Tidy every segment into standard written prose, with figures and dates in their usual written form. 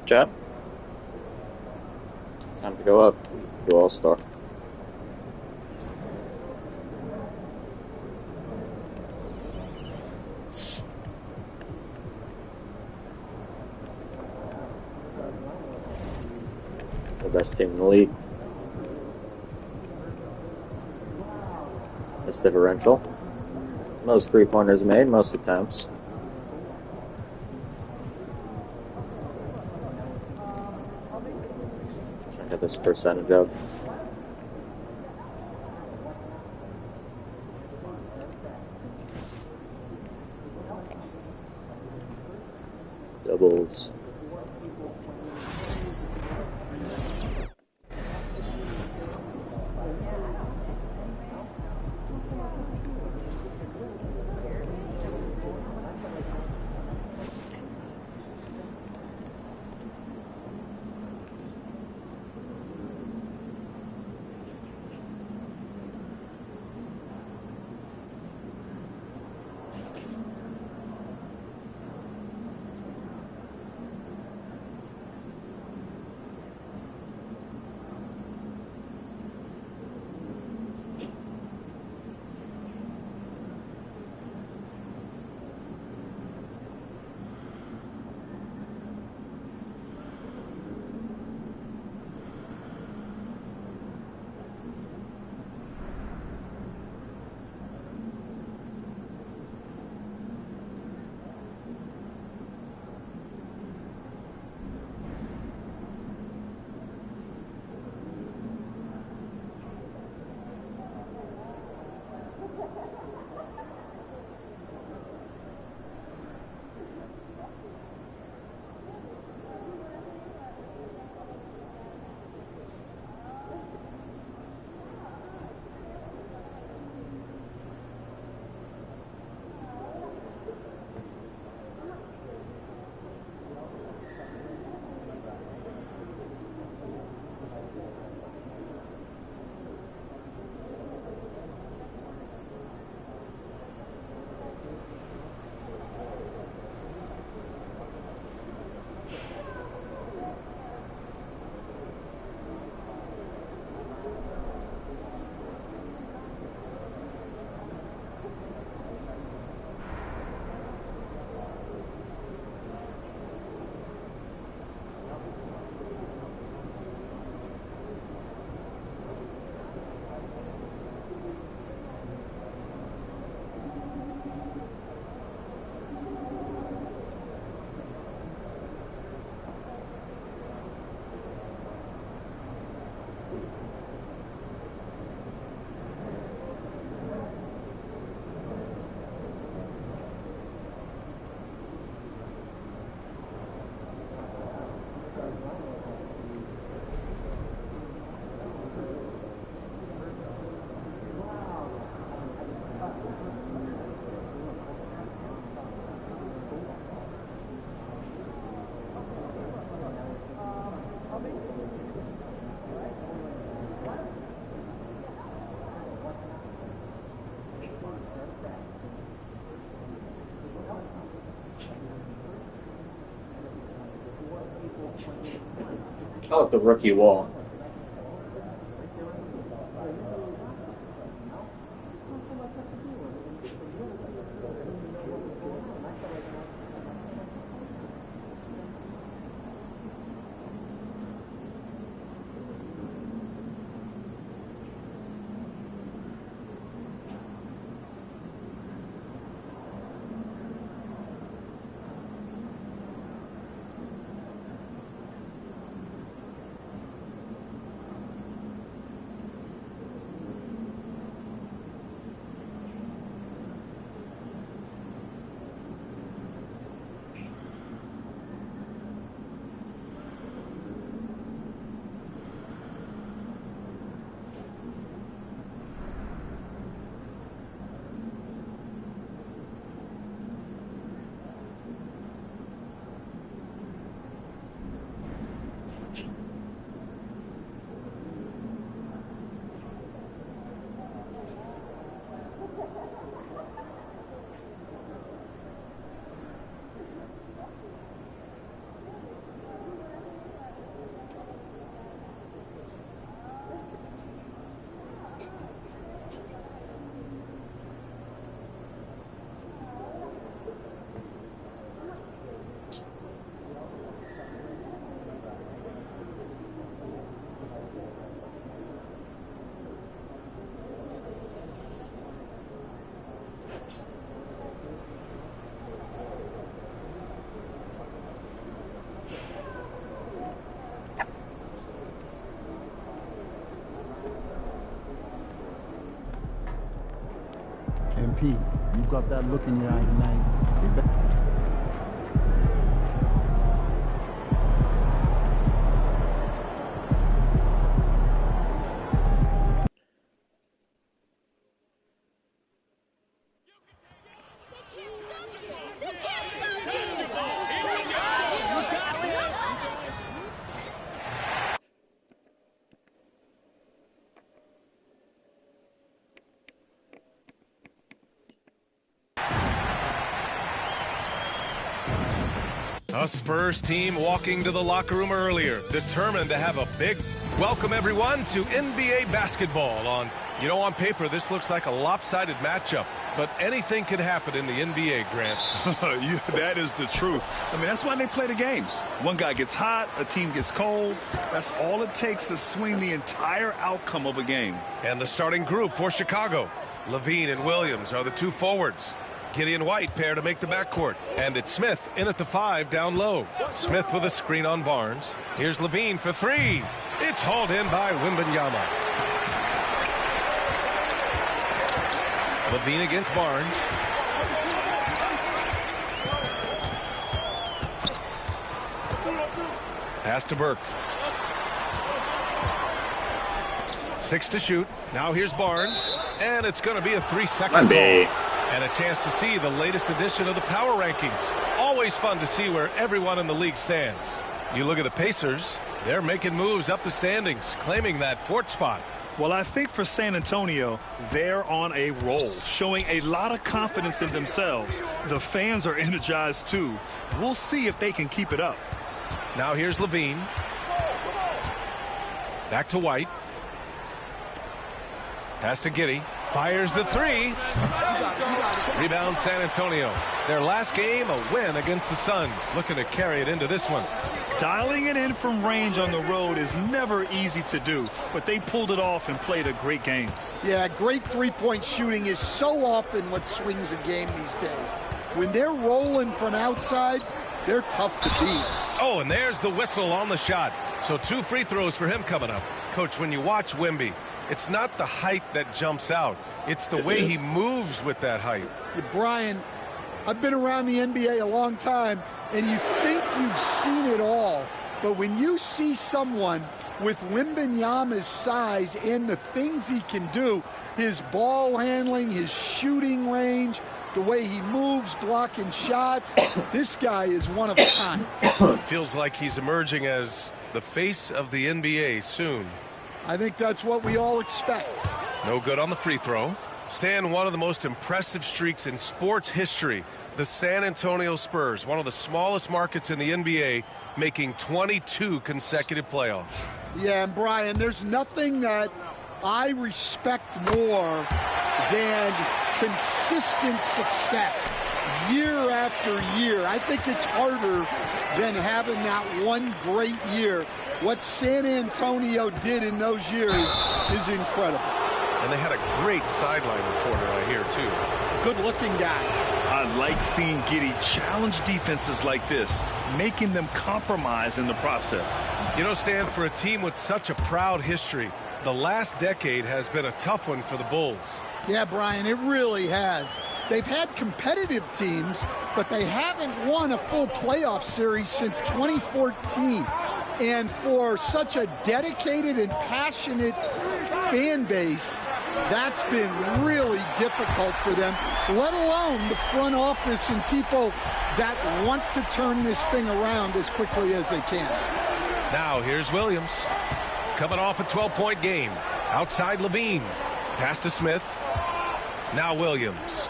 Chat. It's time to go up to All Star. The best team in the league. It's differential. Most 3-pointers made, most attempts. I get this percentage of. Doubles. Call it the rookie wall. key. You got that look in your eye tonight. A Spurs team walking to the locker room earlier, determined to have a big welcome everyone to NBA basketball. On paper, this looks like a lopsided matchup, but anything could happen in the NBA, Grant. Yeah, that is the truth. I mean, that's why they play the games. One guy gets hot, a team gets cold. That's all it takes to swing the entire outcome of a game. And the starting group for Chicago. Levine and Williams are the two forwards. Giddey and White pair to make the backcourt. And it's Smith in at the 5 down low. Smith with a screen on Barnes. Here's Levine for 3. It's hauled in by Wembanyama. Levine against Barnes. Pass to Burke. 6 to shoot. Now here's Barnes. And it's going to be a 3-second ball. And a chance to see the latest edition of the power rankings. Always fun to see where everyone in the league stands. You look at the Pacers, they're making moves up the standings, claiming that 4th spot. Well, I think for San Antonio, they're on a roll, showing a lot of confidence in themselves. The fans are energized too. We'll see if they can keep it up. Now here's Levine. Back to White. Pass to Giddey. Fires the 3. Rebound San Antonio. Their last game, a win against the Suns. Looking to carry it into this one. Dialing it in from range on the road is never easy to do, but they pulled it off and played a great game. Yeah, great three-point shooting is so often what swings a game these days. When they're rolling from outside, they're tough to beat. Oh, and there's the whistle on the shot. So 2 free throws for him coming up. Coach, when you watch Wemby, it's not the height that jumps out. It's the way he moves with that height. Yeah, Brian, I've been around the NBA a long time, and you think you've seen it all. But when you see someone with Wembanyama's size and the things he can do, his ball handling, his shooting range, the way he moves, blocking shots, this guy is one of a kind. Feels like he's emerging as the face of the NBA soon. I think that's what we all expect. No good on the free throw. Stan, one of the most impressive streaks in sports history. The San Antonio Spurs, one of the smallest markets in the NBA, making 22 consecutive playoffs. Yeah, and Brian, there's nothing that I respect more than consistent success year after year. I think it's harder than having that one great year. What San Antonio did in those years is incredible. And they had a great sideline reporter right here, too. Good-looking guy. I like seeing Giddey challenge defenses like this, making them compromise in the process. You know, Stan, for a team with such a proud history, the last decade has been a tough one for the Bulls. Yeah, Brian, it really has. They've had competitive teams, but they haven't won a full playoff series since 2014. And for such a dedicated and passionate fan base, that's been really difficult for them, let alone the front office and people that want to turn this thing around as quickly as they can. Now here's Williams, coming off a 12-point game. Outside Levine. Pass to Smith. Now Williams.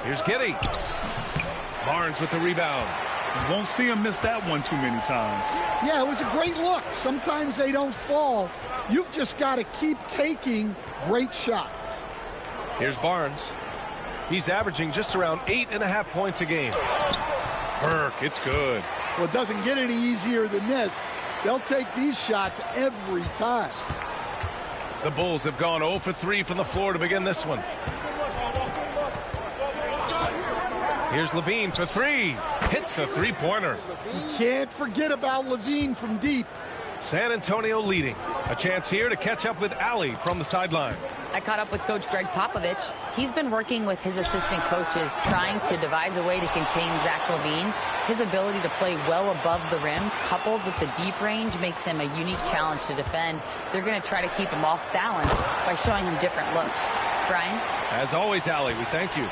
Here's Giddey. Barnes with the rebound. You won't see him miss that one too many times. Yeah, it was a great look. Sometimes they don't fall. You've just got to keep taking great shots. Here's Barnes. He's averaging just around 8.5 points a game. Burke, it's good. Well, it doesn't get any easier than this. They'll take these shots every time. The Bulls have gone 0 for 3 from the floor to begin this one. Here's Levine for 3. Hits the three-pointer. You can't forget about Levine from deep. San Antonio leading. A chance here to catch up with Alley from the sideline. I caught up with Coach Greg Popovich. He's been working with his assistant coaches, trying to devise a way to contain Zach LaVine. His ability to play well above the rim, coupled with the deep range, makes him a unique challenge to defend. They're going to try to keep him off balance by showing him different looks. Brian? As always, Allie, we thank you.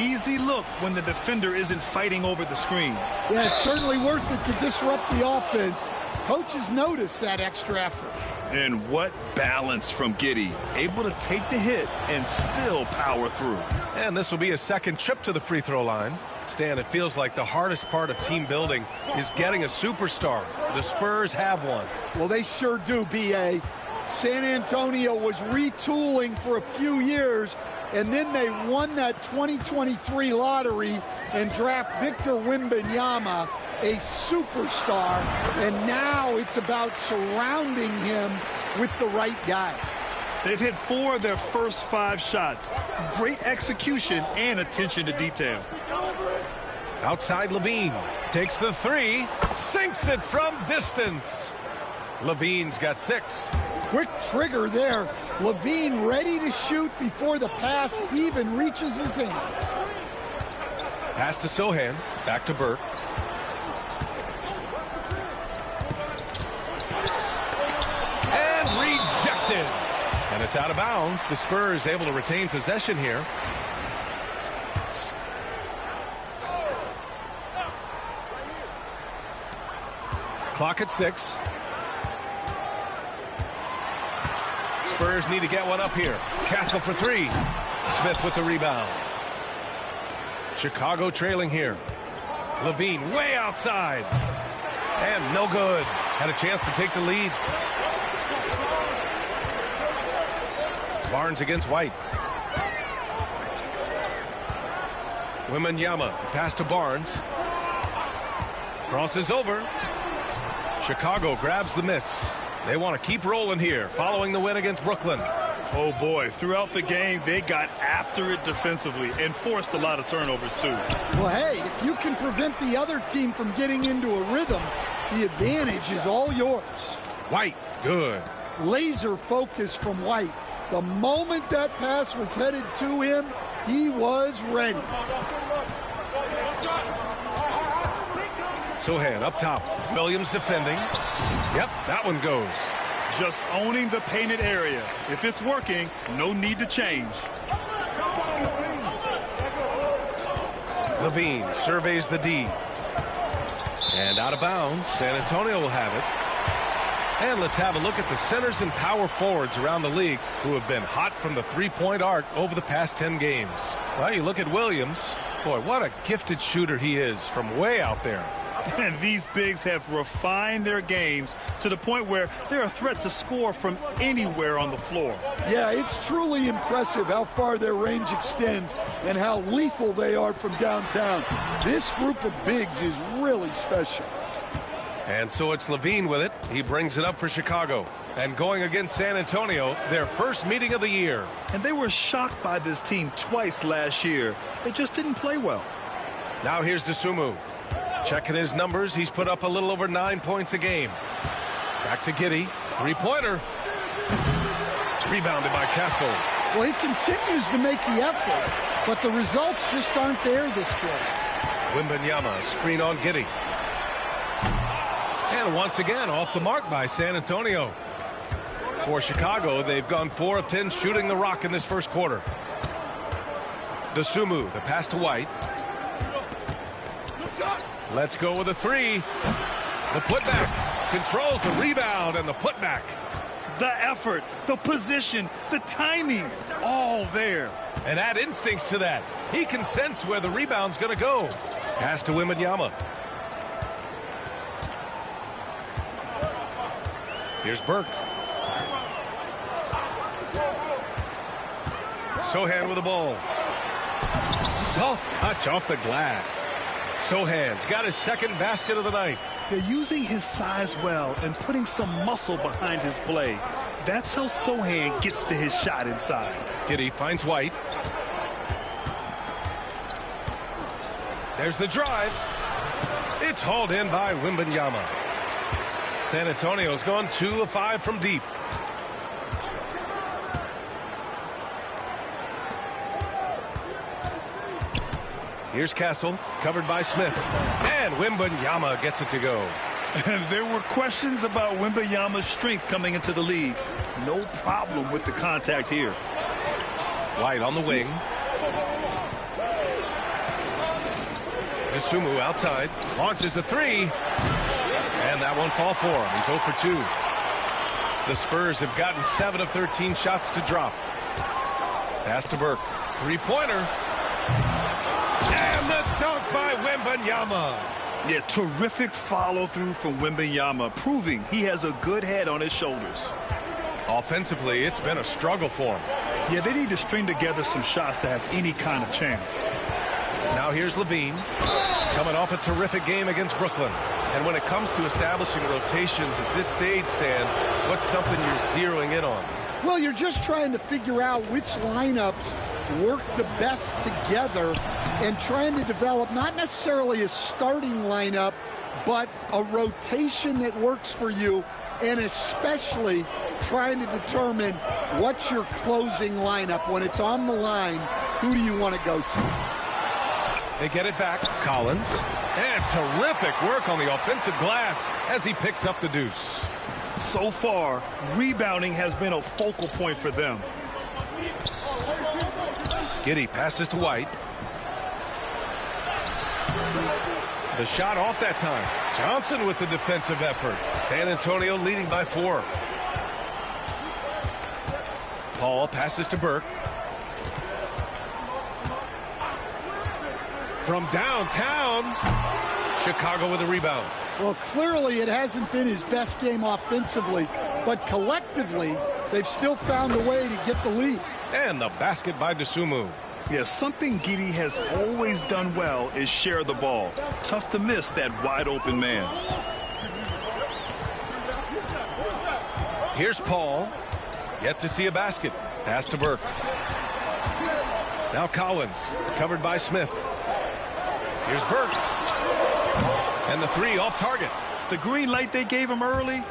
Easy look when the defender isn't fighting over the screen. Yeah, it's certainly worth it to disrupt the offense. Coaches notice that extra effort. And what balance from Giddey. Able to take the hit and still power through. And this will be a second trip to the free throw line. Stan, it feels like the hardest part of team building is getting a superstar. The Spurs have one. Well, they sure do, B.A. San Antonio was retooling for a few years, and then they won that 2023 lottery and draft Victor Wembanyama, a superstar, and now it's about surrounding him with the right guys. They've hit 4 of their first 5 shots. Great execution and attention to detail. Outside LaVine takes the 3, sinks it from distance. LaVine's got 6. Quick trigger there. LaVine ready to shoot before the pass even reaches his hands. Pass to Sohan, back to Burke. And rejected. And it's out of bounds. The Spurs able to retain possession here. Clock at 6. Spurs need to get one up here. Castle for 3. Smith with the rebound. Chicago trailing here. LaVine way outside. And no good. Had a chance to take the lead. Barnes against White. Wembanyama, pass to Barnes. Crosses over. Chicago grabs the miss. They want to keep rolling here, following the win against Brooklyn. Oh, boy. Throughout the game, they got after it defensively and forced a lot of turnovers, too. Well, hey, if you can prevent the other team from getting into a rhythm, the advantage is all yours. White, good. Laser focus from White. The moment that pass was headed to him, he was ready. Sohan up top. Williams defending. Yep, that one goes. Just owning the painted area. If it's working, no need to change. LaVine surveys the D. And out of bounds. San Antonio will have it. And let's have a look at the centers and power forwards around the league who have been hot from the three-point arc over the past 10 games. Well, you look at Williams. Boy, what a gifted shooter he is from way out there. And these bigs have refined their games to the point where they're a threat to score from anywhere on the floor. Yeah, it's truly impressive how far their range extends and how lethal they are from downtown. This group of bigs is really special. And so it's LaVine with it. He brings it up for Chicago. And going against San Antonio, their first meeting of the year. And they were shocked by this team twice last year. They just didn't play well. Now here's Dosunmu. Checking his numbers, he's put up a little over 9 points a game. Back to Giddey. Three-pointer. Rebounded by Castle. Well, he continues to make the effort, but the results just aren't there this quarter. Wembanyama, screen on Giddey. And once again, off the mark by San Antonio. For Chicago, they've gone 4 of 10 shooting the rock in this first quarter. Dosunmu, the pass to White. Let's go with a 3. The putback controls the rebound and the putback. The effort, the position, the timing, all there. And add instincts to that. He can sense where the rebound's going to go. Pass to Wembanyama. Here's Burke. Sohan with the ball. Soft touch off the glass. Sohan's got his second basket of the night. They're using his size well and putting some muscle behind his play. That's how Sohan gets to his shot inside. Giddey finds White. There's the drive. It's hauled in by Wembanyama. San Antonio's gone 2 of 5 from deep. Here's Castle, covered by Smith. And Wembanyama gets it to go. And there were questions about Wembanyama's strength coming into the league. No problem with the contact here. White on the wing. Dosunmu outside. Launches a three. And that won't fall for him. He's 0 for 2. The Spurs have gotten 7 of 13 shots to drop. Pass to Burke. Three-pointer. And the dunk by Wembanyama. Yeah, terrific follow-through from Wembanyama, proving he has a good head on his shoulders. Offensively, it's been a struggle for him. Yeah, they need to string together some shots to have any kind of chance. Now here's Levine, coming off a terrific game against Brooklyn. And when it comes to establishing rotations at this stage, Stan, what's something you're zeroing in on? Well, you're just trying to figure out which lineups work the best together and trying to develop not necessarily a starting lineup, but a rotation that works for you, and especially trying to determine what's your closing lineup. When it's on the line, who do you want to go to? They get it back. Collins. And terrific work on the offensive glass as he picks up the deuce. So far, rebounding has been a focal point for them. Giddey passes to White. The shot off that time. Johnson with the defensive effort. San Antonio leading by 4. Paul passes to Burke. From downtown, Chicago with a rebound. Well, clearly it hasn't been his best game offensively, but collectively, they've still found a way to get the lead. And the basket by Dosunmu. Yeah, something Giddey has always done well is share the ball. Tough to miss that wide open man. Here's Paul. Yet to see a basket. Pass to Burke. Now Collins, covered by Smith. Here's Burke. And the three off target. The green light they gave him early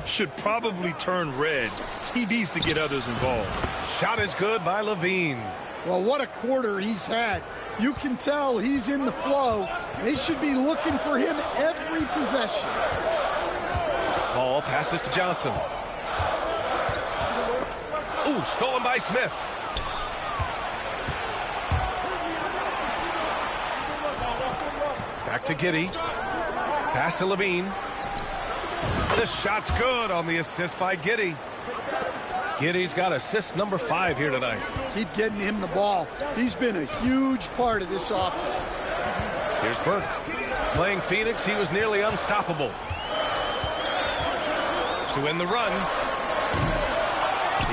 should probably turn red. He needs to get others involved. Shot is good by Levine. Well, what a quarter he's had. You can tell he's in the flow. They should be looking for him every possession. Paul passes to Johnson. Ooh, stolen by Smith. Back to Giddey. Pass to Levine. The shot's good on the assist by Giddey. Giddey's got assist number 5 here tonight. Keep getting him the ball. He's been a huge part of this offense. Here's Burke. Playing Phoenix, he was nearly unstoppable. To win the run.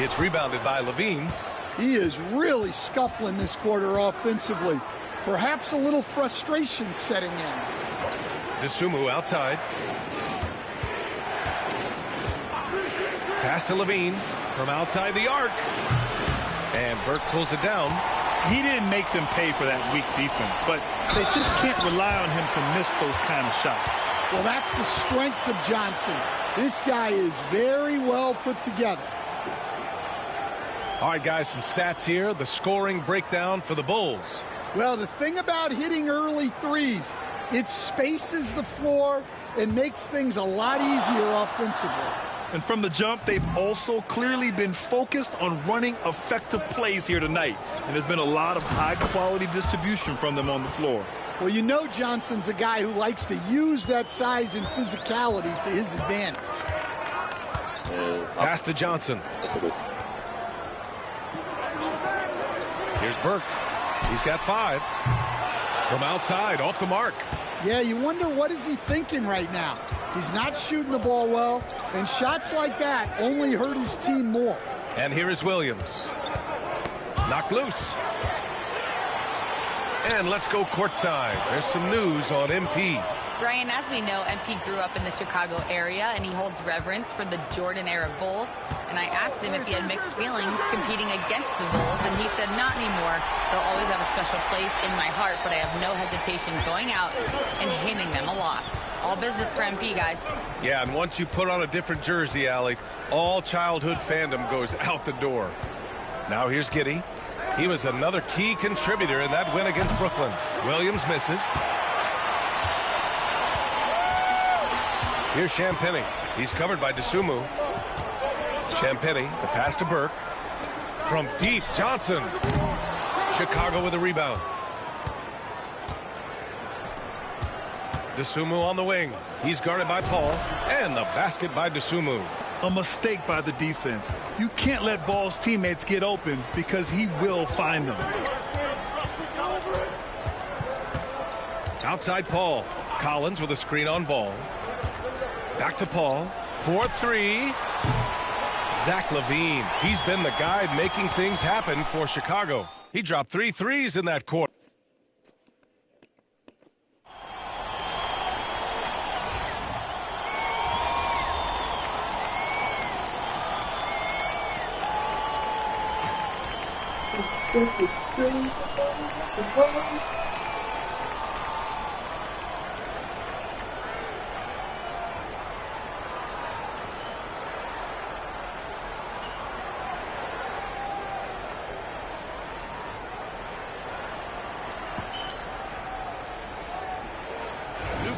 It's rebounded by Levine. He is really scuffling this quarter offensively. Perhaps a little frustration setting in. Dosunmu outside. Pass to Levine from outside the arc. And Burke pulls it down. He didn't make them pay for that weak defense, but they just can't rely on him to miss those kind of shots. Well, that's the strength of Johnson. This guy is very well put together. All right, guys, some stats here. The scoring breakdown for the Bulls. Well, the thing about hitting early threes, it spaces the floor and makes things a lot easier offensively. And from the jump, they've also clearly been focused on running effective plays here tonight. And there's been a lot of high-quality distribution from them on the floor. Well, you know Johnson's a guy who likes to use that size and physicality to his advantage. Pass to Johnson. Here's Burke. He's got 5. From outside, off the mark. Yeah, you wonder what is he thinking right now. He's not shooting the ball well, and shots like that only hurt his team more. And here is Williams. Knocked loose. And let's go courtside. There's some news on MP. Brian, as we know, MP grew up in the Chicago area, and he holds reverence for the Jordan-era Bulls. And I asked him if he had mixed feelings competing against the Bulls, and he said, not anymore. They'll always have a special place in my heart, but I have no hesitation going out and handing them a loss. All business for MP, guys. Yeah, and once you put on a different jersey, Allie, all childhood fandom goes out the door. Now here's Giddey. He was another key contributor in that win against Brooklyn. Williams misses. Here's Champagny. He's covered by DeSumo. Champagny, the pass to Burke. From deep, Johnson. Chicago with a rebound. DeSumo on the wing. He's guarded by Paul. And the basket by DeSumo. A mistake by the defense. You can't let Ball's teammates get open because he will find them. Outside Paul. Collins with a screen on Ball. Back to Paul. 4-3. Zach LaVine. He's been the guy making things happen for Chicago. He dropped 3 threes in that quarter.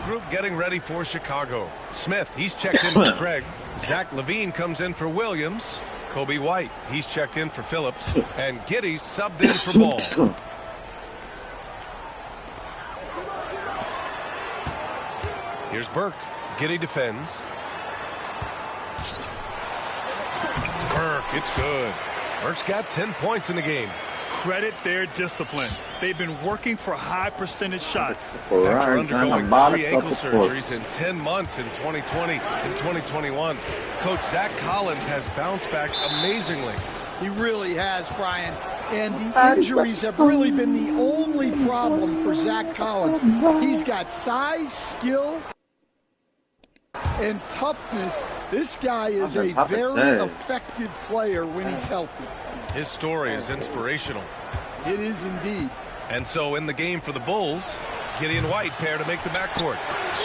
Group getting ready for Chicago. Smith, he's checked in for Craig. Zach LaVine comes in for Williams. Kobe White, he's checked in for Phillips. And Giddey's subbed in for Ball. Here's Burke. Giddey defends. Burke, it's good. Burke's got 10 points in the game. Credit their discipline. They've been working for high percentage shots. After undergoing 3 ankle surgeries in 10 months in 2020 and 2021, Coach Zach Collins has bounced back amazingly. He really has, Brian. And the injuries have really been the only problem for Zach Collins. He's got size, skill, and toughness. This guy is a very effective player when he's healthy. His story is inspirational. It is indeed. And so in the game for the Bulls, Giddey White pair to make the backcourt.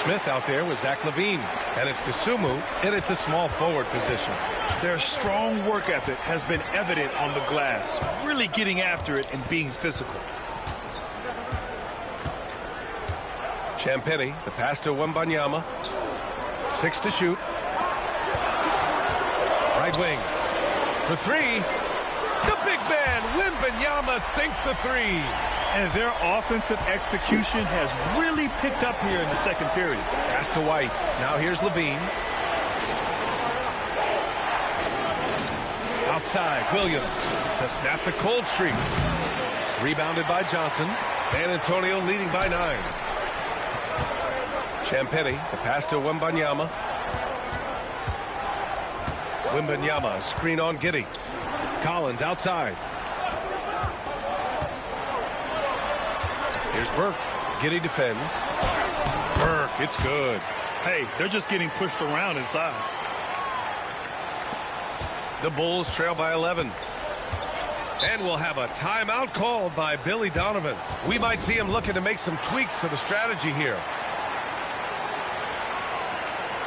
Smith out there with Zach LaVine. And it's DeSumo in at the small forward position. Their strong work ethic has been evident on the glass, really getting after it and being physical. Champagny, the pass to Wembanyama. 6 to shoot. Right wing. For 3. The big man, Wembanyama, sinks the 3. And their offensive execution has really picked up here in the second period. Pass to White. Now here's LaVine. Outside, Williams to snap the cold streak. Rebounded by Johnson. San Antonio leading by 9. Champagny, the pass to Wembanyama. Wembanyama, screen on Giddey. Collins outside. Here's Burke. Giddey defends. Burke, it's good. Hey, they're just getting pushed around inside. The Bulls trail by 11. And we'll have a timeout called by Billy Donovan. We might see him looking to make some tweaks to the strategy here.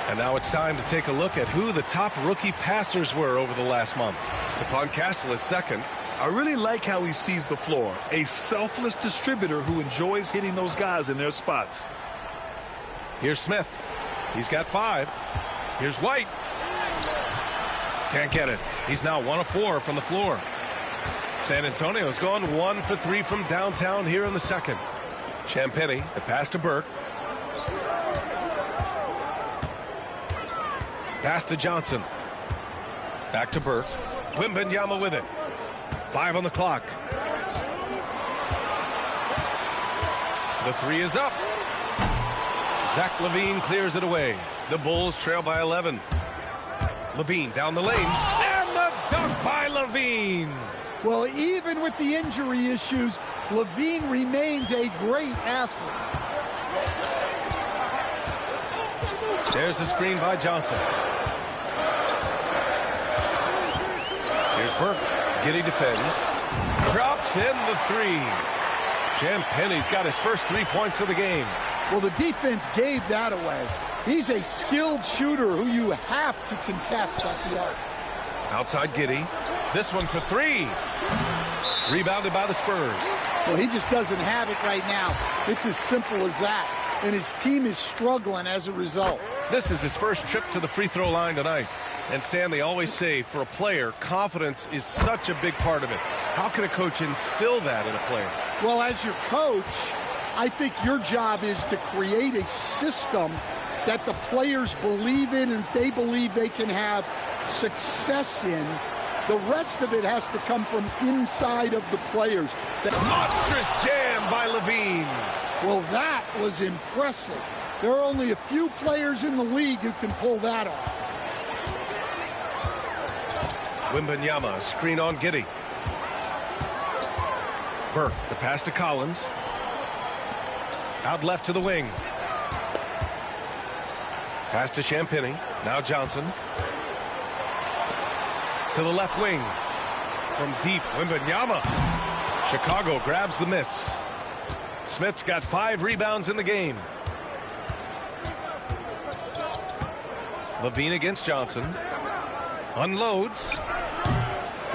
And now it's time to take a look at who the top rookie passers were over the last month. Stephon Castle is second. I really like how he sees the floor. A selfless distributor who enjoys hitting those guys in their spots. Here's Smith. He's got 5. Here's White. Can't get it. He's now 1 of 4 from the floor. San Antonio's gone 1 for 3 from downtown here in the second. Champagny, the pass to Burke. Pass to Johnson. Back to Burke. Wembanyama with it. 5 on the clock. The 3 is up. Zach LaVine clears it away. The Bulls trail by 11. LaVine down the lane. And the dunk by LaVine. Well, even with the injury issues, LaVine remains a great athlete. There's the screen by Johnson. Here's Burke. Giddey defends. Drops in the 3s. Champagny's got his first 3 points of the game. Well, the defense gave that away. He's a skilled shooter who you have to contest. That's the art. Outside Giddey. This one for 3. Rebounded by the Spurs. Well, he just doesn't have it right now. It's as simple as that. And his team is struggling as a result. This is his first trip to the free throw line tonight. And Stan, they always say, for a player, confidence is such a big part of it. How can a coach instill that in a player? Well, as your coach, I think your job is to create a system that the players believe in and they believe they can have success in. The rest of it has to come from inside of the players. Monstrous jam by Levine. Well, that was impressive. There are only a few players in the league who can pull that off. Wembanyama, screen on Giddey. Burke, the pass to Collins. Out left to the wing. Pass to Champagny. Now Johnson. To the left wing. From deep, Wembanyama. Chicago grabs the miss. Smith's got 5 rebounds in the game. Levine against Johnson. Unloads.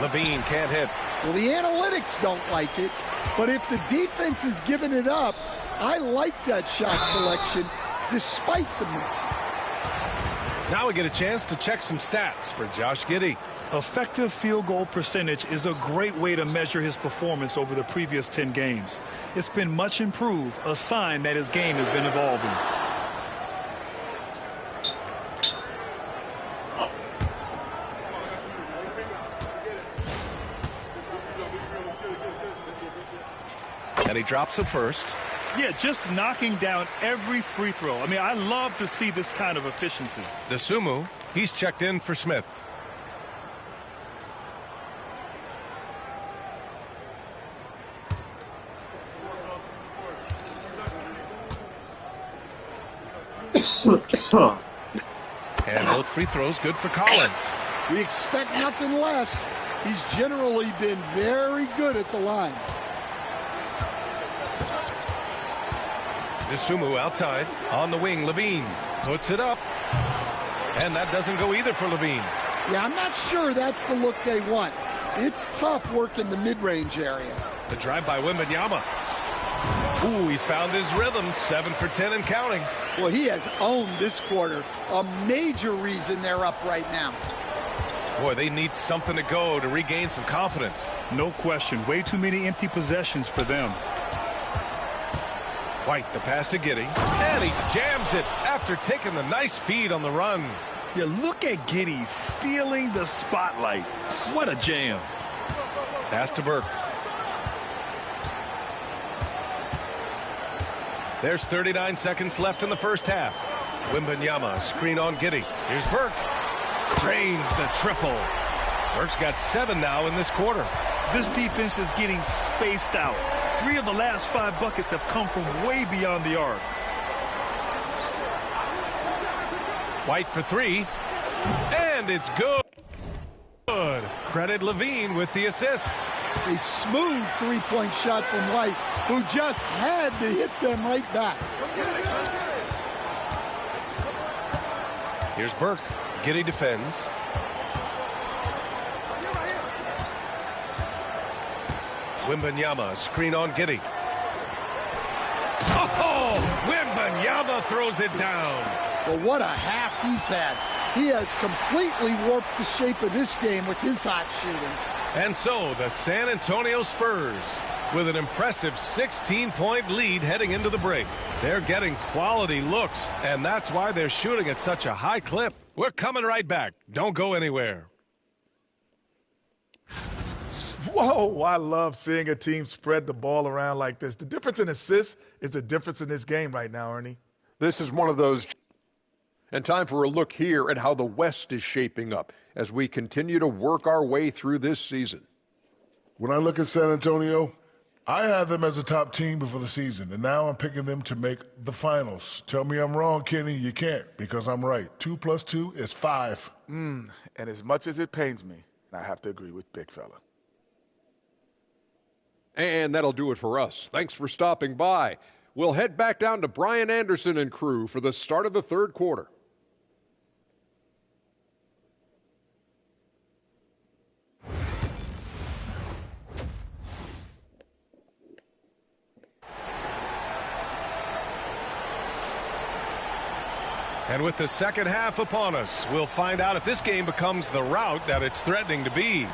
Levine can't hit. Well, the analytics don't like it, but if the defense is giving it up, I like that shot selection despite the miss. Now we get a chance to check some stats for Josh Giddey. Effective field goal percentage is a great way to measure his performance over the previous 10 games. It's been much improved, a sign that his game has been evolving. And he drops it first. Yeah, just knocking down every free throw. I mean, I love to see this kind of efficiency. DeSumo, he's checked in for Smith. And both free throws good for Collins. We expect nothing less. He's generally been very good at the line. DeSumo outside. On the wing, Levine puts it up. And that doesn't go either for Levine. Yeah, I'm not sure that's the look they want. It's tough work in the mid-range area. The drive by Wembanyama. Ooh, he's found his rhythm. 7 for 10 and counting. Well, he has owned this quarter. A major reason they're up right now. Boy, they need something to go to regain some confidence. No question. Way too many empty possessions for them. White, the pass to Giddey. And he jams it after taking the nice feed on the run. Yeah, look at Giddey stealing the spotlight. What a jam. Pass to Burke. There's 39 seconds left in the first half. Wembanyama, screen on Giddey. Here's Burke. Drains the triple. Burke's got 7 now in this quarter. This defense is getting spaced out. 3 of the last 5 buckets have come from way beyond the arc. White for 3. And it's good. Good. Credit Levine with the assist. A smooth three-point shot from White, who just had to hit them right back. Here's Burke. Giddey defends. Wembanyama, screen on Giddey. Oh, Wembanyama throws it down. Well, what a half he's had. He has completely warped the shape of this game with his hot shooting. And so the San Antonio Spurs with an impressive 16-point lead heading into the break. They're getting quality looks, and that's why they're shooting at such a high clip. We're coming right back. Don't go anywhere. Whoa, I love seeing a team spread the ball around like this. The difference in assists is the difference in this game right now, Ernie. This is one of those. And time for a look here at how the West is shaping up as we continue to work our way through this season. When I look at San Antonio, I had them as a top team before the season, and now I'm picking them to make the finals. Tell me I'm wrong, Kenny. You can't, because I'm right. 2 + 2 is 5. And as much as it pains me, I have to agree with Big Fella. And that'll do it for us. Thanks for stopping by. We'll head back down to Brian Anderson and crew for the start of the third quarter. And with the second half upon us, we'll find out if this game becomes the rout that it's threatening to be.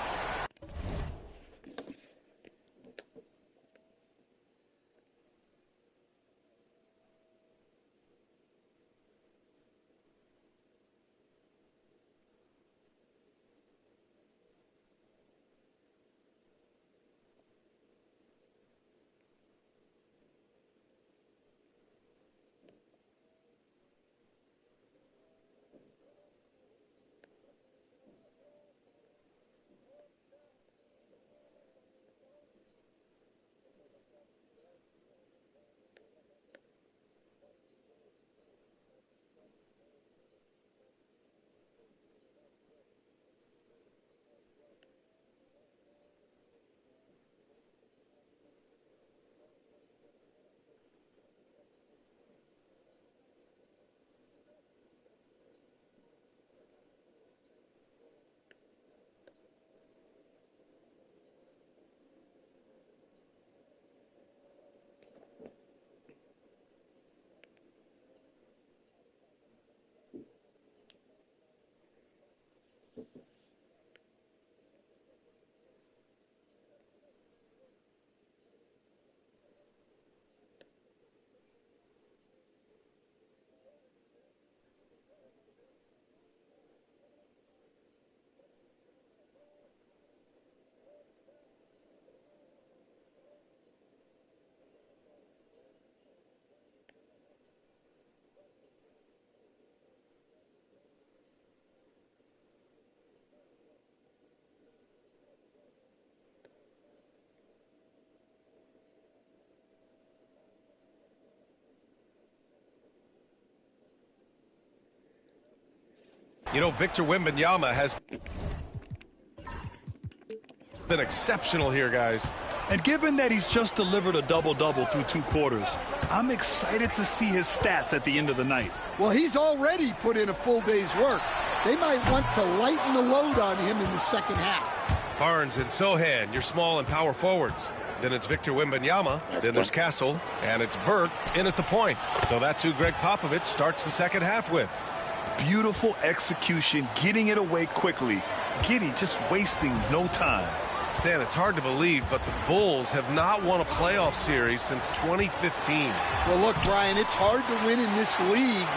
You know, Victor Wembanyama has been exceptional here, guys. And given that he's just delivered a double-double through 2 quarters, I'm excited to see his stats at the end of the night. Well, he's already put in a full day's work. They might want to lighten the load on him in the second half. Barnes and Sohan, your small and power forwards. Then it's Victor Wembanyama. Then there's Castle. And it's Burke in at the point. So that's who Greg Popovich starts the second half with. Beautiful execution, getting it away quickly. Giddey just wasting no time. Stan, it's hard to believe, but the Bulls have not won a playoff series since 2015. Well, look, Brian, it's hard to win in this league.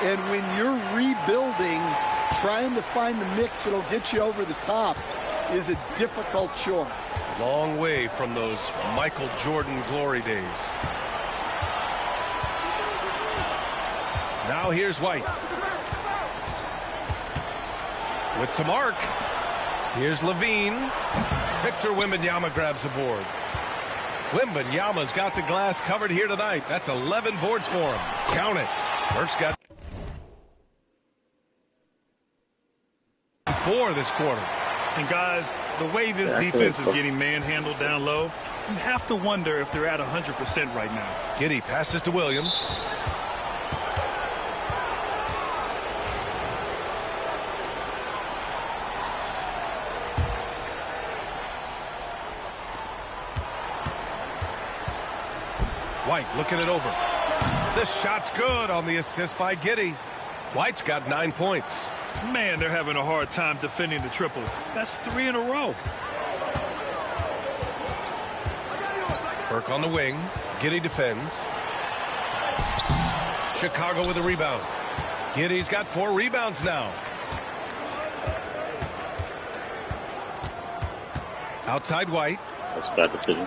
And when you're rebuilding, trying to find the mix that'll get you over the top is a difficult chore. Long way from those Michael Jordan glory days. Now here's White. With some arc. Here's Levine. Victor Wembanyama grabs a board. Wembanyama's got the glass covered here tonight. That's 11 boards for him. Count it. Burke's got 4 this quarter. And guys, the way this defense is getting manhandled down low, you have to wonder if they're at 100% right now. Giddey passes to Williams. White looking it over. This shot's good on the assist by Giddey. White's got 9 points. Man, they're having a hard time defending the triple. That's 3 in a row. Burke on the wing. Giddey defends. Chicago with a rebound. Giddey's got 4 rebounds now. Outside White. That's a bad decision.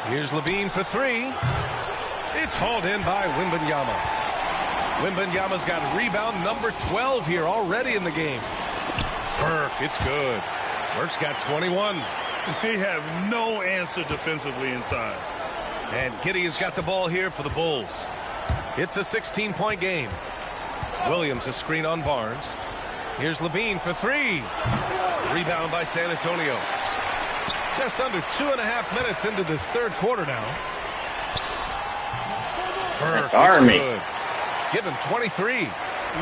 Here's Levine for 3. It's hauled in by Wembanyama. Wembanyama's got rebound number 12 here already in the game. Burke, it's good. Burke's got 21. They have no answer defensively inside. And Giddey has got the ball here for the Bulls. It's a 16-point game. Williams a screen on Barnes. Here's Levine for 3. Rebound by San Antonio. Just under 2.5 minutes into this third quarter now. Burke, Army. good. Give him 23.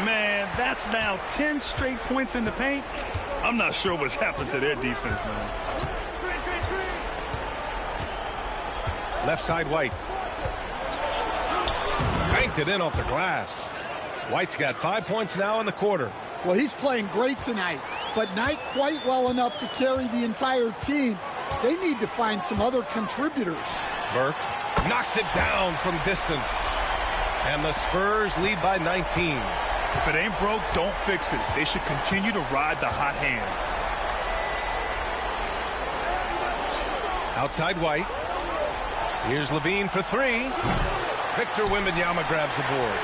Man, that's now 10 straight points in the paint. I'm not sure what's happened to their defense, man. Left side White. Banked it in off the glass. White's got 5 points now in the quarter. Well, he's playing great tonight, but not quite well enough to carry the entire team. They need to find some other contributors. Burke knocks it down from distance. And the Spurs lead by 19. If it ain't broke, don't fix it. They should continue to ride the hot hand. Outside White. Here's Levine for three. Victor Wembanyama grabs the board.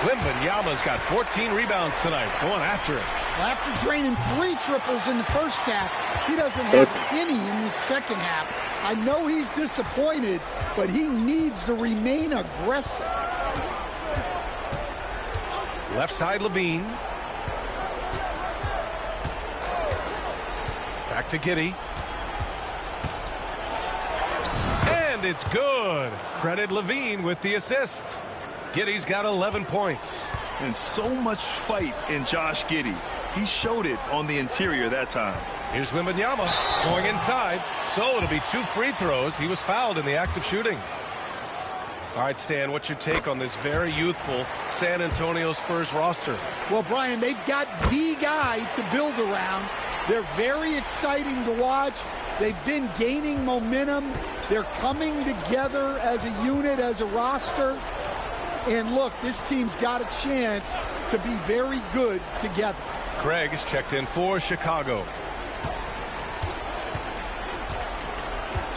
Wembanyama's got 14 rebounds tonight, going after it. After draining 3 triples in the first half, he doesn't have any in the second half. I know he's disappointed, but he needs to remain aggressive. Left side Levine. Back to Giddey. And it's good. Credit Levine with the assist. Giddey's got 11 points. And so much fight in Josh Giddey. He showed it on the interior that time. Here's Wembanyama going inside. So it'll be 2 free throws. He was fouled in the act of shooting. All right, Stan, what's your take on this very youthful San Antonio Spurs roster? Well, Brian, they've got the guy to build around. They're very exciting to watch. They've been gaining momentum. They're coming together as a unit, as a roster. And look, this team's got a chance to be very good together. Craig is checked in for Chicago.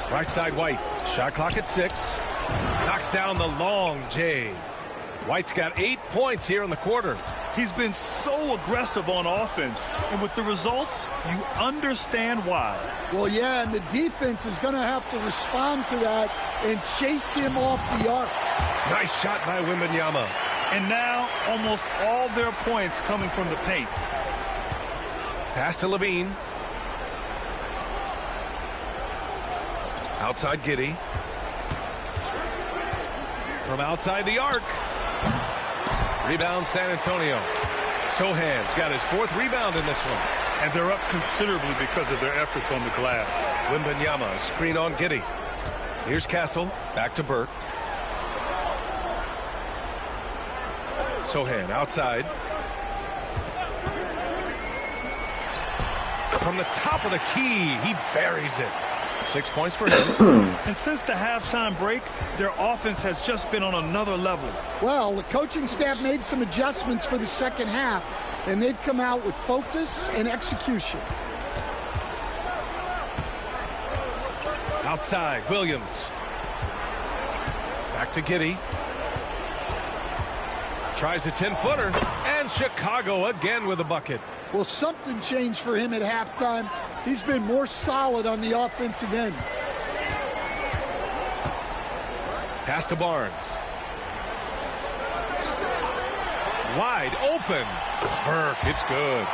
Right side White. Shot clock at 6. Knocks down the long J. White's got 8 points here in the quarter. He's been so aggressive on offense, and with the results, you understand why. Well, yeah, and the defense is going to have to respond to that and chase him off the arc. Nice shot by Wembanyama. And now, almost all their points coming from the paint. Pass to Levine. Outside Giddey. From outside the arc. Rebound San Antonio. Sohan's got his 4th rebound in this one. And they're up considerably because of their efforts on the glass. Wembanyama, screen on Giddey. Here's Castle, back to Burke. Sohan outside. From the top of the key, he buries it. 6 points for him. And since the halftime break, their offense has just been on another level. Well, the coaching staff made some adjustments for the second half, and they've come out with focus and execution. Outside, Williams. Back to Giddey. Tries a 10-footer, and Chicago again with a bucket. Well, something changed for him at halftime. He's been more solid on the offensive end. Pass to Barnes. Wide open. Burke, it's good.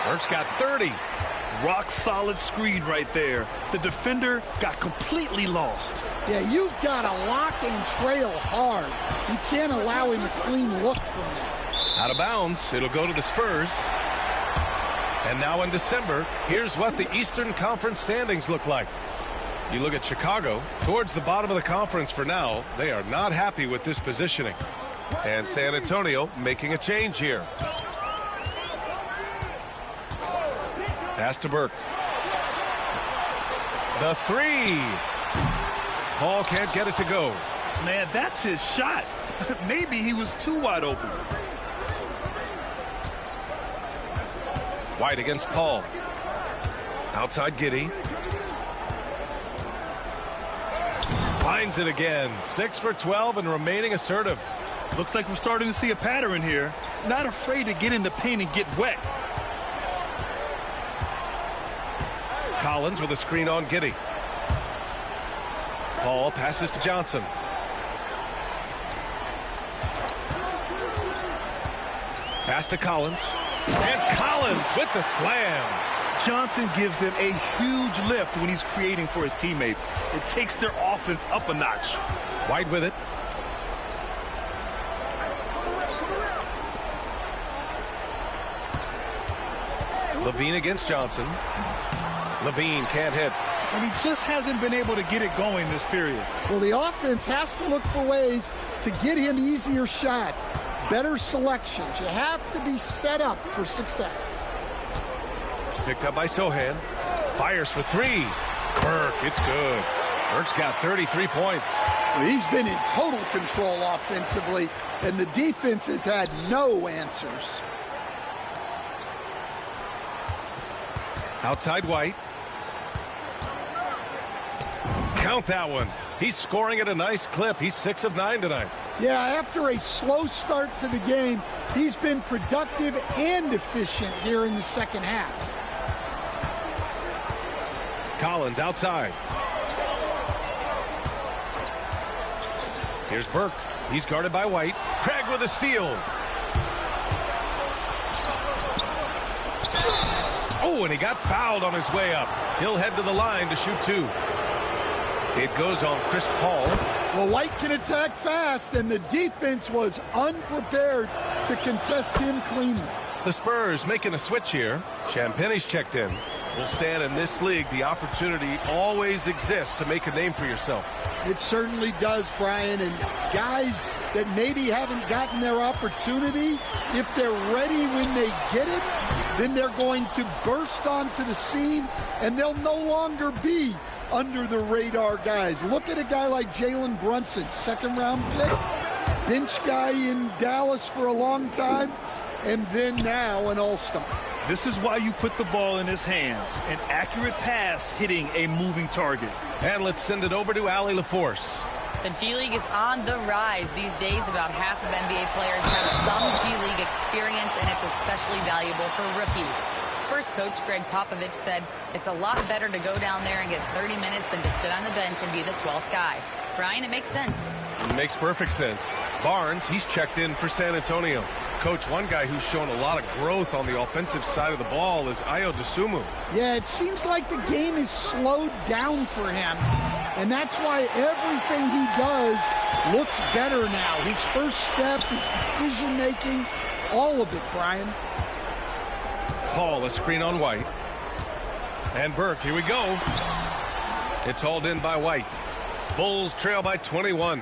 Burke's got 30. Rock solid screen right there. The defender got completely lost. Yeah, you've got to lock and trail hard. You can't allow him a clean look from that. Out of bounds. It'll go to the Spurs. And now in December, here's what the Eastern Conference standings look like. You look at Chicago, towards the bottom of the conference for now. They are not happy with this positioning. And San Antonio making a change here. Pass to Burke. The 3. Paul can't get it to go. Man, that's his shot. Maybe he was too wide open. White against Paul. Outside Giddey. Finds it again. 6 for 12 and remaining assertive. Looks like we're starting to see a pattern here. Not afraid to get in the paint and get wet. Collins with a screen on Giddey. Paul passes to Johnson. Pass to Collins. And Collins with the slam. Johnson gives them a huge lift when he's creating for his teammates. It takes their offense up a notch. White with it. Levine against Johnson. Levine can't hit. And he just hasn't been able to get it going this period. Well, the offense has to look for ways to get him easier shots. better selections. You have to be set up for success. Picked up by Sohan. Fires for three. Burke, it's good. Burke's got 33 points. He's been in total control offensively, and the defense has had no answers. Outside White. Count that one. He's scoring at a nice clip. He's 6 of 9 tonight. Yeah, after a slow start to the game, he's been productive and efficient here in the second half. Collins outside. Here's Burke. He's guarded by White. Craig with a steal. Oh, and he got fouled on his way up. He'll head to the line to shoot 2. It goes on Chris Paul. Well, White can attack fast, and the defense was unprepared to contest him cleanly. The Spurs making a switch here. Champagne's checked in. Will stand in this league. The opportunity always exists to make a name for yourself. It certainly does, Brian. And guys that maybe haven't gotten their opportunity, if they're ready when they get it, then they're going to burst onto the scene, and they'll no longer be under the radar guys. Look at a guy like Jalen Brunson, second-round pick, bench guy in Dallas for a long time, and then now an all-star. This is why you put the ball in his hands. An accurate pass hitting a moving target. And let's send it over to Allie LaForce. The G League is on the rise these days. About half of NBA players have some G League experience, and it's especially valuable for rookies. Spurs coach Greg Popovich said it's a lot better to go down there and get 30 minutes than to sit on the bench and be the 12th guy. Brian, it makes sense. It makes perfect sense. Barnes, he's checked in for San Antonio. Coach, one guy who's shown a lot of growth on the offensive side of the ball is Ayo Dosunmu. Yeah, it seems like the game is slowed down for him, and that's why everything he does looks better now. His first step, his decision-making, all of it, Brian. Paul, a screen on White. And Burke, here we go. It's hauled in by White. Bulls trail by 21.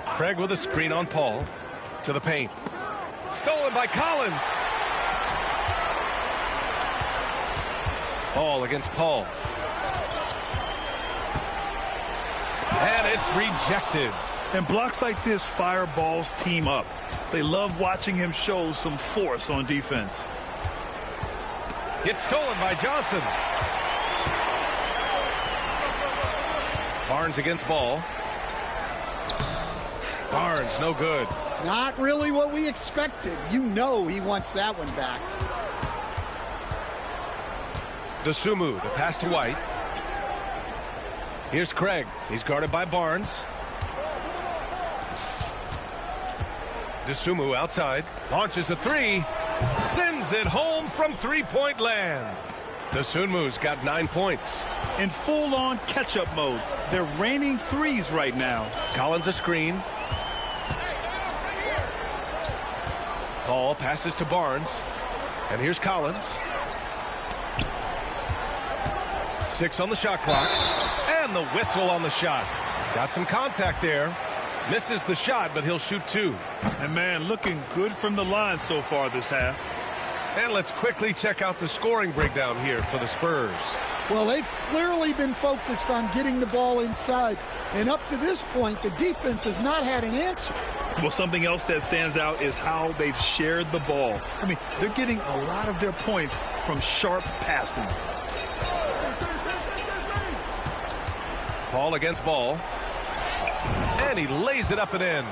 Craig with a screen on Paul. To the paint. Stolen by Collins. Paul against Paul. And it's rejected. And blocks like this fire Ball's team up. They love watching him show some force on defense. It's stolen by Johnson. Barnes against Ball. Barnes, no good. Not really what we expected. You know he wants that one back. Dosunmu, the pass to White. Here's Craig. He's guarded by Barnes. Dosunmu outside. Launches a three. Sends it home from three-point land. Dosunmu's got 9 points. In full-on catch-up mode. They're raining threes right now. Collins a screen. Paul passes to Barnes. And here's Collins. 6 on the shot clock. And the whistle on the shot. Got some contact there. Misses the shot, but he'll shoot 2. And, man, looking good from the line so far this half. And let's quickly check out the scoring breakdown here for the Spurs. Well, they've clearly been focused on getting the ball inside. And up to this point, the defense has not had an answer. Well, something else that stands out is how they've shared the ball. I mean, they're getting a lot of their points from sharp passing. Paul against Ball. And he lays it up and in.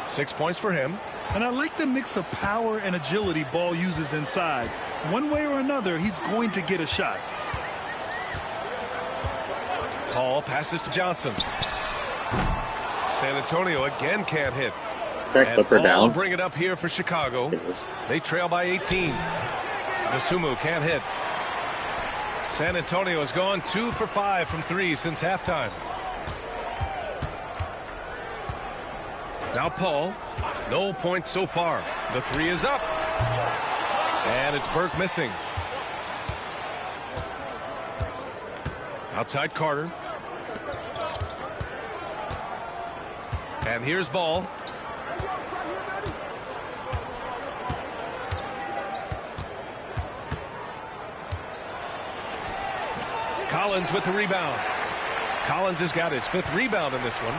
6 points for him. And I like the mix of power and agility Ball uses inside. One way or another, he's going to get a shot. Paul passes to Johnson. San Antonio again can't hit. Is that Clipper Paul will down? bring it up here for Chicago. They trail by 18. Dosunmu can't hit. San Antonio has gone 2 for 5 from 3 since halftime. Now Paul. No points so far. The 3 is up. And it's Burke missing. Outside Carter. And here's ball. Collins with the rebound. Collins has got his 5th rebound in this one.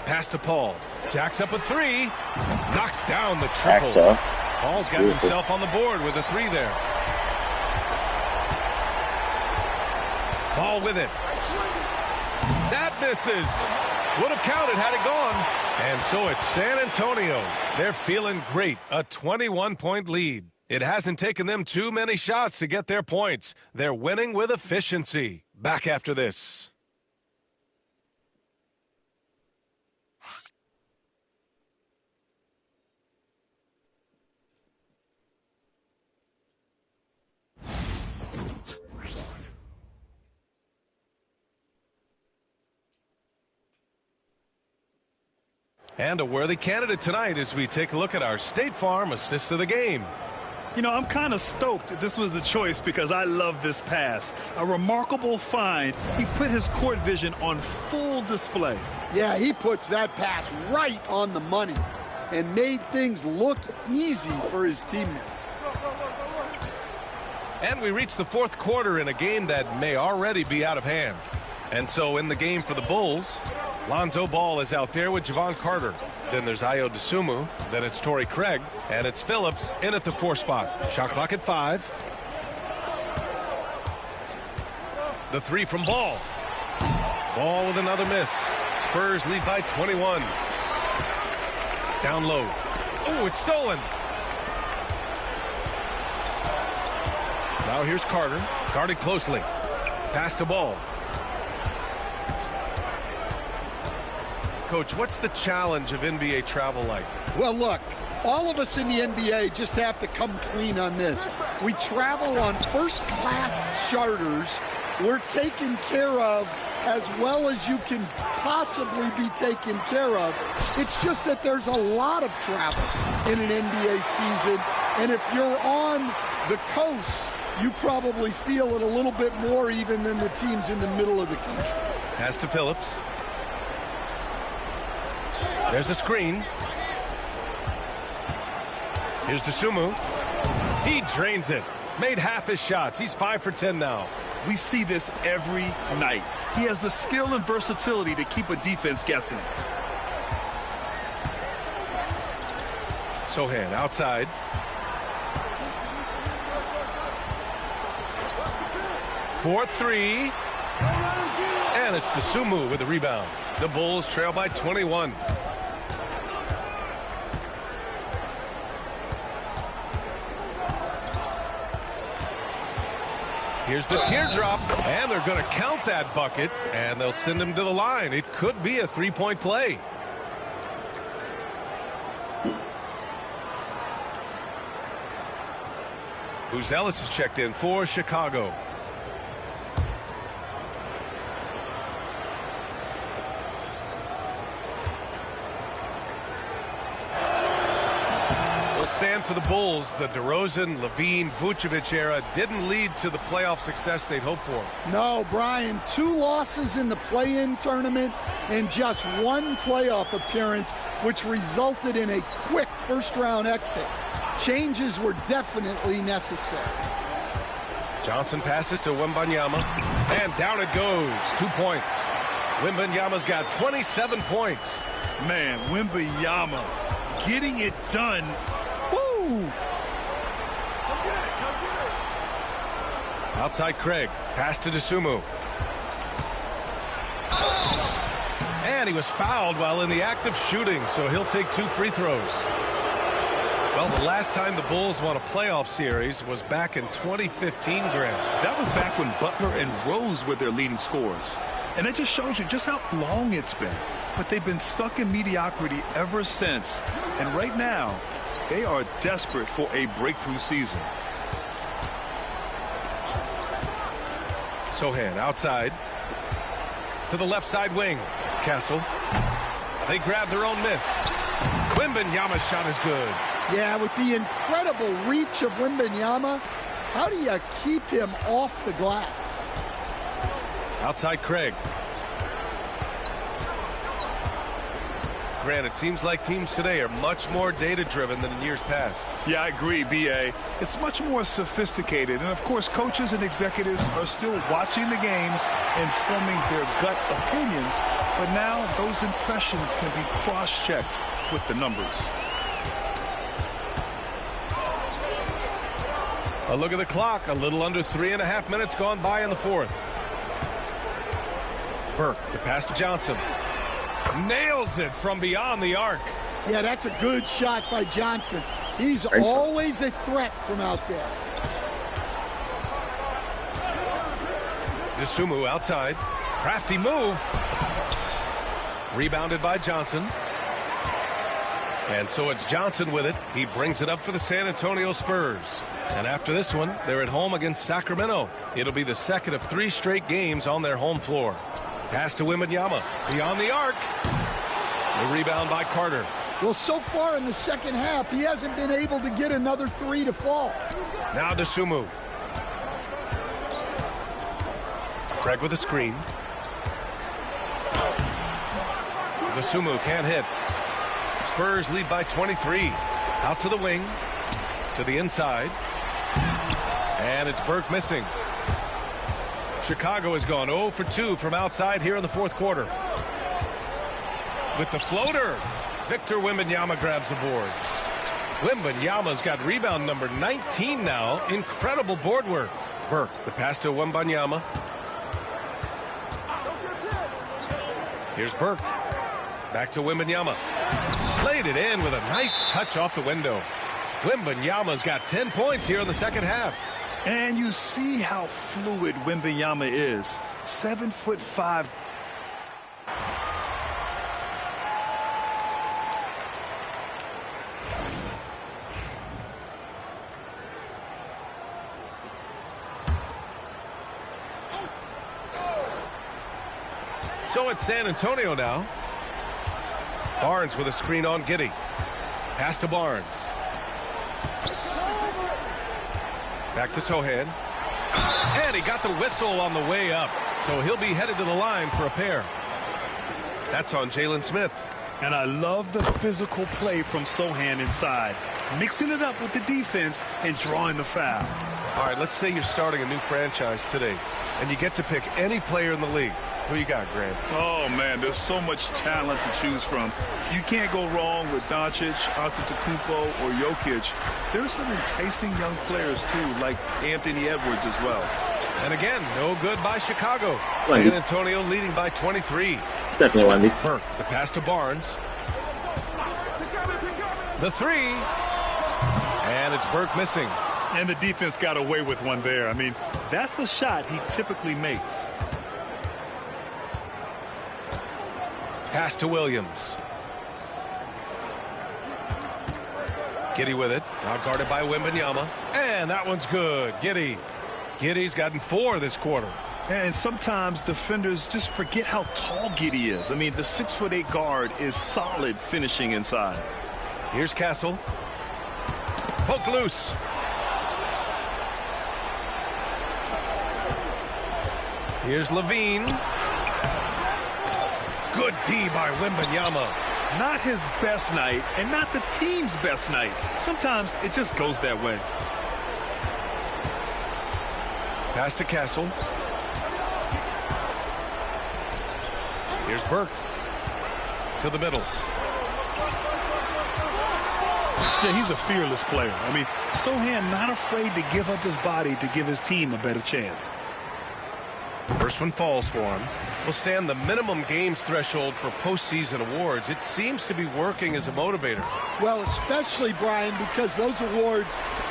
Pass to Paul. Jacks up a 3. Knocks down the triple. Paul's got himself on the board with a 3 there. Ball with it. That misses. Would have counted had it gone. And so it's San Antonio. They're feeling great. A 21-point lead. It hasn't taken them too many shots to get their points. They're winning with efficiency. Back after this. And a worthy candidate tonight as we take a look at our State Farm assist of the game. You know, I'm kind of stoked that this was a choice because I love this pass. A remarkable find. He put his court vision on full display. Yeah, he puts that pass right on the money and made things look easy for his teammate. And we reach the 4th quarter in a game that may already be out of hand. And so in the game for the Bulls, Lonzo Ball is out there with Javon Carter. Then there's Ayo Dosunmu. Then it's Torrey Craig. And it's Phillips in at the 4 spot. Shot clock at 5. The 3 from Ball. Ball with another miss. Spurs lead by 21. Down low. Oh, it's stolen. Now here's Carter. Guarded closely. Pass to Ball. Coach, what's the challenge of NBA travel like? Well, look, all of us in the NBA just have to come clean on this. We travel on first-class charters. We're taken care of as well as you can possibly be taken care of. It's just that there's a lot of travel in an NBA season, and if you're on the coast, you probably feel it a little bit more even than the teams in the middle of the country. Pass to Phillips. There's a screen. Here's Dosunmu. He drains it. Made half his shots. He's 5 for 10 now. We see this every night. He has the skill and versatility to keep a defense guessing. Sohan outside. For 3. And it's Dosunmu with the rebound. The Bulls trail by 21. Here's the teardrop, and they're going to count that bucket, and they'll send him to the line. It could be a 3-point play. Ellis is checked in for Chicago. Stand for the Bulls. The DeRozan, Levine, Vucevic era didn't lead to the playoff success they'd hoped for. No, Brian, 2 losses in the play-in tournament and just 1 playoff appearance, which resulted in a quick first-round exit. Changes were definitely necessary. Johnson passes to Wembanyama, and down it goes. 2 points. Wembanyama's got 27 points. Man, Wembanyama getting it done. Outside Craig. Pass to Dosunmu. And he was fouled while in the act of shooting, so he'll take 2 free throws. Well, the last time the Bulls won a playoff series was back in 2015, Graham. That was back when Butler and Rose were their leading scorers. And it just shows you just how long it's been. But they've been stuck in mediocrity ever since. And right now, they are desperate for a breakthrough season. Sohan outside. To the left side wing. Castle. They grab their own miss. Wembanyama's shot is good. Yeah, with the incredible reach of Wembanyama, How do you keep him off the glass? Outside Craig. Grant, it seems like teams today are much more data-driven than in years past. Yeah, I agree, B.A. It's much more sophisticated. And, of course, coaches and executives are still watching the games and forming their gut opinions. But now those impressions can be cross-checked with the numbers. A look at the clock. A little under 3.5 minutes gone by in the fourth. Burke, the pass to Johnson. Nails it from beyond the arc. Yeah, that's a good shot by Johnson. He's always a threat from out there. DeSumo outside. Crafty move. Rebounded by Johnson. And so it's Johnson with it. He brings it up for the San Antonio Spurs. And after this one, they're at home against Sacramento. It'll be the second of 3 straight games on their home floor. Pass to Wembanyama. Beyond the arc. The rebound by Carter. Well, so far in the second half, he hasn't been able to get another 3 to fall. Now DeSumo. Craig with a screen. DeSumo can't hit. Spurs lead by 23. Out to the wing. To the inside. And it's Burke missing. Chicago has gone 0 for 2 from outside here in the fourth quarter. With the floater, Victor Wembanyama grabs the board. Wembanyama's got rebound number 19 now. Incredible board work. Burke, the pass to Wembanyama. Here's Burke. Back to Wembanyama. Played it in with a nice touch off the window. Wembanyama's got 10 points here in the second half. And you see how fluid Wembanyama is. 7'5". So it's San Antonio now. Barnes with a screen on Giddey. Pass to Barnes. Back to Sohan. And he got the whistle on the way up. So he'll be headed to the line for a pair. That's on Jalen Smith. And I love the physical play from Sohan inside. Mixing it up with the defense and drawing the foul. All right, let's say you're starting a new franchise today. And you get to pick any player in the league. Who you got, Grant? Oh, man, there's so much talent to choose from. You can't go wrong with Doncic, Antetokounmpo, or Jokic. There's some enticing young players, too, like Anthony Edwards as well. And again, no good by Chicago. San Antonio leading by 23. It's definitely Wemby. Burke, the pass to Barnes. The 3. And it's Burke missing. And the defense got away with one there. I mean, that's a shot he typically makes. Pass to Williams. Giddey with it. Now guarded by Wembanyama. And that one's good. Giddey. Giddey's gotten 4 this quarter. And sometimes defenders just forget how tall Giddey is. I mean, the 6'8" guard is solid finishing inside. Here's Castle. Poke loose. Here's Levine. Good D by Wembanyama. Not his best night and not the team's best night. Sometimes it just goes that way. Pass to Castle. Here's Burke. To the middle. Yeah, he's a fearless player. I mean, Sohan not afraid to give up his body to give his team a better chance. First one falls for him. Will stand the minimum games threshold for postseason awards. It seems to be working as a motivator. Well, especially, Brian, because those awards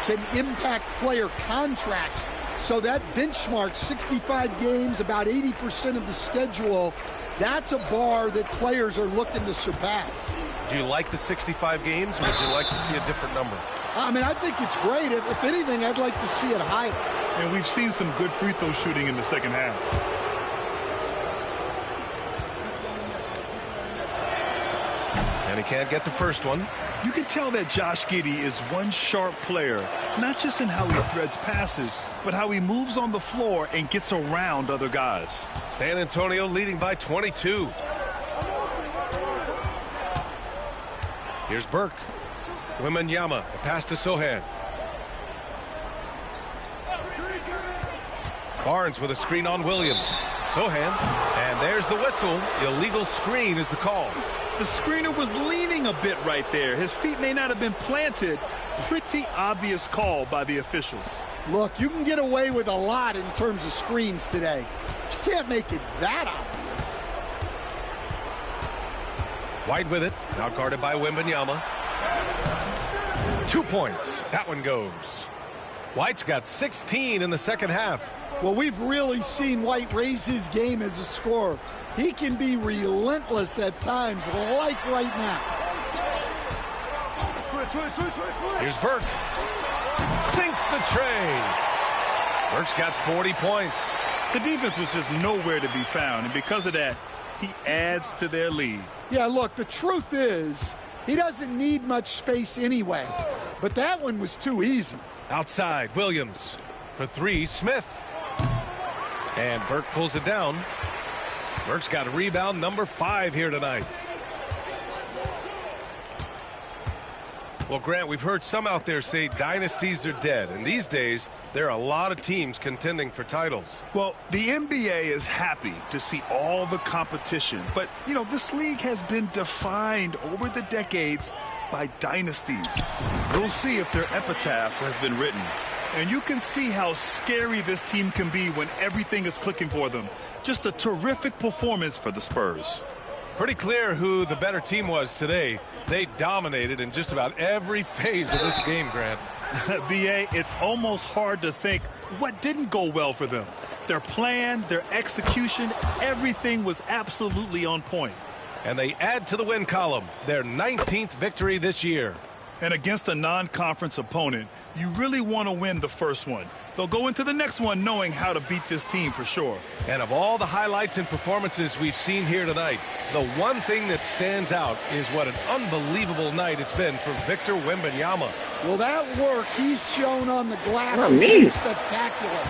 can impact player contracts. So that benchmark, 65 games, about 80% of the schedule, that's a bar that players are looking to surpass. Do you like the 65 games, or would you like to see a different number? I mean, I think it's great. If anything, I'd like to see it higher. And we've seen some good free throw shooting in the second half. And he can't get the first one. You can tell that Josh Giddey is one sharp player, not just in how he threads passes, but how he moves on the floor and gets around other guys. San Antonio leading by 22. Here's Burke. Wembanyama, the pass to Sohan. Barnes with a screen on Williams. Sohan, and there's the whistle. Illegal screen is the call. The screener was leaning a bit right there. His feet may not have been planted. Pretty obvious call by the officials. Look, you can get away with a lot in terms of screens today. But you can't make it that obvious. White with it, now guarded by Wembanyama. 2 points. That one goes. White's got 16 in the second half. Well, we've really seen White raise his game as a scorer. He can be relentless at times, like right now. Here's Burke. Sinks the tray. Burke's got 40 points. The defense was just nowhere to be found, and because of that, he adds to their lead. Yeah, look, the truth is, he doesn't need much space anyway. But that one was too easy. Outside, Williams. For three, Smith. And Burke pulls it down. Burke's got rebound number 5 here tonight. Well, Grant, we've heard some out there say dynasties are dead. And these days, there are a lot of teams contending for titles. Well, the NBA is happy to see all the competition. But, you know, this league has been defined over the decades by dynasties. We'll see if their epitaph has been written. And you can see how scary this team can be when everything is clicking for them. Just a terrific performance for the Spurs. Pretty clear who the better team was today. They dominated in just about every phase of this game, Grant. B.A., it's almost hard to think what didn't go well for them. Their plan, their execution, everything was absolutely on point. And they add to the win column, their 19th victory this year. And against a non-conference opponent, you really want to win the first one. They'll go into the next one knowing how to beat this team for sure. And of all the highlights and performances we've seen here tonight, the one thing that stands out is what an unbelievable night it's been for Victor Wembanyama. Well, that work he's shown on the glass has been spectacular.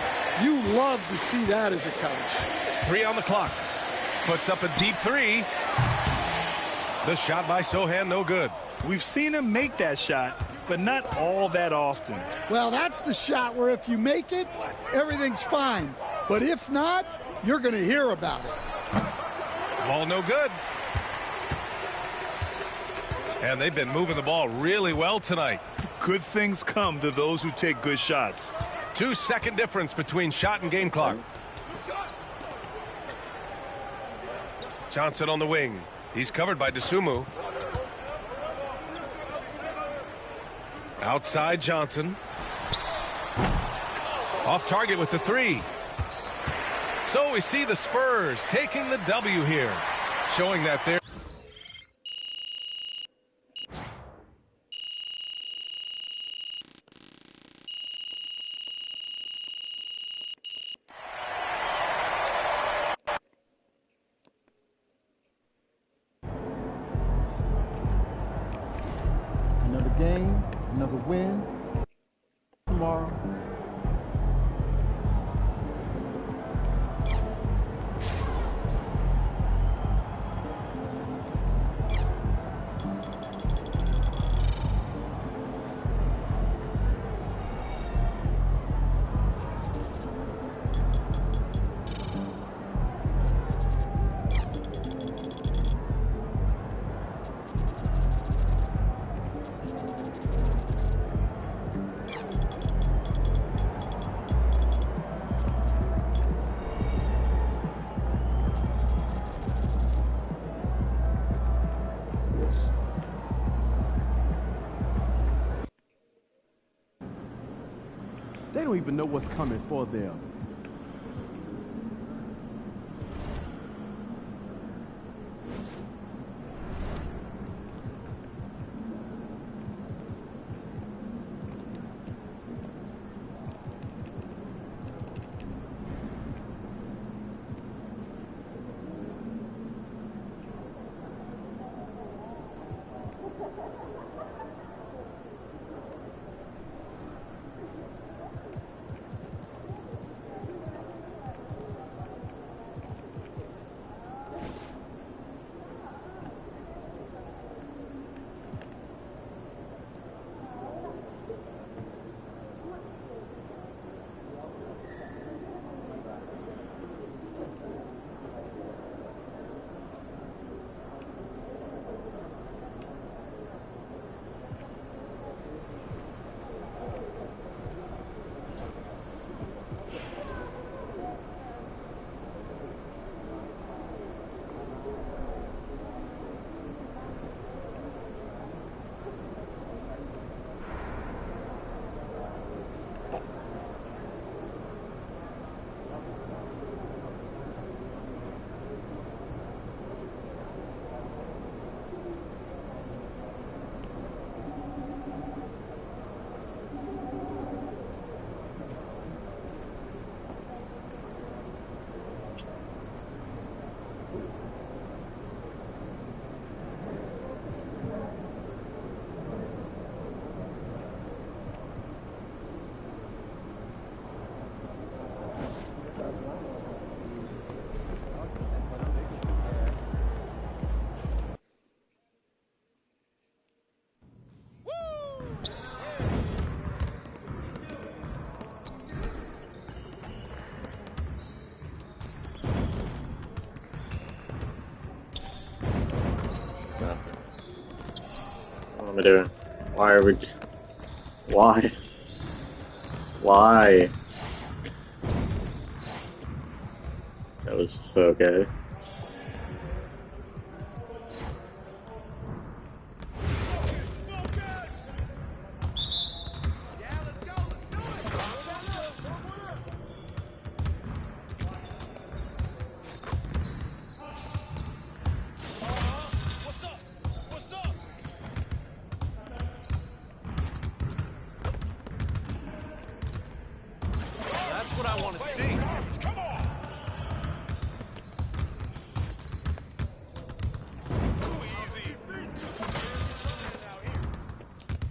You love to see that as a coach. 3 on the clock. Puts up a deep 3. The shot by Sohan, no good. We've seen him make that shot, but not all that often. Well, that's the shot where if you make it, everything's fine. But if not, you're going to hear about it. Ball no good. And they've been moving the ball really well tonight. Good things come to those who take good shots. 2-second difference between shot and game clock. Johnson on the wing. He's covered by DeSumo. Outside Johnson. Off target with the 3. So we see the Spurs taking the W here, showing that they're Another game, another win. Tomorrow. They don't even know what's coming for them. am I doing? Why are we just... Why? Why? That was so good.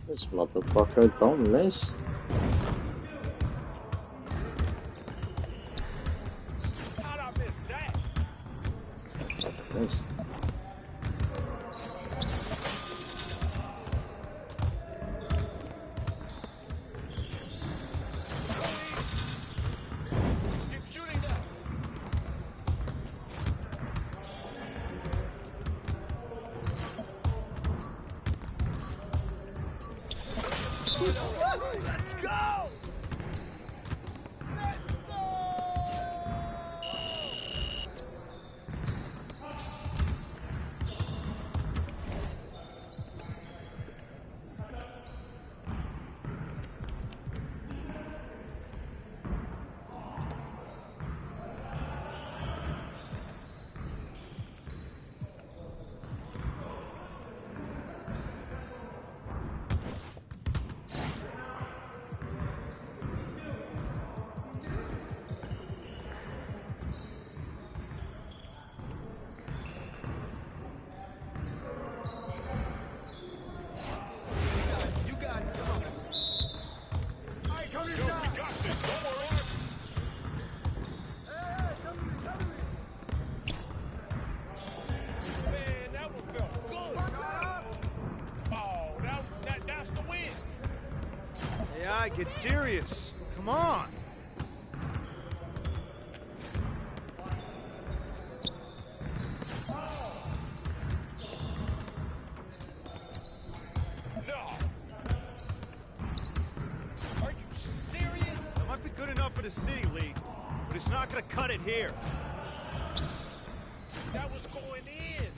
This motherfucker don't miss. How'd I miss that? Missed. Keep shooting now. Let's go! Get serious. Come on. No. Are you serious? That might be good enough for the city league, but it's not going to cut it here. That was going in.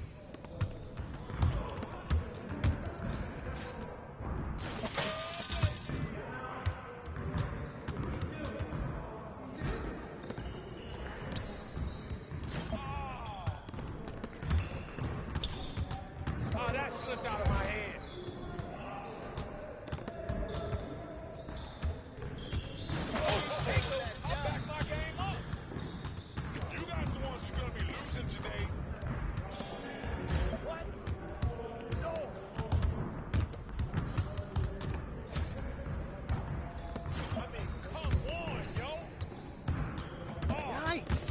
Slipped out of my hand. I'll back my game up. You guys are the ones who are going to be losing today. What? No. I mean, come on, yo. Oh. Yikes.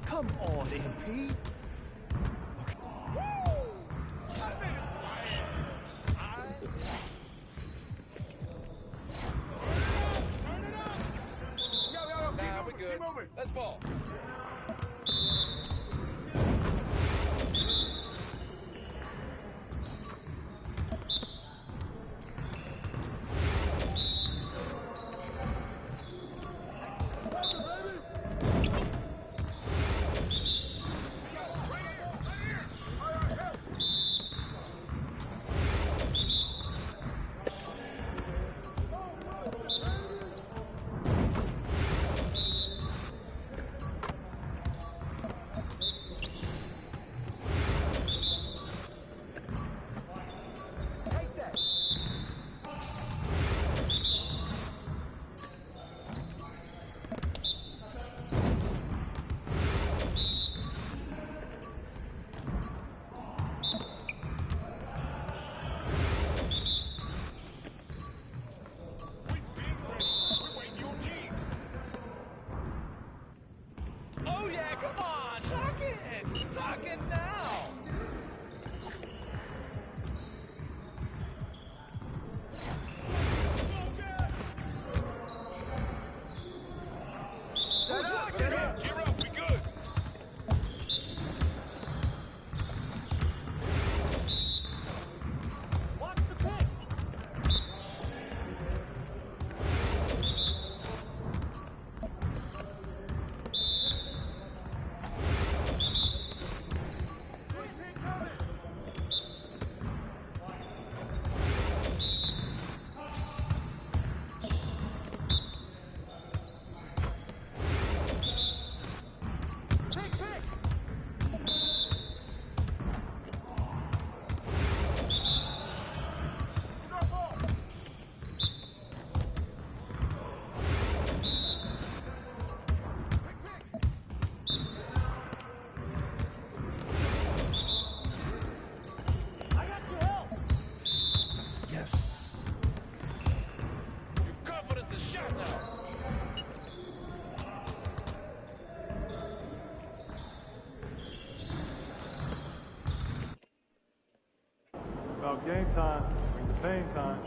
Come on, MP. Nah, we're good. Let's ball. game time. Bring the pain time.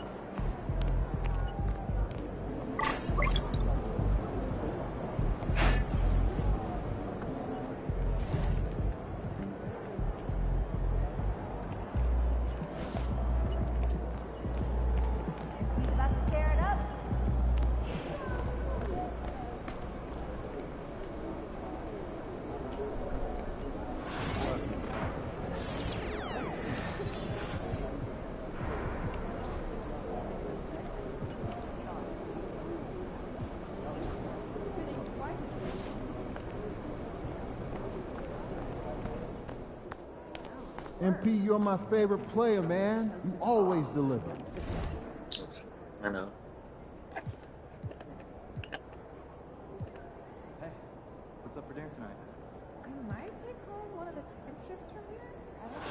MP, you're my favorite player, man. You always deliver. I know. Hey, what's up for dinner tonight? I might take home one of the chicken strips from here. I don't know.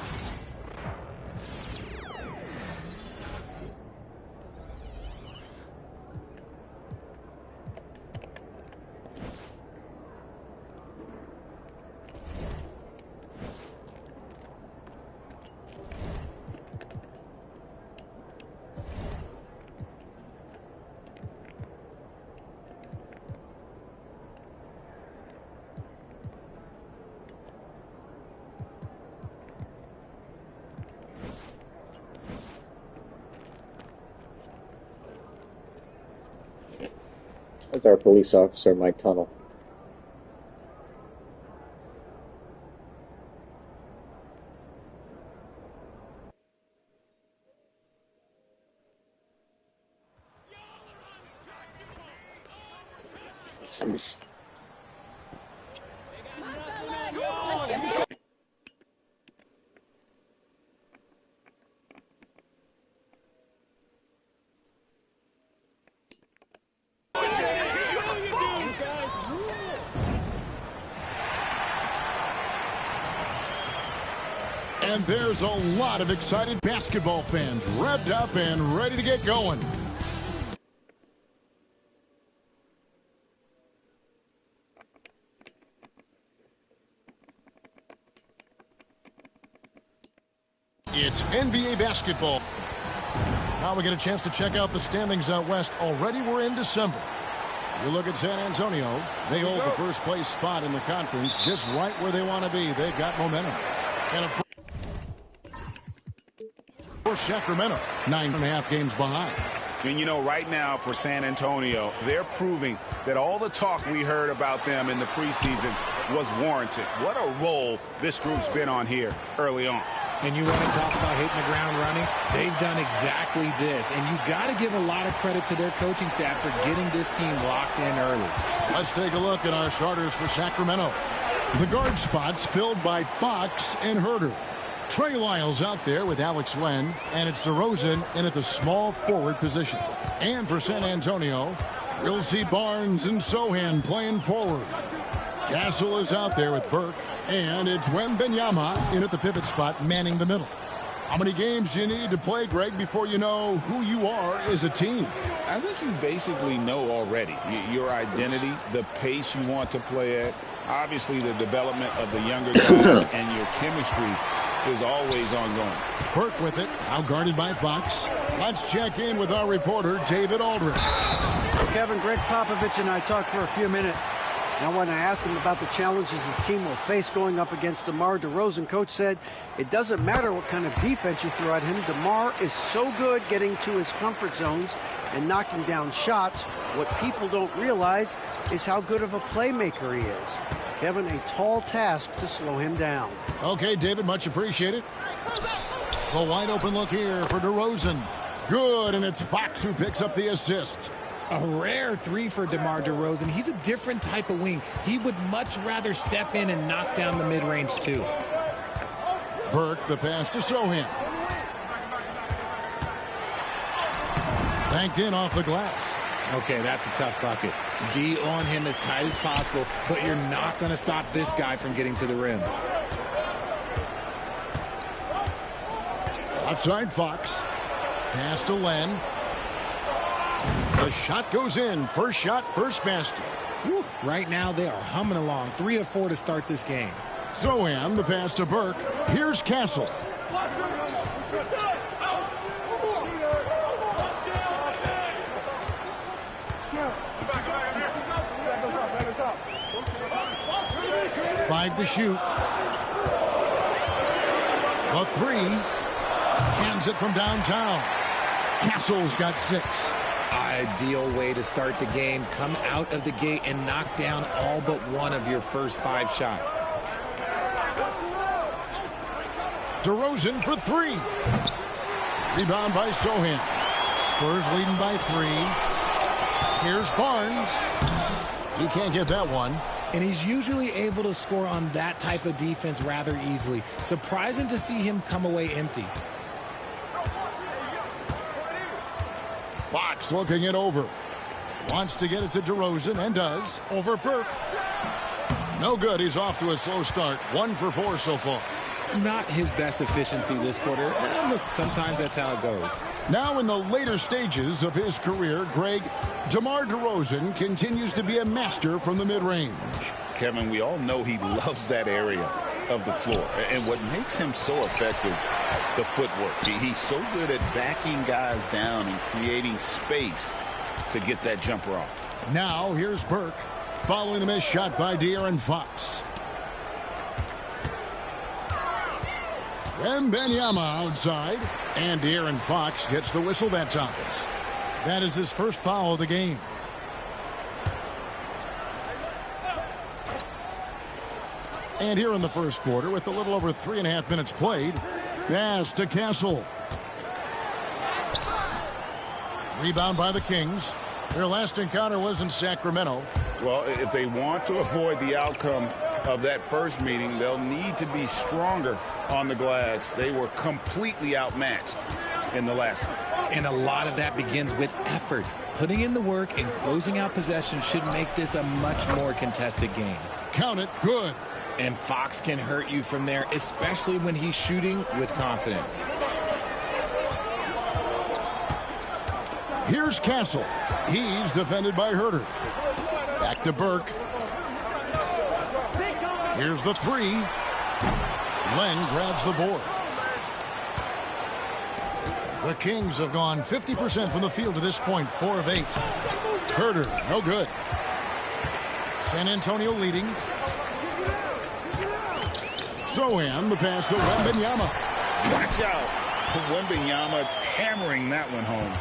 That's our police officer, Mike Tunnel. Jeez. And there's a lot of excited basketball fans revved up and ready to get going. It's NBA basketball. Now we get a chance to check out the standings out west. Already we're in December. You look at San Antonio. They hold the first place spot in the conference, just right where they want to be. They've got momentum. And of course, Sacramento, 9.5 games behind. And you know, right now for San Antonio, they're proving that all the talk we heard about them in the preseason was warranted. What a role this group's been on here early on. And you want to talk about hitting the ground running? They've done exactly this. And you got to give a lot of credit to their coaching staff for getting this team locked in early. Let's take a look at our starters for Sacramento. The guard spots filled by Fox and Herter. Trey Lyles out there with Alex Len, and it's DeRozan in at the small forward position. And for San Antonio, we'll see Barnes and Sohan playing forward. Castle is out there with Burke, and it's Wembanyama in at the pivot spot manning the middle. How many games do you need to play, Greg, before you know who you are as a team? I think you basically know already your identity, the pace you want to play at, obviously the development of the younger guys, and your chemistry is always ongoing. Burke with it, now guarded by Fox. Let's check in with our reporter, David Aldridge. Kevin, Greg Popovich and I talked for a few minutes. Now, when I asked him about the challenges his team will face going up against DeMar DeRozan, Coach said it doesn't matter what kind of defense you throw at him. DeMar is so good getting to his comfort zones and knocking down shots. What people don't realize is how good of a playmaker he is. Kevin, a tall task to slow him down. Okay, David, much appreciated. A wide open look here for DeRozan. Good, and it's Fox who picks up the assist. A rare three for DeMar DeRozan. He's a different type of wing. He would much rather step in and knock down the mid-range, too. Burke, the pass to Sohan. Banked in off the glass. Okay, that's a tough bucket. D on him as tight as possible, but you're not going to stop this guy from getting to the rim. Offside Fox. Pass to Len. The shot goes in. First shot, first basket. Whew. Right now, they are humming along. 3 of 4 to start this game. Sohan, the pass to Burke. Here's Castle. 5 to shoot. The 3. Cans it from downtown. Castle's got 6. Ideal way to start the game. Come out of the gate and knock down all but one of your first 5 shots. DeRozan for 3. Rebound by Sohan. Spurs leading by 3. Here's Barnes. He can't get that one. And he's usually able to score on that type of defense rather easily. Surprising to see him come away empty. Fox looking it over. Wants to get it to DeRozan and does. Over Burke. No good. He's off to a slow start. 1 for 4 so far. Not his best efficiency this quarter. Look, sometimes that's how it goes. Now in the later stages of his career, Greg, DeMar DeRozan continues to be a master from the mid-range. Kevin, we all know he loves that area of the floor. And what makes him so effective, the footwork. He's so good at backing guys down and creating space to get that jumper off. Now here's Burke following the missed shot by De'Aaron Fox. Wembanyama outside, and De'Aaron Fox gets the whistle that time. That is his first foul of the game. And here in the first quarter, with a little over 3.5 minutes played, pass to Castle. Rebound by the Kings. Their last encounter was in Sacramento. Well, if they want to avoid the outcome of that first meeting, they'll need to be stronger on the glass. They were completely outmatched in the last one. And a lot of that begins with effort. Putting in the work and closing out possession should make this a much more contested game. Count it. Good. And Fox can hurt you from there, especially when he's shooting with confidence. Here's Castle. He's defended by Herter. Back to Burke. Here's the 3. Len grabs the board. The Kings have gone 50% from the field to this point, 4 of 8. Herter, no good. San Antonio leading. Sohan, the pass to Wembanyama. Watch out. Wembanyama hammering that one home.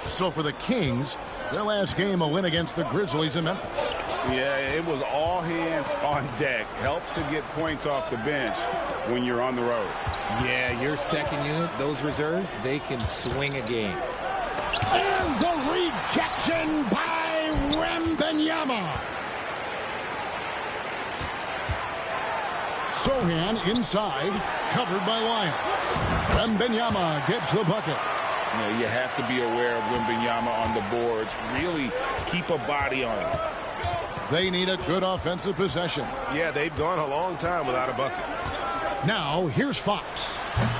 So for the Kings, their last game a win against the Grizzlies in Memphis. Yeah, it was all hands on deck. Helps to get points off the bench when you're on the road. Yeah, your second unit, those reserves, they can swing a game. And the rejection by Wembanyama. Sohan inside, covered by Lyons. Wembanyama gets the bucket. You know, you have to be aware of Wembanyama on the boards. Really keep a body on him. They need a good offensive possession. Yeah, they've gone a long time without a bucket. Now, here's Fox.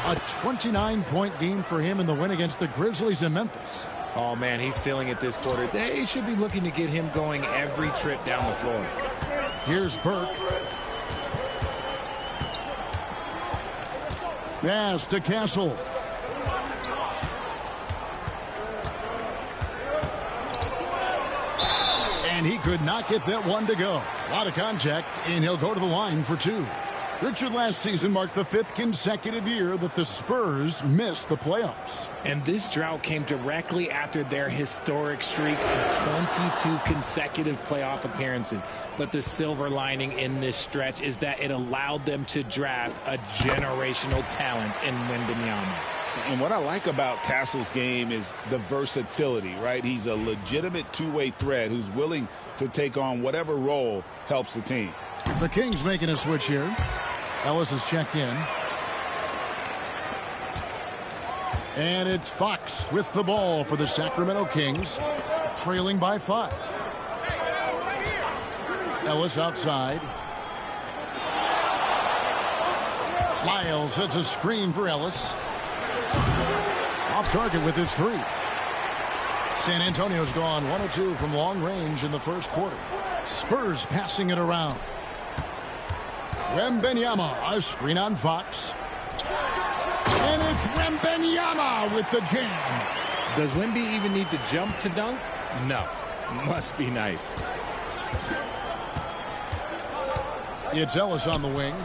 A 29-point game for him in the win against the Grizzlies in Memphis. Oh, man, he's feeling it this quarter. They should be looking to get him going every trip down the floor. Here's Burke. Pass to Castle. And he could not get that one to go. A lot of contact, and he'll go to the line for 2. Richard, last season marked the 5th consecutive year that the Spurs missed the playoffs. And this drought came directly after their historic streak of 22 consecutive playoff appearances. But the silver lining in this stretch is that it allowed them to draft a generational talent in Wembanyama. And what I like about Castle's game is the versatility, right? He's a legitimate two-way threat who's willing to take on whatever role helps the team. The Kings making a switch here. Ellis is checked in. And it's Fox with the ball for the Sacramento Kings, trailing by 5. Ellis outside. Lyles sets a screen for Ellis. Off target with his 3. San Antonio's gone 1 of 2 from long range in the first quarter. Spurs passing it around. Wembanyama, a screen on Fox. And it's Wembanyama with the jam. Does Wemby even need to jump to dunk? No. Must be nice. It's Ellis on the wing.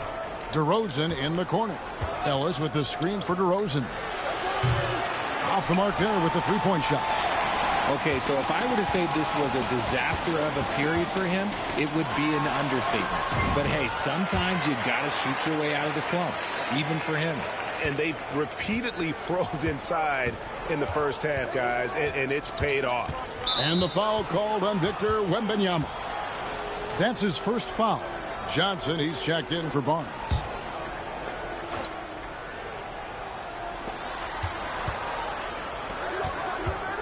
DeRozan in the corner. Ellis with the screen for DeRozan. Off the mark there with the three-point shot. Okay, so if I were to say this was a disaster of a period for him, it would be an understatement. But hey, sometimes you've got to shoot your way out of the slump, even for him. And they've repeatedly probed inside in the first half, guys, and it's paid off. And the foul called on Victor Wembanyama. That's his first foul. Johnson, he's checked in for Barnes.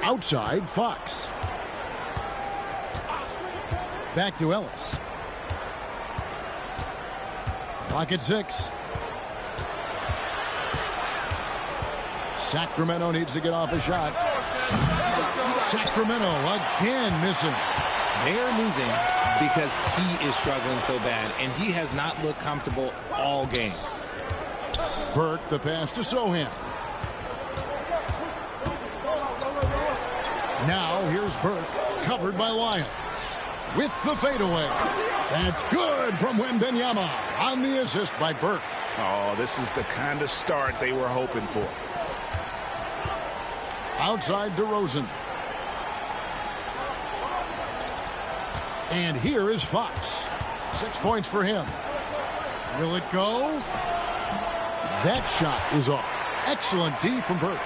Outside, Fox. Back to Ellis. Clock at 6. Sacramento needs to get off a shot. Sacramento again missing. They're losing because he is struggling so bad, and he has not looked comfortable all game. Burke, the pass to Sohan. Now here's Burke, covered by Lyons. With the fadeaway. That's good from Wembanyama on the assist by Burke. Oh, this is the kind of start they were hoping for. Outside DeRozan. And here is Fox. 6 points for him. Will it go? That shot is off. Excellent D from Burke.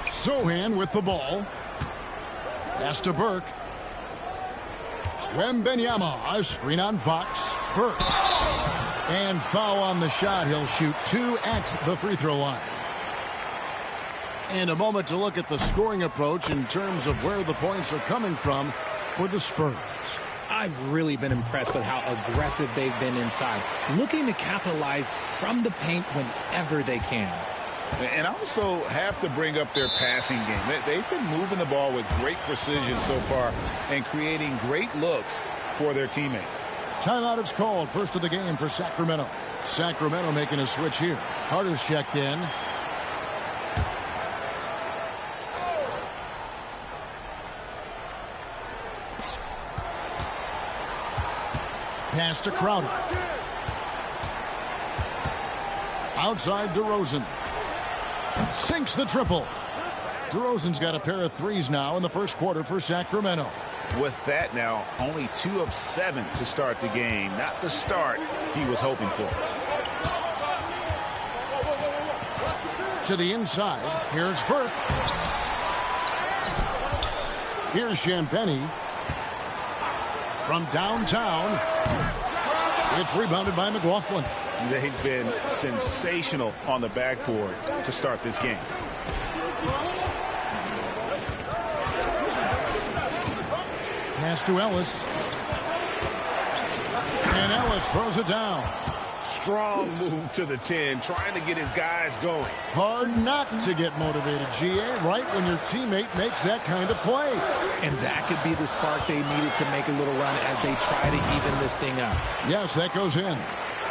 Sohan with the ball. Pass to Burke. Wembanyama, a screen on Fox. Burke. And foul on the shot. He'll shoot 2 at the free throw line. And a moment to look at the scoring approach in terms of where the points are coming from for the Spurs. I've really been impressed with how aggressive they've been inside, looking to capitalize from the paint whenever they can. And also have to bring up their passing game. They've been moving the ball with great precision so far and creating great looks for their teammates. Timeout is called. First of the game for Sacramento. Sacramento making a switch here. Carter's checked in. Pass to Crowder. Outside DeRozan. Sinks the triple. DeRozan's got a pair of threes now in the first quarter for Sacramento. With that now, only 2 of 7 to start the game. Not the start he was hoping for. To the inside. Here's Burke. Here's Champagnie. From downtown. It's rebounded by McLaughlin. They've been sensational on the backboard to start this game. Pass to Ellis. And Ellis throws it down. Strong move to the 10, trying to get his guys going. Hard not to get motivated, GA, right when your teammate makes that kind of play. And that could be the spark they needed to make a little run as they try to even this thing up. Yes, that goes in.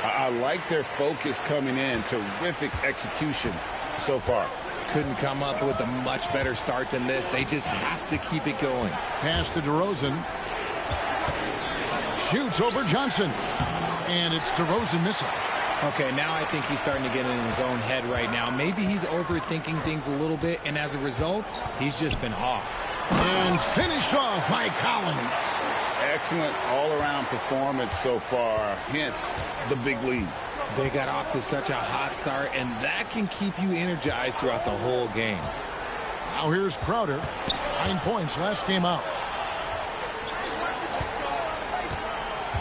I like their focus coming in. Terrific execution so far. Couldn't come up with a much better start than this. They just have to keep it going. Pass to DeRozan. Shoots over Johnson. And it's DeRozan missing. Okay, now I think he's starting to get in his own head right now. Maybe he's overthinking things a little bit, and as a result, he's just been off. And finished off by Collins. Excellent all-around performance so far, hence the big lead. They got off to such a hot start, and that can keep you energized throughout the whole game. Now here's Crowder. 9 points last game out.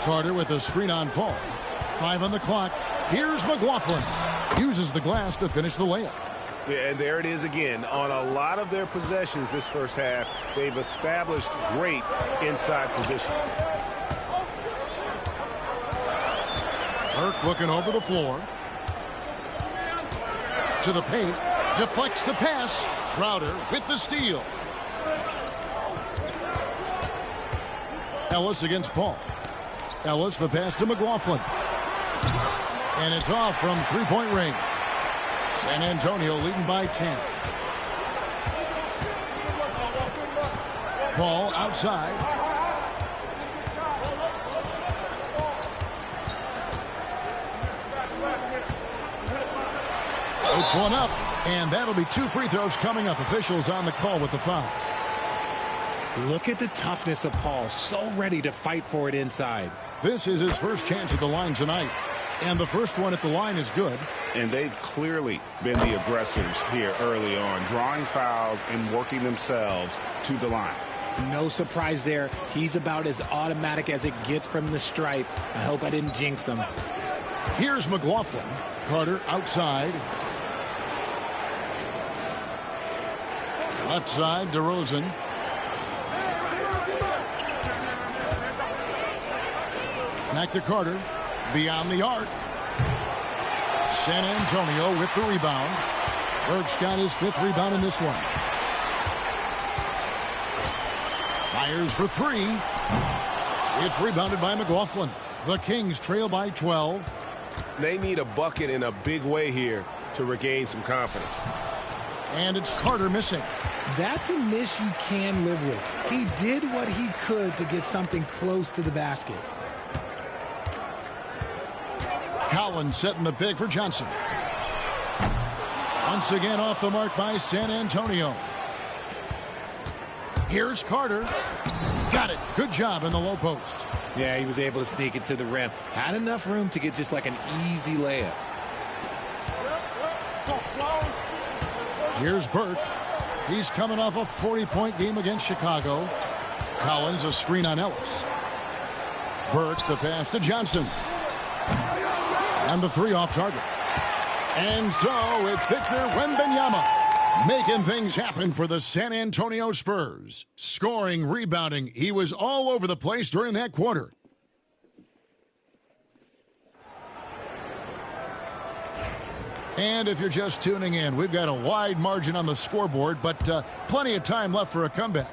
Carter with a screen on Paul. 5 on the clock. Here's McLaughlin. Uses the glass to finish the layup. Yeah, and there it is again. On a lot of their possessions this first half, they've established great inside position. Burke looking over the floor. To the paint. Deflects the pass. Crowder with the steal. Ellis against Paul. Ellis, the pass to McLaughlin. And it's off from three-point range. San Antonio leading by 10. Paul outside. Puts one up, and that'll be 2 free throws coming up. Officials on the call with the foul. Look at the toughness of Paul. So ready to fight for it inside. This is his first chance at the line tonight. And the first one at the line is good. And they've clearly been the aggressors here early on, drawing fouls and working themselves to the line. No surprise there. He's about as automatic as it gets from the stripe. I hope I didn't jinx him. Here's McLaughlin. Carter outside. Left side, DeRozan. Back to Carter. Beyond the arc. San Antonio with the rebound. Burke's got his 5th rebound in this one. Fires for 3. It's rebounded by McLaughlin. The Kings trail by 12. They need a bucket in a big way here to regain some confidence. And it's Carter missing. That's a miss you can live with. He did what he could to get something close to the basket. Collins setting the pick for Johnson. Once again off the mark by San Antonio. Here's Carter. Got it. Good job in the low post. Yeah, he was able to sneak it to the rim. Had enough room to get just like an easy layup. Here's Burke. He's coming off a 40-point game against Chicago. Collins a screen on Ellis. Burke the pass to Johnson. And the 3 off target. And so it's Victor Wembanyama making things happen for the San Antonio Spurs. Scoring, rebounding. He was all over the place during that quarter. And if you're just tuning in, we've got a wide margin on the scoreboard, but plenty of time left for a comeback.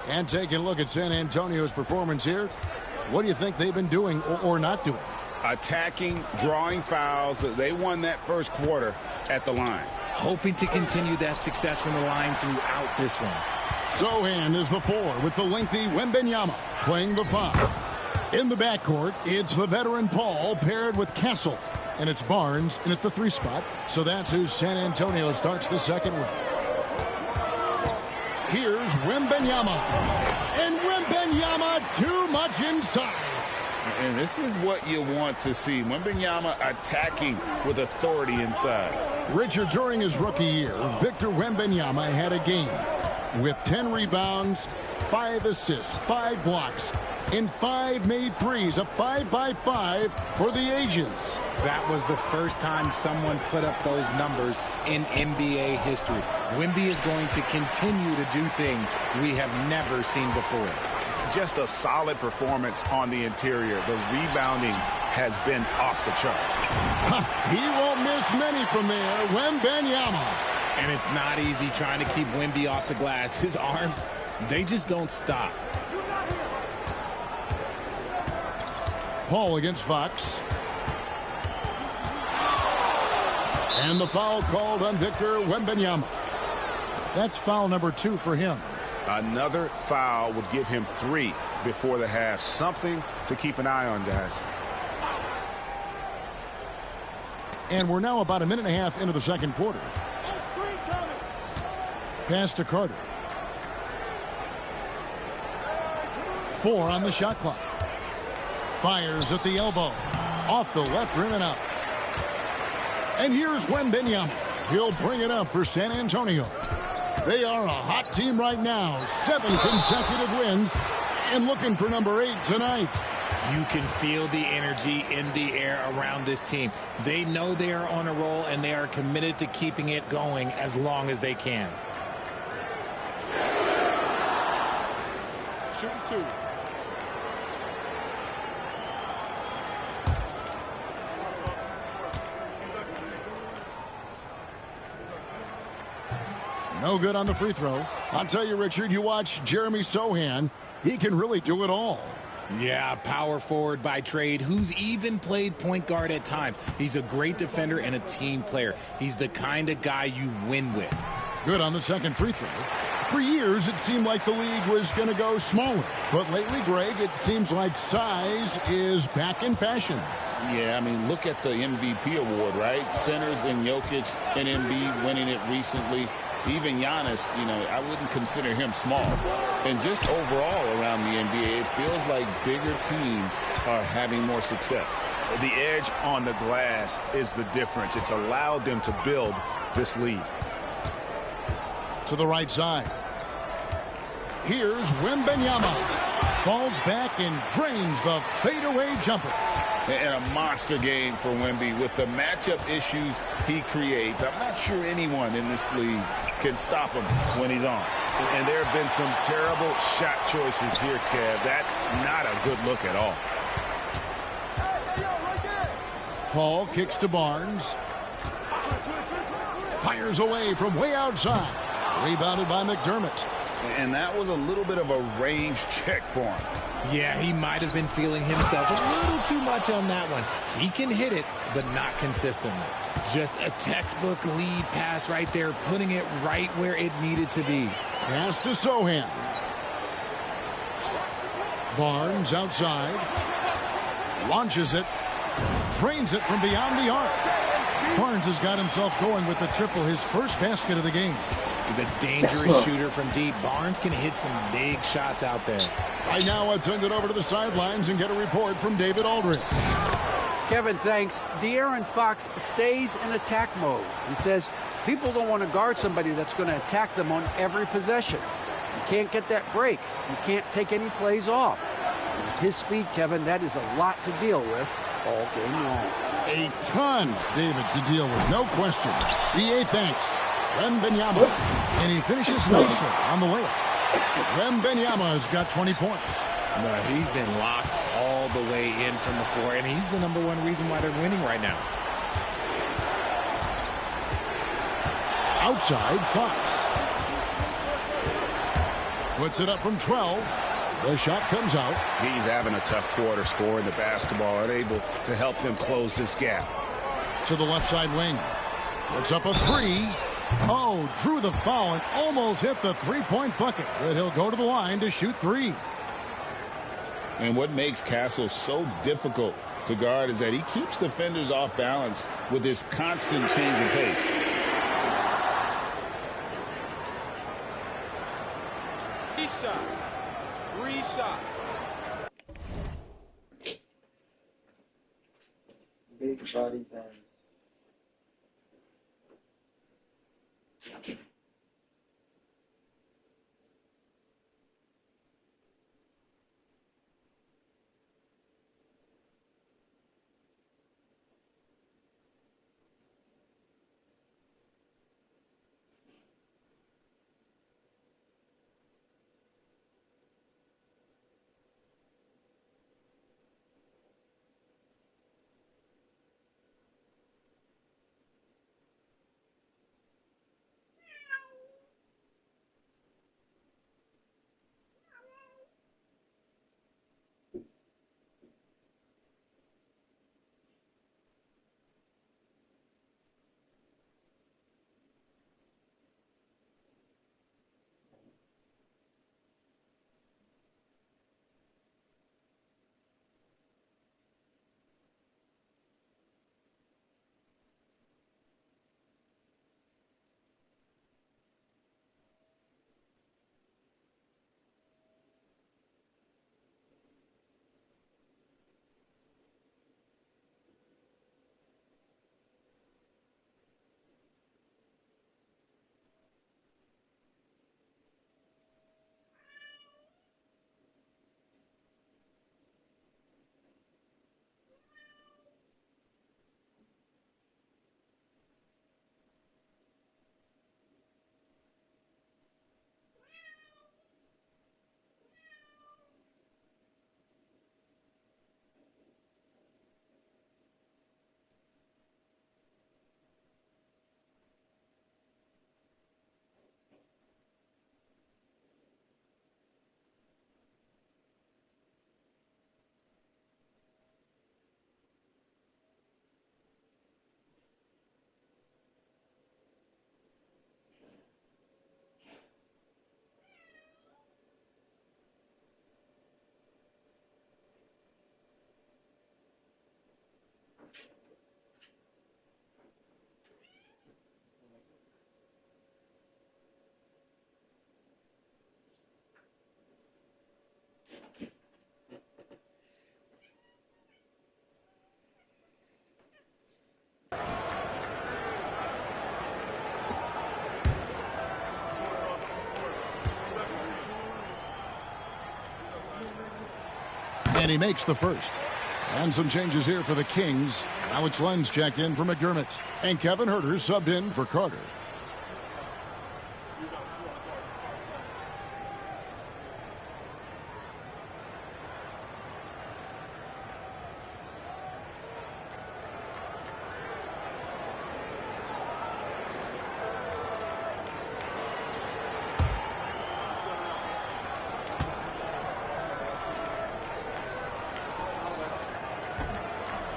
And taking a look at San Antonio's performance here, what do you think they've been doing or not doing? Attacking, drawing fouls. They won that first quarter at the line. Hoping to continue that success from the line throughout this one. Sohan is the 4 with the lengthy Wembanyama playing the 5. In the backcourt, it's the veteran Paul paired with Castle. And it's Barnes in at the 3 spot. So that's who San Antonio starts the second with. Here's Wembanyama. And Wembanyama too much inside. And this is what you want to see. Wembanyama attacking with authority inside. Richard, during his rookie year, Victor Wembanyama had a game with 10 rebounds, 5 assists, 5 blocks, and 5 made threes, a 5-by-5 for the ages. That was the first time someone put up those numbers in NBA history. Wemby is going to continue to do things we have never seen before. Just a solid performance on the interior. The rebounding has been off the charts. He won't miss many from there. Wembanyama. And it's not easy trying to keep Wemby off the glass. His arms, they just don't stop. Paul against Fox. And the foul called on Victor Wembanyama. That's foul number 2 for him. Another foul would give him 3 before the half. Something to keep an eye on, guys. And we're now about a minute and a half into the second quarter. Pass to Carter. 4 on the shot clock. Fires at the elbow. Off the left rim and out. And here's Wembanyama. He'll bring it up for San Antonio. They are a hot team right now. 7 consecutive wins and looking for number 8 tonight. You can feel the energy in the air around this team. They know they are on a roll and they are committed to keeping it going as long as they can. Shoot 2. No good on the free throw. I'll tell you, Richard, you watch Jeremy Sohan. He can really do it all. Yeah, power forward by trade, who's even played point guard at times. He's a great defender and a team player. He's the kind of guy you win with. Good on the second free throw. For years, it seemed like the league was going to go smaller. But lately, Greg, it seems like size is back in fashion. Yeah, I mean, look at the MVP award, right? Centers and Jokic and Embiid winning it recently. Even Giannis, you know, I wouldn't consider him small. And just overall around the NBA, it feels like bigger teams are having more success. The edge on the glass is the difference. It's allowed them to build this lead. To the right side. Here's Wembanyama. Falls back and drains the fadeaway jumper. And a monster game for Wemby with the matchup issues he creates. I'm not sure anyone in this league can stop him when he's on. And there have been some terrible shot choices here, Kev. That's not a good look at all. Paul kicks to Barnes. Fires away from way outside. Rebounded by McDermott. And that was a little bit of a range check for him. Yeah, he might have been feeling himself a little too much on that one. He can hit it, but not consistently. Just a textbook lead pass right there, putting it right where it needed to be. Pass to Sohan. Barnes outside. Launches it. Drains it from beyond the arc. Barnes has got himself going with the triple, his first basket of the game. He's a dangerous shooter from deep. Barnes can hit some big shots out there. Right now, let's send it over to the sidelines and get a report from David Aldridge. Kevin, thanks. De'Aaron Fox stays in attack mode. He says people don't want to guard somebody that's going to attack them on every possession. You can't get that break. You can't take any plays off. With his speed, Kevin, that is a lot to deal with all game long. A ton, David, to deal with, no question. DA thanks. Wembanyama. And he finishes nicely on the layup. Wembanyama has got 20 points. No, he's been locked all the way in from the floor, and he's the #1 reason why they're winning right now. Outside, Fox. Puts it up from 12. The shot comes out. He's having a tough quarter, scoring the basketball, unable to help them close this gap. To the left side wing. Puts up a three. Oh, drew the foul and almost hit the three-point bucket. But he'll go to the line to shoot three. And what makes Castle so difficult to guard is that he keeps defenders off balance with this constant change of pace. Three shots. Big body fans. And he makes the first. And some changes here for the Kings. Alex Len's checked in for McDermott. And Kevin Huerter subbed in for Carter.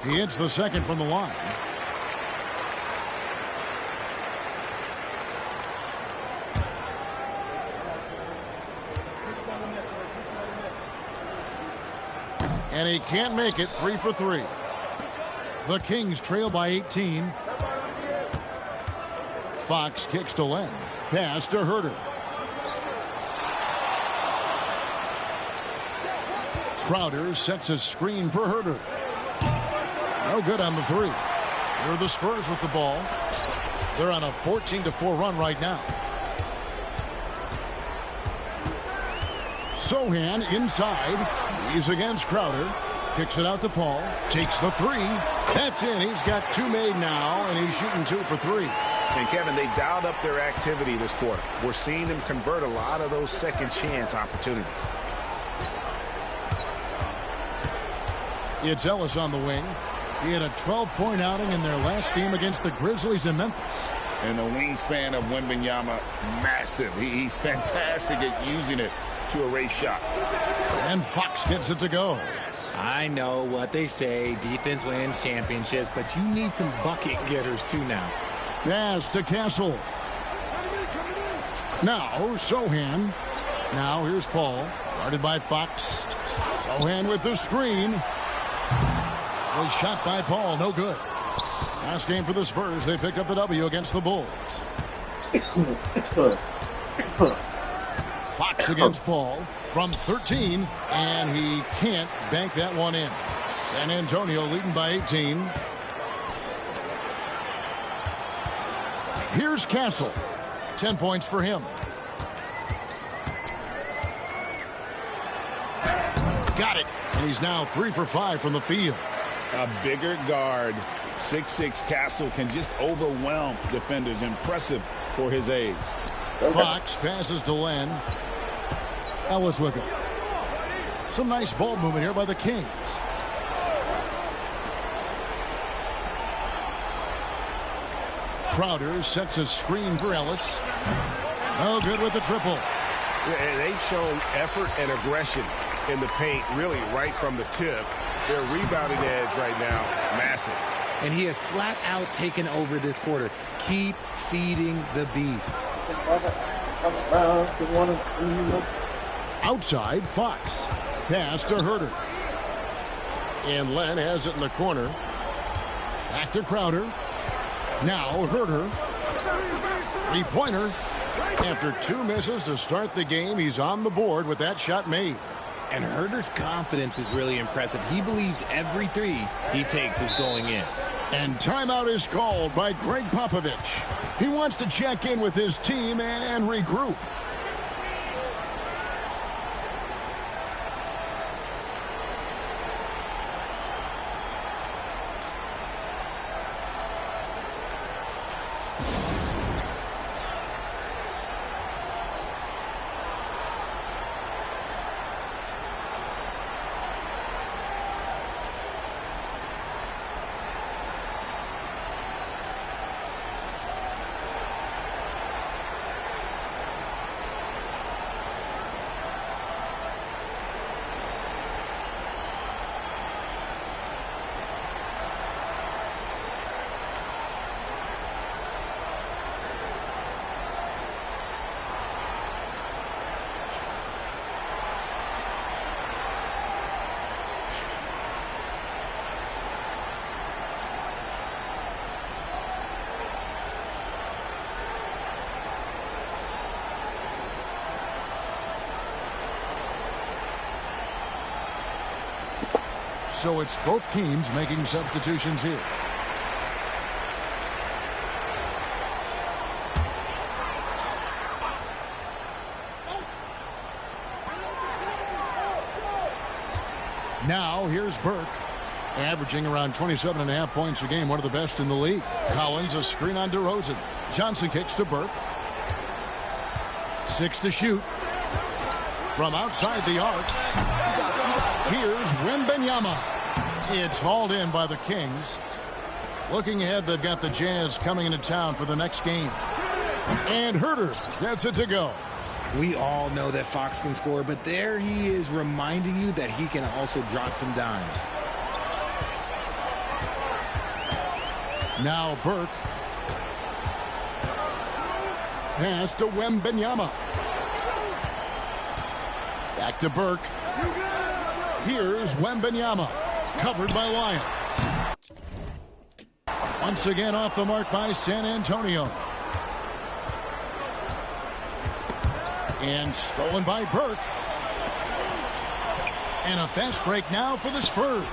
He hits the second from the line. And he can't make it. 3 for 3. The Kings trail by 18. Fox kicks to Len. Pass to Huerter. Crowder sets a screen for Huerter. No good on the 3. Here are the Spurs with the ball. They're on a 14-4 run right now. Sohan inside. He's against Crowder. Kicks it out to Paul. Takes the 3. That's in. He's got 2 made now, and he's shooting 2 for 3. And Kevin, they've dialed up their activity this quarter. We're seeing them convert a lot of those second chance opportunities. It's Ellis on the wing. He had a 12-point outing in their last game against the Grizzlies in Memphis. And the wingspan of Wembanyama, massive. He's fantastic at using it to erase shots. And Fox gets it to go. I know what they say, defense wins championships, but you need some bucket getters too now. Pass to Castle. Now Sohan. Now here's Paul, guarded by Fox. Sohan with the screen. Was shot by Paul, no good. Last game for the Spurs, they picked up the W against the Bulls. Fox against Paul from 13, and he can't bank that one in. San Antonio leading by 18. Here's Castle. 10 points for him. Got it. And he's now 3 for 5 from the field. A bigger guard, 6'6" Castle, can just overwhelm defenders. Impressive for his age. Fox passes to Len. Ellis with it. Some nice ball movement here by the Kings. Crowder sets a screen for Ellis. No good with the triple. And they've shown effort and aggression in the paint, really right from the tip. Their rebounding edge right now, massive. And he has flat out taken over this quarter. Keep feeding the beast. Outside, Fox. Pass to Huerter. And Len has it in the corner. Back to Crowder. Now Huerter. Three-pointer. After 2 misses to start the game, he's on the board with that shot made. And Huerter's confidence is really impressive. He believes every 3 he takes is going in. And timeout is called by Greg Popovich. He wants to check in with his team and regroup. So it's both teams making substitutions here. Now here's Burke, averaging around 27.5 points a game, one of the best in the league. Collins, a screen on DeRozan. Johnson kicks to Burke. 6 to shoot. From outside the arc, here's Wembanyama. It's hauled in by the Kings. Looking ahead, they've got the Jazz coming into town for the next game. And Herter gets it to go. We all know that Fox can score, but there he is reminding you that he can also drop some dimes. Now Burke. Pass to Wembanyama. Back to Burke. Here's Wembanyama. Covered by Lyons. Once again off the mark by San Antonio. And stolen by Burke. And a fast break now for the Spurs.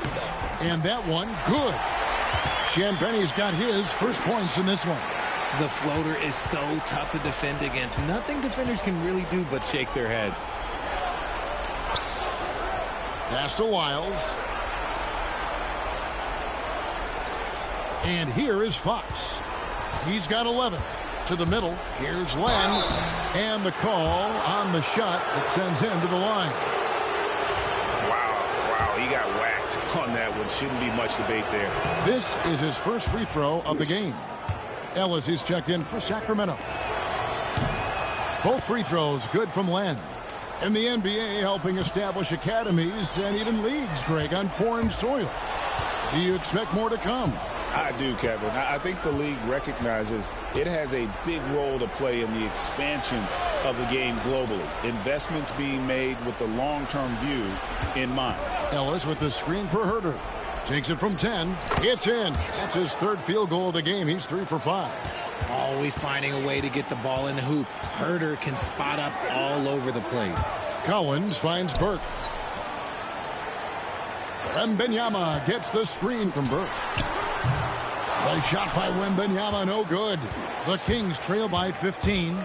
And that one good. Champagne's got his first points in this one. The floater is so tough to defend against. Nothing defenders can really do but shake their heads. Pass to Wiles. And here is Fox. He's got 11. To the middle. Here's Len. And the call on the shot that sends him to the line. Wow, he got whacked on that one. Shouldn't be much debate there. This is his first free throw of the game. Ellis is checked in for Sacramento. Both free throws good from Len. And the NBA helping establish academies and even leagues, Greg, on foreign soil. Do you expect more to come? I do, Kevin. I think the league recognizes it has a big role to play in the expansion of the game globally. Investments being made with the long-term view in mind. Ellis with the screen for Herter. Takes it from 10. It's in. That's his third field goal of the game. He's 3 for 5. Always finding a way to get the ball in the hoop. Herter can spot up all over the place. Collins finds Burke. Wembanyama gets the screen from Burke. The shot by Wembanyama, no good. The Kings trail by 15.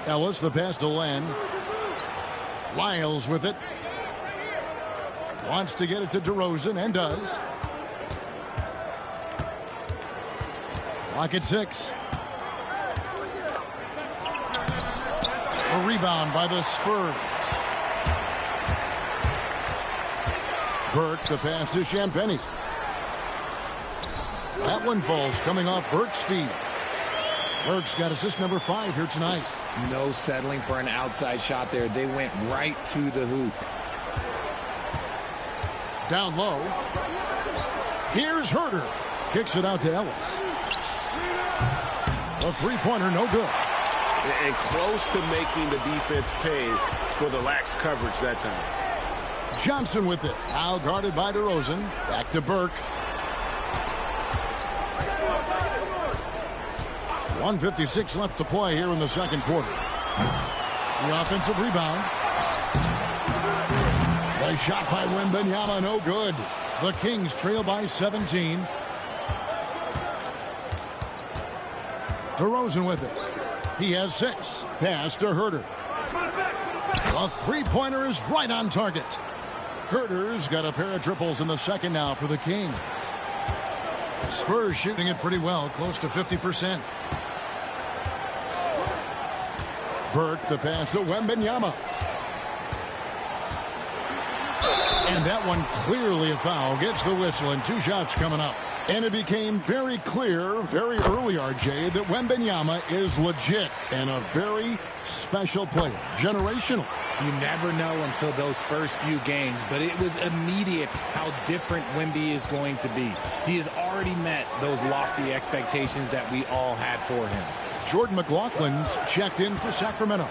Ellis, the pass to Len. Lyles with it. Wants to get it to DeRozan, and does. Clock at 6. A rebound by the Spurs. Burke, the pass to Champagnie. That one falls coming off Burke's feet. Burke's got assist number 5 here tonight. No settling for an outside shot there. They went right to the hoop. Down low. Here's Herter. Kicks it out to Ellis. A three-pointer, no good. And close to making the defense pay for the lax coverage that time. Johnson with it. Now guarded by DeRozan. Back to Burke. 1:56 left to play here in the second quarter. The offensive rebound. The shot by Wembanyama, no good. The Kings trail by 17. DeRozan with it. He has 6. Pass to Herter. A three-pointer is right on target. Herter's got a pair of triples in the second now for the Kings. Spurs shooting it pretty well, close to 50%. Burke, the pass to Wembanyama. And that one clearly a foul. Gets the whistle, and 2 shots coming up. And it became very clear very early, RJ, that Wembanyama is legit and a very special player. Generational. You never know until those first few games, but it was immediate how different Wemby is going to be. He has already met those lofty expectations that we all had for him. Jordan McLaughlin's checked in for Sacramento.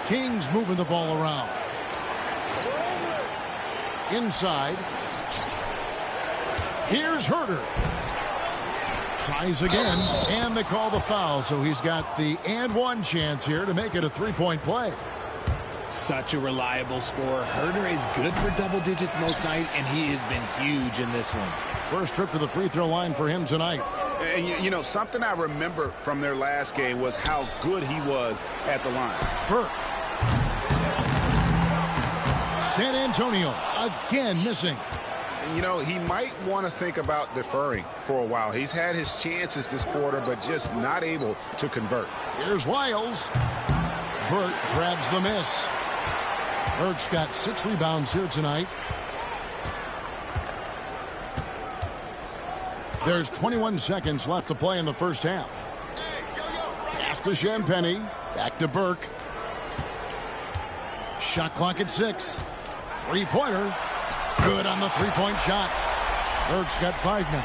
Kings moving the ball around. Inside. Here's Herter. Tries again, and they call the foul, so he's got the and one chance here to make it a three-point play. Such a reliable scorer. Herder is good for double digits most night, and he has been huge in this one. First trip to the free throw line for him tonight. And you know, something I remember from their last game was how good he was at the line. Burke. San Antonio again missing. You know, he might want to think about deferring for a while. He's had his chances this quarter, but just not able to convert. Here's Wiles. Burke grabs the miss. Burke's got 6 rebounds here tonight. There's 21 seconds left to play in the first half. Pass to Champagny. Back to Burke. Shot clock at 6. Three-pointer. Good on the three-point shot. Burke's got 5 now.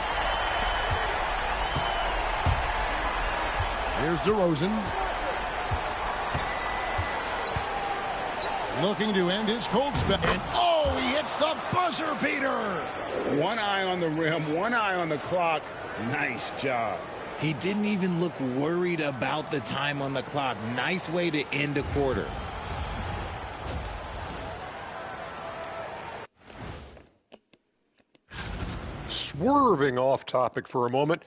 Here's DeRozan. Looking to end his cold spell. And oh, he hits the buzzer beater. One eye on the rim, one eye on the clock. Nice job. He didn't even look worried about the time on the clock. Nice way to end a quarter. Swerving off topic for a moment,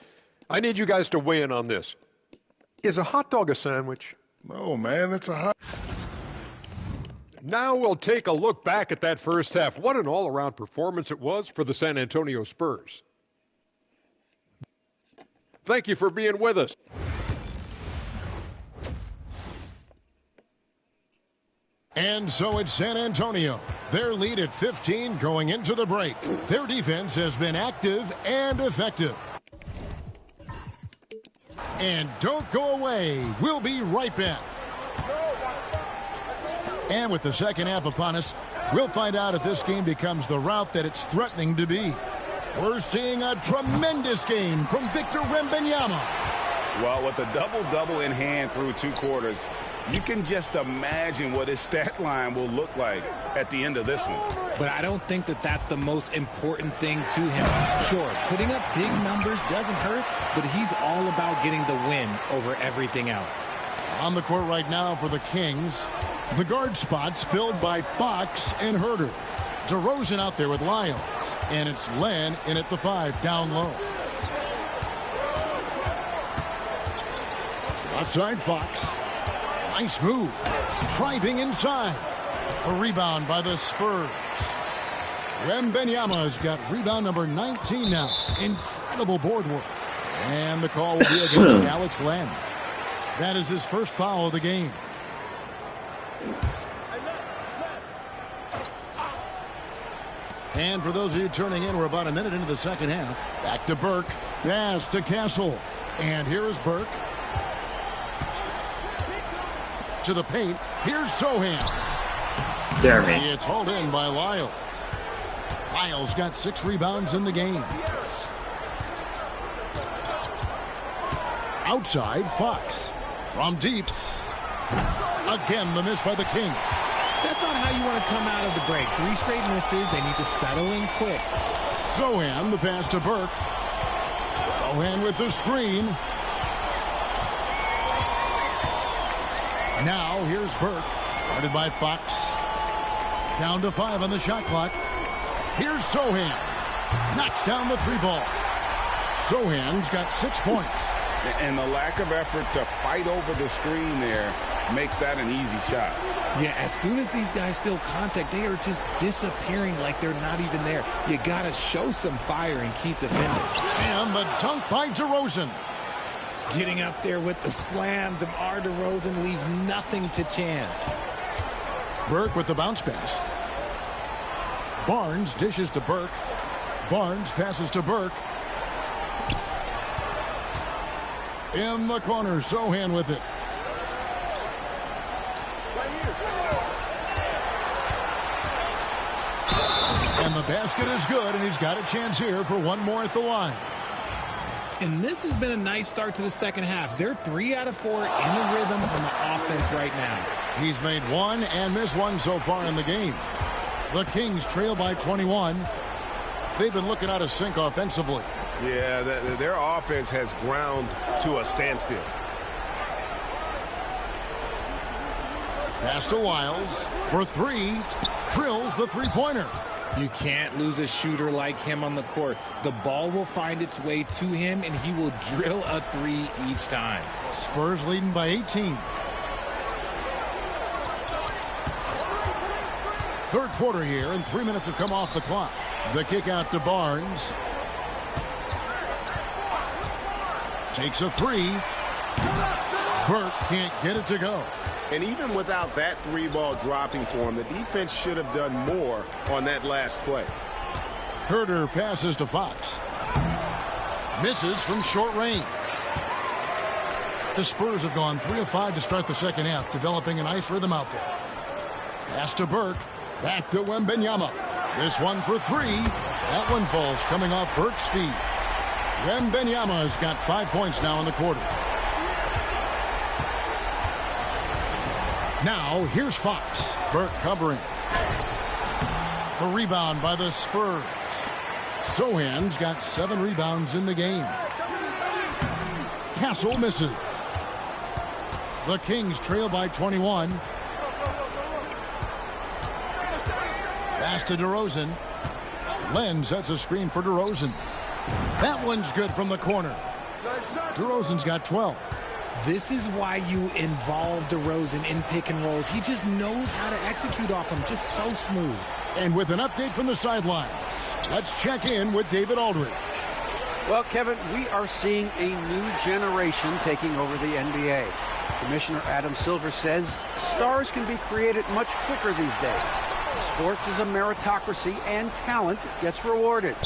I need you guys to weigh in on this. Is a hot dog a sandwich? No, man, it's a hot... Now we'll take a look back at that first half. What an all-around performance it was for the San Antonio Spurs. Thank you for being with us. And so it's San Antonio. Their lead at 15 going into the break. Their defense has been active and effective. And don't go away. We'll be right back. And with the second half upon us, we'll find out if this game becomes the route that it's threatening to be. We're seeing a tremendous game from Victor Wembanyama. Well, with a double-double in hand through 2 quarters, you can just imagine what his stat line will look like at the end of this one. But I don't think that that's the most important thing to him. Sure, putting up big numbers doesn't hurt, but he's all about getting the win over everything else. On the court right now for the Kings, the guard spots filled by Fox and Herder. DeRozan out there with Lyles, and it's Len in at the 5 down low. Left side Fox. Nice move. Driving inside. A rebound by the Spurs. Wembanyama's got rebound number 19 now. Incredible board work. And the call will be against Alex Len. That is his first foul of the game. And for those of you turning in, we're about a minute into the second half. Back to Burke. Pass to Castle. And here is Burke. To the paint. Here's Sohan. Jeremy. It's hauled in by Lyles. Lyles got 6 rebounds in the game. Outside, Fox. From deep. Again, the miss by the Kings. That's not how you want to come out of the break. 3 straight misses. They need to settle in quick. Sohan, the pass to Burke. Sohan with the screen. Now, here's Burke. Guarded by Fox. Down to 5 on the shot clock. Here's Sohan. Knocks down the 3 ball. Sohan's got 6 points. And the lack of effort to fight over the screen there makes that an easy shot. Yeah, as soon as these guys feel contact, they are just disappearing like they're not even there. You got to show some fire and keep defending. And the dunk by DeRozan. Getting up there with the slam, DeMar DeRozan leaves nothing to chance. Burke with the bounce pass. Barnes dishes to Burke. Barnes passes to Burke. In the corner, Sohan with it. And the basket is good, and he's got a chance here for one more at the line. And this has been a nice start to the second half. They're 3 out of 4 in the rhythm on the offense right now. He's made 1 and missed 1 so far in the game. The Kings trail by 21. They've been looking out of sync offensively. Yeah, their offense has ground to a standstill. Pass to Wiles for three. Drills the three-pointer. You can't lose a shooter like him on the court. The ball will find its way to him, and he will drill a three each time. Spurs leading by 18. Third quarter here, and 3 minutes have come off the clock. The kick out to Barnes. Takes a three. Burke can't get it to go. And even without that three ball dropping for him, the defense should have done more on that last play. Herter passes to Fox. Misses from short range. The Spurs have gone 3 of 5 to start the second half, developing a nice rhythm out there. Pass to Burke. Back to Wembanyama. This one for three. That one falls coming off Burke's feet. Wembanyama has got 5 points now in the quarter. Now, here's Fox. Burke covering. A rebound by the Spurs. Sohan's got 7 rebounds in the game. Castle misses. The Kings trail by 21. Pass to DeRozan. Len sets a screen for DeRozan. That one's good from the corner. DeRozan's got 12. This is why you involve DeRozan in pick and rolls. He just knows how to execute off them, just so smooth. And with an update from the sidelines, let's check in with David Aldridge. Well, Kevin, we are seeing a new generation taking over the NBA. Commissioner Adam Silver says stars can be created much quicker these days. Sports is a meritocracy, and talent gets rewarded.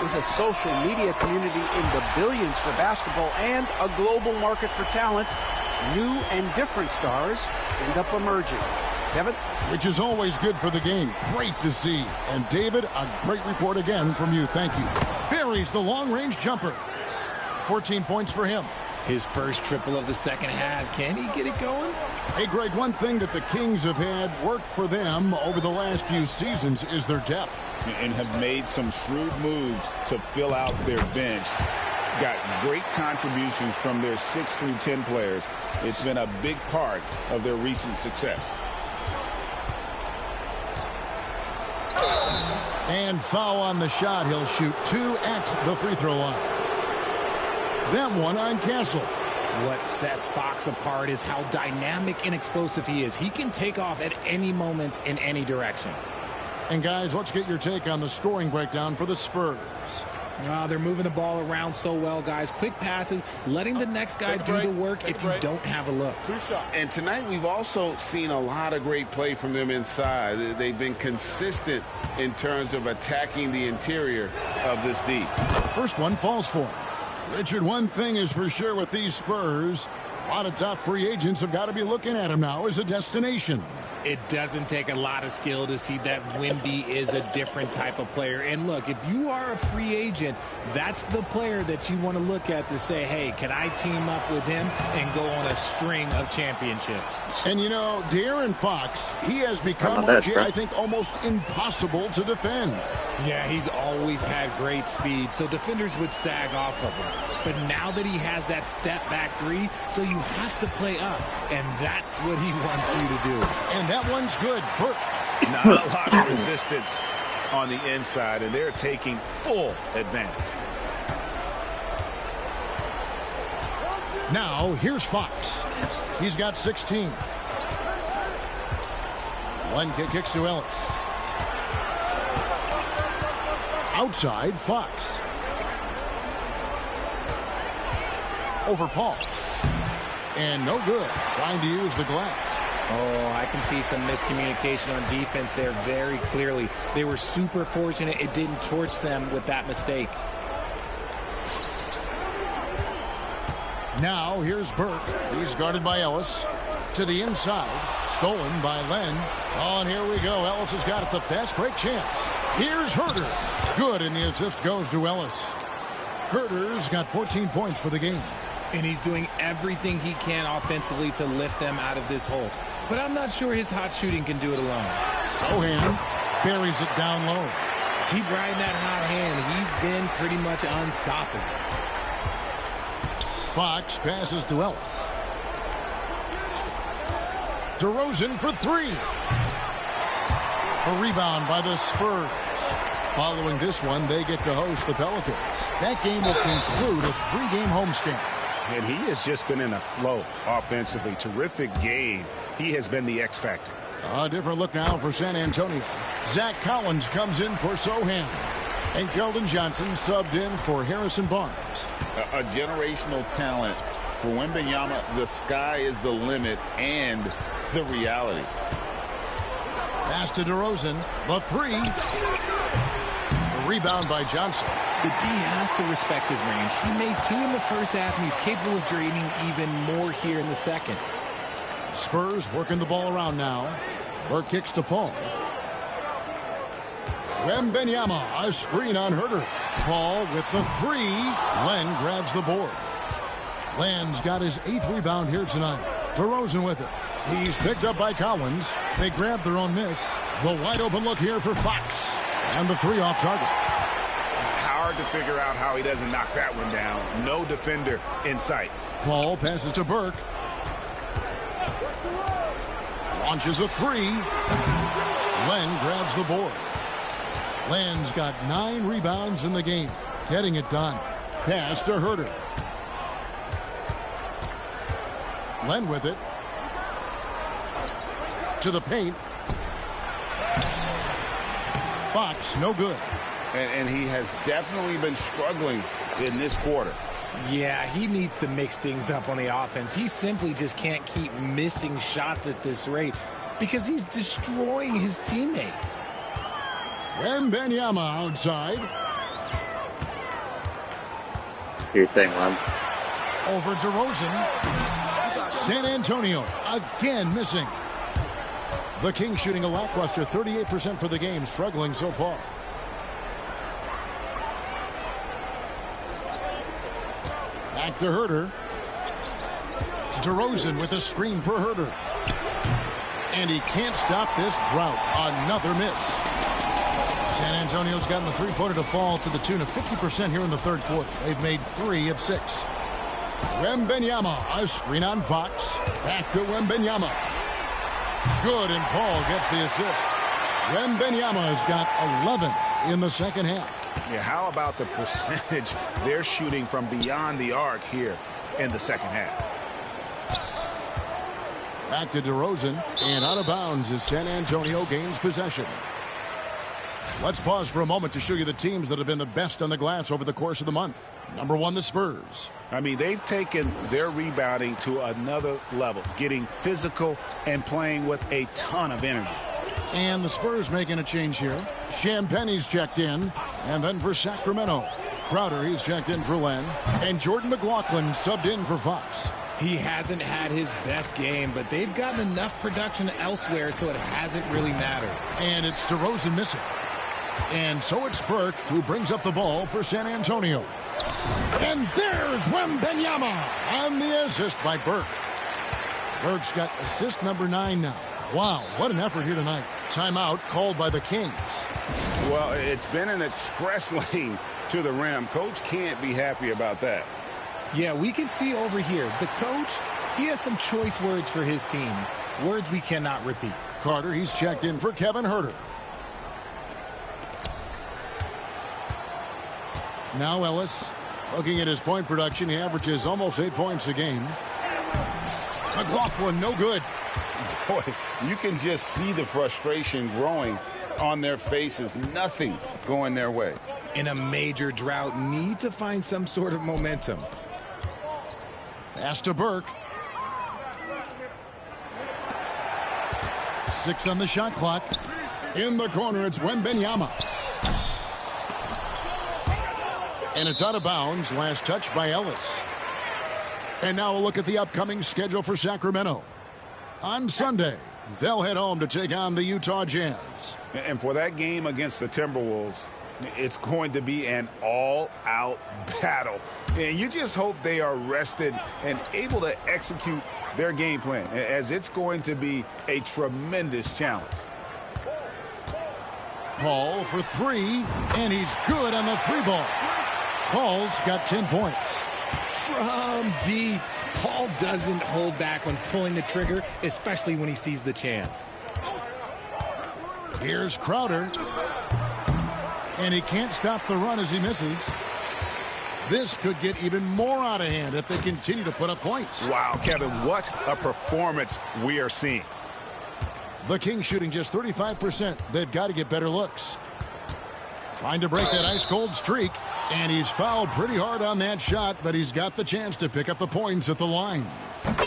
With a social media community in the billions for basketball and a global market for talent, new and different stars end up emerging. Kevin? Which is always good for the game. Great to see. And David, a great report again from you. Thank you. Buries the long-range jumper. 14 points for him. His first triple of the second half. Can he get it going? Hey, Greg, one thing that the Kings have had work for them over the last few seasons is their depth. And have made some shrewd moves to fill out their bench. Got great contributions from their 6 through 10 players. It's been a big part of their recent success. And foul on the shot. He'll shoot 2 at the free throw line. That one on Castle. What sets Fox apart is how dynamic and explosive he is. He can take off at any moment in any direction. And guys, let's get your take on the scoring breakdown for the Spurs. They're moving the ball around so well, guys. Quick passes, letting the next guy do the work if you don't have a look. And tonight we've also seen a lot of great play from them inside. They've been consistent in terms of attacking the interior of this D. First one falls for him. Richard, one thing is for sure with these Spurs, a lot of top free agents have got to be looking at him now as a destination. It doesn't take a lot of skill to see that Wemby is a different type of player. And look, if you are a free agent, that's the player that you want to look at to say, hey, can I team up with him and go on a string of championships? And, you know, De'Aaron Fox, he has become, I think, almost impossible to defend. Yeah, he's always had great speed, so defenders would sag off of him. But now that he has that step-back three, so you have to play up, and that's what he wants you to do. And that one's good. Burke. Not a lot of resistance on the inside, and they're taking full advantage. Now, here's Fox. He's got 16. One kick kicks to Ellis. Outside, Fox. Over Paul. And no good. Trying to use the glass. Oh, I can see some miscommunication on defense there very clearly. They were super fortunate it didn't torch them with that mistake. Now, here's Burke. He's guarded by Ellis. To the inside. Stolen by Len. Oh, and here we go. Ellis has got it. The fast break chance. Here's Herter. Good, and the assist goes to Ellis. Herter's got 14 points for the game. And he's doing everything he can offensively to lift them out of this hole. But I'm not sure his hot shooting can do it alone. Sohan buries it down low. Keep riding that hot hand. He's been pretty much unstoppable. Fox passes to Ellis. DeRozan for three. A rebound by the Spurs. Following this one, they get to host the Pelicans. That game will conclude a 3-game homestand. And he has just been in a flow offensively. Terrific game. He has been the X factor. A different look now for San Antonio. Zach Collins comes in for Sohan. And Keldon Johnson subbed in for Harrison Barnes. A generational talent for Wembanyama. The sky is the limit and the reality. Pass to DeRozan. The three. The rebound by Johnson. The D has to respect his range. He made 2 in the first half, and he's capable of draining even more here in the second. Spurs working the ball around now. Burke kicks to Paul. Wembanyama, a screen on Herter. Paul with the three. Len grabs the board. Len's got his 8th rebound here tonight. DeRozan with it. He's picked up by Collins. They grab their own miss. The wide open look here for Fox. And the 3 off target. Hard to figure out how he doesn't knock that one down. No defender in sight. Paul passes to Burke. Launches a 3. Len grabs the board. Len's got 9 rebounds in the game. Getting it done. Pass to Herter. Len with it. To the paint. Fox, no good. And he has definitely been struggling in this quarter. Yeah, he needs to mix things up on the offense. He simply just can't keep missing shots at this rate because he's destroying his teammates. Wembanyama outside. Your thing, Lem. Over DeRozan. San Antonio again missing. The Kings shooting a lackluster 38% for the game, struggling so far. Back to Herter. DeRozan with a screen for Herter. And he can't stop this drought. Another miss. San Antonio's gotten the three-pointer to fall to the tune of 50% here in the third quarter. They've made 3 of 6. Wembanyama, a screen on Fox. Back to Wembanyama. Good, and Paul gets the assist. Wembanyama has got 11 in the second half. Yeah, how about the percentage they're shooting from beyond the arc here in the second half? Back to DeRozan, and out of bounds as San Antonio gains possession. Let's pause for a moment to show you the teams that have been the best on the glass over the course of the month. Number 1, the Spurs. I mean, they've taken their rebounding to another level, getting physical and playing with a ton of energy. And the Spurs making a change here. Champagne's checked in. And then for Sacramento, Crowder, he's checked in for Len. And Jordan McLaughlin subbed in for Fox. He hasn't had his best game, but they've gotten enough production elsewhere, so it hasn't really mattered. And it's DeRozan missing. And so it's Burke who brings up the ball for San Antonio. And there's Wembanyama on the assist by Burke. Burke's got assist number 9 now. Wow, what an effort here tonight. Timeout called by the Kings. Well, it's been an express lane to the rim. Coach can't be happy about that. Yeah, we can see over here, the coach, he has some choice words for his team. Words we cannot repeat. Carter, he's checked in for Kevin Herter. Now Ellis, looking at his point production, he averages almost 8 points a game. McLaughlin, no good. Boy, you can just see the frustration growing on their faces. Nothing going their way. In a major drought, need to find some sort of momentum. Pass to Burke. 6 on the shot clock. In the corner, it's Wembanyama. And it's out of bounds. Last touch by Ellis. And now a look at the upcoming schedule for Sacramento. On Sunday, they'll head home to take on the Utah Jazz. And for that game against the Timberwolves, it's going to be an all-out battle. And you just hope they are rested and able to execute their game plan, as it's going to be a tremendous challenge. Paul for 3, and he's good on the 3 ball. Paul's got 10 points. From deep, Paul doesn't hold back when pulling the trigger, especially when he sees the chance. Here's Crowder. And he can't stop the run as he misses. This could get even more out of hand if they continue to put up points. Wow, Kevin, what a performance we are seeing. The Kings shooting just 35%. They've got to get better looks. Trying to break that ice-cold streak. And he's fouled pretty hard on that shot, but he's got the chance to pick up the points at the line.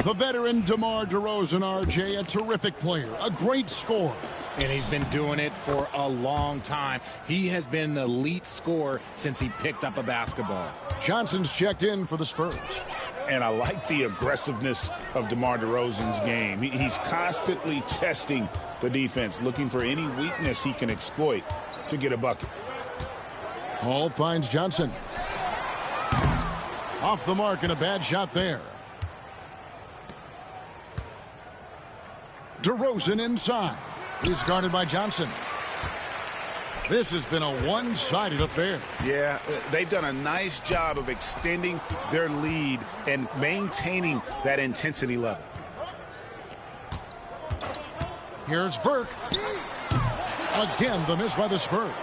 The veteran DeMar DeRozan, RJ, a terrific player, a great scorer. And he's been doing it for a long time. He has been an elite scorer since he picked up a basketball. Johnson's checked in for the Spurs. And I like the aggressiveness of DeMar DeRozan's game. He's constantly testing the defense, looking for any weakness he can exploit to get a bucket. Paul finds Johnson. Off the mark and a bad shot there. DeRozan inside. He's guarded by Johnson. This has been a one-sided affair. Yeah, they've done a nice job of extending their lead and maintaining that intensity level. Here's Burke. Again, the miss by the Spurs.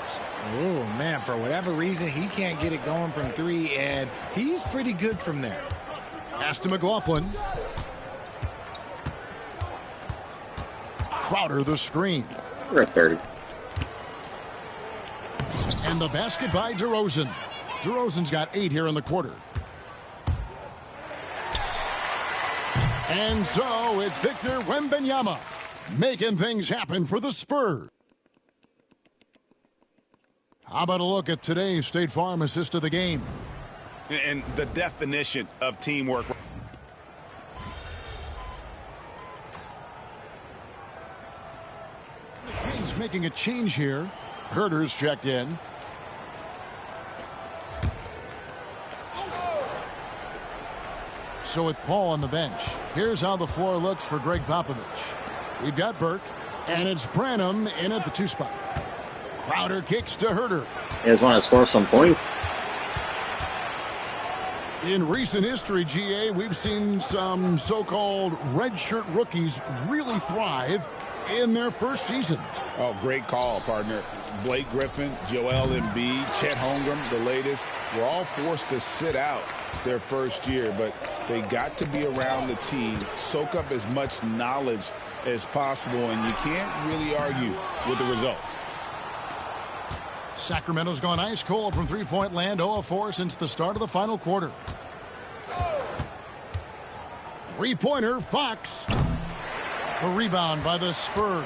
Oh, man, for whatever reason, he can't get it going from three, and he's pretty good from there. Pass to McLaughlin. Crowder the screen. We're at 30. And the basket by DeRozan. DeRozan's got 8 here in the quarter. And so it's Victor Wembanyama making things happen for the Spurs. How about a look at today's State Farm assist of the game? And the definition of teamwork. Kings making a change here. Herter's checked in. So with Paul on the bench, here's how the floor looks for Greg Popovich. We've got Burke, and it's Branham in at the 2 spot. Crowder kicks to Herter. You guys want to score some points? In recent history, GA, we've seen some so-called redshirt rookies really thrive in their first season. Oh, great call, partner. Blake Griffin, Joel Embiid, Chet Holmgren, the latest, were all forced to sit out their first year, but they got to be around the team, soak up as much knowledge as possible, and you can't really argue with the results. Sacramento's gone ice cold from three-point land, 0 of 4 since the start of the final quarter. Three-pointer, Fox. A rebound by the Spurs.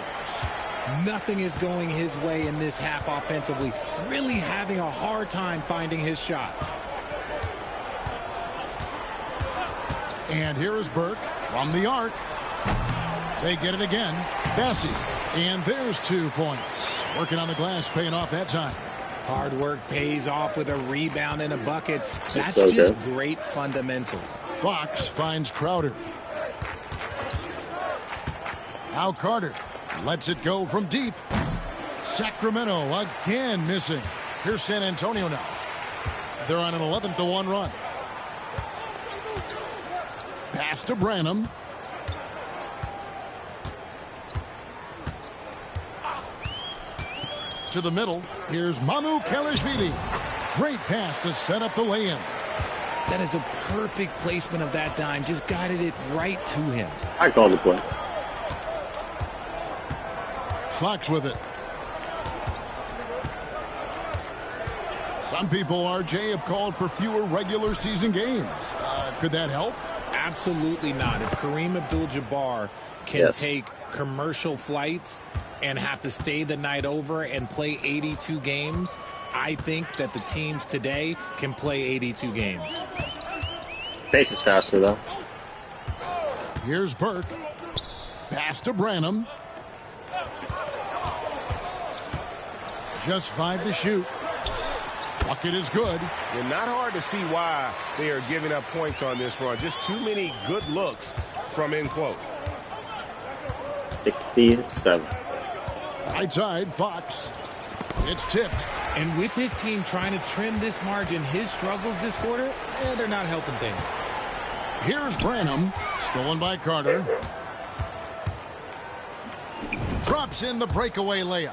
Nothing is going his way in this half offensively. Really having a hard time finding his shot. And here is Burke from the arc. They get it again. Bessie. And there's 2 points. Working on the glass, paying off that time. Hard work pays off with a rebound and a bucket. That's so just good. great fundamentals. Fox finds Crowder. Now Carter lets it go from deep. Sacramento again missing. Here's San Antonio now. They're on an 11-1 run. Pass to Branham. To the middle. Here's Mamu Kelishvili. Great pass to set up the lay-in. That is a perfect placement of that dime. Just guided it right to him. I called the play. Fox with it. Some people, RJ, have called for fewer regular season games. Could that help? Absolutely not. If Kareem Abdul-Jabbar can take commercial flights and have to stay the night over and play 82 games, I think that the teams today can play 82 games. Pace is faster, though. Here's Burke. Pass to Branham. Just 5 to shoot. Bucket is good. And not hard to see why they are giving up points on this run. Just too many good looks from in close. 67. Right side, Fox. It's tipped. And with his team trying to trim this margin, his struggles this quarter, they're not helping things. Here's Branham. Stolen by Carter. Drops in the breakaway layup.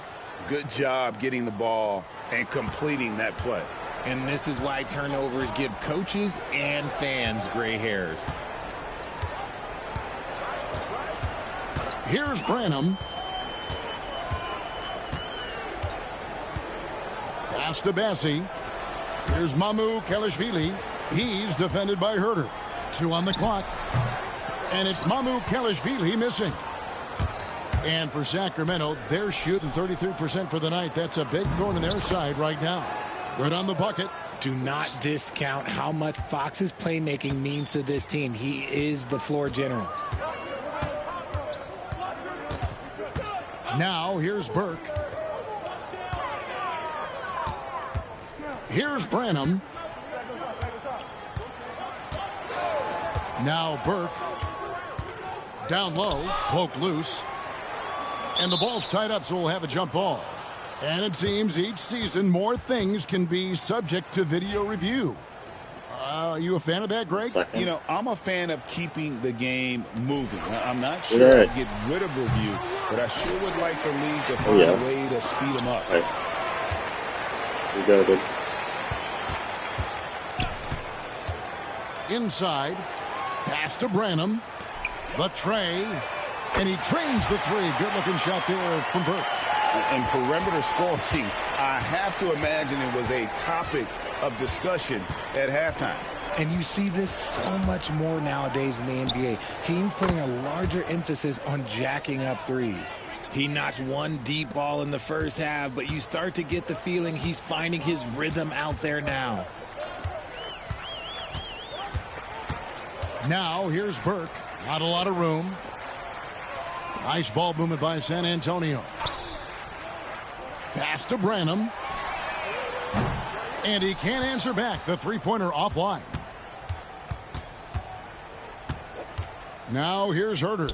Good job getting the ball and completing that play. And this is why turnovers give coaches and fans gray hairs. Here's Branham. Pass to Bassi. Here's Mamu Kelishvili. He's defended by Herter. 2 on the clock. And it's Mamu Kelishvili missing. And for Sacramento, they're shooting 33% for the night. That's a big thorn in their side right now. Good on the bucket. Do not discount how much Fox's playmaking means to this team. He is the floor general. Now here's Burke. Here's Branham. Now Burke. Down low, poked loose. And the ball's tied up, so we'll have a jump ball. And it seems each season more things can be subject to video review. You a fan of that, Greg? You know, I'm a fan of keeping the game moving. I'm not sure I'd get rid of review, but I sure would like the league to find a way to speed them up. Right. We go, dude. Inside. Pass to Branham. The tray. And he trains the three. Good-looking shot there from Burke. And perimeter scoring, I have to imagine it was a topic of discussion at halftime. And you see this so much more nowadays in the NBA. Teams putting a larger emphasis on jacking up threes. He notched one deep ball in the first half, but you start to get the feeling he's finding his rhythm out there now. Now here's Burke. Not a lot of room. Nice ball movement by San Antonio. Pass to Branham. And he can't answer back. The three-pointer offline. Now here's Herter.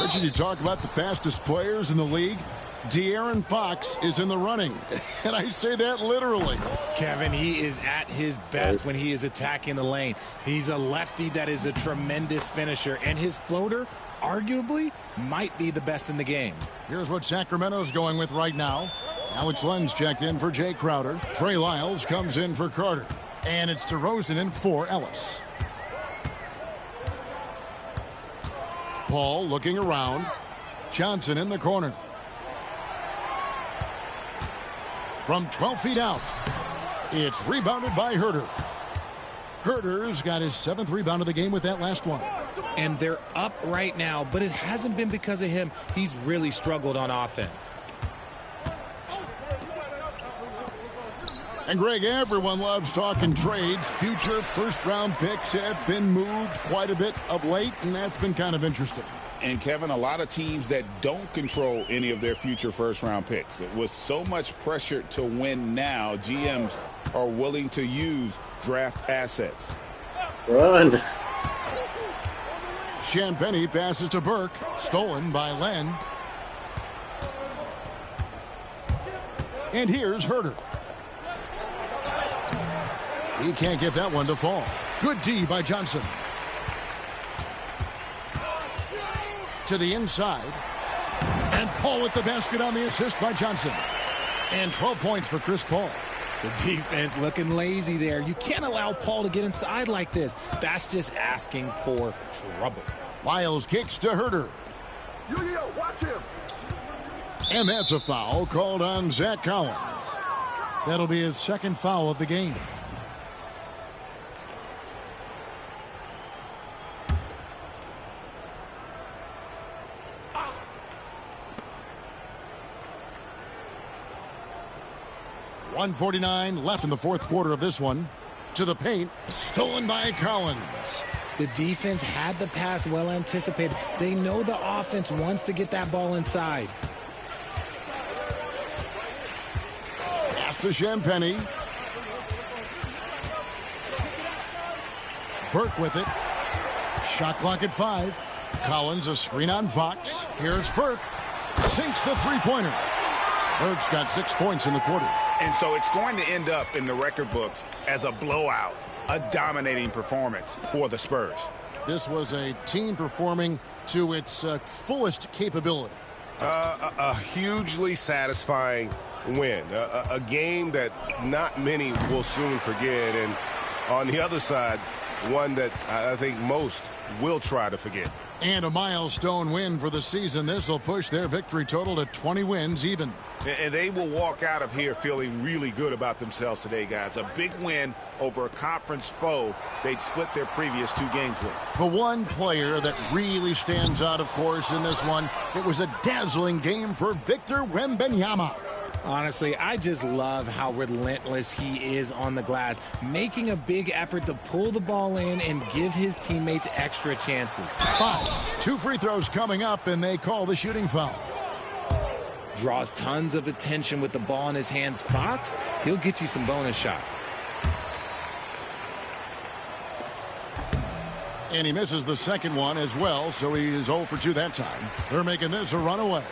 Richard, you talk about the fastest players in the league. De'Aaron Fox is in the running. And I say that literally. Kevin, he is at his best when he is attacking the lane. He's a lefty that is a tremendous finisher. And his floater, arguably, might be the best in the game. Here's what Sacramento's going with right now. Alex Len's checked in for Jay Crowder. Trey Lyles comes in for Carter. And it's DeRozan in for Ellis. Paul looking around. Johnson in the corner. From 12 feet out, it's rebounded by Herter. Herter's got his 7th rebound of the game with that last one. And they're up right now, but it hasn't been because of him. He's really struggled on offense. And Greg, everyone loves talking trades. Future first-round picks have been moved quite a bit of late, and that's been kind of interesting. And, Kevin, a lot of teams that don't control any of their future first-round picks. With so much pressure to win now, GMs are willing to use draft assets. Run. Champagny passes to Burke. Stolen by Len. And here's Herter. He can't get that one to fall. Good D by Johnson. To the inside. And Paul with the basket on the assist by Johnson. And 12 points for Chris Paul. The defense looking lazy there. You can't allow Paul to get inside like this. That's just asking for trouble. Lyles kicks to Herter. Watch him. And that's a foul called on Zach Collins. That'll be his 2nd foul of the game. .149 left in the 4th quarter of this one. To the paint. Stolen by Collins. The defense had the pass well anticipated. They know the offense wants to get that ball inside. Pass to Champagny. Burke with it. Shot clock at 5. Collins a screen on Fox. Here's Burke. Sinks the three-pointer. Burke's got 6 points in the quarter. And so it's going to end up in the record books as a blowout, a dominating performance for the Spurs. This was a team performing to its fullest capability. A hugely satisfying win, a game that not many will soon forget, and on the other side, one that I think most will try to forget. And a milestone win for the season. This will push their victory total to 20 wins even. And they will walk out of here feeling really good about themselves today, guys. A big win over a conference foe they'd split their previous 2 games with. The one player that really stands out, of course, in this one, it was a dazzling game for Victor Wembanyama. Honestly, I just love how relentless he is on the glass, making a big effort to pull the ball in and give his teammates extra chances. Fox, 2 free throws coming up, and they call the shooting foul. Draws tons of attention with the ball in his hands. Fox, he'll get you some bonus shots. And he misses the second one as well, so he is 0 for 2 that time. They're making this a runaway.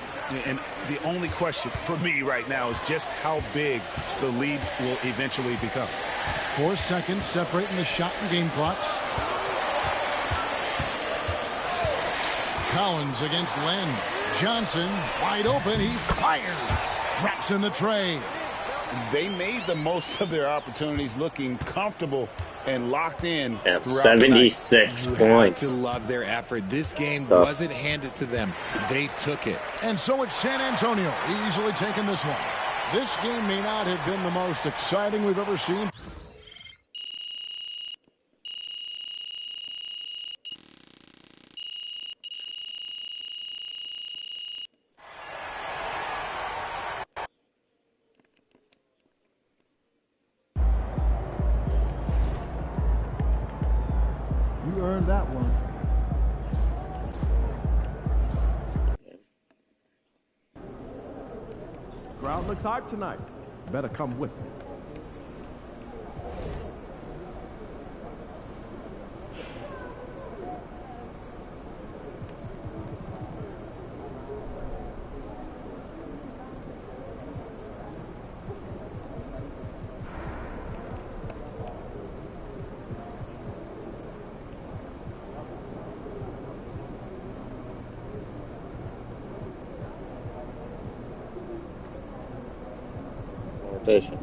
And the only question for me right now is just how big the lead will eventually become. 4 seconds separating the shot and game clocks. Collins against Len. Johnson wide open. He fires. Drops in the tray. They made the most of their opportunities, looking comfortable and locked in. Yeah, 76 points. You have to love their effort. This game wasn't handed to them. They took it. And so it's San Antonio easily taking this one. This game may not have been the most exciting we've ever seen. You earned that one. Crowd looks hyped tonight. Better come with me. Rotation.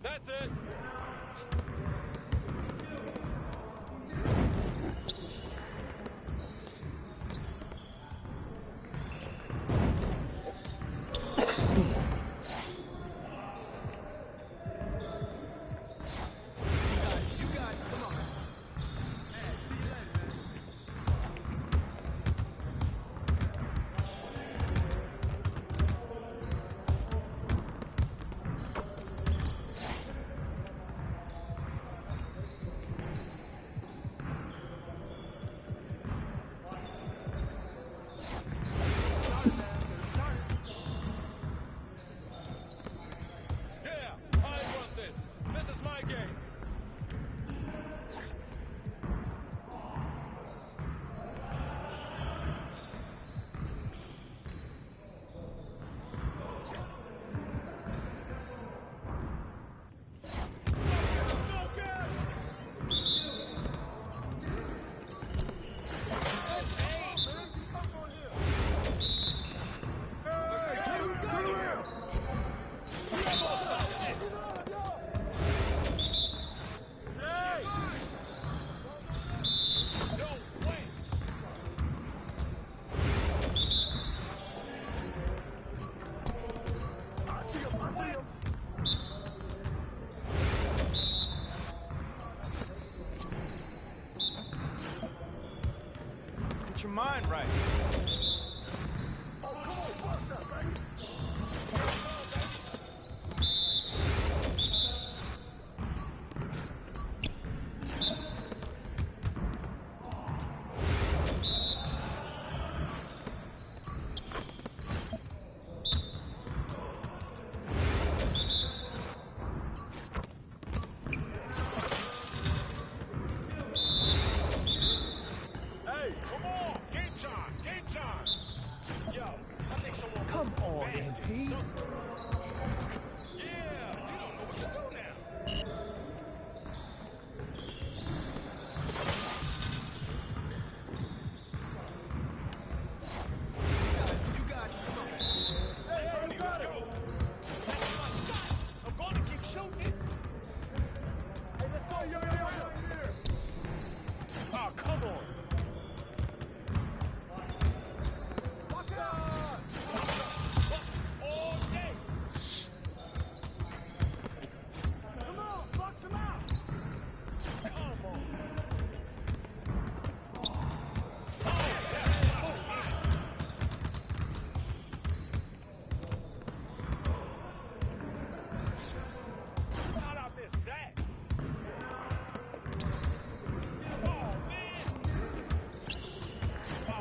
That's it. Get your mind right.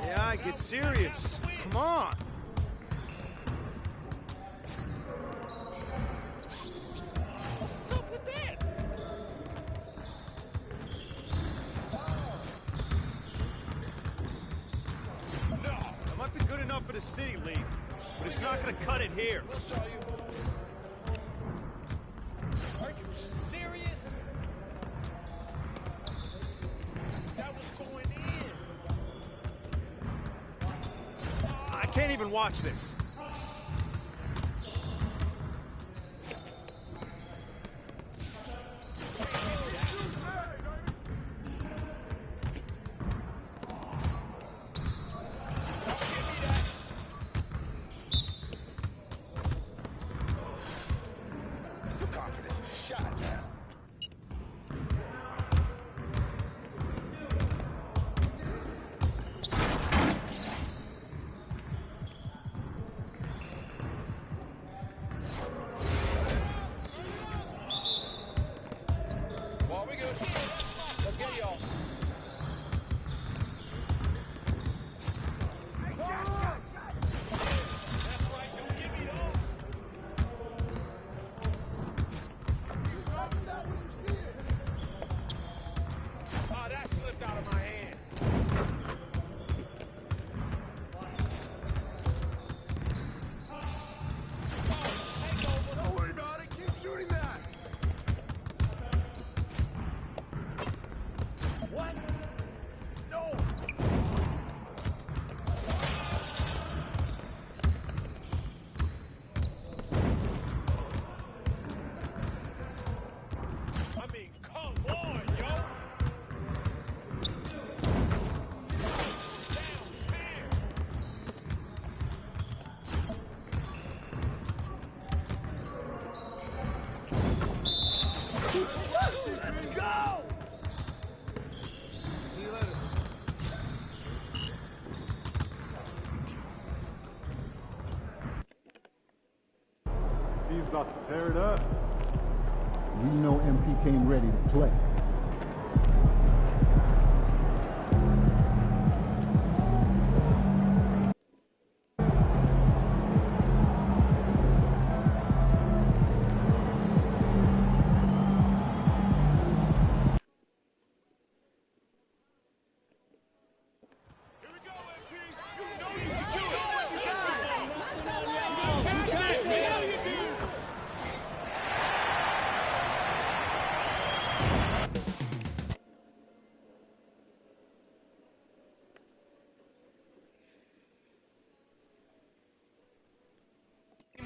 Yeah, get serious. Come on. What's up with that? No, that might be good enough for the City League, but it's not going to cut it here. We'll show you. Are you serious? That was going in. I can't even watch this. MP's about to tear it up. We know MP came ready to play.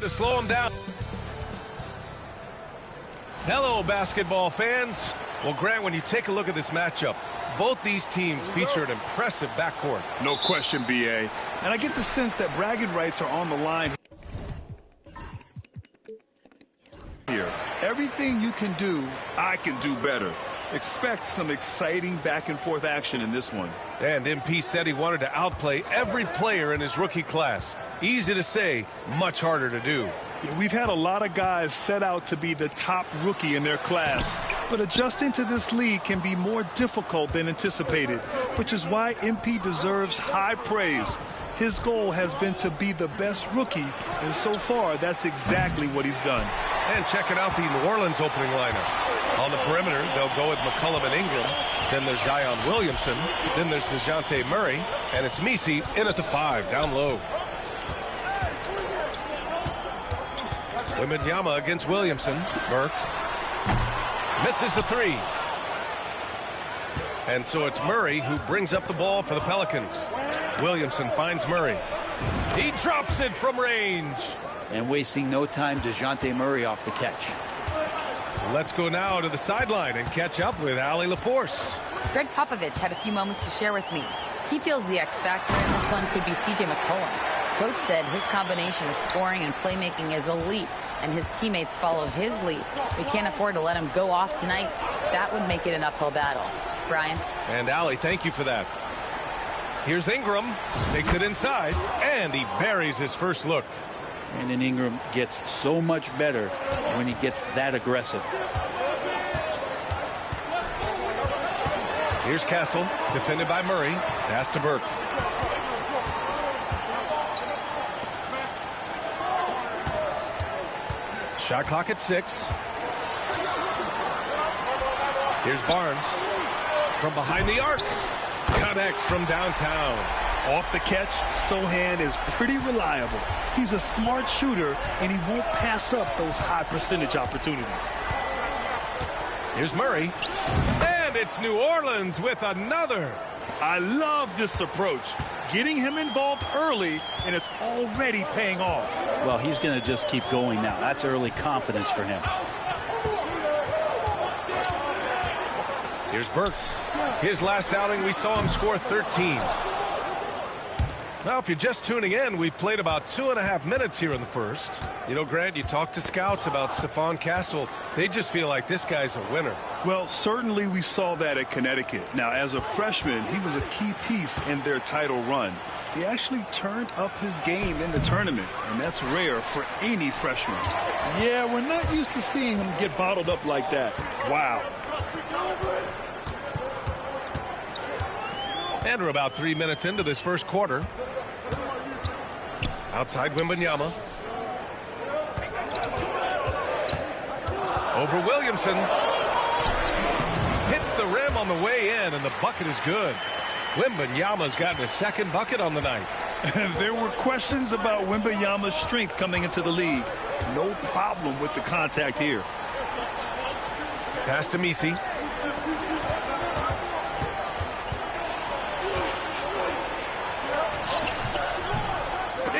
To slow him down. Hello, basketball fans. Well, Grant, when you take a look at this matchup, both these teams feature an impressive backcourt. No question, BA. And I get the sense that bragging rights are on the line here. Everything you can do, I can do better. Expect some exciting back-and-forth action in this one. And MP said he wanted to outplay every player in his rookie class. Easy to say, much harder to do. Yeah, we've had a lot of guys set out to be the top rookie in their class, but adjusting to this league can be more difficult than anticipated, which is why MP deserves high praise. His goal has been to be the best rookie, and so far, that's exactly what he's done. And checking out the New Orleans opening lineup. On the perimeter, they'll go with McCollum and Ingram. Then there's Zion Williamson. Then there's DeJounte Murray. And it's Messi in at the 5, down low. Wembanyama against Williamson. Burke misses the 3. And so it's Murray who brings up the ball for the Pelicans. Williamson finds Murray. He drops it from range. And wasting no time, DeJounte Murray off the catch. Let's go now to the sideline and catch up with Allie LaForce. Greg Popovich had a few moments to share with me. He feels the X factor in this one could be C.J. McCollum. Coach said his combination of scoring and playmaking is elite, and his teammates follow his lead. We can't afford to let him go off tonight. That would make it an uphill battle. Brian. And Allie, thank you for that. Here's Ingram, takes it inside, and he buries his first look. And then Ingram gets so much better when he gets that aggressive. Here's Castle, defended by Murray. Pass to Burke. Shot clock at 6. Here's Barnes. From behind the arc. Connects from downtown. Off the catch, Sohan is pretty reliable. He's a smart shooter, and he won't pass up those high percentage opportunities. Here's Murray. And it's New Orleans with another. I love this approach. Getting him involved early, and it's already paying off. Well, he's going to just keep going now. That's early confidence for him. Here's Burke. His last outing, we saw him score 13. Now, if you're just tuning in, we've played about 2.5 minutes here in the first. You know, Grant, you talk to scouts about Stephon Castle. They just feel like this guy's a winner. Well, certainly we saw that at Connecticut. Now, as a freshman, he was a key piece in their title run. He actually turned up his game in the tournament, and that's rare for any freshman. Yeah, we're not used to seeing him get bottled up like that. Wow. And we're about 3 minutes into this first quarter. Outside Wembanyama. Over Williamson. Hits the rim on the way in, and the bucket is good. Wembanyama's gotten a second bucket on the night. There were questions about Wembanyama's strength coming into the league. No problem with the contact here. Pass to Messi.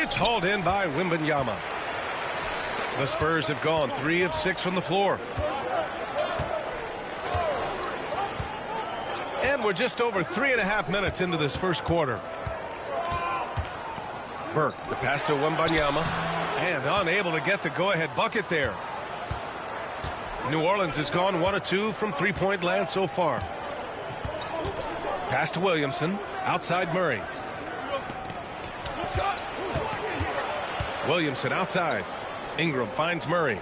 It's hauled in by Wembanyama. The Spurs have gone 3 of 6 from the floor. And we're just over 3.5 minutes into this first quarter. Burke, the pass to Wembanyama, and unable to get the go-ahead bucket there. New Orleans has gone 1 of 2 from three-point land so far. Pass to Williamson, outside Murray. Williamson outside. Ingram finds Murray.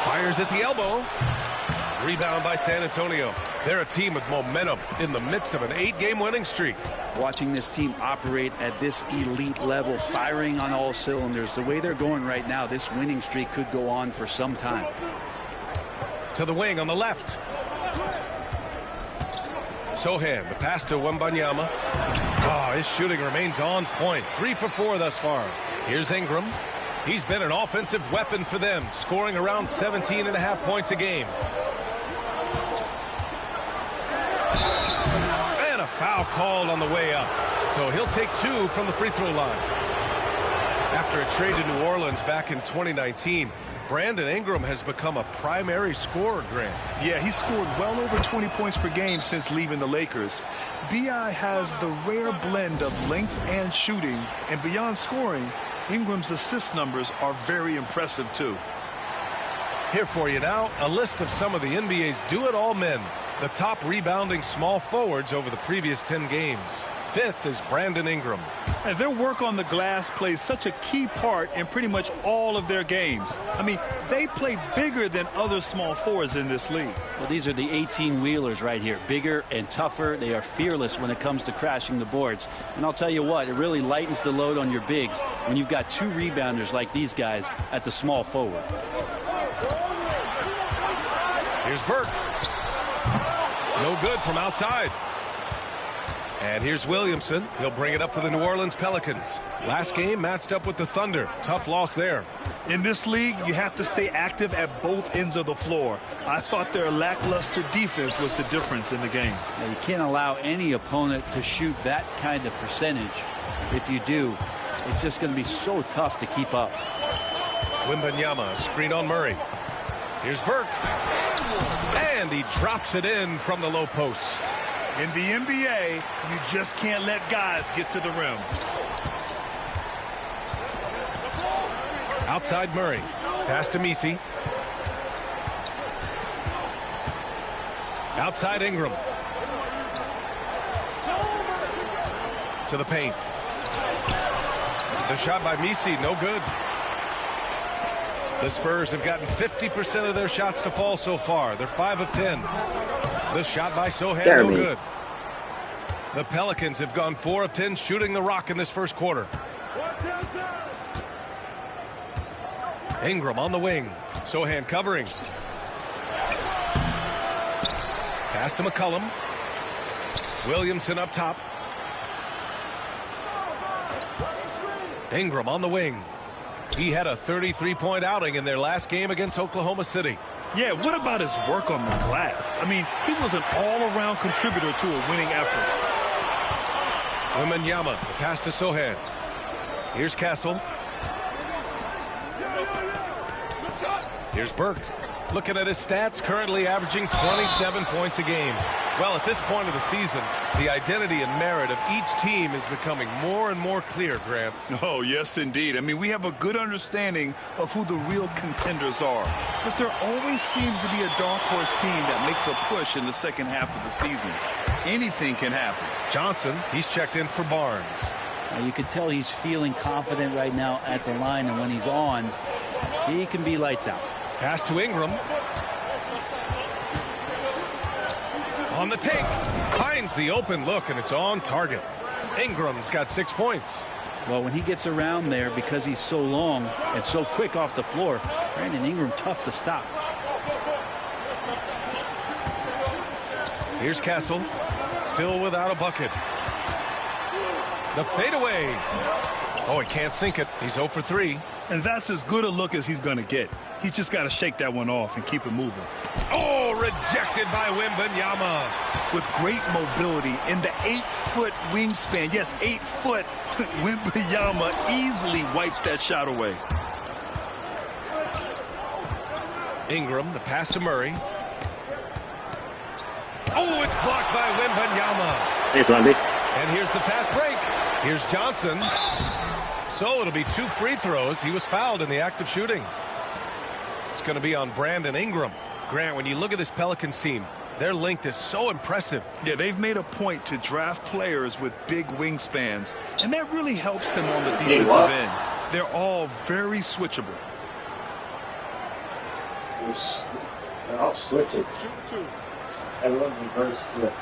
Fires at the elbow. Rebound by San Antonio. They're a team with momentum in the midst of an 8-game winning streak. Watching this team operate at this elite level, firing on all cylinders, the way they're going right now, this winning streak could go on for some time. To the wing on the left. Sohan, the pass to Wembanyama. Oh, his shooting remains on point. 3 for 4 thus far. Here's Ingram. He's been an offensive weapon for them, scoring around 17.5 points a game. And a foul called on the way up. So he'll take 2 from the free throw line. After a trade to New Orleans back in 2019, Brandon Ingram has become a primary scorer, Grant. Yeah, he's scored well over 20 points per game since leaving the Lakers. B.I. has the rare blend of length and shooting, and beyond scoring, Ingram's assist numbers are very impressive, too. Here for you now, a list of some of the NBA's do-it-all men, the top rebounding small forwards over the previous 10 games. 5th is Brandon Ingram. And their work on the glass plays such a key part in pretty much all of their games. I mean, they play bigger than other small forwards in this league. Well, these are the 18-wheelers right here. Bigger and tougher. They are fearless when it comes to crashing the boards. And I'll tell you what, it really lightens the load on your bigs when you've got 2 rebounders like these guys at the small forward. Here's Burke. No good from outside. And here's Williamson. He'll bring it up for the New Orleans Pelicans. Last game matched up with the Thunder. Tough loss there. In this league, you have to stay active at both ends of the floor. I thought their lackluster defense was the difference in the game. Now, you can't allow any opponent to shoot that kind of percentage. If you do, it's just going to be so tough to keep up. Wembanyama, screen on Murray. Here's Burke. And he drops it in from the low post. In the NBA, you just can't let guys get to the rim. Outside Murray. Pass to Messi. Outside Ingram. To the paint. The shot by Messi, no good. The Spurs have gotten 50% of their shots to fall so far. They're 5 of 10. The shot by Sohan, no good. The Pelicans have gone 4 of 10 shooting the rock in this first quarter. Ingram on the wing. Sohan covering. Pass to McCollum. Williamson up top. Ingram on the wing. He had a 33-point outing in their last game against Oklahoma City. Yeah, what about his work on the glass? I mean, he was an all-around contributor to a winning effort. Wembanyama, the pass to Sohan. Here's Castle. Here's Burke. Looking at his stats, currently averaging 27 points a game. Well, at this point of the season, the identity and merit of each team is becoming more and more clear, Grant. Oh, yes, indeed. I mean, we have a good understanding of who the real contenders are. But there always seems to be a dark horse team that makes a push in the second half of the season. Anything can happen. Johnson, he's checked in for Barnes. Now, you can tell he's feeling confident right now at the line, and when he's on, he can be lights out. Pass to Ingram. On the take. Finds the open look, and it's on target. Ingram's got 6 points. Well, when he gets around there, because he's so long and so quick off the floor, Brandon Ingram tough to stop. Here's Castle. Still without a bucket. The fadeaway. Oh, he can't sink it. He's 0 for 3. And that's as good a look as he's going to get. He's just got to shake that one off and keep it moving. Oh, rejected by Wembanyama. With great mobility in the 8-foot wingspan. Yes, 8 foot. Wembanyama easily wipes that shot away. Ingram, the pass to Murray. Oh, it's blocked by Wembanyama. Thanks, Wemby. And here's the fast break. Here's Johnson. So it'll be 2 free throws. He was fouled in the act of shooting. It's going to be on Brandon Ingram. Grant, when you look at this Pelicans team, Their length is so impressive. Yeah, they've made a point to draft players with big wingspans, and that really helps them on the defensive end. They're all very switchable. They're all switches. Everyone's reverse switch.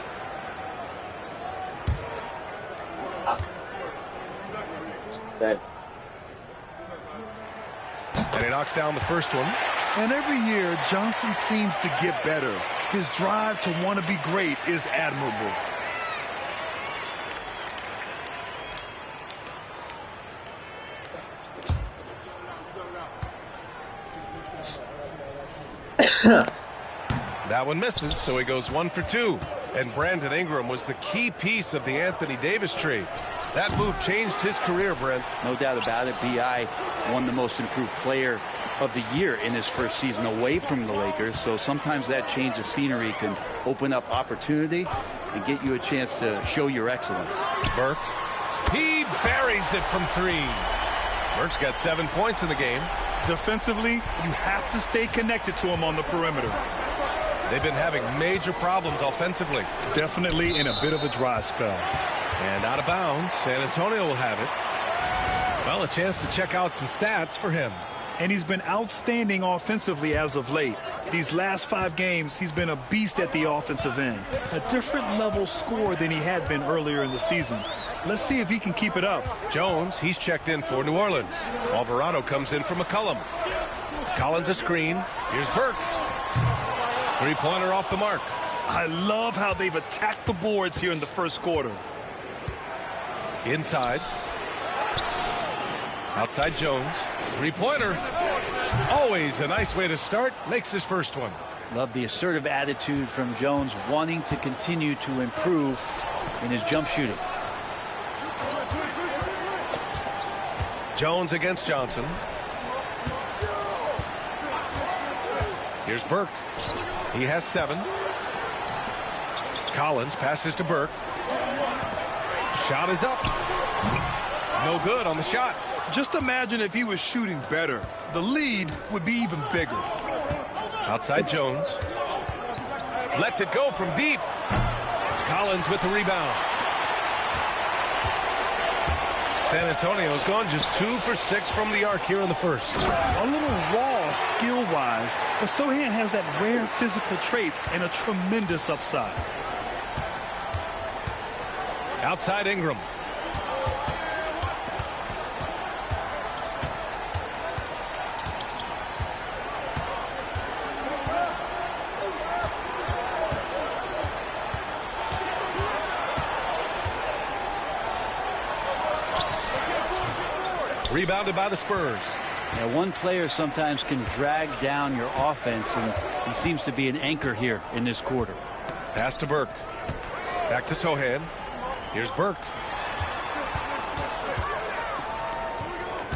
Okay. And he knocks down the first one. And every year, Johnson seems to get better. His drive to want to be great is admirable. That one misses, so he goes 1 for 2. And Brandon Ingram was the key piece of the Anthony Davis trade. That move changed his career, Brent. No doubt about it. B.I. won the most improved player of the year in his first season away from the Lakers. So sometimes that change of scenery can open up opportunity and get you a chance to show your excellence. Burke. He buries it from 3. Burke's got 7 points in the game. Defensively, you have to stay connected to him on the perimeter. They've been having major problems offensively. Definitely in a bit of a dry spell. And out of bounds, San Antonio will have it. Well, a chance to check out some stats for him. And he's been outstanding offensively as of late. These last 5 games, he's been a beast at the offensive end. A different level score than he had been earlier in the season. Let's see if he can keep it up. Jones, he's checked in for New Orleans. Alvarado comes in from McCollum. Collins a screen. Here's Burke. 3-pointer off the mark. I love how they've attacked the boards here in the first quarter. Inside. Outside Jones. 3-pointer. Always a nice way to start. Makes his first one. Love the assertive attitude from Jones, wanting to continue to improve in his jump shooting. Jones against Johnson. Here's Burke. He has 7. Collins passes to Burke. Shot is up. No good on the shot. Just imagine if he was shooting better. The lead would be even bigger. Outside Jones. Lets it go from deep. Collins with the rebound. San Antonio's gone just 2 for 6 from the arc here in the first. A little raw skill-wise, but Sohan has that rare physical traits and a tremendous upside. Outside Ingram. Rebounded by the Spurs. Yeah, one player sometimes can drag down your offense, and he seems to be an anchor here in this quarter. Pass to Burke. Back to Sohan. Here's Burke.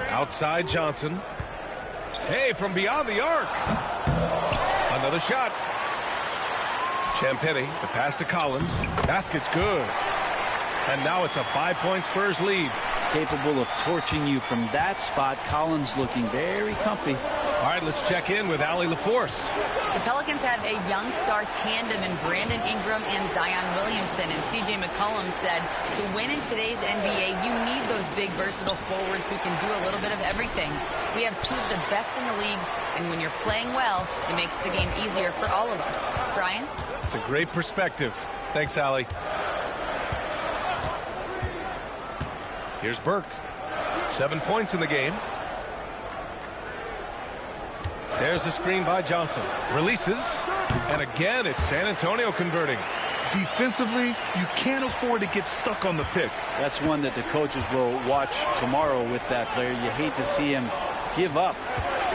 Outside Johnson. Hey, from beyond the arc. Another shot. Champagnie, the pass to Collins. Basket's good. And now it's a 5-point Spurs lead. Capable of torching you from that spot. Collins looking very comfy. All right, let's check in with Allie LaForce. The Pelicans have a young star tandem in Brandon Ingram and Zion Williamson. And C.J. McCollum said to win in today's NBA, you need those big, versatile forwards who can do a little bit of everything. We have 2 of the best in the league, and when you're playing well, it makes the game easier for all of us. Brian? It's a great perspective. Thanks, Allie. Here's Burke. 7 points in the game. There's the screen by Johnson. Releases. And again, it's San Antonio converting. Defensively, you can't afford to get stuck on the pick. That's one that the coaches will watch tomorrow with that player. You hate to see him give up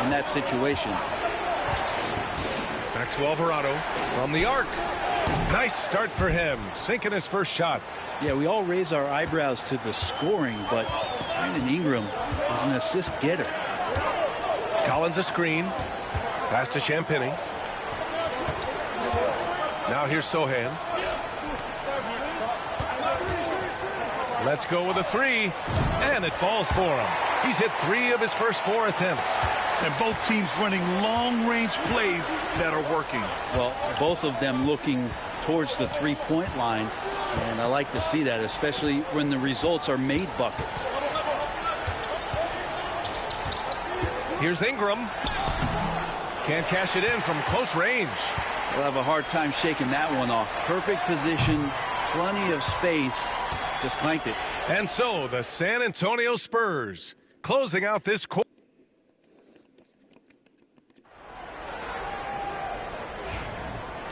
in that situation. Back to Alvarado from the arc. Nice start for him, sinking his first shot. Yeah, we all raise our eyebrows to the scoring, but Brandon Ingram is an assist getter. Collins a screen. Pass to Champagnie. Now here's Sohan. Let's go with a 3, and it falls for him. He's hit 3 of his first 4 attempts. And both teams running long-range plays that are working. Well, both of them looking towards the three-point line, and I like to see that, especially when the results are made buckets. Here's Ingram. Can't cash it in from close range. We'll have a hard time shaking that one off. Perfect position, plenty of space, just clanked it. And so the San Antonio Spurs closing out this quarter.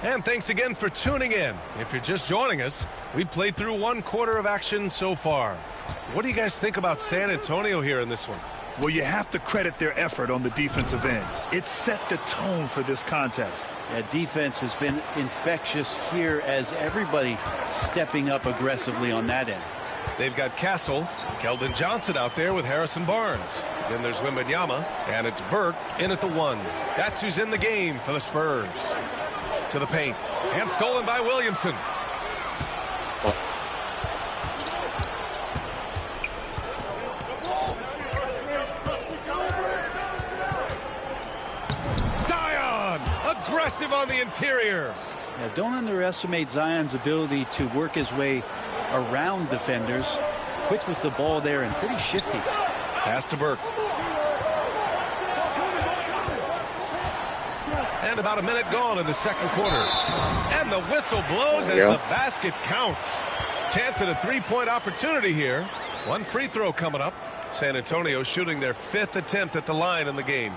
And thanks again for tuning in. If you're just joining us, we played through 1 quarter of action so far. What do you guys think about San Antonio here in this one? Well, you have to credit their effort on the defensive end. It set the tone for this contest. Yeah, defense has been infectious here as everybody stepping up aggressively on that end. They've got Castle, Keldon Johnson out there with Harrison Barnes. Then there's Wembanyama, and it's Burke in at the 1. That's who's in the game for the Spurs. To the paint, and stolen by Williamson. Zion, aggressive on the interior. Now, don't underestimate Zion's ability to work his way around defenders. Quick with the ball there and pretty shifty. Pass to Burke. And about a minute gone in the second quarter. And the whistle blows as the basket counts. Chance at a 3-point opportunity here. 1 free throw coming up. San Antonio shooting their 5th attempt at the line in the game.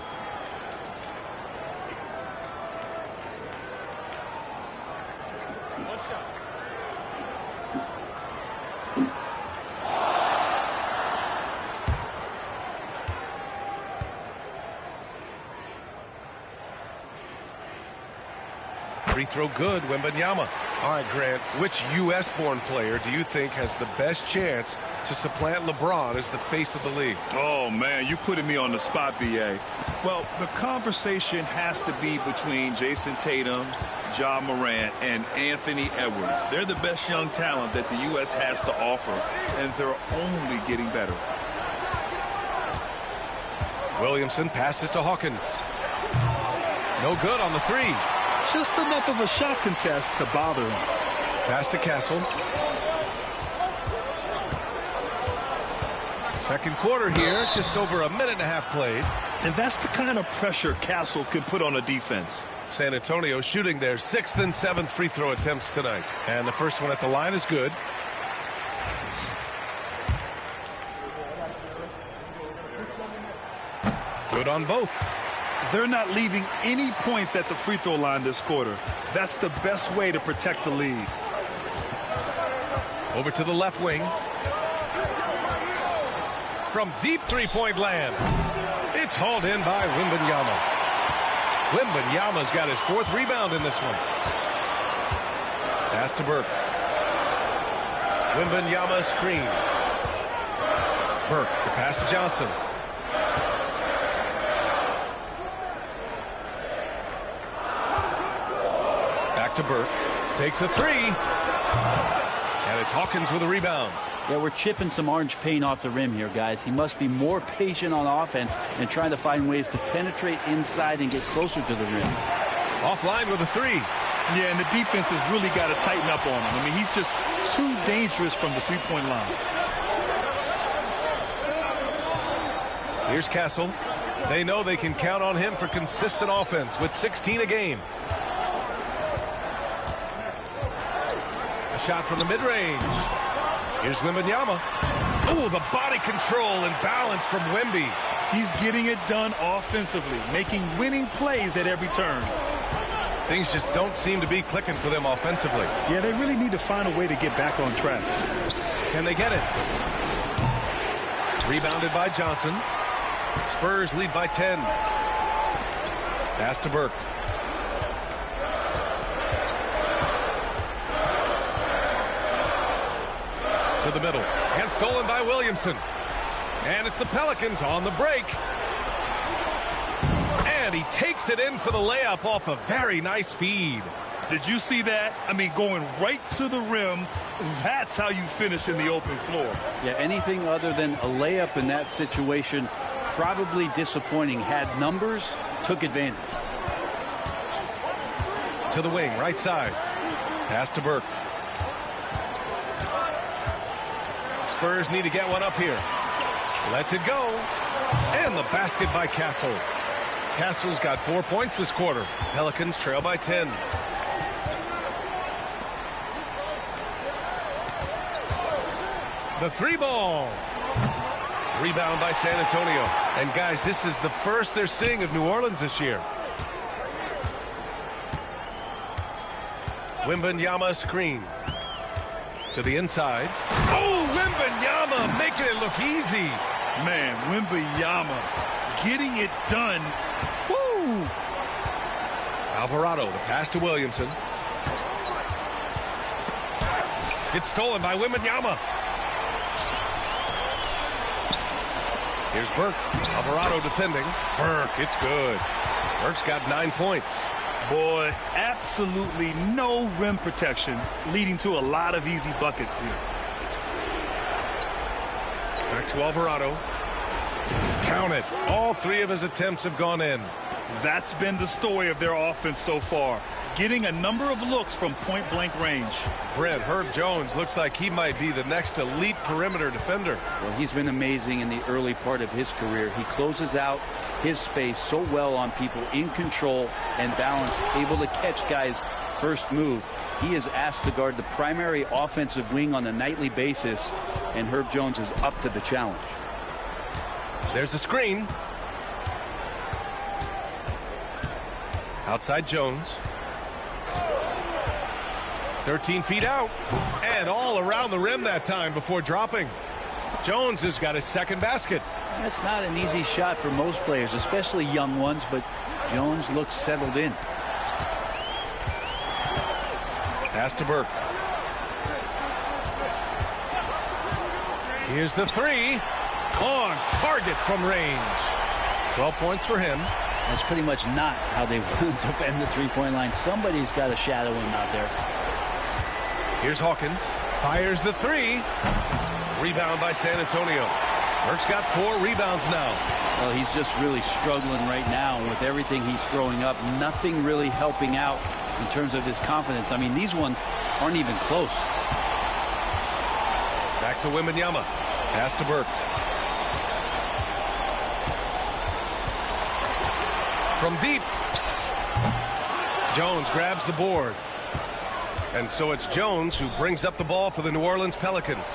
Free throw good, Wembanyama. All right, Grant, which U.S.-born player do you think has the best chance to supplant LeBron as the face of the league? Oh, man, you putting me on the spot, B.A. Well, the conversation has to be between Jason Tatum, Ja Morant, and Anthony Edwards. They're the best young talent that the U.S. has to offer, and they're only getting better. Williamson passes to Hawkins. No good on the 3. Just enough of a shot contest to bother him. Pass to Castle. Second quarter here, just over a minute and a half played. And that's the kind of pressure Castle can put on a defense. San Antonio shooting their 6th and 7th free throw attempts tonight. And the first one at the line is good. Good on both. They're not leaving any points at the free throw line this quarter. That's the best way to protect the lead. Over to the left wing. From deep 3-point land. It's hauled in by Wembanyama. Wembanyama's got his 4th rebound in this one. Pass to Burke. Wembanyama screen. Burke, the pass to Johnson. To Burke, takes a 3, and it's Hawkins with a rebound. Yeah, we're chipping some orange paint off the rim here, guys. He must be more patient on offense and trying to find ways to penetrate inside and get closer to the rim. Offline with a 3. Yeah, and the defense has really got to tighten up on him. I mean, he's just too dangerous from the 3-point line. Here's Castle. They know they can count on him for consistent offense with 16 a game. Shot from the mid-range. Here's Wembanyama. Oh, the body control and balance from Wemby. He's getting it done offensively, making winning plays at every turn. Things just don't seem to be clicking for them offensively. Yeah, they really need to find a way to get back on track. Can they get it? Rebounded by Johnson. Spurs lead by 10. Pass to Burke. To the middle, and stolen by Williamson. And it's the Pelicans on the break. And he takes it in for the layup off a very nice feed. Did you see that? I mean, going right to the rim, that's how you finish in the open floor. Yeah, anything other than a layup in that situation, probably disappointing. Had numbers, took advantage. To the wing, right side. Pass to Burke. Spurs need to get one up here. Lets it go. And the basket by Castle. Castle's got 4 points this quarter. Pelicans trail by 10. The three ball. Rebound by San Antonio. And guys, this is the first they're seeing of New Orleans this year. Wembanyama screen. To the inside. Oh, Wembanyama making it look easy. Man, Wembanyama getting it done. Woo! Alvarado, the pass to Williamson. It's stolen by Wembanyama. Here's Burke. Alvarado defending. Burke, it's good. Burke's got 9 points. Boy, absolutely no rim protection, leading to a lot of easy buckets here. Back to Alvarado. Count it. All 3 of his attempts have gone in. That's been the story of their offense so far. Getting a number of looks from point-blank range. Brent, Herb Jones looks like he might be the next elite perimeter defender. Well, he's been amazing in the early part of his career. He closes out his space so well on people, in control and balanced, able to catch guys' first move. He is asked to guard the primary offensive wing on a nightly basis, and Herb Jones is up to the challenge. There's a screen. Outside Jones. 13 feet out. And all around the rim that time before dropping. Jones has got his second basket. That's not an easy shot for most players, especially young ones, but Jones looks settled in. Pass to Burke. Here's the three. On target from range. 12 points for him. That's pretty much not how they want to defend the three-point line. Somebody's got to shadow him out there. Here's Hawkins. Fires the three. Rebound by San Antonio. Burke's got 4 rebounds now. Well, he's just really struggling right now with everything he's throwing up. Nothing really helping out in terms of his confidence. I mean, these ones aren't even close. Back to Wembanyama. Pass to Burke. From deep. Jones grabs the board. And so it's Jones who brings up the ball for the New Orleans Pelicans.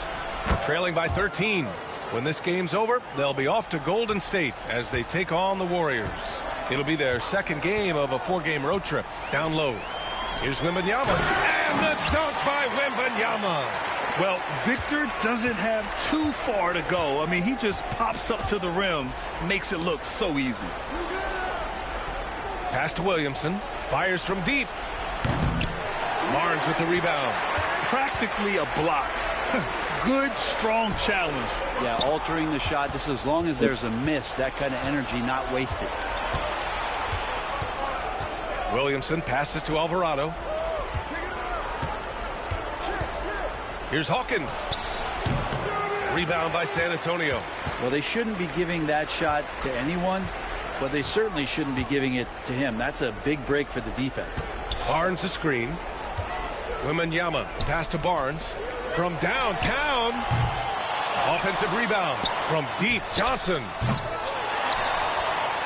Trailing by 13. When this game's over, they'll be off to Golden State as they take on the Warriors. It'll be their second game of a 4-game road trip. Down low. Here's Wembanyama. And the dunk by Wembanyama. Well, Victor doesn't have too far to go. I mean, he just pops up to the rim, makes it look so easy. Pass to Williamson. Fires from deep. Barnes with the rebound. Practically a block. Good, strong challenge. Yeah, altering the shot just as long as there's a miss. That kind of energy not wasted. Williamson passes to Alvarado. Here's Hawkins. Rebound by San Antonio. Well, they shouldn't be giving that shot to anyone, but they certainly shouldn't be giving it to him. That's a big break for the defense. Barnes the screen. Wembanyama pass to Barnes. From downtown. Offensive rebound. From deep, Johnson.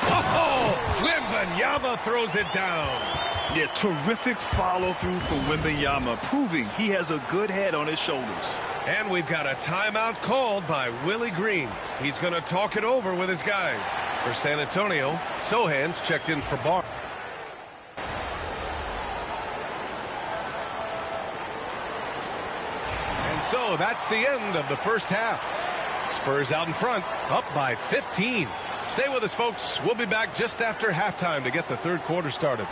Oh, Wembanyama throws it down. Yeah, terrific follow-through for Wembanyama, proving he has a good head on his shoulders. And we've got a timeout called by Willie Green. He's going to talk it over with his guys. For San Antonio, Sohan's checked in for Barnes. And so that's the end of the first half. Spurs out in front, up by 15. Stay with us, folks. We'll be back just after halftime to get the third quarter started.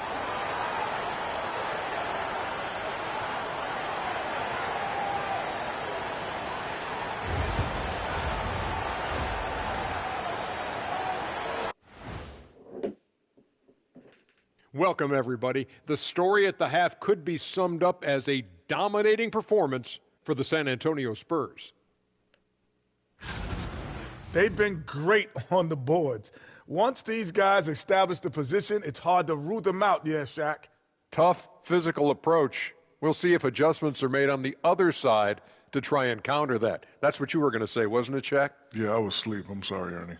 Welcome, everybody. The story at the half could be summed up as a dominating performance for the San Antonio Spurs. They've been great on the boards. Once these guys establish the position, it's hard to root them out, yeah, Shaq. Tough physical approach. We'll see if adjustments are made on the other side to try and counter that. That's what you were going to say, wasn't it, Shaq? Yeah, I was asleep. I'm sorry, Ernie.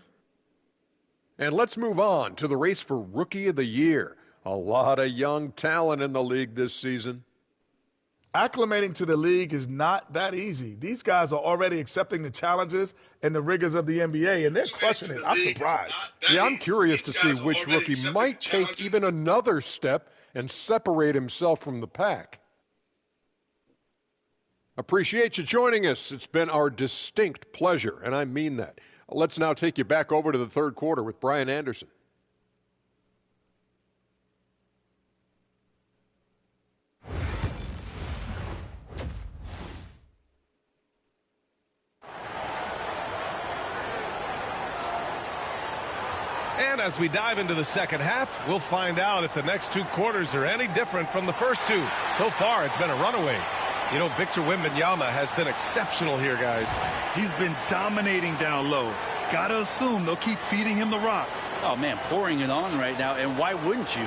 And let's move on to the race for Rookie of the Year. A lot of young talent in the league this season. Acclimating to the league is not that easy. These guys are already accepting the challenges and the rigors of the NBA, and they're crushing it. I'm surprised. Yeah, I'm curious to see which rookie might take even another step and separate himself from the pack. Appreciate you joining us. It's been our distinct pleasure, and I mean that. Let's now take you back over to the third quarter with Brian Anderson. And as we dive into the second half, we'll find out if the next two quarters are any different from the first two. So far, it's been a runaway. You know, Victor Wembanyama has been exceptional here, guys. He's been dominating down low. Gotta assume they'll keep feeding him the rock. Oh, man, pouring it on right now, and why wouldn't you?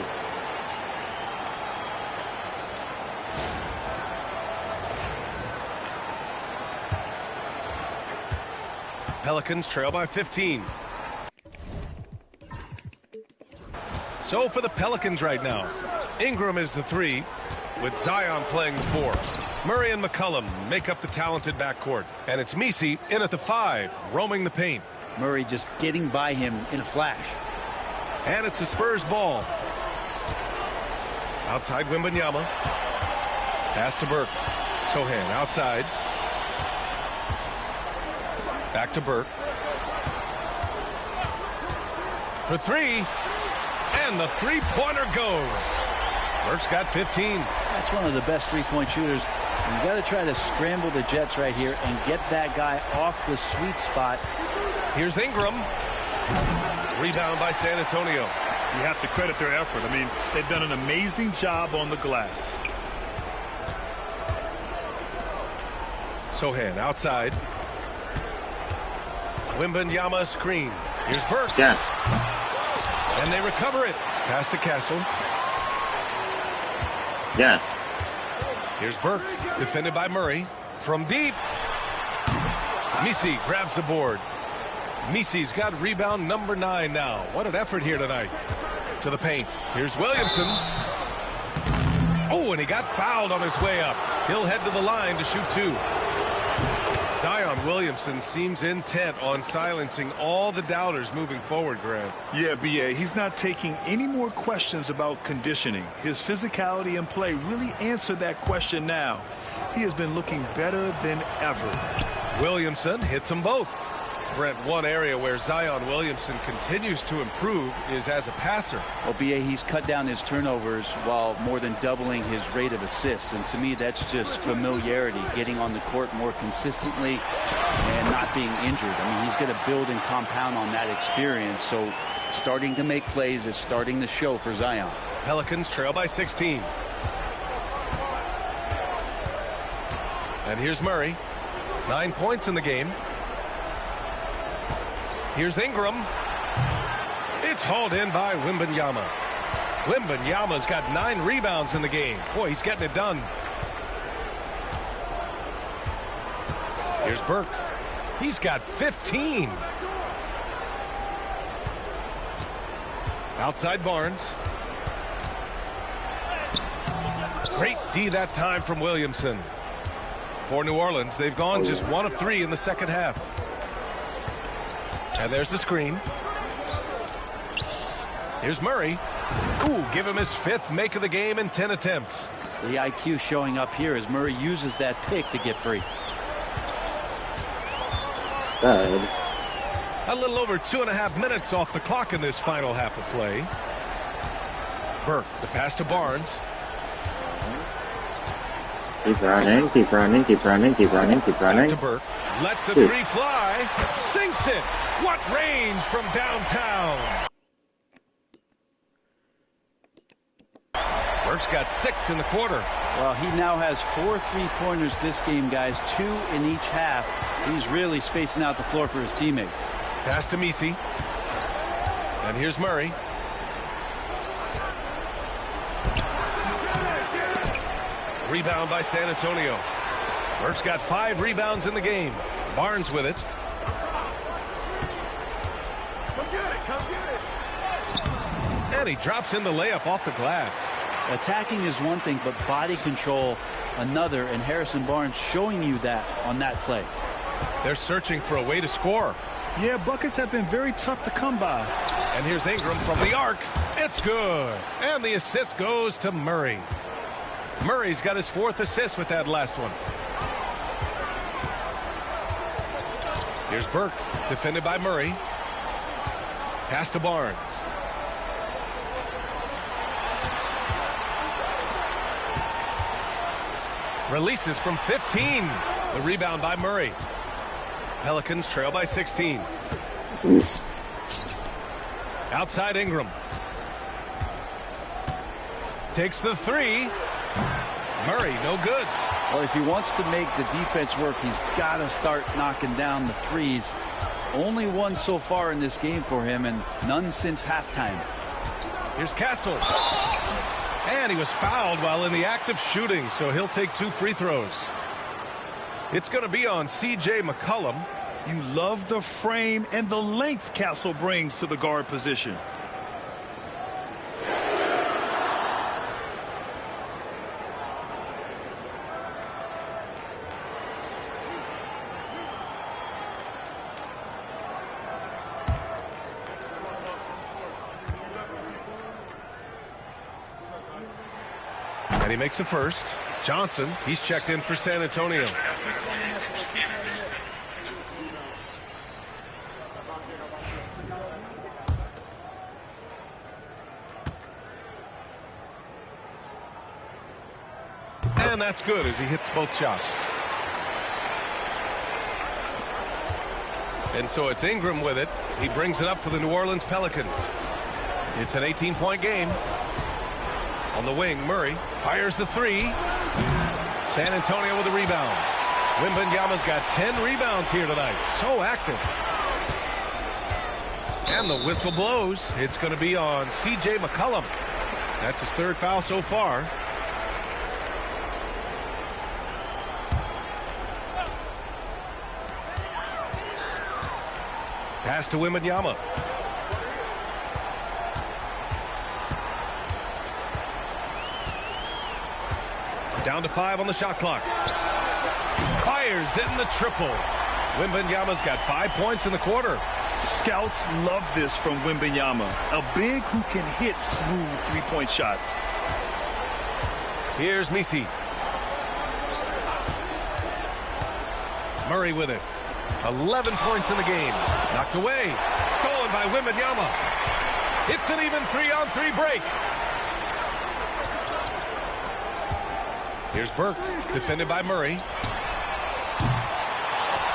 Pelicans trail by 15. So for the Pelicans right now, Ingram is the 3, with Zion playing the 4. Murray and McCollum make up the talented backcourt. And it's Messi in at the 5, roaming the paint. Murray just getting by him in a flash. And it's the Spurs ball. Outside Wembanyama. Pass to Burke. Sohan outside. Back to Burke. For 3. And the three-pointer goes. Burke's got 15. That's one of the best three-point shooters. You got to try to scramble the Jets right here and get that guy off the sweet spot. Here's Ingram. Rebound by San Antonio. You have to credit their effort. I mean, they've done an amazing job on the glass. Sohan outside. Wembanyama screen. Here's Burke. Yeah. And they recover it. Pass to Castle. Yeah. Here's Burke, defended by Murray. From deep. Messi grabs the board. Messi's got rebound number 9 now. What an effort here tonight. To the paint. Here's Williamson. Oh, and he got fouled on his way up. He'll head to the line to shoot 2. Zion Williamson seems intent on silencing all the doubters moving forward, Grant. Yeah, B.A., he's not taking any more questions about conditioning. His physicality and play really answered that question now. He has been looking better than ever. Williamson hits them both. Brent, one area where Zion Williamson continues to improve is as a passer. Well, B.A., he's cut down his turnovers while more than doubling his rate of assists. And to me, that's just familiarity, getting on the court more consistently and not being injured. I mean, he's going to build and compound on that experience. So starting to make plays is starting to show for Zion. Pelicans trail by 16. And here's Murray. 9 points in the game. Here's Ingram. It's hauled in by Wembanyama. Wembanyama's got 9 rebounds in the game. Boy, he's getting it done. Here's Burke. He's got 15. Outside Barnes. Great D that time from Williamson. For New Orleans, they've gone just 1 of 3 in the second half. And there's the screen. Here's Murray. Ooh, give him his 5th make of the game in 10 attempts. The IQ showing up here as Murray uses that pick to get free. Sad. A little over 2.5 minutes off the clock in this final half of play. Burke, the pass to Barnes. Keep running, keep running, keep running, keep running, keep running. Back to Burke. Lets the 3 fly. Sinks it. What range from downtown. Burke's got 6 in the quarter. Well, he now has 4 3-pointers this game, guys, 2 in each half. He's really spacing out the floor for his teammates. Pass to Misi. And here's Murray. Rebound by San Antonio. Burke's got 5 rebounds in the game. Barnes with it. Come get it, come get it. And he drops in the layup off the glass. Attacking is one thing, but body control another, and Harrison Barnes showing you that on that play. They're searching for a way to score. Yeah, buckets have been very tough to come by. And here's Ingram from the arc. It's good. And the assist goes to Murray. Murray's got his 4th assist with that last one. Here's Burke, defended by Murray. Pass to Barnes. Releases from 15. The rebound by Murray. Pelicans trail by 16. Outside Ingram. Takes the 3. Murray, no good. Well, if he wants to make the defense work, he's got to start knocking down the threes. Only one so far in this game for him, and none since halftime. Here's Castle. And he was fouled while in the act of shooting, so he'll take 2 free throws. It's going to be on C.J. McCollum. You love the frame and the length Castle brings to the guard position. And he makes a first. Johnson, he's checked in for San Antonio. And that's good as he hits both shots. And so it's Ingram with it. He brings it up for the New Orleans Pelicans. It's an 18-point game. On the wing, Murray fires the 3. San Antonio with a rebound. Wembanyama's got 10 rebounds here tonight. So active. And the whistle blows. It's going to be on C.J. McCollum. That's his 3rd foul so far. Pass to Wembanyama. Down to 5 on the shot clock. Fires in the triple. Wembanyama's got 5 points in the quarter. Scouts love this from Wembanyama. A big who can hit smooth 3-point shots. Here's Misi. Murray with it. 11 points in the game. Knocked away. Stolen by Wembanyama. It's an even 3-on-3 break. Here's Burke, defended by Murray.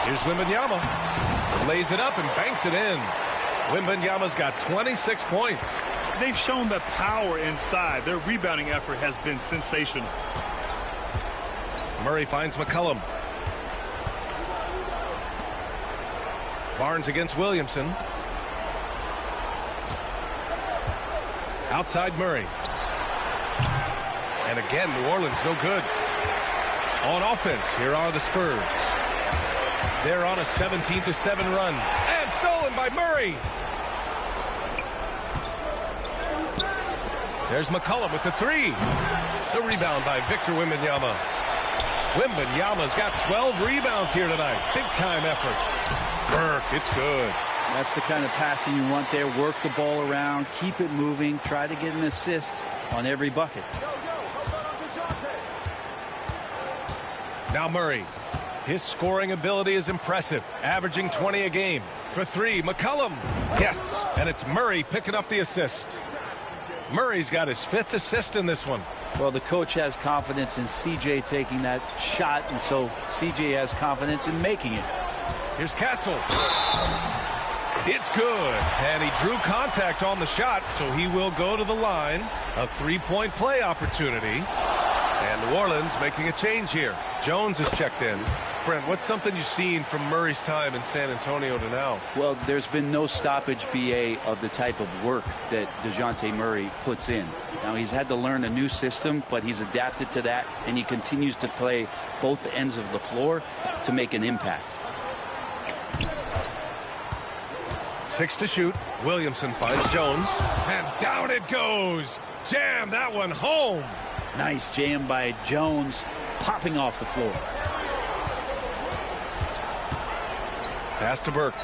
Here's Wembanyama. Lays it up and banks it in. Wembanyama's got 26 points. They've shown the power inside. Their rebounding effort has been sensational. Murray finds McCollum. Barnes against Williamson. Outside Murray. And again, New Orleans no good. On offense, here are the Spurs. They're on a 17-7 run. And stolen by Murray. There's McCollum with the 3. The rebound by Victor Wembanyama. Wembanyama's got 12 rebounds here tonight. Big time effort. Burke, it's good. That's the kind of passing you want there. Work the ball around, keep it moving, try to get an assist on every bucket. Now Murray. His scoring ability is impressive, averaging 20 a game. For 3, McCollum. Yes, and it's Murray picking up the assist. Murray's got his 5th assist in this one. Well, the coach has confidence in CJ taking that shot, and so CJ has confidence in making it. Here's Castle. It's good. And he drew contact on the shot, so he will go to the line. A three-point play opportunity. And New Orleans making a change here. Jones is checked in. Brent, what's something you've seen from Murray's time in San Antonio to now? Well, there's been no stoppage, BA, of the type of work that DeJounte Murray puts in. Now, he's had to learn a new system, but he's adapted to that, and he continues to play both ends of the floor to make an impact. 6 to shoot. Williamson finds Jones. And down it goes. Jam that one home. Nice jam by Jones, popping off the floor. Pass to Burke.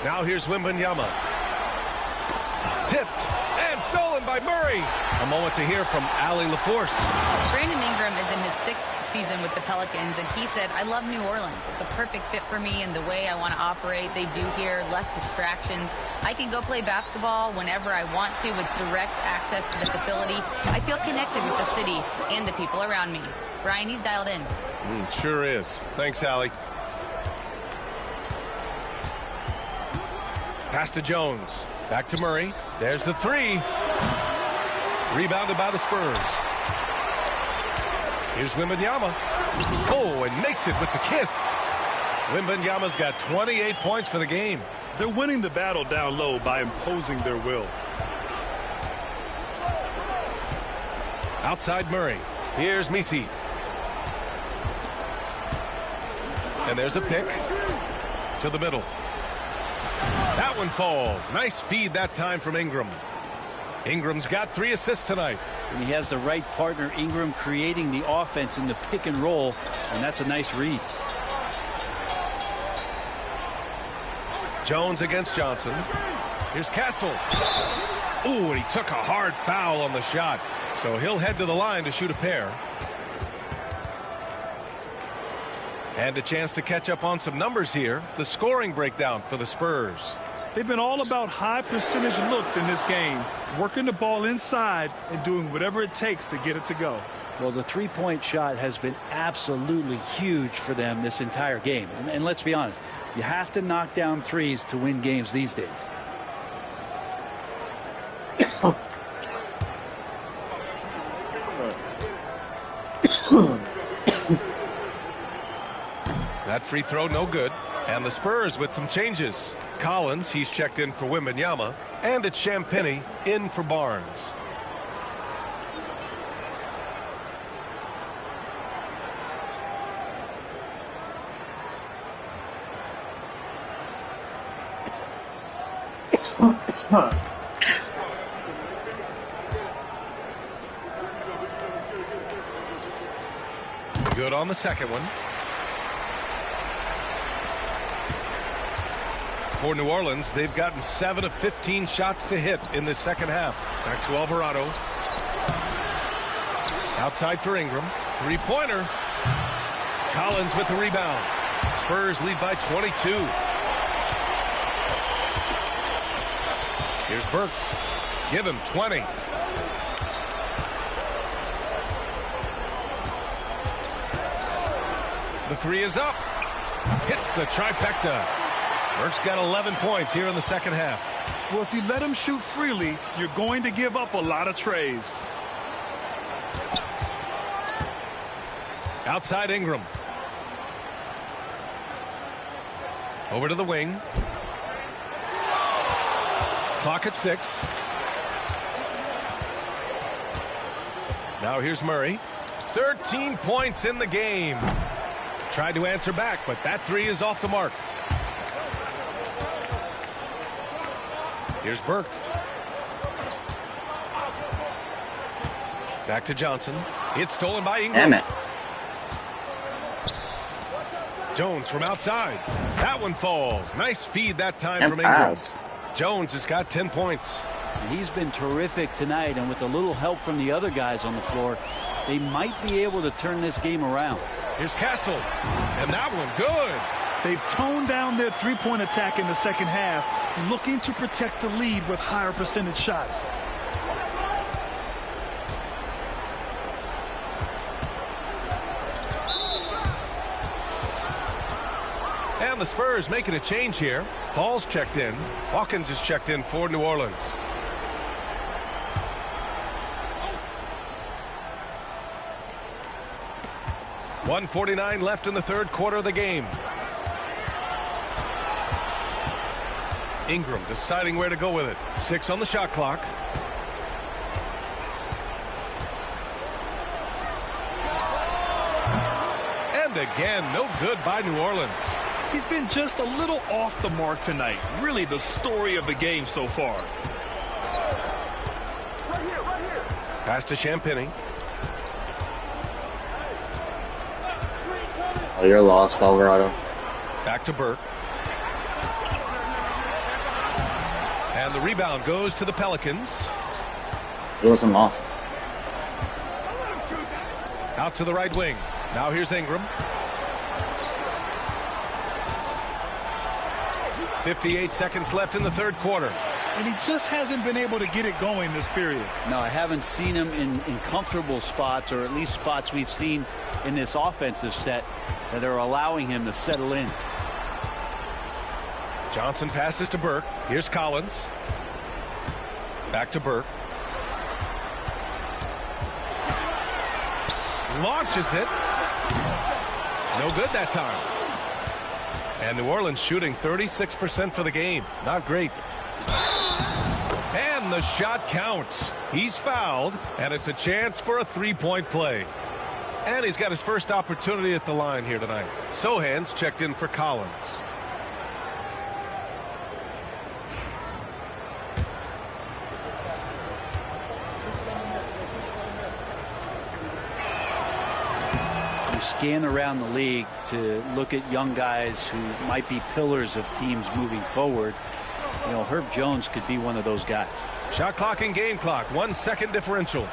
Now here's Wembanyama. Tipped and stolen by Murray. A moment to hear from Allie LaForce. Brandon Ingram is in his 6th season with the Pelicans, and he said, I love New Orleans. It's a perfect fit for me and the way I want to operate. They do here, less distractions. I can go play basketball whenever I want to with direct access to the facility. I feel connected with the city and the people around me. Brian, he's dialed in. Sure is. Thanks, Allie. Pass to Jones. Back to Murray. There's the three. Rebounded by the Spurs. Here's Wembanyama. Oh, and makes it with the kiss. Wembanyama's got 28 points for the game. They're winning the battle down low by imposing their will. Outside Murray. Here's Messi. And there's a pick to the middle. That one falls. Nice feed that time from Ingram. Ingram's got 3 assists tonight. And he has the right partner, Ingram, creating the offense in the pick and roll, and that's a nice read. Jones against Johnson. Here's Castle. Ooh, and he took a hard foul on the shot. So he'll head to the line to shoot a pair. And a chance to catch up on some numbers here. The scoring breakdown for the Spurs. They've been all about high percentage looks in this game, working the ball inside and doing whatever it takes to get it to go. Well, the three-point shot has been absolutely huge for them this entire game. And let's be honest, you have to knock down threes to win games these days. That free throw no good. And the Spurs with some changes. Collins, he's checked in for Wembanyama. And it's Champagnie in for Barnes. Good on the second one. For New Orleans, they've gotten 7 of 15 shots to hit in this second half. Back to Alvarado. Outside for Ingram. Three-pointer. Collins with the rebound. Spurs lead by 22. Here's Burke. Give him 20. The three is up. Hits the trifecta. Burke's got 11 points here in the second half. Well, if you let him shoot freely, you're going to give up a lot of trays. Outside Ingram. Over to the wing. Clock at 6. Now here's Murray. 13 points in the game. Tried to answer back, but that three is off the mark. Here's Burke. Back to Johnson. It's stolen by Ingram. Damn it. Jones from outside. That one falls. Nice feed that time from Ingram. Pass. Jones has got 10 points. He's been terrific tonight, and with a little help from the other guys on the floor, they might be able to turn this game around. Here's Castle. And that one good. They've toned down their three-point attack in the second half, looking to protect the lead with higher percentage shots. And the Spurs making a change here. Paul's checked in. Hawkins is checked in for New Orleans. .149 left in the third quarter of the game. Ingram deciding where to go with it. 6 on the shot clock. And again, no good by New Orleans. He's been just a little off the mark tonight. Really the story of the game so far. Pass to Champagny. Oh, you're lost, Alvarado. Back to Burke. And the rebound goes to the Pelicans. He wasn't lost. Out to the right wing. Now here's Ingram. 58 seconds left in the third quarter. And he just hasn't been able to get it going this period. No, I haven't seen him in comfortable spots, or at least spots we've seen in this offensive set that are allowing him to settle in. Johnson passes to Burke. Here's Collins. Back to Burke. Launches it. No good that time. And New Orleans shooting 36% for the game. Not great. And the shot counts. He's fouled, and it's a chance for a three-point play. And he's got his first opportunity at the line here tonight. Sohan's checked in for Collins. Scan around the league to look at young guys who might be pillars of teams moving forward. You know, Herb Jones could be one of those guys. Shot clock and game clock, 1 second differential.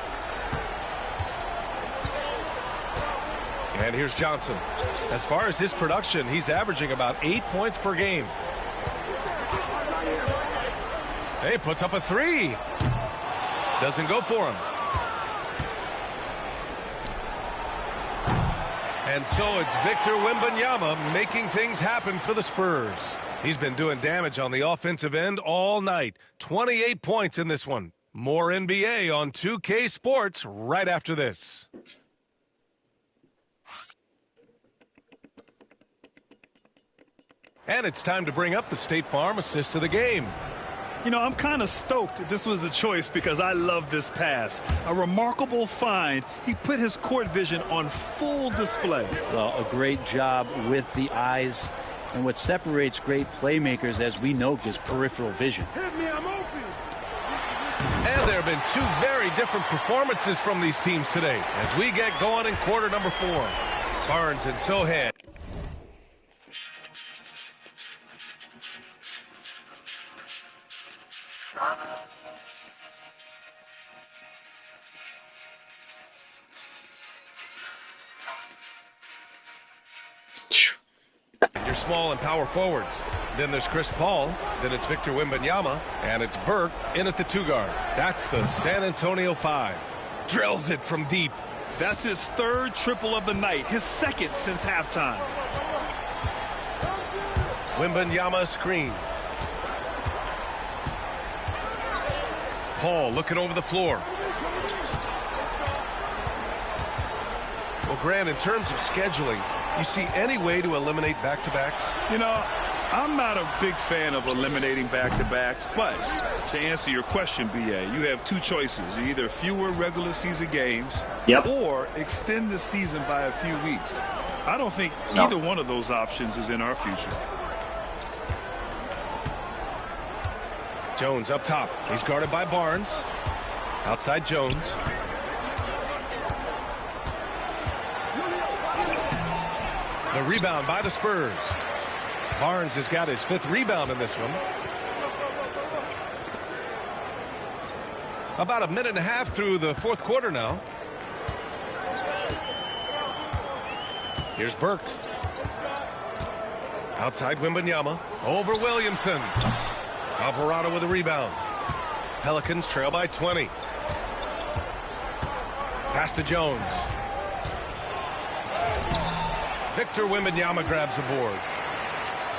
And here's Johnson. As far as his production, he's averaging about 8 points per game. Hey, puts up a 3. Doesn't go for him. And so it's Victor Wembanyama making things happen for the Spurs. He's been doing damage on the offensive end all night. 28 points in this one. More NBA on 2K Sports right after this. And it's time to bring up the State Farm assist of the game. You know, I'm kind of stoked this was a choice because I love this pass. A remarkable find. He put his court vision on full display. Well, a great job with the eyes. And what separates great playmakers, as we know, is peripheral vision. And there have been 2 very different performances from these teams today as we get going in quarter number 4. Barnes and Sohan. Your small and power forwards. Then there's Chris Paul. Then it's Victor Wembanyama. And it's Burke in at the 2 guard. That's the San Antonio 5. Drills it from deep. That's his 3rd triple of the night. His 2nd since halftime. Wembanyama screen. Paul looking over the floor. Well, Grant, in terms of scheduling, you see any way to eliminate back-to-backs? You know, I'm not a big fan of eliminating back-to-backs, but to answer your question, B.A., you have 2 choices. Either fewer regular season games or extend the season by a few weeks. I don't think either one of those options is in our future. Jones up top. He's guarded by Barnes. Outside Jones. The rebound by the Spurs. Barnes has got his 5th rebound in this one. About a minute and a half through the 4th quarter now. Here's Burke. Outside Wembanyama. Over Williamson. Alvarado with a rebound. Pelicans trail by 20. Pass to Jones. Victor Wembanyama grabs the board.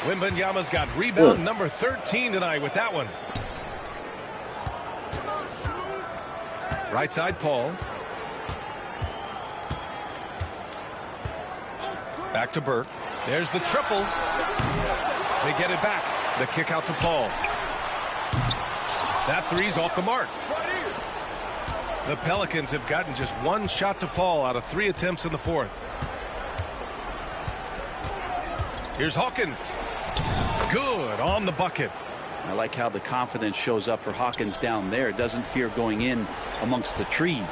Wembanyama's got rebound number 13 tonight with that one. Right side, Paul. Back to Burke. There's the triple. They get it back. The kick out to Paul. That three's off the mark. The Pelicans have gotten just one shot to fall out of 3 attempts in the fourth. Here's Hawkins. Good on the bucket. I like how the confidence shows up for Hawkins down there. Doesn't fear going in amongst the trees.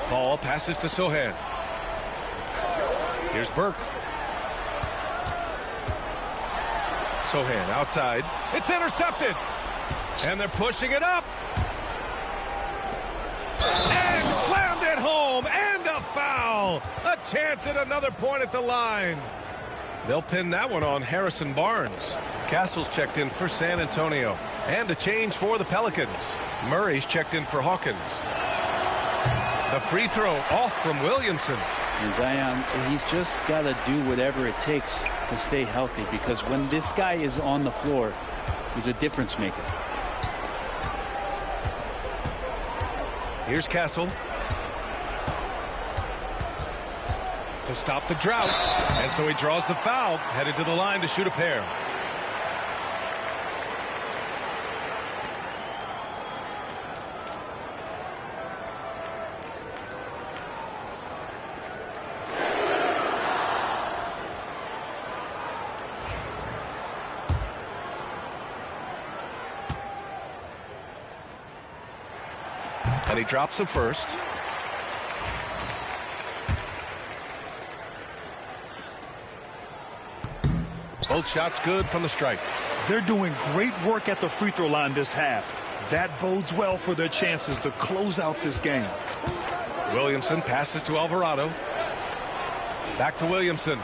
Paul passes to Sohan. Here's Burke. Sohan outside. It's intercepted. And they're pushing it up. And slammed it home. And a foul. A chance at another point at the line. They'll pin that one on Harrison Barnes. Castle's checked in for San Antonio. And a change for the Pelicans. Murray's checked in for Hawkins. The free throw off from Williamson. And Zion, he's just got to do whatever it takes to stay healthy, because when this guy is on the floor, he's a difference maker. Here's Castle. To stop the drought. And so he draws the foul, headed to the line to shoot a pair. And he drops the first. Both shots good from the strike. They're doing great work at the free throw line this half. That bodes well for their chances to close out this game. Williamson passes to Alvarado. Back to Williamson.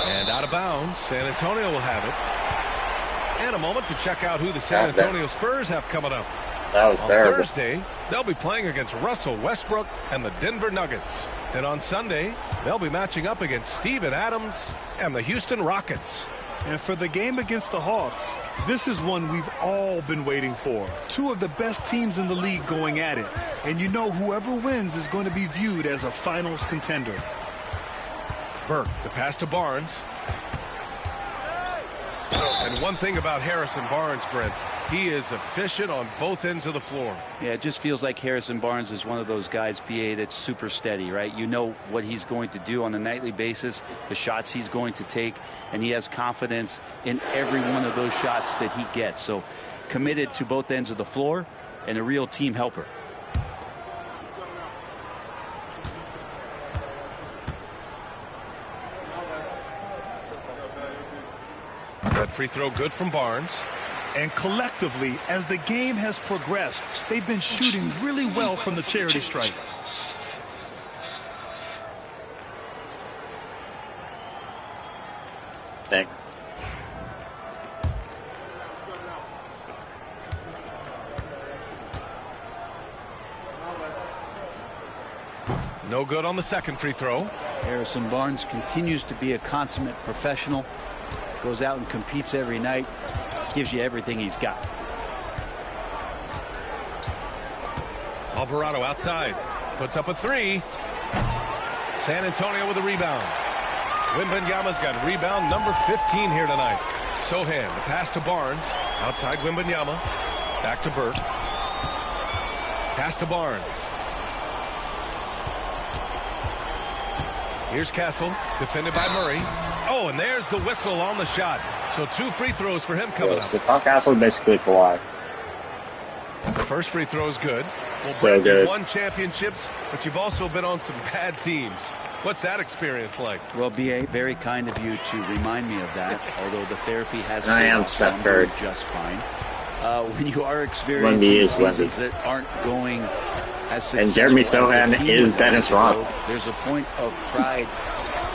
And out of bounds. San Antonio will have it. And a moment to check out who the San Antonio Spurs have coming up. That was terrible. On Thursday, they'll be playing against Russell Westbrook and the Denver Nuggets. Then on Sunday, they'll be matching up against Steven Adams and the Houston Rockets. And for the game against the Hawks, this is one we've all been waiting for. Two of the best teams in the league going at it. And you know whoever wins is going to be viewed as a finals contender. Burke, the pass to Barnes. And one thing about Harrison Barnes, Brent, he is efficient on both ends of the floor. Yeah, it just feels like Harrison Barnes is one of those guys, BA, that's super steady, right? You know what he's going to do on a nightly basis, the shots he's going to take, and he has confidence in every one of those shots that he gets. So committed to both ends of the floor and a real team helper. That free throw good from Barnes. And collectively, as the game has progressed, they've been shooting really well from the charity stripe. Thanks. No good on the second free throw. Harrison Barnes continues to be a consummate professional. Goes out and competes every night. Gives you everything he's got. Alvarado outside. Puts up a three. San Antonio with a rebound. Wembanyama's got rebound number 15 here tonight. Sohan, the pass to Barnes. Outside Wembanyama. Back to Burke. Pass to Barnes. Here's Castle, defended by Murray. Oh, and there's the whistle on the shot. So 2 free throws for him coming up. So Castle basically Kawhi. The first free throw is good. Well, So Brent, good. You've won championships, but you've also been on some bad teams. What's that experience like? Well, BA, very kind of you to remind me of that, although the therapy has I been am Steph Curry. just fine. When you are experiencing seasons that aren't going as successful And Jeremy as the Sohan team is would Dennis like to Rodman. go, there's a point of pride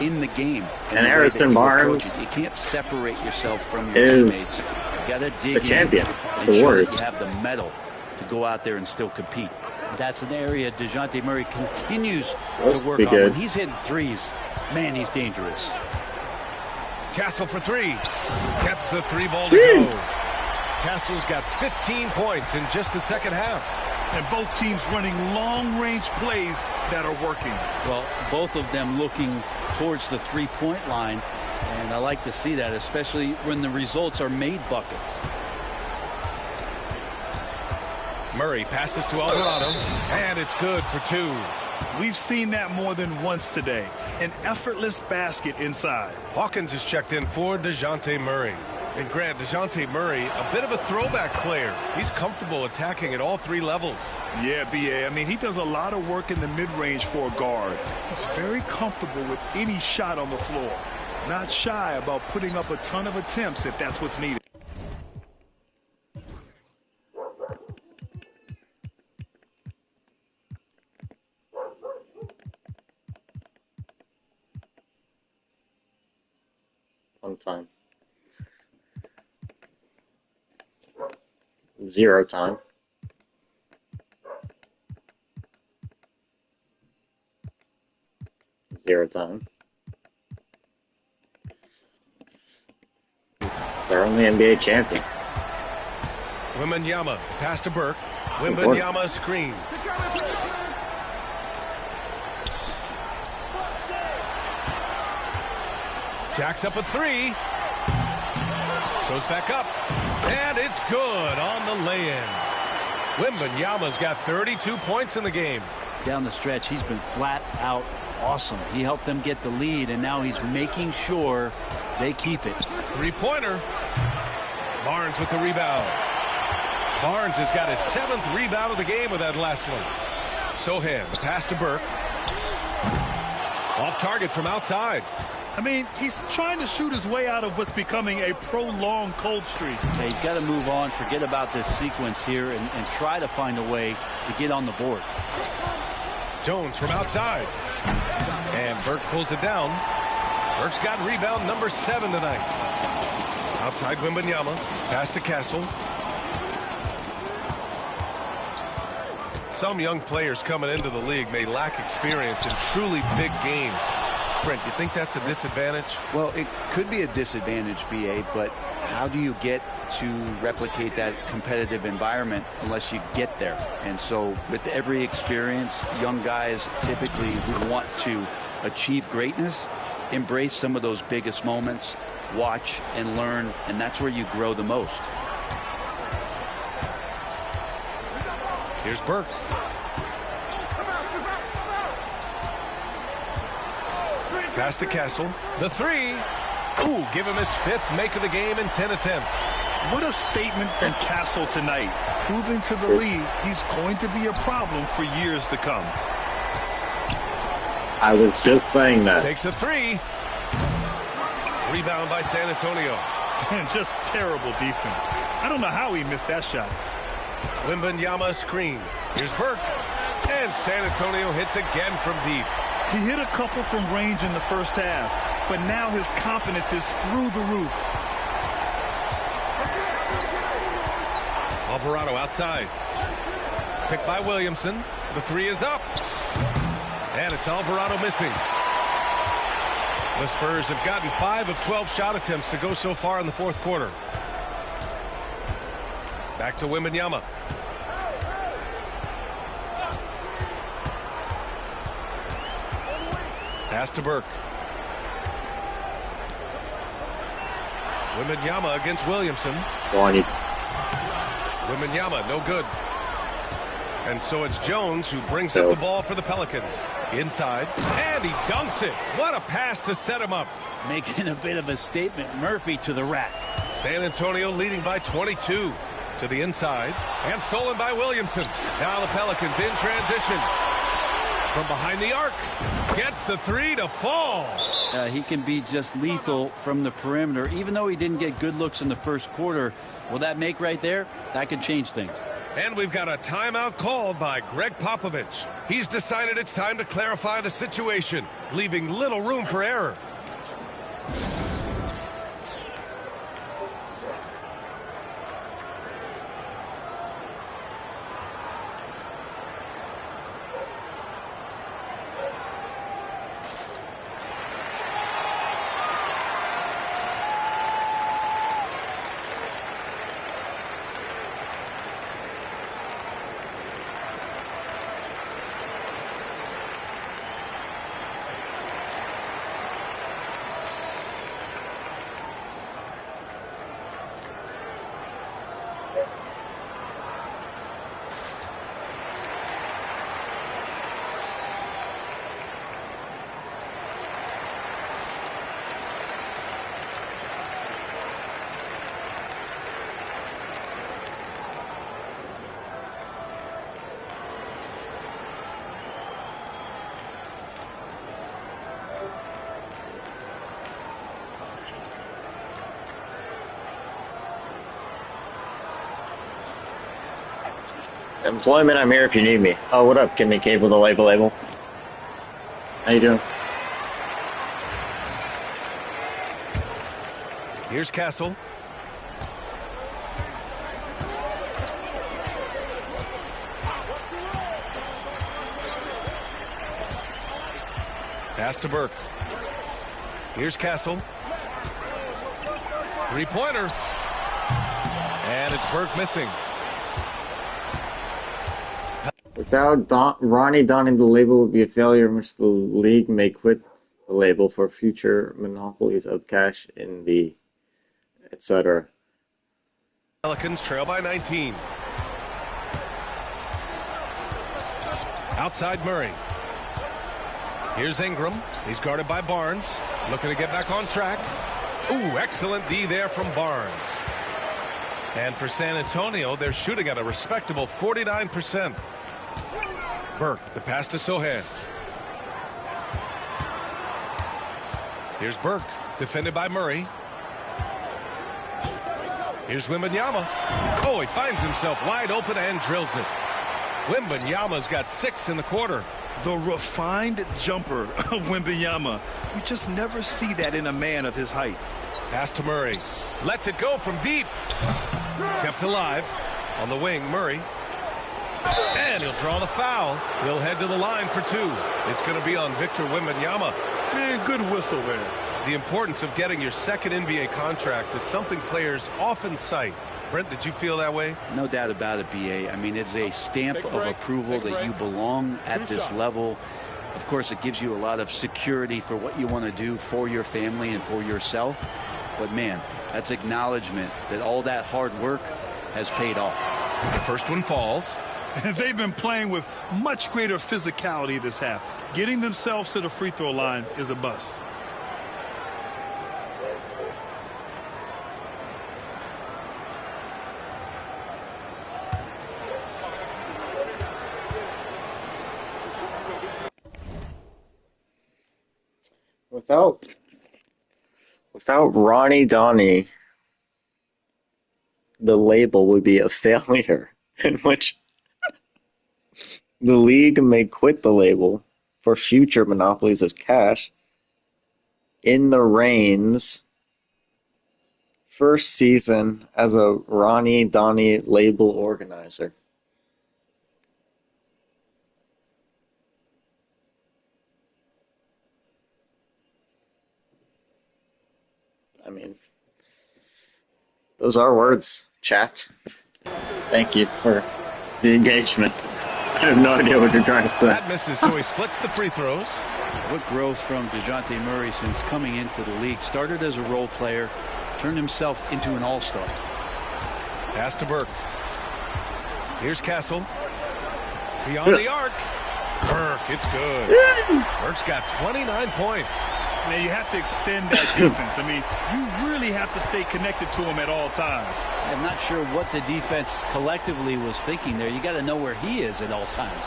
in the game. And the way Harrison that you Barnes approach it. You can't separate yourself from your is teammates. You got to dig the champion, in the and show Warriors. that you have the mettle to go out there and still compete. That's an area DeJounte Murray continues Must to work be on. good. When he's hitting threes, man, he's dangerous. Castle for three. Gets the three ball to go. Castle's got 15 points in just the second half. And both teams running long-range plays that are working. Well, both of them looking towards the three-point line. And I like to see that, especially when the results are made buckets. Murray passes to Alvarado, and it's good for two. We've seen that more than once today. An effortless basket inside. Hawkins is checked in for DeJounte Murray. And Grant, DeJounte Murray, a bit of a throwback player. He's comfortable attacking at all three levels. Yeah, B.A. I mean, he does a lot of work in the mid-range for a guard. He's very comfortable with any shot on the floor. Not shy about putting up a ton of attempts if that's what's needed. Fun time. 0 time. Zero time. It's our only NBA champion. Wembanyama pass to Burke. Wembanyama screen. Jacks up a three. Goes back up. And it's good on the lay-in. Wembanyama's got 32 points in the game. Down the stretch, he's been flat out awesome. He helped them get the lead, and now he's making sure they keep it. Three-pointer. Barnes with the rebound. Barnes has got his 7th rebound of the game with that last one. Sohan, the pass to Burke. Off target from outside. I mean, he's trying to shoot his way out of what's becoming a prolonged cold streak. Yeah, he's got to move on, forget about this sequence here, and try to find a way to get on the board. Jones from outside. And Burke pulls it down. Burke's got rebound number 7 tonight. Outside Wembanyama. Pass to Castle. Some young players coming into the league may lack experience in truly big games. Brent, you think that's a disadvantage? Well, it could be a disadvantage, B.A., but how do you get to replicate that competitive environment unless you get there? And so with every experience, young guys typically who want to achieve greatness, embrace some of those biggest moments, watch and learn, and that's where you grow the most. Here's Burke. Pass to Castle. The three. Ooh, give him his 5th make of the game in 10 attempts. What a statement from Castle tonight. Proving to the league he's going to be a problem for years to come. I was just saying that. Takes a 3. Rebound by San Antonio. And just terrible defense. I don't know how he missed that shot. Wembanyama screen. Here's Burke. And San Antonio hits again from deep. He hit a couple from range in the first half, but now his confidence is through the roof. Alvarado outside. Picked by Williamson. The 3 is up. And it's Alvarado missing. The Spurs have gotten 5 of 12 shot attempts to go so far in the 4th quarter. Back to Wembanyama. Pass to Burke. Wembanyama against Williamson. Go on, you. Wembanyama, no good. And so it's Jones who brings up the ball for the Pelicans. Inside, and he dunks it. What a pass to set him up. Making a bit of a statement. Murphy to the rack. San Antonio leading by 22. To the inside, and stolen by Williamson. Now the Pelicans in transition. From behind the arc, gets the 3 to fall. He can be just lethal from the perimeter, even though he didn't get good looks in the first quarter. Will that make right there? That could change things. And we've got a timeout called by Greg Popovich. He's decided it's time to clarify the situation, leaving little room for error. Employment, I'm here if you need me. Oh, what up, Kidney Cable, the label? How you doing? Here's Castle. Pass to Burke. Here's Castle. Three-pointer. And it's Burke missing. Without Ronnie donning the label would be a failure in which the league may quit the label for future monopolies of cash in the etc. Pelicans trail by 19. Outside Murray. Here's Ingram. He's guarded by Barnes. Looking to get back on track. Ooh, excellent D there from Barnes. And for San Antonio, they're shooting at a respectable 49%. Burke, the pass to Sohan. Here's Burke, defended by Murray. Here's Wembanyama. Oh, he finds himself wide open and drills it. Wembanyama's got 6 in the quarter. The refined jumper of Wembanyama. You just never see that in a man of his height. Pass to Murray. Lets it go from deep. Kept alive. On the wing, Murray. And he'll draw the foul. He'll head to the line for 2. It's going to be on Victor Wembanyama. Man, good whistle there. The importance of getting your second NBA contract is something players often cite. Brent, did you feel that way? No doubt about it, BA. I mean, it's a stamp of approval that you belong at this level. Of course, it gives you a lot of security for what you want to do for your family and for yourself. But, man, that's acknowledgement that all that hard work has paid off. The first one falls. They've been playing with much greater physicality this half. Getting themselves to the free throw line is a bust. Without Ronnie Donnie, the label would be a failure in which the league may quit the label for future monopolies of cash in the Reign's first season as a Ronnie Donnie label organizer. I mean, those are words, chat. Thank you for the engagement. I have no idea what you're trying to say. That misses, so he splits the free throws. What growth from DeJounte Murray since coming into the league. Started as a role player, turned himself into an all-star. Pass to Burke. Here's Castle. Beyond the arc. Burke, it's good. Burke's got 29 points. Now, you have to extend that defense. I mean, you really have to stay connected to him at all times. I'm not sure what the defense collectively was thinking there. You got to know where he is at all times.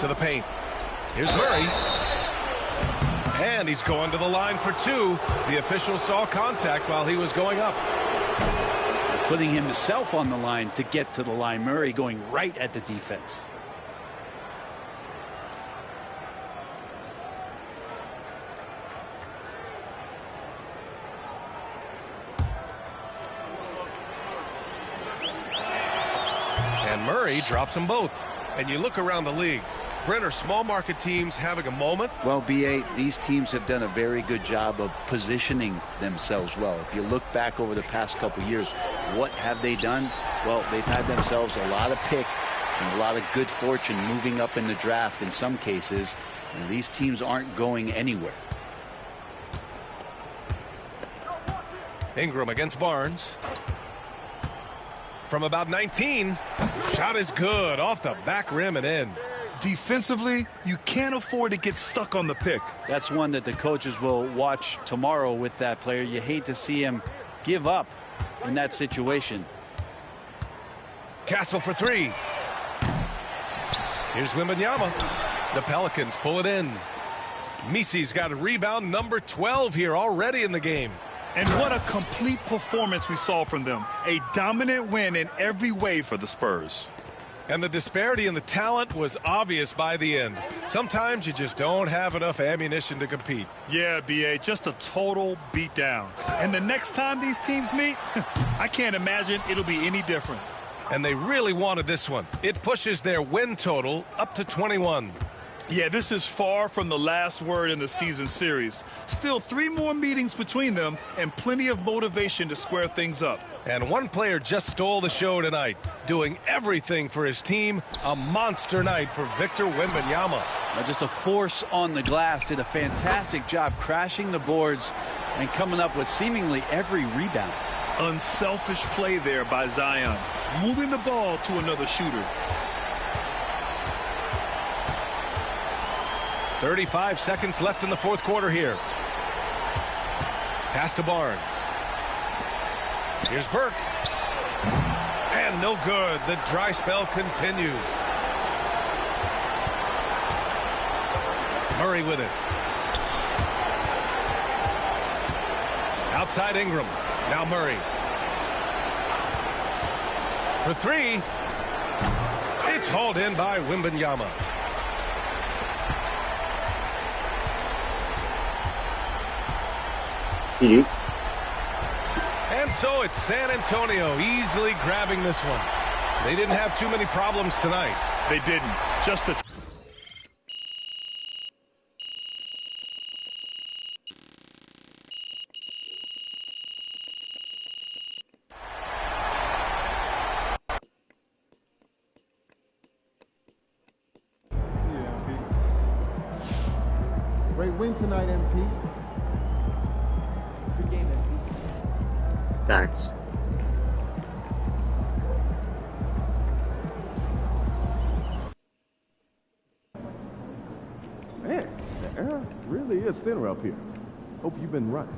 To the paint. Here's Murray. And he's going to the line for 2. The official saw contact while he was going up. Putting himself on the line to get to the line. Murray going right at the defense. Murray drops them both. And you look around the league. Brent, are small market teams having a moment? Well, BA, these teams have done a very good job of positioning themselves well. If you look back over the past couple years, what have they done? Well, they've had themselves a lot of pick and a lot of good fortune moving up in the draft in some cases. And these teams aren't going anywhere. Ingram against Barnes. From about 19. Shot is good. Off the back rim and in. Defensively, you can't afford to get stuck on the pick. That's one that the coaches will watch tomorrow with that player. You hate to see him give up in that situation. Castle for three. Here's Wembanyama. The Pelicans pull it in. Misi's got a rebound, number 12 here already in the game. And what a complete performance we saw from them. A dominant win in every way for the Spurs. And the disparity in the talent was obvious by the end. Sometimes you just don't have enough ammunition to compete. Yeah, B.A., just a total beatdown. And the next time these teams meet, I can't imagine it'll be any different. And they really wanted this one. It pushes their win total up to 21. Yeah, this is far from the last word in the season series. Still 3 more meetings between them and plenty of motivation to square things up. And one player just stole the show tonight, doing everything for his team. A monster night for Victor Wembanyama. Just a force on the glass. Did a fantastic job crashing the boards and coming up with seemingly every rebound. Unselfish play there by Zion, moving the ball to another shooter. 35 seconds left in the fourth quarter here. Pass to Barnes. Here's Burke. And no good. The dry spell continues. Murray with it. Outside Ingram. Now Murray. For three. It's hauled in by Wembanyama. And so it's San Antonio easily grabbing this one. They didn't have too many problems tonight. They didn't. Just a... Great win tonight, MP. Good game, MP. Thanks. Man, the air really is thinner up here. Hope you've been running.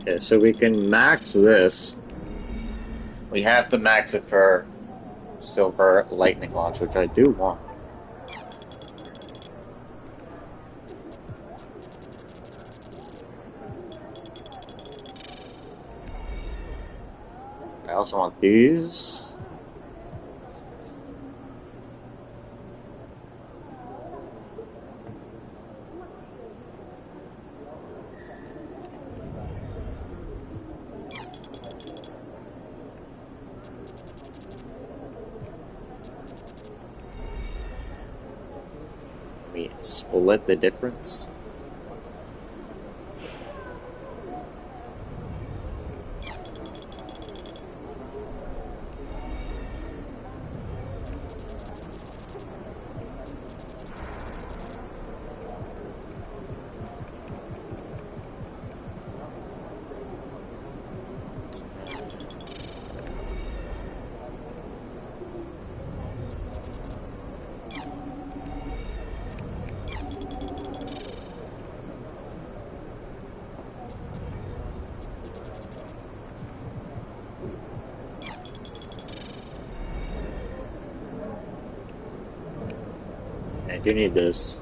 Okay, so we can max this. We have to max it for silver lightning launch, which I do want. I also want these. We split the difference. I do need this.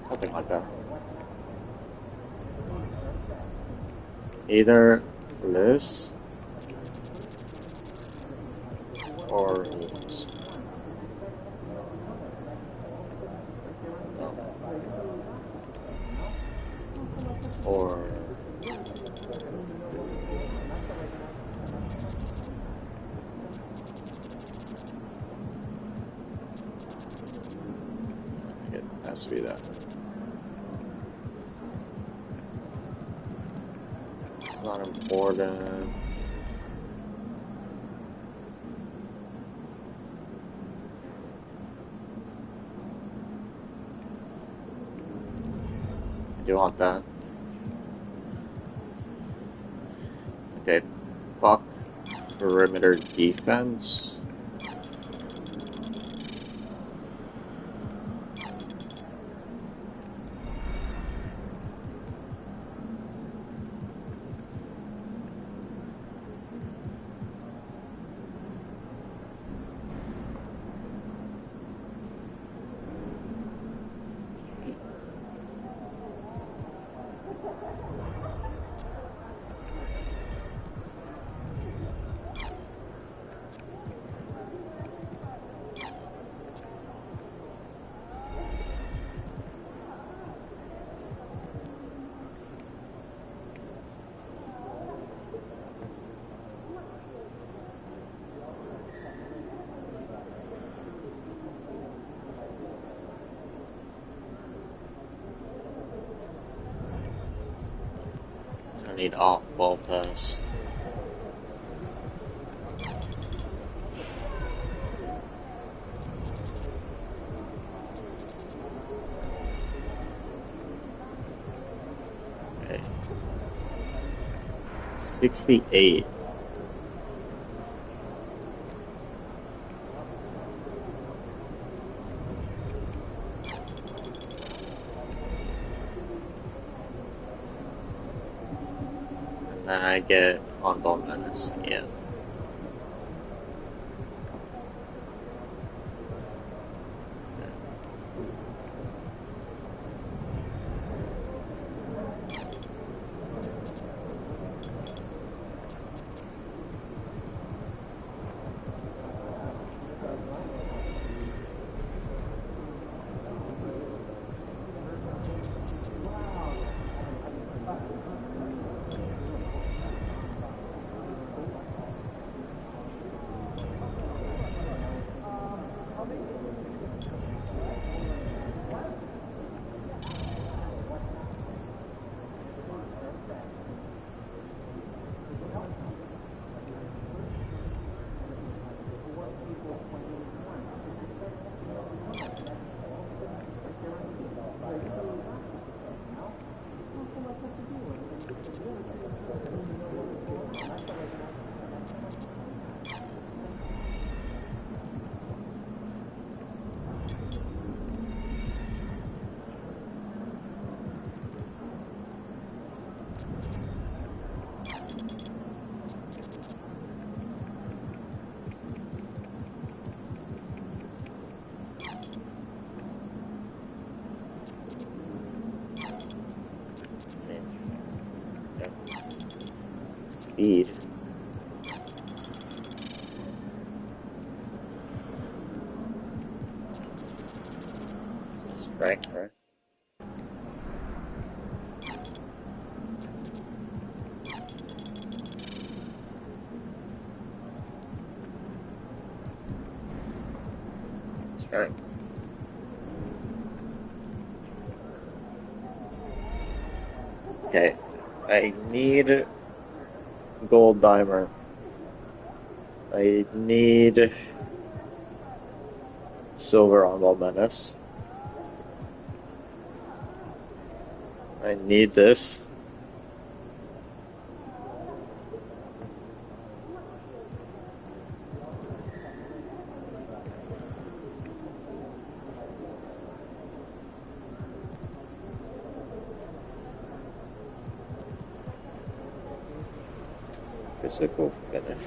Something like that. Either this or this. No. Or it has to be that. It's not important. Do you want that? Okay, fuck perimeter defense. I need off-ball test. Okay. 68. And then I get on-ball menace. Yeah. Speed. Strength, right? Strength. Okay, I need gold dimer. I need silver on-ball menace. I need this. Physical finish.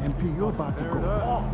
MP, you're about to go off.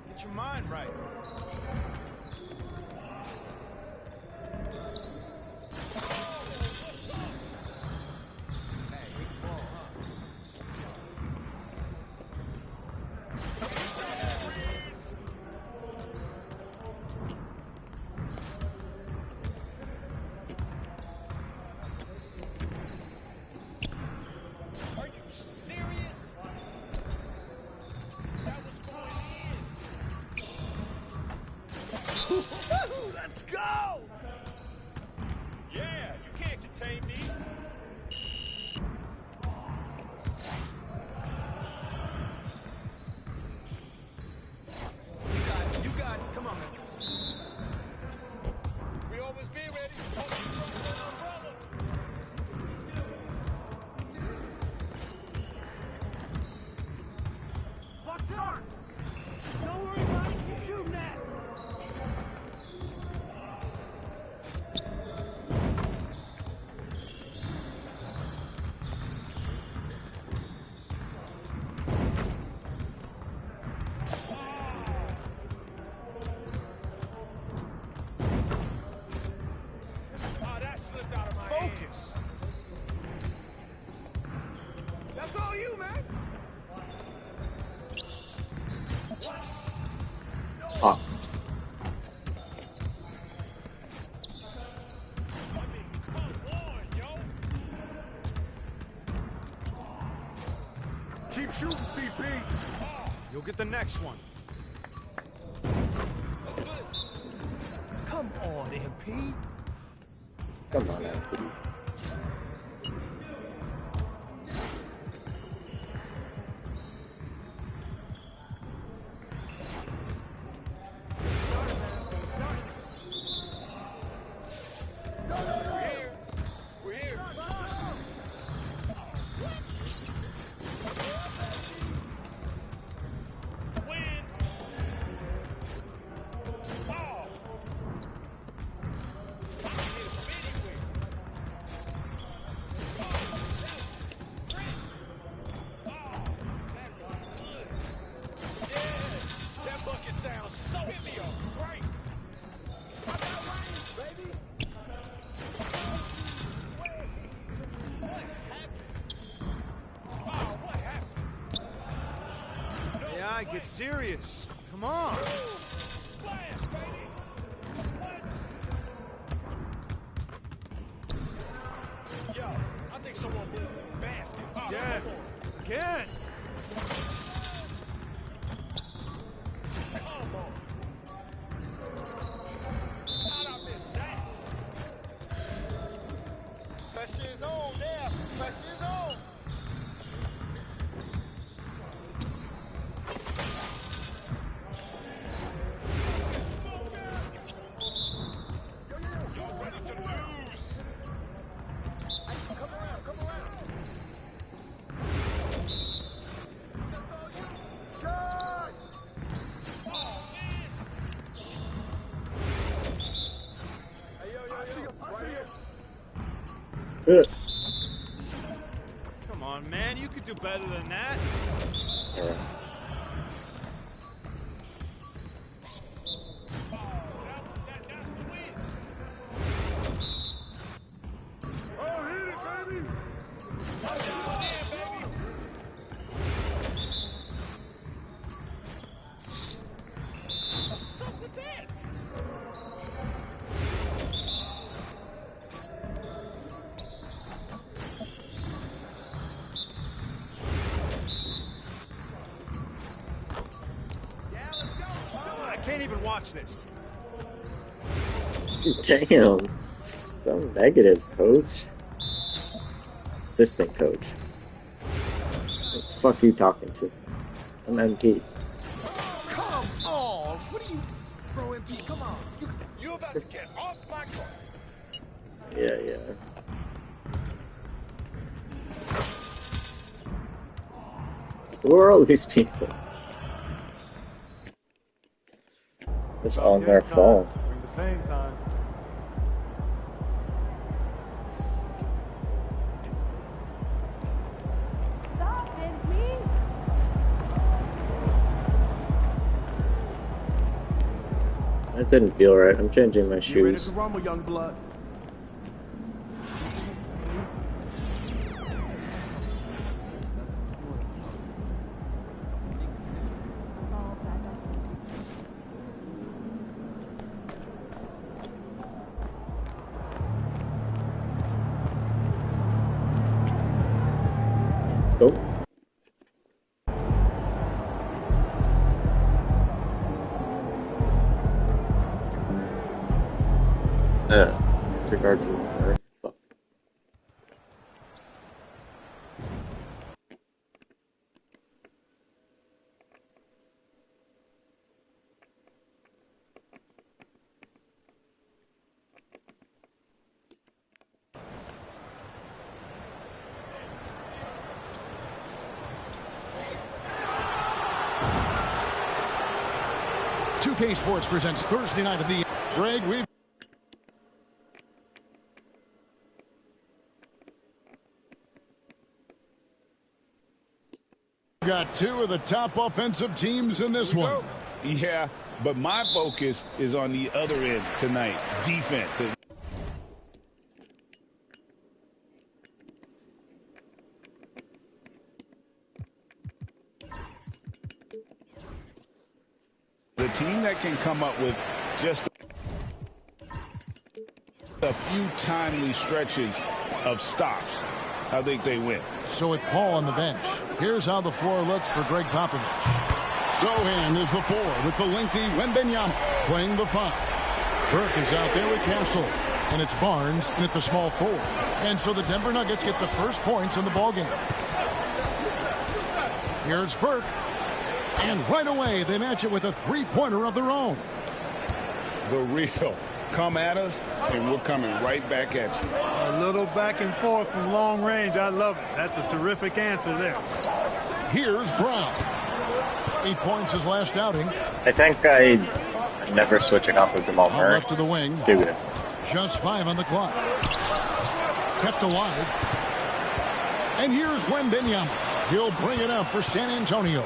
Get your mind right. Let's go! Yeah, you can't contain me. You got it. Come on, man. We always be ready. Box it on! Don't worry about it. Keep shooting that. Focus. That's all you, man. Ah. Keep shooting, CP. You'll get the next one. Let's do this. Come on, MP. Come on, MP. We're here. Win. Oh. I can hit him from anywhere. That bucket sounds so heavy. Great. I got range, baby. Yeah, get serious. Come on. Flash, baby. Yo, I think someone moved the basket. Yeah. Again. Come on. How'd I miss that? Pressure is on there. Pressure is on. You're ready to lose. Come around, come around. Come on, man. You could do better than that. Yeah. I can't even watch this. Damn. So negative, coach. Assistant coach. What the fuck are you talking to? I'm MP. Come on! What are you, bro? MP, come on! You about to get off my court? Yeah. Who are all these people? It's on their phone. Bring the pain time. Soften, please. That didn't feel right. I'm changing my You ready shoes. to rumble, young blood? Let's go. With regard to her. Fuck. K Sports presents Thursday night of the Greg. We've got two of the top offensive teams in this one. Yeah, but my focus is on the other end tonight, defense. The team that can come up with just a few timely stretches of stops, I think they win. So with Paul on the bench, here's how the floor looks for Greg Popovich. Sohan is the 4 with the lengthy Wembanyama playing the 5. Burke is out there with Castle, and it's Barnes in at the small 4. And so the Denver Nuggets get the first points in the ballgame. Here's Burke. And right away, they match it with a three-pointer of their own. The real. Come at us, and we're coming right back at you. A little back and forth from long range. I love it. That's a terrific answer there. Here's Brown. 8 points his last outing. I think I'm never switching off with Jamal Murray. Left of the wing. Stupid. Just 5 on the clock. Kept alive. And here's Wembanyama. He'll bring it up for San Antonio.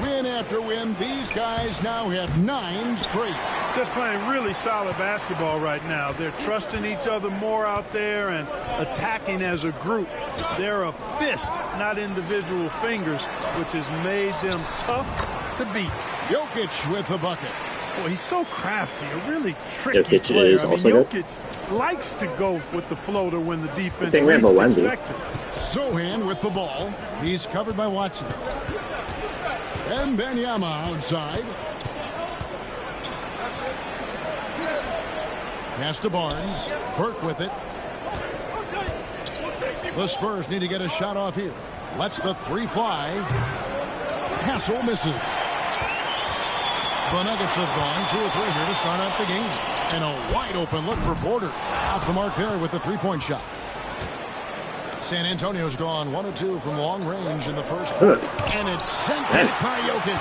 Win after win, these guys now have 9 straight. Just playing really solid basketball right now. They're trusting each other more out there and attacking as a group. They're a fist, not individual fingers, which has made them tough to beat. Jokic with the bucket. Boy, he's so crafty, a really tricky Jokic player. is also good. Jokic likes to go with the floater when the defense I think we have a least Wemby. expects it. Sohan with the ball. He's covered by Watson. And Wembanyama outside. Pass to Barnes. Burke with it. The Spurs need to get a shot off here. Lets the 3 fly. Hassel misses. The Nuggets have gone 2 or 3 here to start out the game. And a wide open look for Porter. Off the mark there with the 3-point shot. San Antonio's gone 1 or 2 from long range in the first quarter. And it's sent back by Jokic.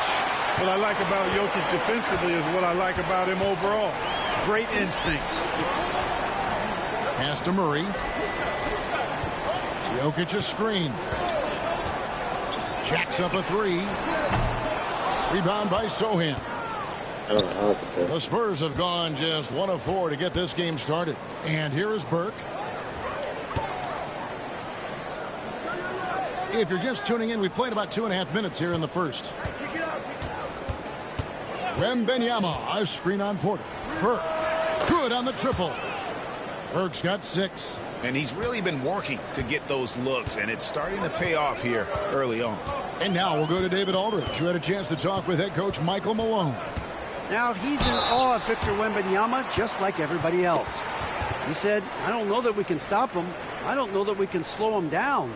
What I like about Jokic defensively is what I like about him overall. Great instincts. Pass to Murray. Jokic a screen. Jacks up a three. Rebound by Sohan. The Spurs have gone just 1 of 4 to get this game started. And here is Burke. If you're just tuning in, we've played about 2.5 minutes here in the first. Wembanyama, a screen on Porter. Burke, good on the triple. Burke's got 6. And he's really been working to get those looks, and it's starting to pay off here early on. And now we'll go to David Aldridge, who had a chance to talk with head coach Michael Malone. Now, he's in awe of Victor Wembanyama, just like everybody else. He said, I don't know that we can stop him. I don't know that we can slow him down.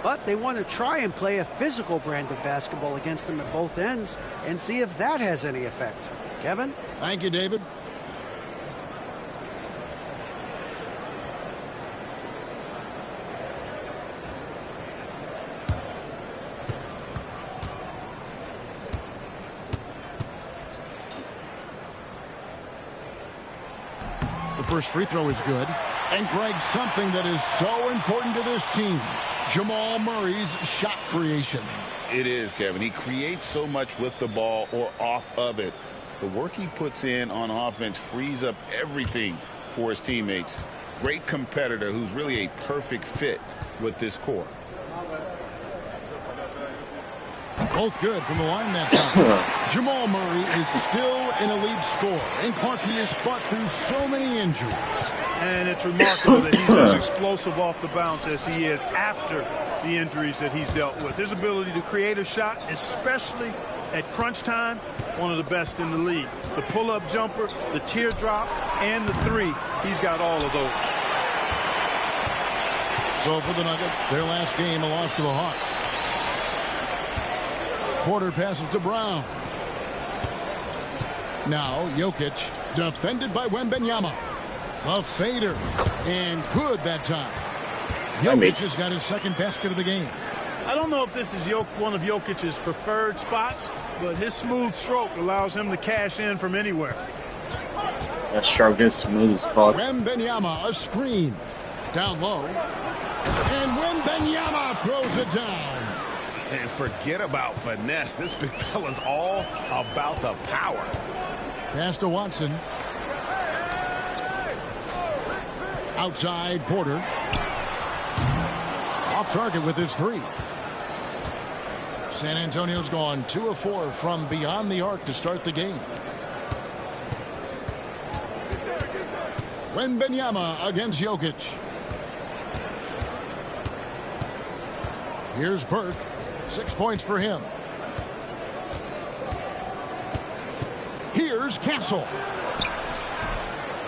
But they want to try and play a physical brand of basketball against him at both ends and see if that has any effect. Kevin? Thank you, David. First free throw is good. And Greg, something that is so important to this team, Jamal Murray's shot creation. It is, Kevin. He creates so much with the ball or off of it. The work he puts in on offense frees up everything for his teammates. Great competitor who's really a perfect fit with this core. Both good from the line that time. Jamal Murray is still an elite scorer. And Clark, he has fought through so many injuries. And it's remarkable that he's as explosive off the bounce as he is after the injuries that he's dealt with. His ability to create a shot, especially at crunch time, one of the best in the league. The pull-up jumper, the teardrop, and the three, he's got all of those. So for the Nuggets, their last game, a loss to the Hawks. Porter passes to Brown. Now Jokic, defended by Wembanyama. A fader, and good that time. Jokic has got his second basket of the game. I don't know if this is one of Jokic's preferred spots, but his smooth stroke allows him to cash in from anywhere. That stroke is smooth as fuck. Wembanyama, a screen. Down low. And Wembanyama throws it down. And forget about finesse. This big fella's all about the power. Pass to Watson. Outside Porter. Off target with his three. San Antonio's gone 2 of 4 from beyond the arc to start the game. Wembanyama against Jokic. Here's Burke. 6 points for him. Here's Castle.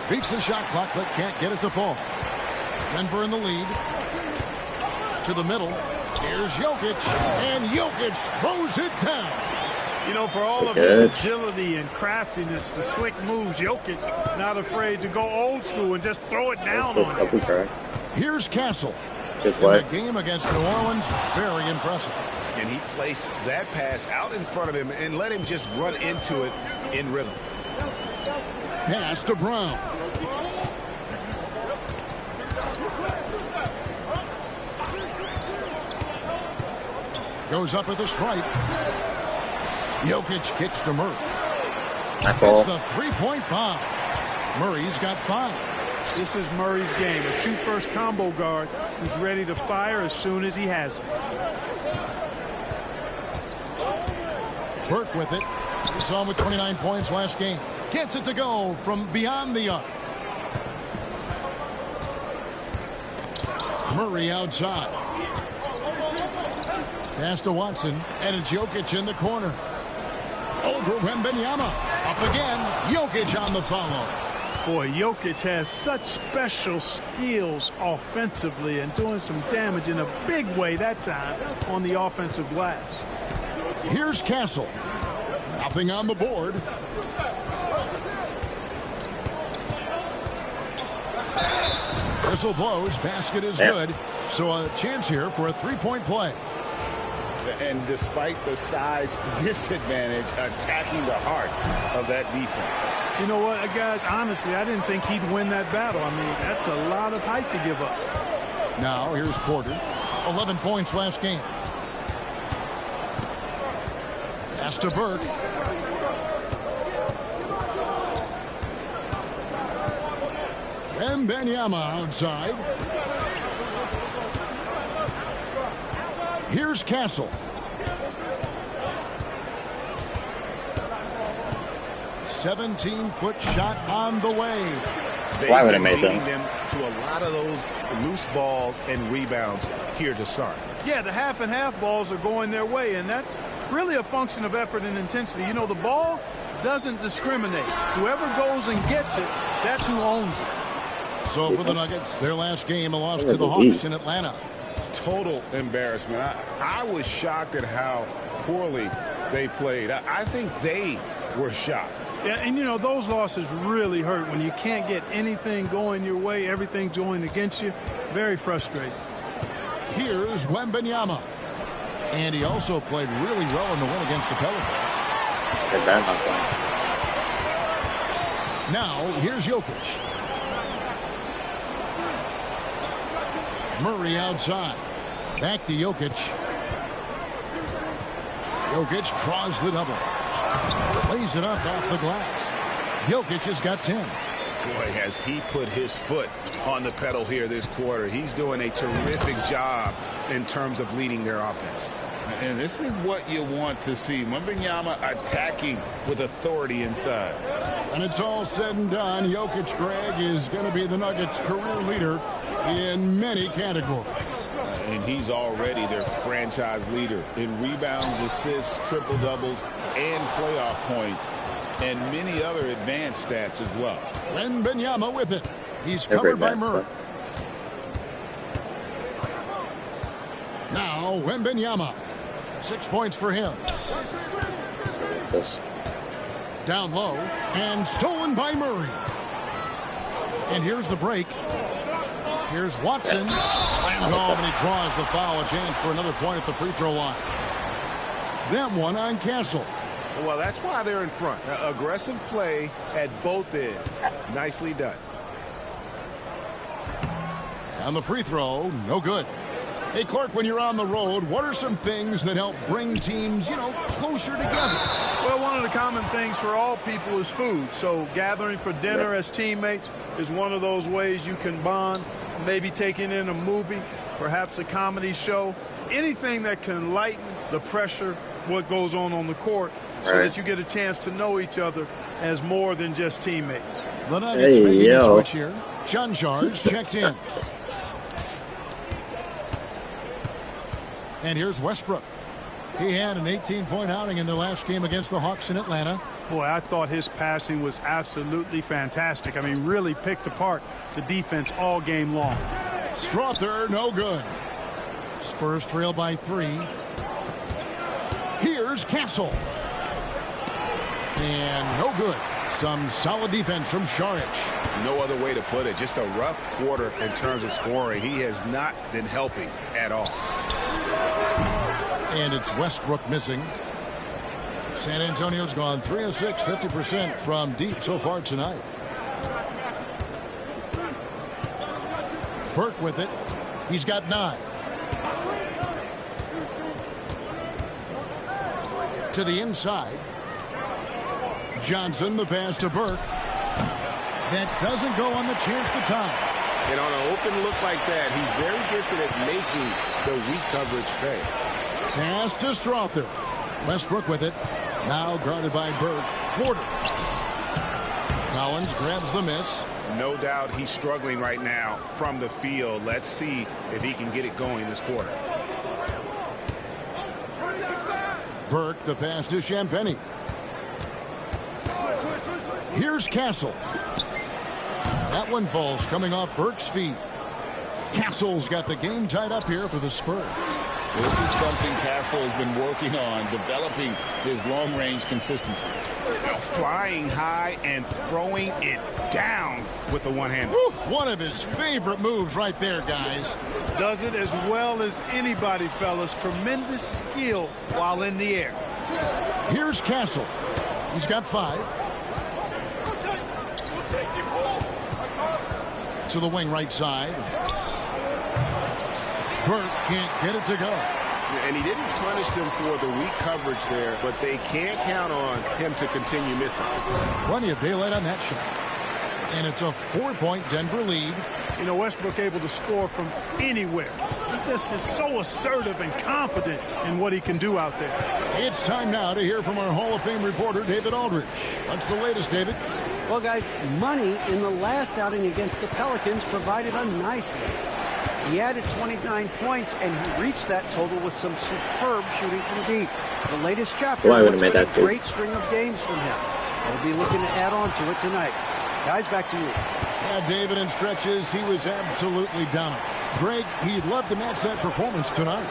Beats the shot clock, but can't get it to fall. Denver in the lead. To the middle. Here's Jokic. And Jokic throws it down. You know, for all of his agility and craftiness, the slick moves, Jokic not afraid to go old school and just throw it down on him. Here's Castle. Good play. In the game against New Orleans, very impressive. And he placed that pass out in front of him and let him just run into it in rhythm. Pass to Brown. Goes up at the stripe. Jokic kicks to Murray. It's the three-point bomb. Murray's got 5. This is Murray's game. A shoot-first combo guard who's ready to fire as soon as he has it. Burke with it. We saw him with 29 points last game. Gets it to go from beyond the arc. Murray outside. Pass to Watson, and it's Jokic in the corner. Over Wembanyama. Up again. Jokic on the follow. Boy, Jokic has such special skills offensively and doing some damage in a big way that time on the offensive glass. Here's Castle. Nothing on the board. Whistle blows. Basket is good. So a chance here for a three-point play. And despite the size disadvantage, attacking the heart of that defense. You know what, guys, honestly, I didn't think he'd win that battle. I mean, that's a lot of height to give up. Now here's Porter. 11 points last game. Pass to Burke. Wembanyama outside. Here's Castle. 17-foot shot on the way. Why would I make them to a lot of those loose balls and rebounds here to start? Yeah, the half and half balls are going their way, and that's really a function of effort and intensity. You know, the ball doesn't discriminate. Whoever goes and gets it, that's who owns it. So for the Nuggets, their last game, a loss to the Hawks in Atlanta. Total embarrassment. I was shocked at how poorly they played. I think they were shocked. Yeah, and you know, those losses really hurt when you can't get anything going your way, everything's going against you. Very frustrating. Here's Wembanyama. And he also played really well in the win against the Pelicans. Now, here's Jokic. Murray outside. Back to Jokic. Jokic draws the double. Lays it up off the glass. Jokic has got 10. Boy, has he put his foot on the pedal here this quarter. He's doing a terrific job in terms of leading their offense. And this is what you want to see. Wembanyama attacking with authority inside. And it's all said and done. Jokic, Greg, is going to be the Nuggets' career leader in many categories. And he's already their franchise leader in rebounds, assists, triple-doubles, and playoff points, and many other advanced stats as well. Wembanyama with it. He's covered by Murray. Now, Wembanyama. 6 points for him. Down low, and stolen by Murray. And here's the break. Here's Watson. Slammed home, and he draws the foul. A chance for another point at the free throw line. That one on Castle. Well, that's why they're in front. Aggressive play at both ends. Nicely done. On the free throw, no good. Hey, Clark, when you're on the road, what are some things that help bring teams, closer together? Well, one of the common things for all people is food. So gathering for dinner as teammates is one of those ways you can bond. Maybe taking in a movie, perhaps a comedy show. Anything that can lighten the pressure, what goes on the court, so that you get a chance to know each other as more than just teammates. The Nuggets making a switch here. Chunchars checked in. And here's Westbrook. He had an 18-point outing in their last game against the Hawks in Atlanta. Boy, I thought his passing was absolutely fantastic. I mean, really picked apart the defense all game long. Strother, no good. Spurs trail by 3. Here's Castle. And no good. Some solid defense from Šarić. No other way to put it. Just a rough quarter in terms of scoring. He has not been helping at all. And it's Westbrook missing. San Antonio's gone 3 of 6, 50% from deep so far tonight. Burke with it. He's got 9. To the inside. Johnson, the pass to Burke. That doesn't go on the chance to tie. And on an open look like that, he's very gifted at making the weak coverage pay. Pass to Strother. Westbrook with it. Now guarded by Burke. Porter. Collins grabs the miss. No doubt he's struggling right now from the field. Let's see if he can get it going this quarter. Burke, the pass to Champagnie. Here's Castle. That one falls coming off Burke's feet. Castle's got the game tied up here for the Spurs. This is something Castle has been working on, developing his long-range consistency. Flying high and throwing it down with the one-hander. One of his favorite moves right there, guys. Does it as well as anybody, fellas. Tremendous skill while in the air. Here's Castle. He's got 5. To the wing right side. Burke can't get it to go. And he didn't punish them for the weak coverage there, but they can't count on him to continue missing. Plenty of daylight on that shot. And it's a 4-point Denver lead. You know, Westbrook able to score from anywhere. He just is so assertive and confident in what he can do out there. It's time now to hear from our Hall of Fame reporter, David Aldridge. What's the latest, David? Well, guys, Money in the last outing against the Pelicans provided a nice lift. He added 29 points, and he reached that total with some superb shooting from deep. The latest chapter looks like a great string of games from him. We'll be looking to add on to it tonight. Guys, back to you. Yeah, David, in stretches, he was absolutely dominant. Greg, he'd love to match that performance tonight.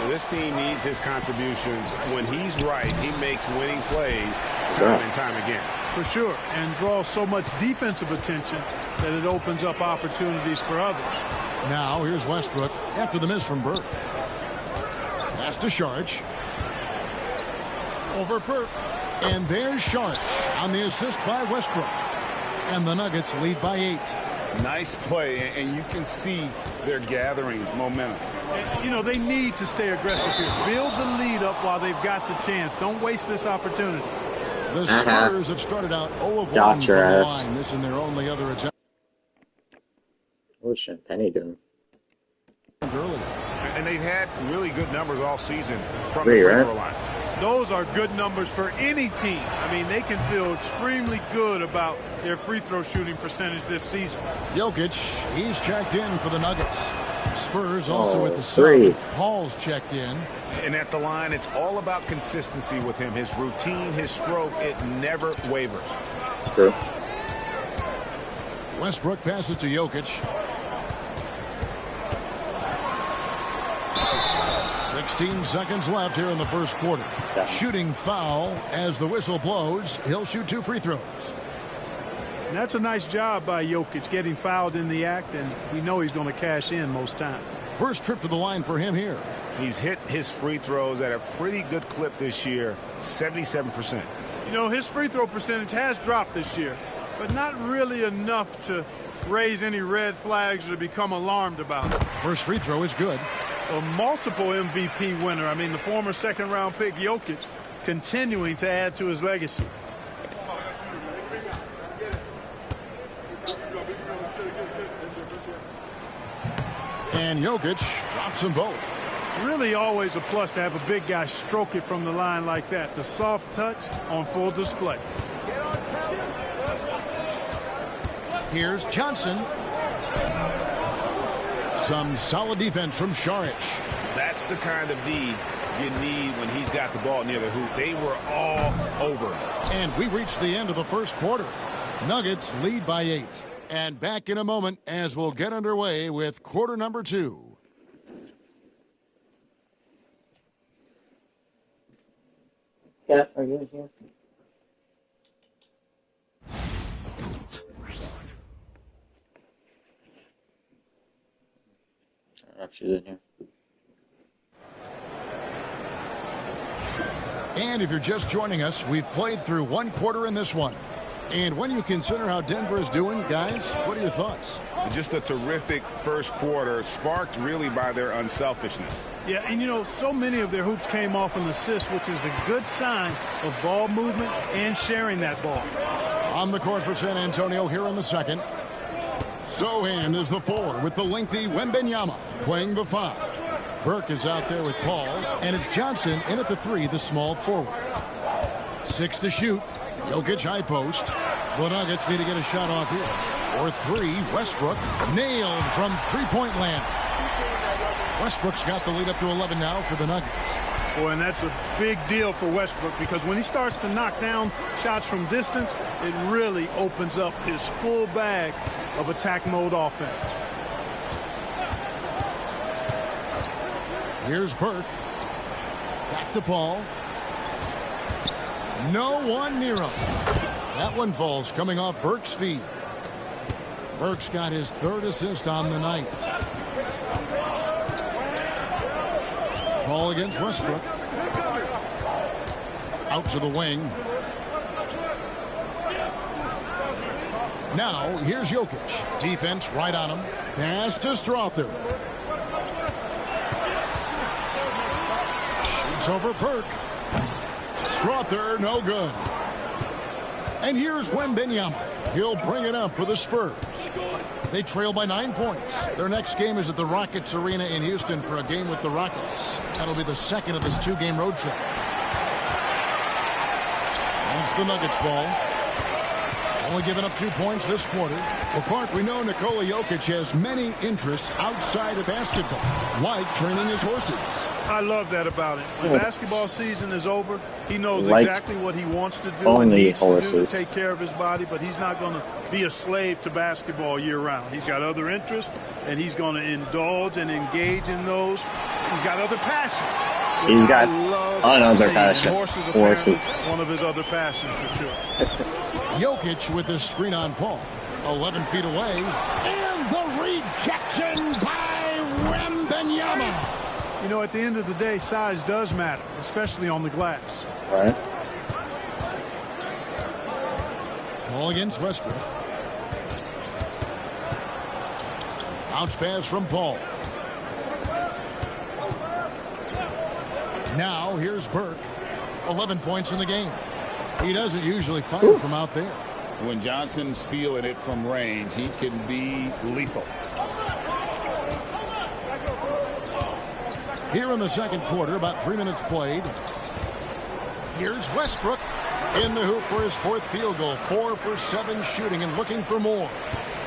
This team needs his contributions. When he's right, he makes winning plays time and time again. For sure, and draws so much defensive attention that it opens up opportunities for others. Now, here's Westbrook after the miss from Burke. Pass to Sharch. Over Burke. And there's Sharch on the assist by Westbrook. And the Nuggets lead by 8. Nice play, and you can see they're gathering momentum. You know, they need to stay aggressive here. Build the lead up while they've got the chance. Don't waste this opportunity. The Spurs have started out 0 of 1 from the line, missing their only other attempt. What's Penny doing? Early. And they've had really good numbers all season from the free throw line. Those are good numbers for any team. I mean, they can feel extremely good about their free throw shooting percentage this season. Jokic, he's checked in for the Nuggets. Spurs also with the sub. Paul's checked in. And at the line, it's all about consistency with him. His routine, his stroke, it never wavers. True. Westbrook passes to Jokic. 16 seconds left here in the first quarter. Shooting foul as the whistle blows. He'll shoot 2 free throws. And that's a nice job by Jokic getting fouled in the act, and we know he's going to cash in most time. First trip to the line for him here. He's hit his free throws at a pretty good clip this year, 77%. You know, his free throw percentage has dropped this year, but not really enough to raise any red flags or to become alarmed about it. First free throw is good. A multiple MVP winner. I mean, the former second-round pick Jokic continuing to add to his legacy. And Jokic drops them both. Really always a plus to have a big guy stroke it from the line like that. The soft touch on full display. Here's Johnson. Some solid defense from Saric. That's the kind of D you need when he's got the ball near the hoop. They were all over him. And we reached the end of the first quarter. Nuggets lead by 8. And back in a moment as we'll get underway with quarter number 2. Yeah, are you here? She's in here. And if you're just joining us, we've played through 1 quarter in this one. And when you consider how Denver is doing, guys, what are your thoughts? Just a terrific first quarter, sparked really by their unselfishness. Yeah, and you know, so many of their hoops came off an assist, which is a good sign of ball movement and sharing that ball. On the court for San Antonio here in the second. Sohan is the 4 with the lengthy Wembanyama playing the 5. Burke is out there with Paul, and it's Johnson in at the 3, the small forward. 6 to shoot. Jokic high post. The Nuggets need to get a shot off here. For 3, Westbrook nailed from three-point land. Westbrook's got the lead up to 11 now for the Nuggets. Boy, and that's a big deal for Westbrook because when he starts to knock down shots from distance, it really opens up his full bag of attack mode offense. Here's Burke. Back to Paul. No one near him. That one falls coming off Burke's feet. Burke's got his 3rd assist on the night. Ball against Westbrook. Out to the wing. Now, here's Jokic. Defense right on him. Pass to Strother. It's over Burke. Strother, no good. And here's Wembanyama. He'll bring it up for the Spurs. They trail by 9 points. Their next game is at the Rockets Arena in Houston for a game with the Rockets. That'll be the second of this 2-game road trip. It's the Nuggets ball. Only giving up 2 points this quarter. Well, Clark, we know Nikola Jokic has many interests outside of basketball, like training his horses. I love that about him. When basketball season is over, he knows Like exactly what he wants to do only and needs horses. to do to take care of his body, but he's not going to be a slave to basketball year-round. He's got other interests, and he's going to indulge and engage in those. He's got other passions. He's got another And passion. Horses. One of his other passions, for sure. Jokic with the screen on Paul. 11 feet away. And the rejection by Wembanyama. You know, at the end of the day, size does matter, especially on the glass. Right. Ball against Westbrook. Bounce pass from Paul. Now here's Burke. 11 points in the game. He doesn't usually fire from out there. When Johnson's feeling it from range, he can be lethal. Here in the second quarter, about 3 minutes played. Here's Westbrook in the hoop for his 4th field goal. 4 for 7 shooting and looking for more.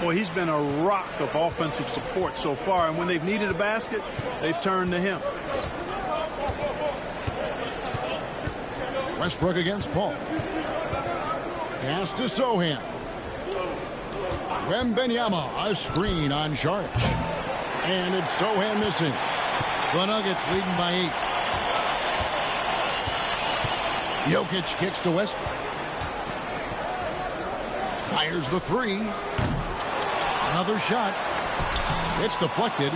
Well, he's been a rock of offensive support so far, and when they've needed a basket, they've turned to him. Westbrook against Paul. Pass to Sohan. Wembanyama, a screen on Saric. And it's Sohan missing. The Nuggets leading by 8. Jokic kicks to Westbrook. Fires the 3. Another shot. It's deflected.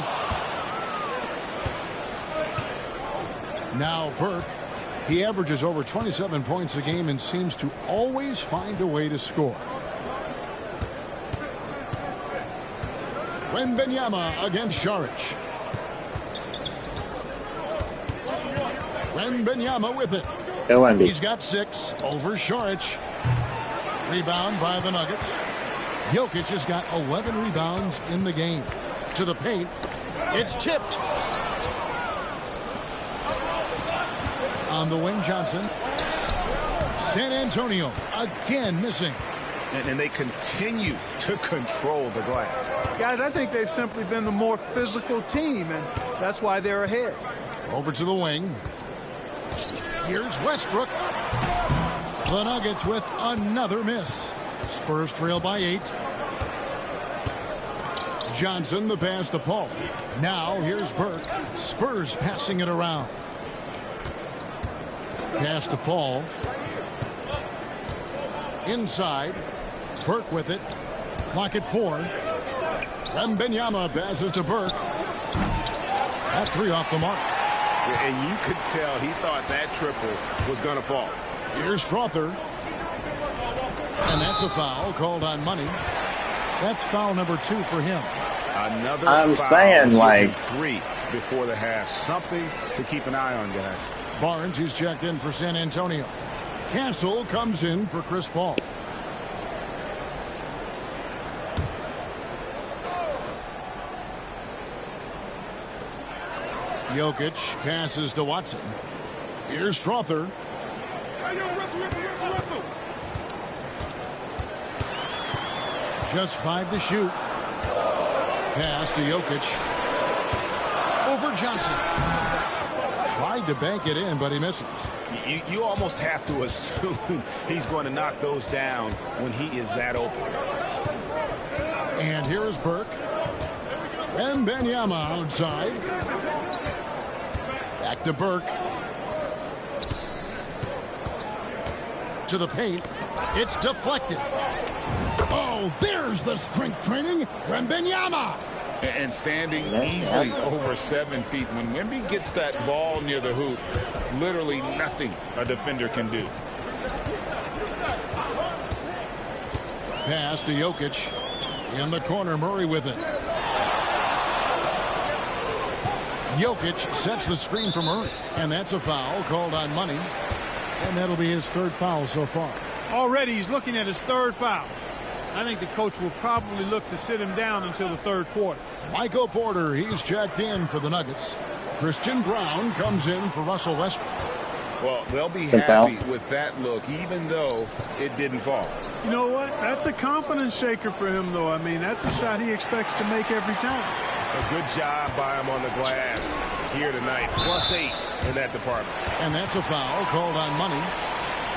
Now Burke. He averages over 27 points a game and seems to always find a way to score. Wembanyama against Saric. Wembanyama with it. He's got 6 over Saric. Rebound by the Nuggets. Jokic has got 11 rebounds in the game. To the paint. It's tipped. On the wing, Johnson. San Antonio again missing. And they continue to control the glass. Guys, I think they've simply been the more physical team, and that's why they're ahead. Over to the wing. Here's Westbrook. The Nuggets with another miss. Spurs trail by 8. Johnson, the pass to Paul. Now here's Burke. Spurs passing it around. Pass to Paul. Inside. Burke with it. Clock at 4. Wembanyama passes to Burke. That 3 off the mark. And you could tell he thought that triple was going to fall. Here's Strother. And that's a foul called on Money. That's foul number 2 for him. Another I'm foul. saying, like, 3 before the half. Something to keep an eye on, guys. Barnes, who's checked in for San Antonio. Castle comes in for Chris Paul. Jokic passes to Watson. Here's Strother. Just 5 to shoot. Pass to Jokic. Over Johnson. Tried to bank it in, but he misses. You almost have to assume he's going to knock those down when he is that open. And here is Burke. Wembanyama outside. Back to Burke. To the paint. It's deflected. Oh, there's the strength training. Wembanyama. And standing easily over 7 feet. When Wemby gets that ball near the hoop, literally nothing a defender can do. Pass to Jokic. In the corner, Murray with it. Jokic sets the screen for Murray, and that's a foul called on Money, and that'll be his third foul so far. Already he's looking at his third foul. I think the coach will probably look to sit him down until the third quarter. Michael Porter, he's checked in for the Nuggets. Christian Brown comes in for Russell Westbrook. Well, they'll be happy with that look, even though it didn't fall. You know what? That's a confidence shaker for him, though. I mean, that's a shot he expects to make every time. A good job by him on the glass here tonight. +8 in that department. And that's a foul called on Money.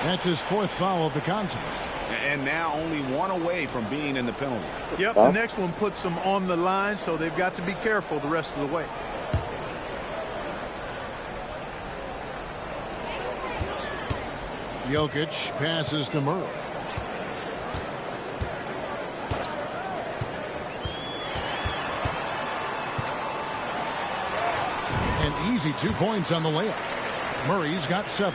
That's his fourth foul of the contest. And now only one away from being in the penalty. Yep, the next one puts them on the line, so they've got to be careful the rest of the way. Jokic passes to Murray. An easy 2 points on the layup. Murray's got 7.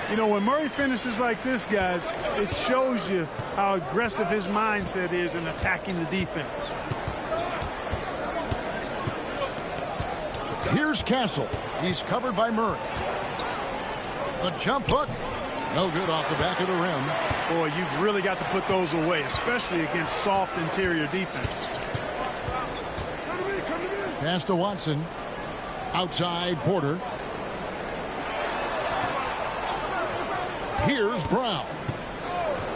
You know, when Murray finishes like this, guys, it shows you how aggressive his mindset is in attacking the defense. Here's Castle. He's covered by Murray. The jump hook. No good off the back of the rim. Boy, you've really got to put those away, especially against soft interior defense. Pass to Watson. Outside Porter. Here's Brown.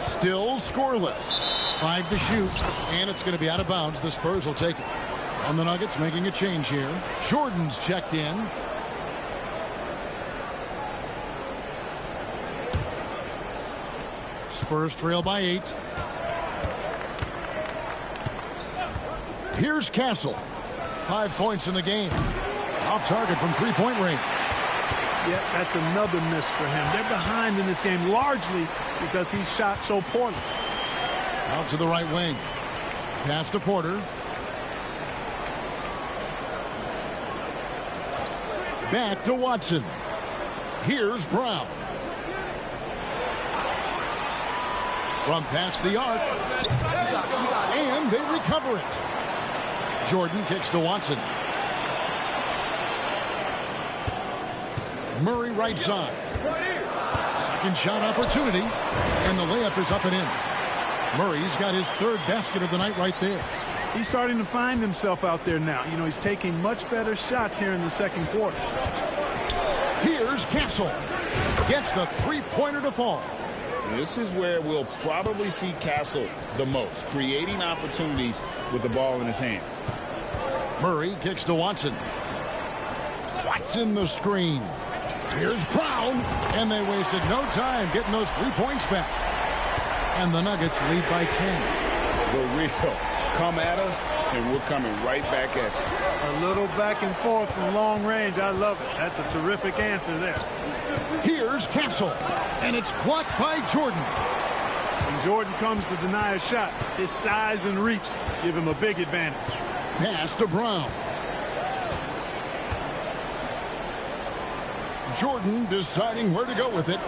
Still scoreless. 5 to shoot, and it's going to be out of bounds. The Spurs will take it. And the Nuggets making a change here. Jordan's checked in. Spurs trail by 8. Here's Castle. 5 points in the game. Off target from three-point range. Yeah, that's another miss for him. They're behind in this game largely because he shot so poorly. Out to the right wing. Pass to Porter. Back to Watson. Here's Brown. From past the arc. And they recover it. Jordan kicks to Watson. Murray right side. Second shot opportunity. And the layup is up and in. Murray's got his third basket of the night right there. He's starting to find himself out there now. You know, he's taking much better shots here in the second quarter. Here's Castle. Gets the three-pointer to fall. This is where we'll probably see Castle the most, creating opportunities with the ball in his hands. Murray kicks to Watson. Watson the screen. Here's Brown, and they wasted no time getting those 3 points back. And the Nuggets lead by 10. The real come at us, and we're coming right back at you. A little back and forth from long range. I love it. That's a terrific answer there. Here's Castle, and it's blocked by Jordan. When Jordan comes to deny a shot, his size and reach give him a big advantage. Pass to Brown. Jordan deciding where to go with it.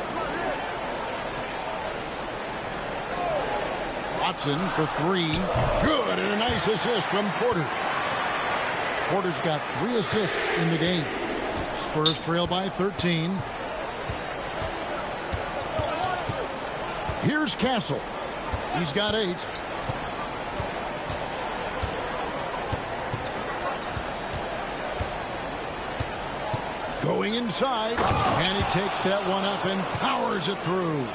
Watson for 3. Good, and a nice assist from Porter. Porter's got 3 assists in the game. Spurs trail by 13. Here's Castle. He's got 8. Going inside, and he takes that one up and powers it through.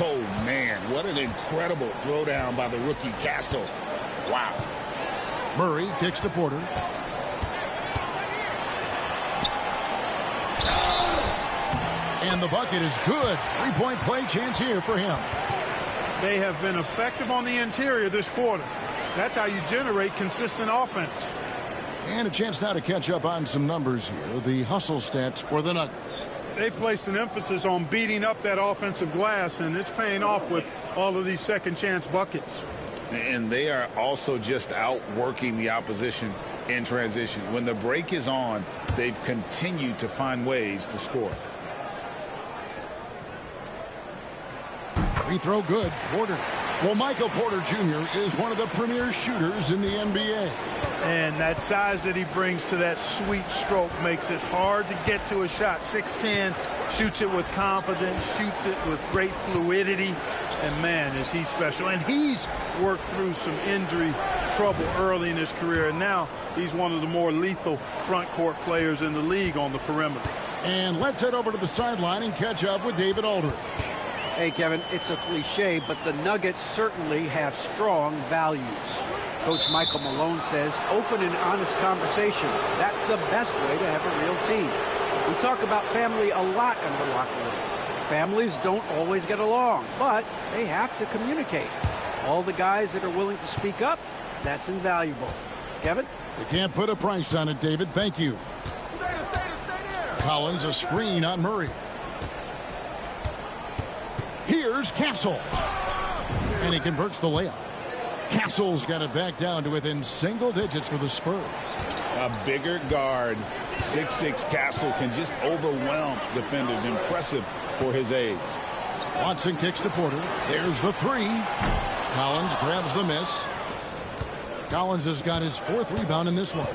Oh, man, what an incredible throwdown by the rookie Castle. Wow. Murray kicks to Porter. And the bucket is good. 3-point play chance here for him. They have been effective on the interior this quarter. That's how you generate consistent offense. And a chance now to catch up on some numbers here. The hustle stats for the Nuggets. They've placed an emphasis on beating up that offensive glass, and it's paying off with all of these second chance buckets. And they are also just outworking the opposition in transition. When the break is on, they've continued to find ways to score. Free throw good. Porter Well, Michael Porter Jr. is one of the premier shooters in the NBA. And that size that he brings to that sweet stroke makes it hard to get to a shot. 6'10", shoots it with confidence, shoots it with great fluidity. And, man, is he special. And he's worked through some injury trouble early in his career. And now he's one of the more lethal front court players in the league on the perimeter. And let's head over to the sideline and catch up with David Aldridge. Hey, Kevin, it's a cliche, but the Nuggets certainly have strong values. Coach Michael Malone says open and honest conversation. That's the best way to have a real team. We talk about family a lot in the locker room. Families don't always get along, but they have to communicate. All the guys that are willing to speak up, that's invaluable. Kevin? You can't put a price on it, David. Thank you. Collins, a screen on Murray. Here's Castle. And he converts the layup. Castle's got it back down to within single digits for the Spurs. A bigger guard, 6'6" Castle, can just overwhelm defenders. Impressive for his age. Watson kicks to Porter. There's the three. Collins grabs the miss. Collins has got his 4th rebound in this one.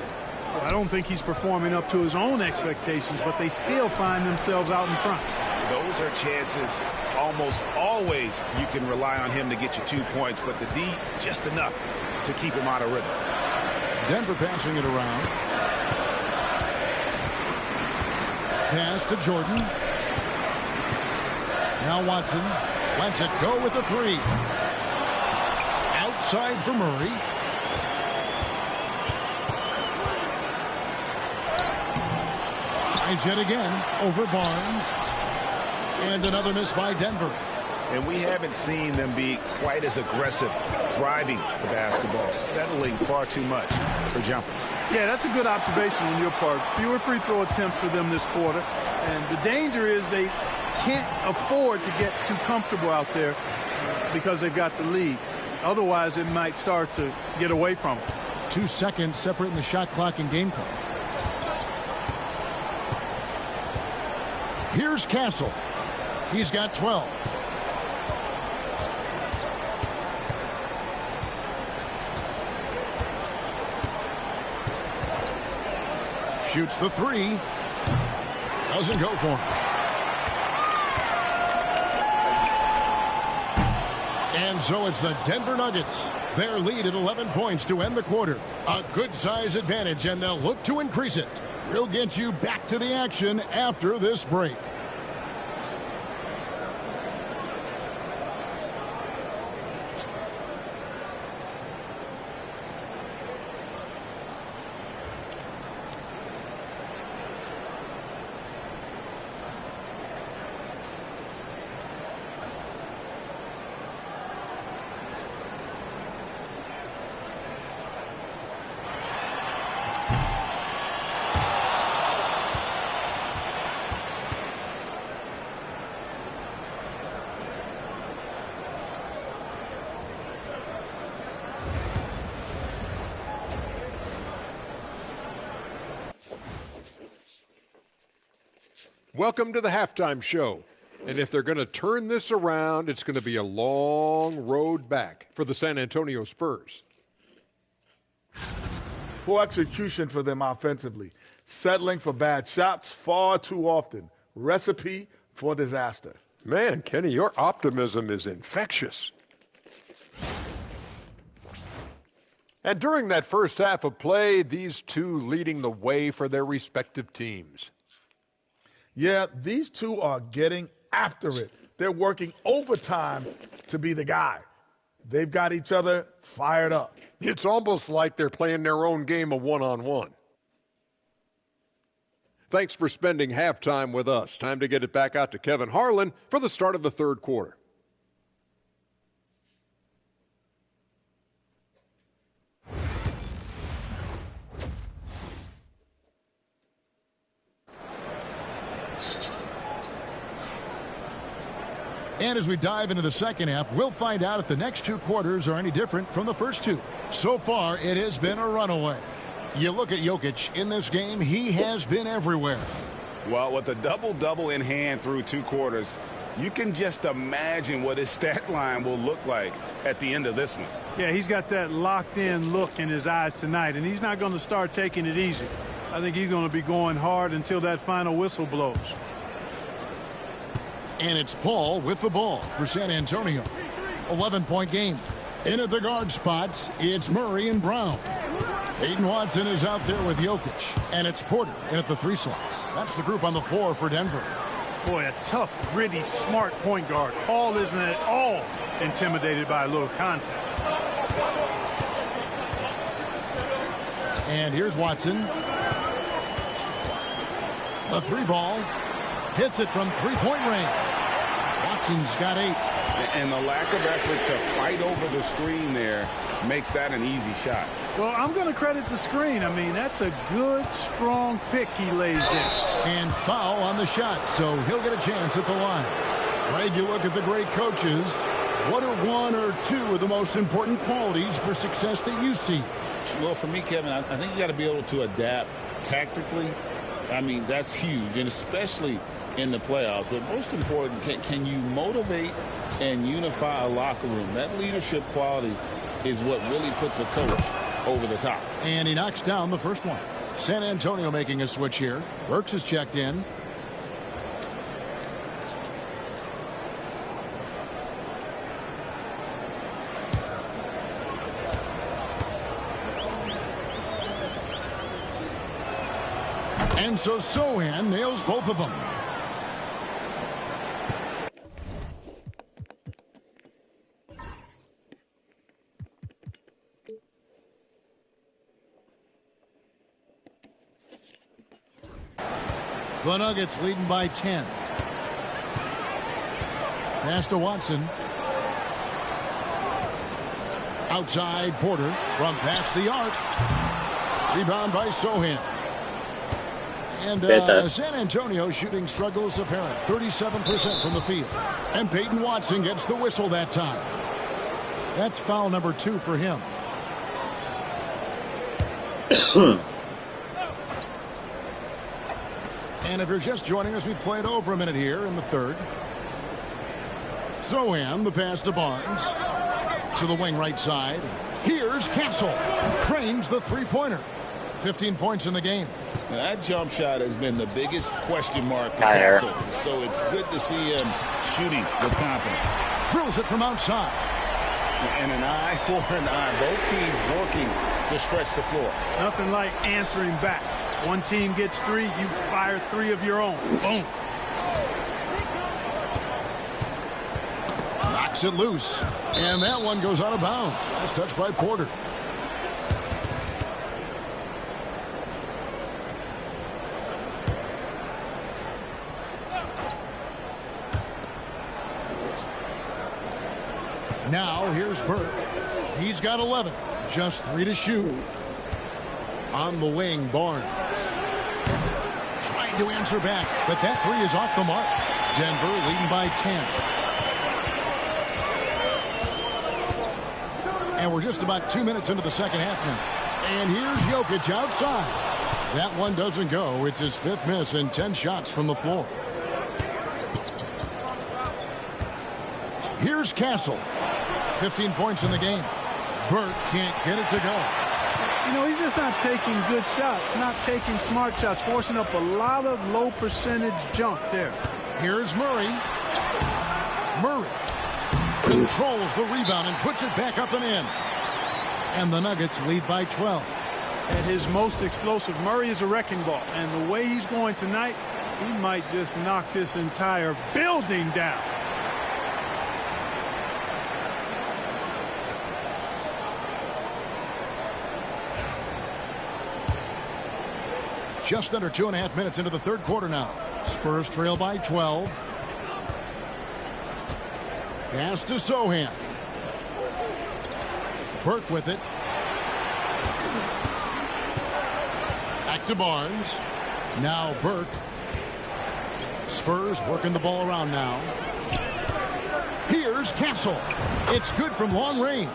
I don't think he's performing up to his own expectations, but they still find themselves out in front. Those are chances almost always you can rely on him to get you 2 points, but the D just enough to keep him out of rhythm. Denver passing it around. Pass to Jordan. Now Watson lets it go with the 3. Outside for Murray. Tries yet again over Barnes. And another miss by Denver. And we haven't seen them be quite as aggressive driving the basketball, settling far too much for jumpers. Yeah, that's a good observation on your part. Fewer free throw attempts for them this quarter. And the danger is they can't afford to get too comfortable out there because they've got the lead. Otherwise, it might start to get away from them. 2 seconds separating the shot clock and game clock. Here's Castle. He's got 12. Shoots the 3. Doesn't go for him. And so it's the Denver Nuggets. Their lead at 11 points to end the quarter. A good size advantage, and they'll look to increase it. We'll get you back to the action after this break. Welcome to the halftime show. And if they're going to turn this around, it's going to be a long road back for the San Antonio Spurs. Poor execution for them offensively. Settling for bad shots far too often. Recipe for disaster. Man, Kenny, your optimism is infectious. And during that first half of play, these two leading the way for their respective teams. Yeah, these two are getting after it. They're working overtime to be the guy. They've got each other fired up. It's almost like they're playing their own game of one-on-one. Thanks for spending halftime with us. Time to get it back out to Kevin Harlan for the start of the third quarter. And as we dive into the second half, we'll find out if the next 2 quarters are any different from the first 2. So far, it has been a runaway. You look at Jokic in this game, he has been everywhere. Well, with a double-double in hand through 2 quarters, You can just imagine what his stat line will look like at the end of this one. Yeah, he's got that locked-in look in his eyes tonight, and he's not going to start taking it easy. I think he's going to be going hard until that final whistle blows. And it's Paul with the ball for San Antonio. 11-point game. In at the guard spots, it's Murray and Brown. Peyton Watson is out there with Jokic, and it's Porter in at the 3 slot. That's the group on the floor for Denver. Boy, a tough, gritty, smart point guard. Paul isn't at all intimidated by a little contact. And here's Watson. A 3 ball. Hits it from 3-point range. Watson's got 8. And the lack of effort to fight over the screen there makes that an easy shot. Well, I'm going to credit the screen. I mean, that's a good, strong pick he lays there. And foul on the shot, so he'll get a chance at the line. Greg, you look at the great coaches. What are 1 or 2 of the most important qualities for success that you see? Well, for me, Kevin, I think you got to be able to adapt tactically. I mean, that's huge, and especially in the playoffs. But most important, can you motivate and unify a locker room? That leadership quality is what really puts a coach over the top. And he knocks down the first one. San Antonio making a switch here. Burks is checked in. And so Sohan nails both of them. The Nuggets leading by 10. Pass to Watson. Outside Porter from past the arc. Rebound by Sohan. And San Antonio shooting struggles apparent. 37% from the field. And Peyton Watson gets the whistle that time. That's foul number 2 for him. And if you're just joining us, we played over a minute here in the third. Sohan, the pass to Barnes. To the wing right side. Here's Castle. Cranes the 3-pointer. 15 points in the game. Now, that jump shot has been the biggest question mark for Castle. So it's good to see him shooting with confidence. Drills it from outside. And an eye for an eye. Both teams working to stretch the floor. Nothing like answering back. One team gets 3, you fire 3 of your own. Boom. Knocks it loose. And that one goes out of bounds. Nice touch by Porter. Now here's Burke. He's got 11. Just 3 to shoot. On the wing, Barnes. Trying to answer back, but that 3 is off the mark. Denver leading by 10. And we're just about 2 minutes into the second half now. And here's Jokic outside. That one doesn't go. It's his 5th miss and 10 shots from the floor. Here's Castle. 15 points in the game. Burke can't get it to go. You know, he's just not taking good shots, not taking smart shots, forcing up a lot of low percentage junk there. Here's Murray. Murray controls the rebound and puts it back up and in. And the Nuggets lead by 12. At his most explosive, Murray is a wrecking ball. And the way he's going tonight, he might just knock this entire building down. Just under 2.5 minutes into the third quarter now. Spurs trail by 12. Pass to Sohan. Burke with it. Back to Barnes. Now Burke. Spurs working the ball around now. Here's Castle. It's good from long range.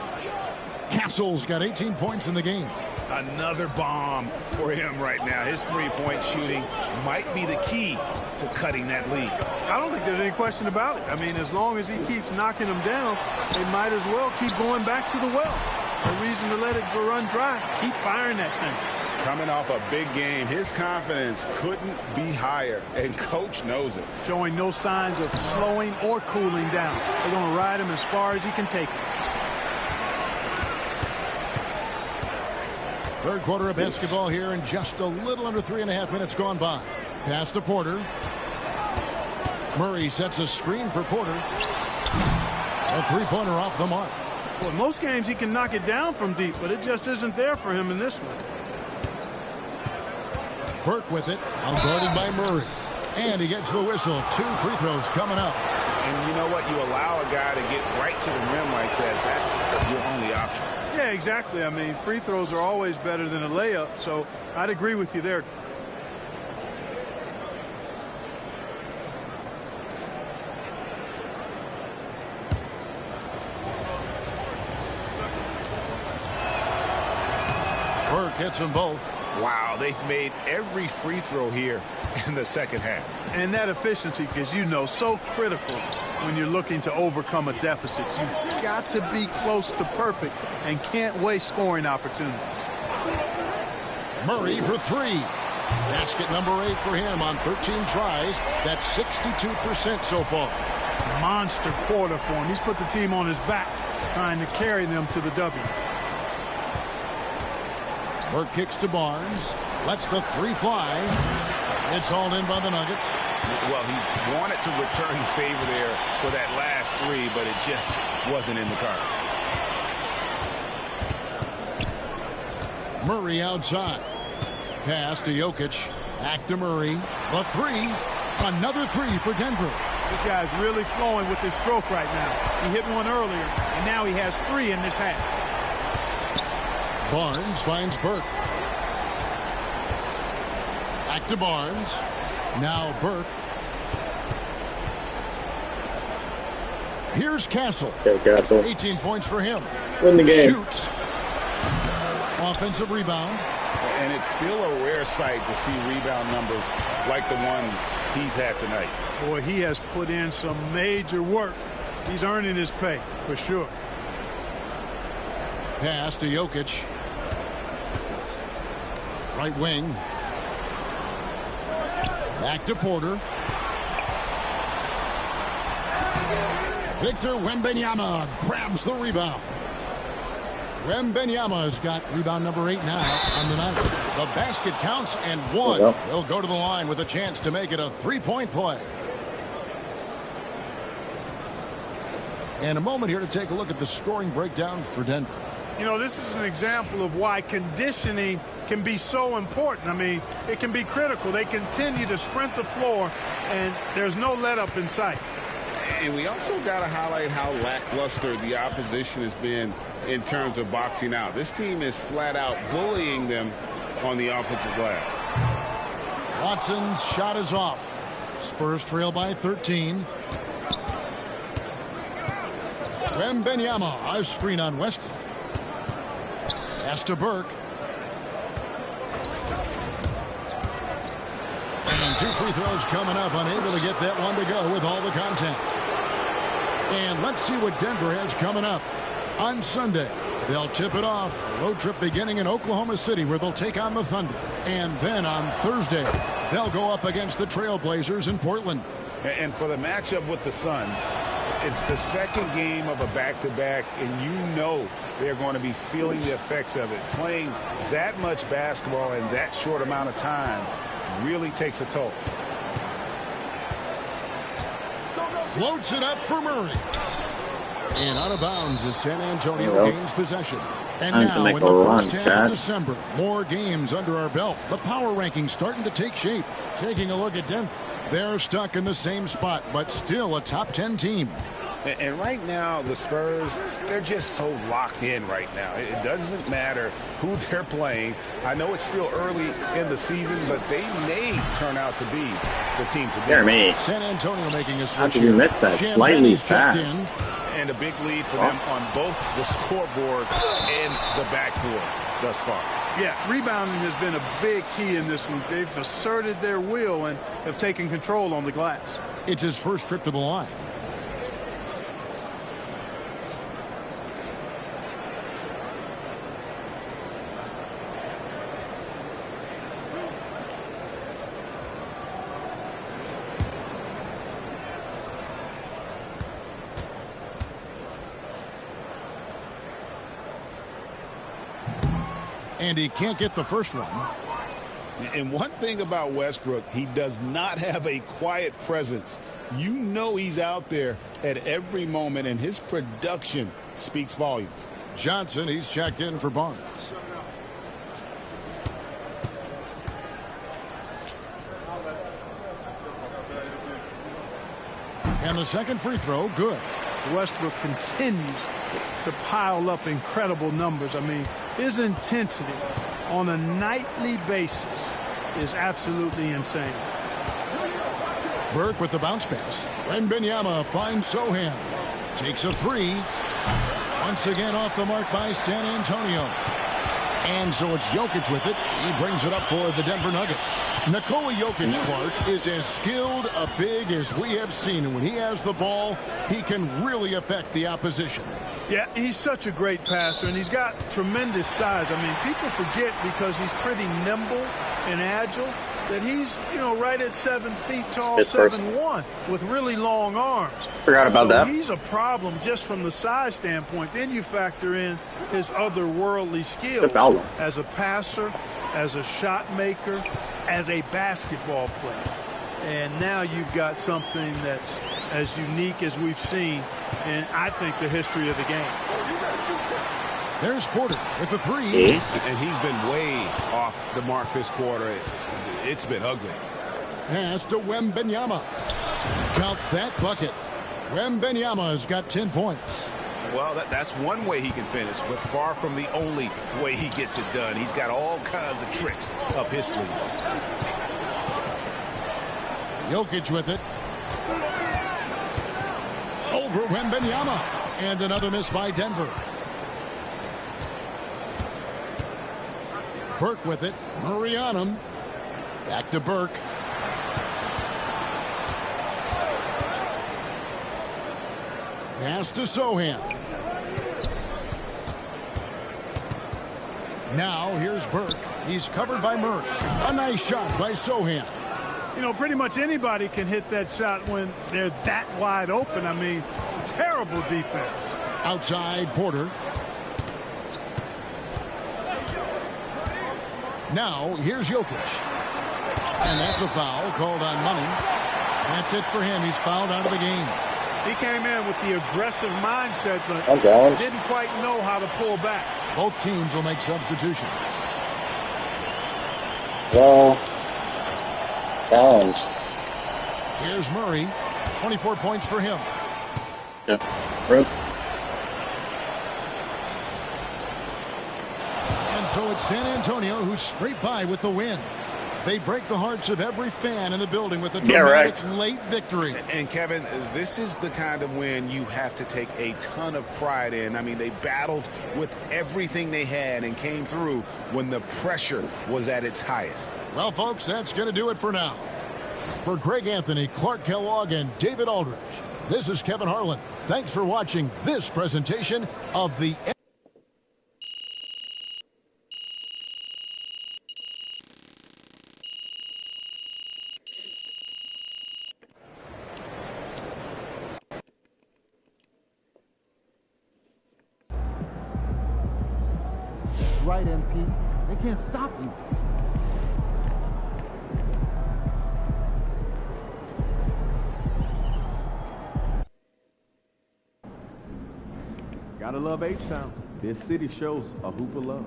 Castle's got 18 points in the game. Another bomb for him right now. His three-point shooting might be the key to cutting that lead. I don't think there's any question about it. I mean, as long as he keeps knocking them down, they might as well keep going back to the well. No reason to let it run dry. Keep firing that thing. Coming off a big game, his confidence couldn't be higher, and Coach knows it. Showing no signs of slowing or cooling down. They're going to ride him as far as he can take him. Third quarter of basketball here, and just a little under 3.5 minutes gone by. Pass to Porter. Murray sets a screen for Porter. A three-pointer off the mark. Well, most games he can knock it down from deep, but it just isn't there for him in this one. Burke with it, outguarded by Murray. And he gets the whistle. 2 free throws coming up. And you know what? You allow a guy to get right to the rim like that. That's your only option. Yeah, exactly. I mean, free throws are always better than a layup, so I'd agree with you there. Burke hits them both. Wow, they've made every free throw here in the second half. And that efficiency, as you know, so critical when you're looking to overcome a deficit. You've got to be close to perfect and can't waste scoring opportunities. Murray for 3. Basket number 8 for him on 13 tries. That's 62% so far. Monster quarter for him. He's put the team on his back, trying to carry them to the W. Burke kicks to Barnes. Lets the 3 fly. It's hauled in by the Nuggets. Well, he wanted to return the favor there for that last 3, but it just wasn't in the cards. Murray outside. Pass to Jokic. Back to Murray. The 3. Another 3 for Denver. This guy's really flowing with his stroke right now. He hit one earlier, and now he has 3 in this half. Barnes finds Burke. Back to Barnes. Now Burke. Here's Castle. Okay, Castle. 18 points for him. Win the game. Shoots. Offensive rebound. And it's still a rare sight to see rebound numbers like the ones he's had tonight. Boy, he has put in some major work. He's earning his pay, for sure. Pass to Jokic. Right wing. Back to Porter. Victor Wembanyama grabs the rebound. Wembanyama's got rebound number 8 now on the night. The basket counts and 1. He'll go to the line with a chance to make it a 3-point play. And a moment here to take a look at the scoring breakdown for Denver. You know, this is an example of why conditioning can be so important. I mean, it can be critical. They continue to sprint the floor, and there's no let-up in sight. And we also got to highlight how lackluster the opposition has been in terms of boxing out. This team is flat out bullying them on the offensive glass. Watson's shot is off. Spurs trail by 13. Wembanyama, a screen on Westbrook. Pass to Burke. And 2 free throws coming up, unable to get that one to go with all the contact. And let's see what Denver has coming up. On Sunday, they'll tip it off. A road trip beginning in Oklahoma City where they'll take on the Thunder. And then on Thursday, they'll go up against the Trailblazers in Portland. And for the matchup with the Suns, it's the second game of a back-to-back, and you know they're going to be feeling the effects of it. Playing that much basketball in that short amount of time really takes a toll. Floats it up for Murray. And out of bounds as San Antonio gains possession. And now in the first half of December, more games under our belt. The power rankings starting to take shape. Taking a look at Denver. They're stuck in the same spot, but still a top 10 team. And right now, the Spurs, they're just so locked in right now. It doesn't matter who they're playing. I know it's still early in the season, but they may turn out to be the team to beat. Jeremy. San Antonio making a switch. How did you miss that? Slightly fast. And a big lead for them on both the scoreboard and the backboard thus far. Yeah, rebounding has been a big key in this one. They've asserted their will and have taken control on the glass. It's his first trip to the line. And he can't get the first one. And one thing about Westbrook, he does not have a quiet presence. You know he's out there at every moment, and his production speaks volumes. Johnson, he's checked in for Barnes. And the second free throw, good. Westbrook continues to pile up incredible numbers. I mean, his intensity on a nightly basis is absolutely insane. Burke with the bounce pass. Wembanyama finds Sohan. Takes a three. Once again off the mark by San Antonio. And so it's Jokic with it. He brings it up for the Denver Nuggets. Nikola Jokic, Clark, is as skilled a big as we have seen. And when he has the ball, he can really affect the opposition. Yeah, he's such a great passer, and he's got tremendous size. I mean, people forget because he's pretty nimble and agile that he's, you know, right at 7 feet tall, 7'1", with really long arms. Forgot about that. He's a problem just from the size standpoint. Then you factor in his otherworldly skills as a passer, as a shot maker, as a basketball player. And now you've got something that's as unique as we've seen in, I think, the history of the game. There's Porter with the three. See? And he's been way off the mark this quarter. It's been ugly. Pass to Wembanyama. Count that bucket. Wembanyama's got 10 points. Well, that's one way he can finish, but far from the only way he gets it done. He's got all kinds of tricks up his sleeve. Jokic with it. Over Wembanyama. And another miss by Denver. Burke with it. Murray on him. Back to Burke. Pass to Sohan. Now here's Burke. He's covered by Murray. A nice shot by Sohan. You know, pretty much anybody can hit that shot when they're that wide open. I mean, terrible defense. Outside Porter. Now here's Jokic. And that's a foul called on Money. That's it for him. He's fouled out of the game. He came in with the aggressive mindset, but didn't quite know how to pull back. Both teams will make substitutions. Well, challenge. Here's Murray. 24 points for him. Yeah. Rip. And so it's San Antonio who scraped by with the win. They break the hearts of every fan in the building with a dramatic late victory. And Kevin, this is the kind of win you have to take a ton of pride in. I mean, they battled with everything they had and came through when the pressure was at its highest. Well, folks, that's going to do it for now. For Greg Anthony, Clark Kellogg, and David Aldridge, this is Kevin Harlan. Thanks for watching this presentation of the Right, MP. They can't stop you. Gotta love H-Town. This city shows a hoop of love.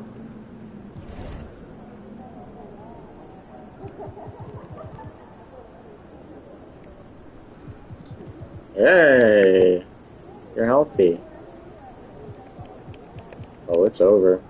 Hey, you're healthy. Oh, it's over.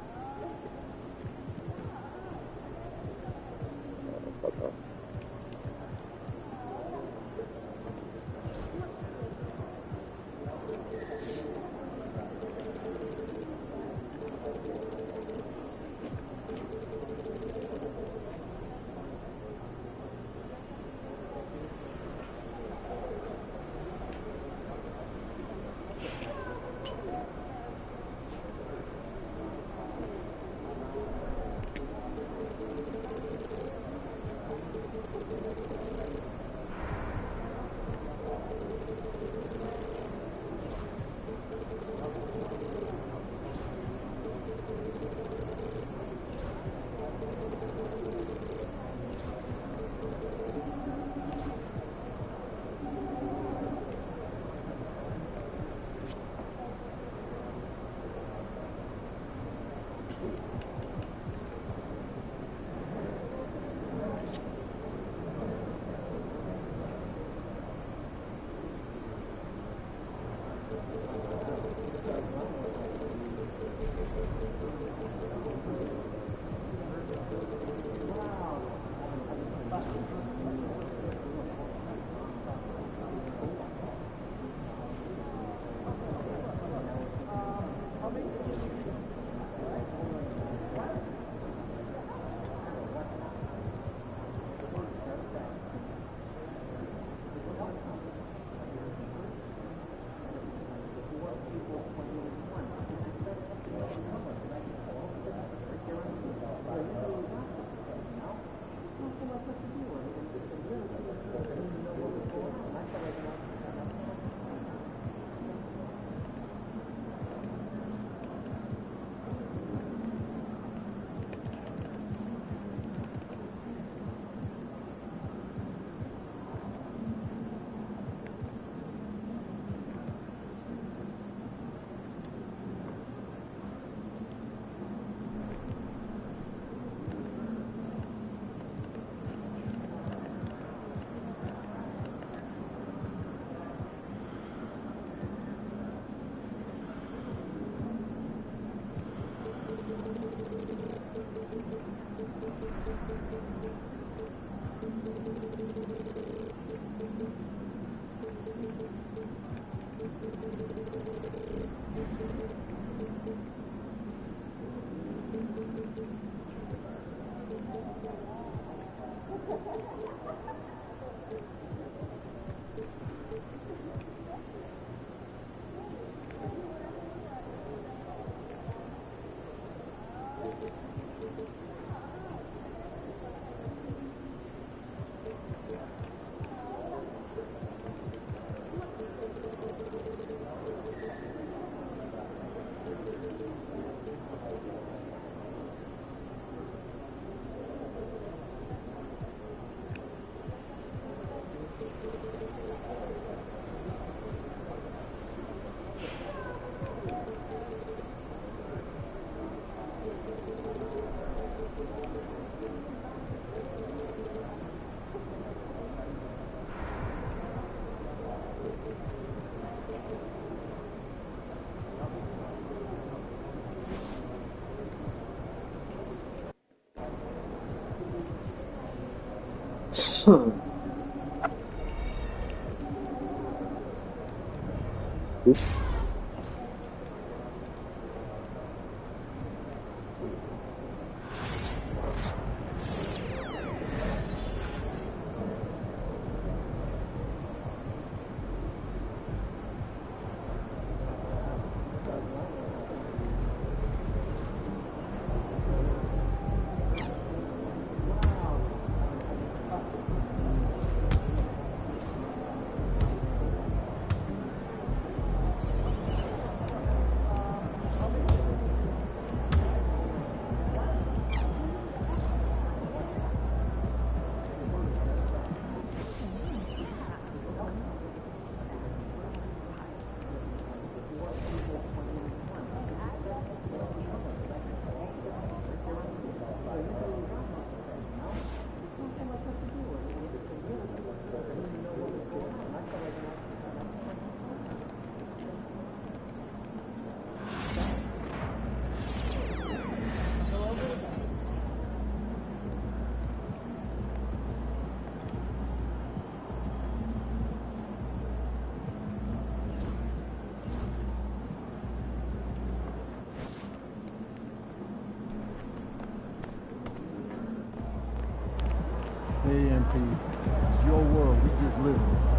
AMP, it's your world. We just live in it.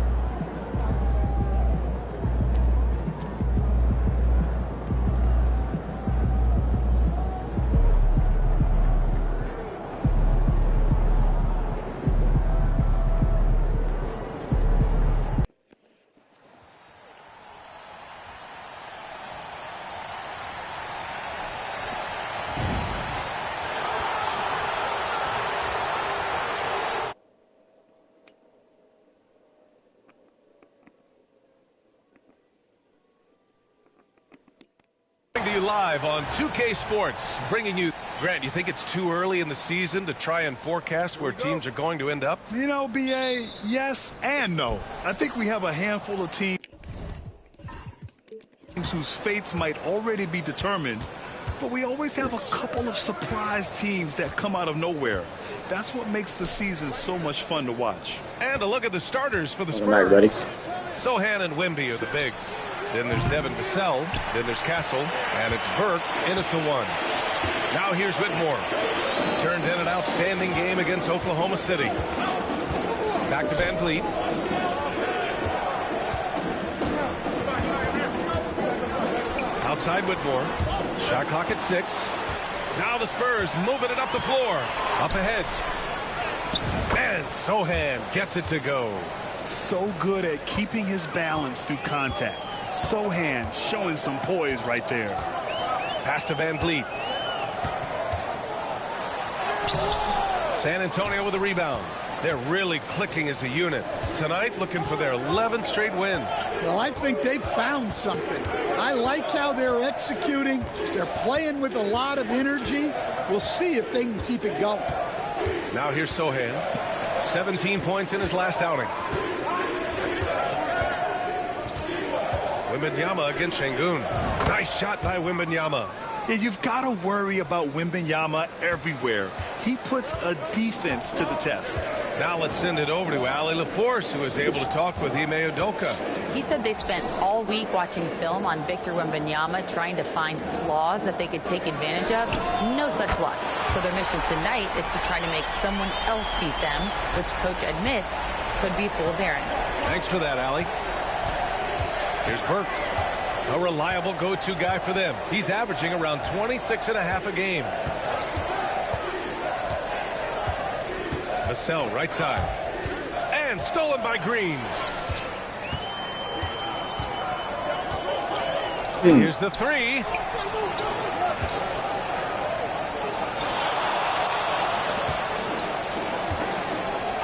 live on 2K Sports, bringing you... Grant, you think it's too early in the season to try and forecast where teams are going to end up? You know, B.A., yes and no. I think we have a handful of teams whose fates might already be determined, but we always have a couple of surprise teams that come out of nowhere. That's what makes the season so much fun to watch. And a look at the starters for the Spurs. Night, buddy. Sohan and Wemby are the bigs. Then there's Devin Vassell. Then there's Castle. And it's Burke in at the 1. Now here's Whitmore. Turned in an outstanding game against Oklahoma City. Back to Van Vliet. Outside Whitmore. Shot clock at 6. Now the Spurs moving it up the floor. Up ahead. And Sohan gets it to go. So good at keeping his balance through contact. Sohan showing some poise right there. Pass to Van Vliet. San Antonio with a rebound. They're really clicking as a unit. Tonight, looking for their 11th straight win. Well, I think they've found something. I like how they're executing. They're playing with a lot of energy. We'll see if they can keep it going. Now here's Sohan. 17 points in his last outing. Wembanyama against Şengün. Nice shot by Wembanyama. Yeah, you've got to worry about Wembanyama everywhere. He puts a defense to the test. Now let's send it over to Ali LaForce, who was able to talk with Ime Udoka. He said they spent all week watching film on Victor Wembanyama, trying to find flaws that they could take advantage of. No such luck. So their mission tonight is to try to make someone else beat them, which coach admits could be fool's errand. Thanks for that, Ali. Here's Burke. A reliable go-to guy for them. He's averaging around 26.5 a game. Vassell, right side. And stolen by Green. Here's the 3.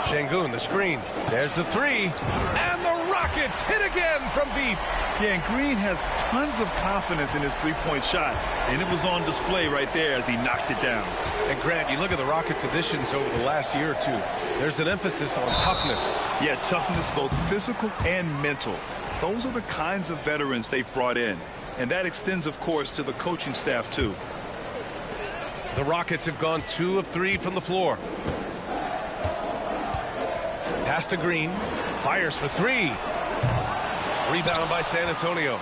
Şengün, the screen. There's the 3. And the Rockets hit again from deep. Yeah, and Green has tons of confidence in his three-point shot, and it was on display right there as he knocked it down. And Grant, you look at the Rockets' additions over the last year or two. There's an emphasis on toughness. Yeah, toughness, both physical and mental. Those are the kinds of veterans they've brought in, and that extends, of course, to the coaching staff, too. The Rockets have gone 2 of 3 from the floor. Pass to Green. Fires for 3. Rebound by San Antonio.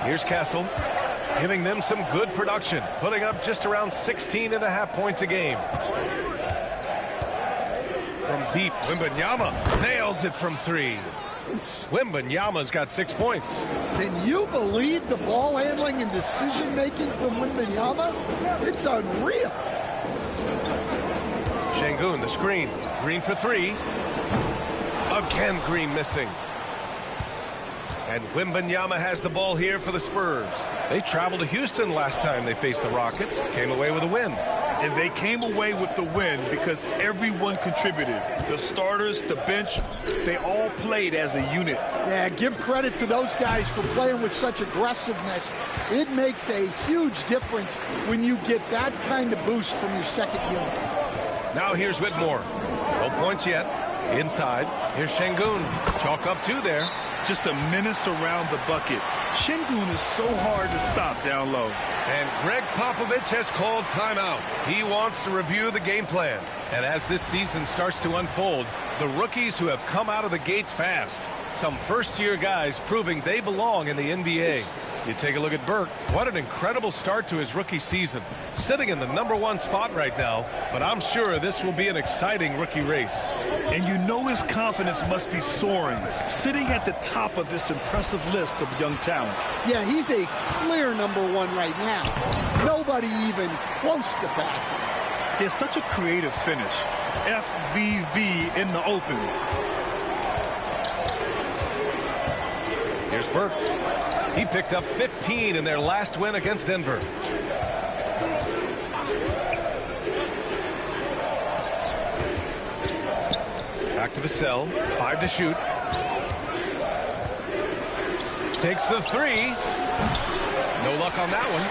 Here's Castle, giving them some good production, putting up just around 16.5 points a game. From deep, Wembanyama nails it from 3. Wembanyama's got 6 points. Can you believe the ball handling and decision-making from Wembanyama? It's unreal. Şengün, the screen. Green for 3. Again, Green missing. And Wembanyama has the ball here for the Spurs. They traveled to Houston last time they faced the Rockets. Came away with a win. And they came away with the win because everyone contributed. The starters, the bench, they all played as a unit. Yeah, give credit to those guys for playing with such aggressiveness. It makes a huge difference when you get that kind of boost from your second unit. Now here's Whitmore. No points yet. Inside, here's Şengün. Chalk up 2 there. Just a menace around the bucket. Şengün is so hard to stop down low. And Greg Popovich has called timeout. He wants to review the game plan. And as this season starts to unfold, the rookies who have come out of the gates fast. Some first-year guys proving they belong in the NBA. You take a look at Burke. What an incredible start to his rookie season. Sitting in the #1 spot right now, but I'm sure this will be an exciting rookie race. And you know his confidence must be soaring, sitting at the top of this impressive list of young talent. Yeah, he's a clear #1 right now. Nobody even close to passing. He has such a creative finish. FVV in the open. Here's Burke. He picked up 15 in their last win against Denver. Back to Vassell. 5 to shoot. Takes the three. No luck on that one.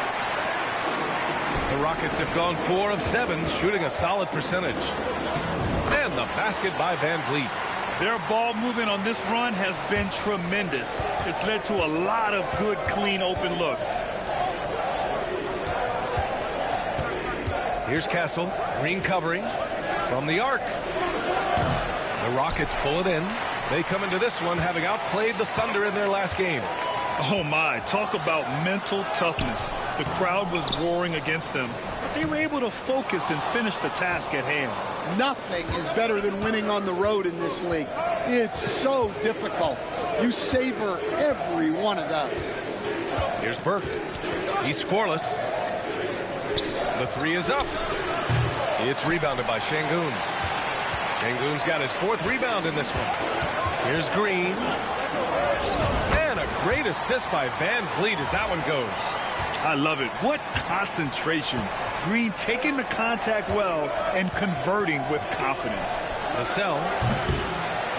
The Rockets have gone 4 of 7, shooting a solid percentage. And the basket by Van Vliet. Their ball movement on this run has been tremendous. It's led to a lot of good, clean, open looks. Here's Castle. Green covering from the arc. The Rockets pull it in. They come into this one having outplayed the Thunder in their last game. Oh my, talk about mental toughness. The crowd was roaring against them, but they were able to focus and finish the task at hand. Nothing is better than winning on the road in this league. It's so difficult. You savor every one of those. Here's Burke. He's scoreless. The three is up. It's rebounded by Şengün. Şengün's got his 4th rebound in this one. Here's Green. And a great assist by Van Vliet as that one goes. I love it. What concentration. Green taking the contact well and converting with confidence. Vassell.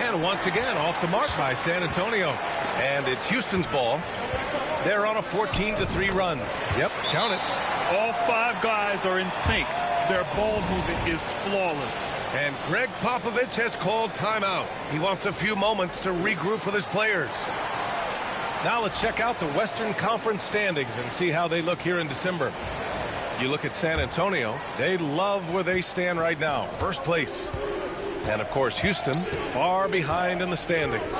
And once again off the mark by San Antonio. And it's Houston's ball. They're on a 14-3 run. Yep, count it. All 5 guys are in sync. Their ball movement is flawless. And Greg Popovich has called timeout. He wants a few moments to regroup with his players. Now let's check out the Western Conference standings and see how they look here in December. You look at San Antonio, they love where they stand right now. First place. And of course Houston far behind in the standings.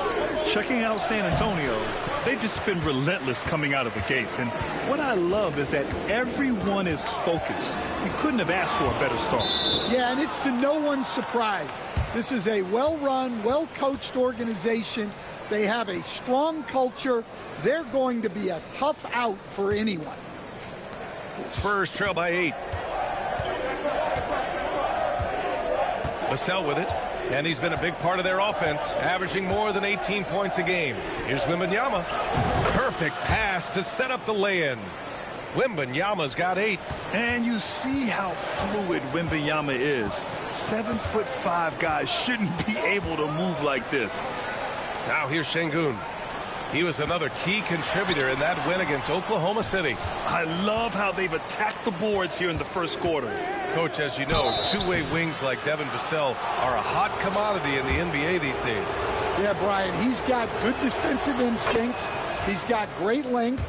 Checking out San Antonio, they've just been relentless coming out of the gates. And what I love is that everyone is focused. You couldn't have asked for a better start. Yeah, and it's to no one's surprise. This is a well-run, well-coached organization. They have a strong culture. They're going to be a tough out for anyone. Spurs trail by 8. Vassell with it, and he's been a big part of their offense, averaging more than 18 points a game. Here's Wembanyama. Perfect pass to set up the lay-in. Wembanyama's got 8. And you see how fluid Wembanyama is. 7'5" guys shouldn't be able to move like this. Now here's Şengün. He was another key contributor in that win against Oklahoma City. I love how they've attacked the boards here in the first quarter. Coach, as you know, two-way wings like Devin Vassell are a hot commodity in the NBA these days. Yeah, Brian, he's got good defensive instincts. He's got great length.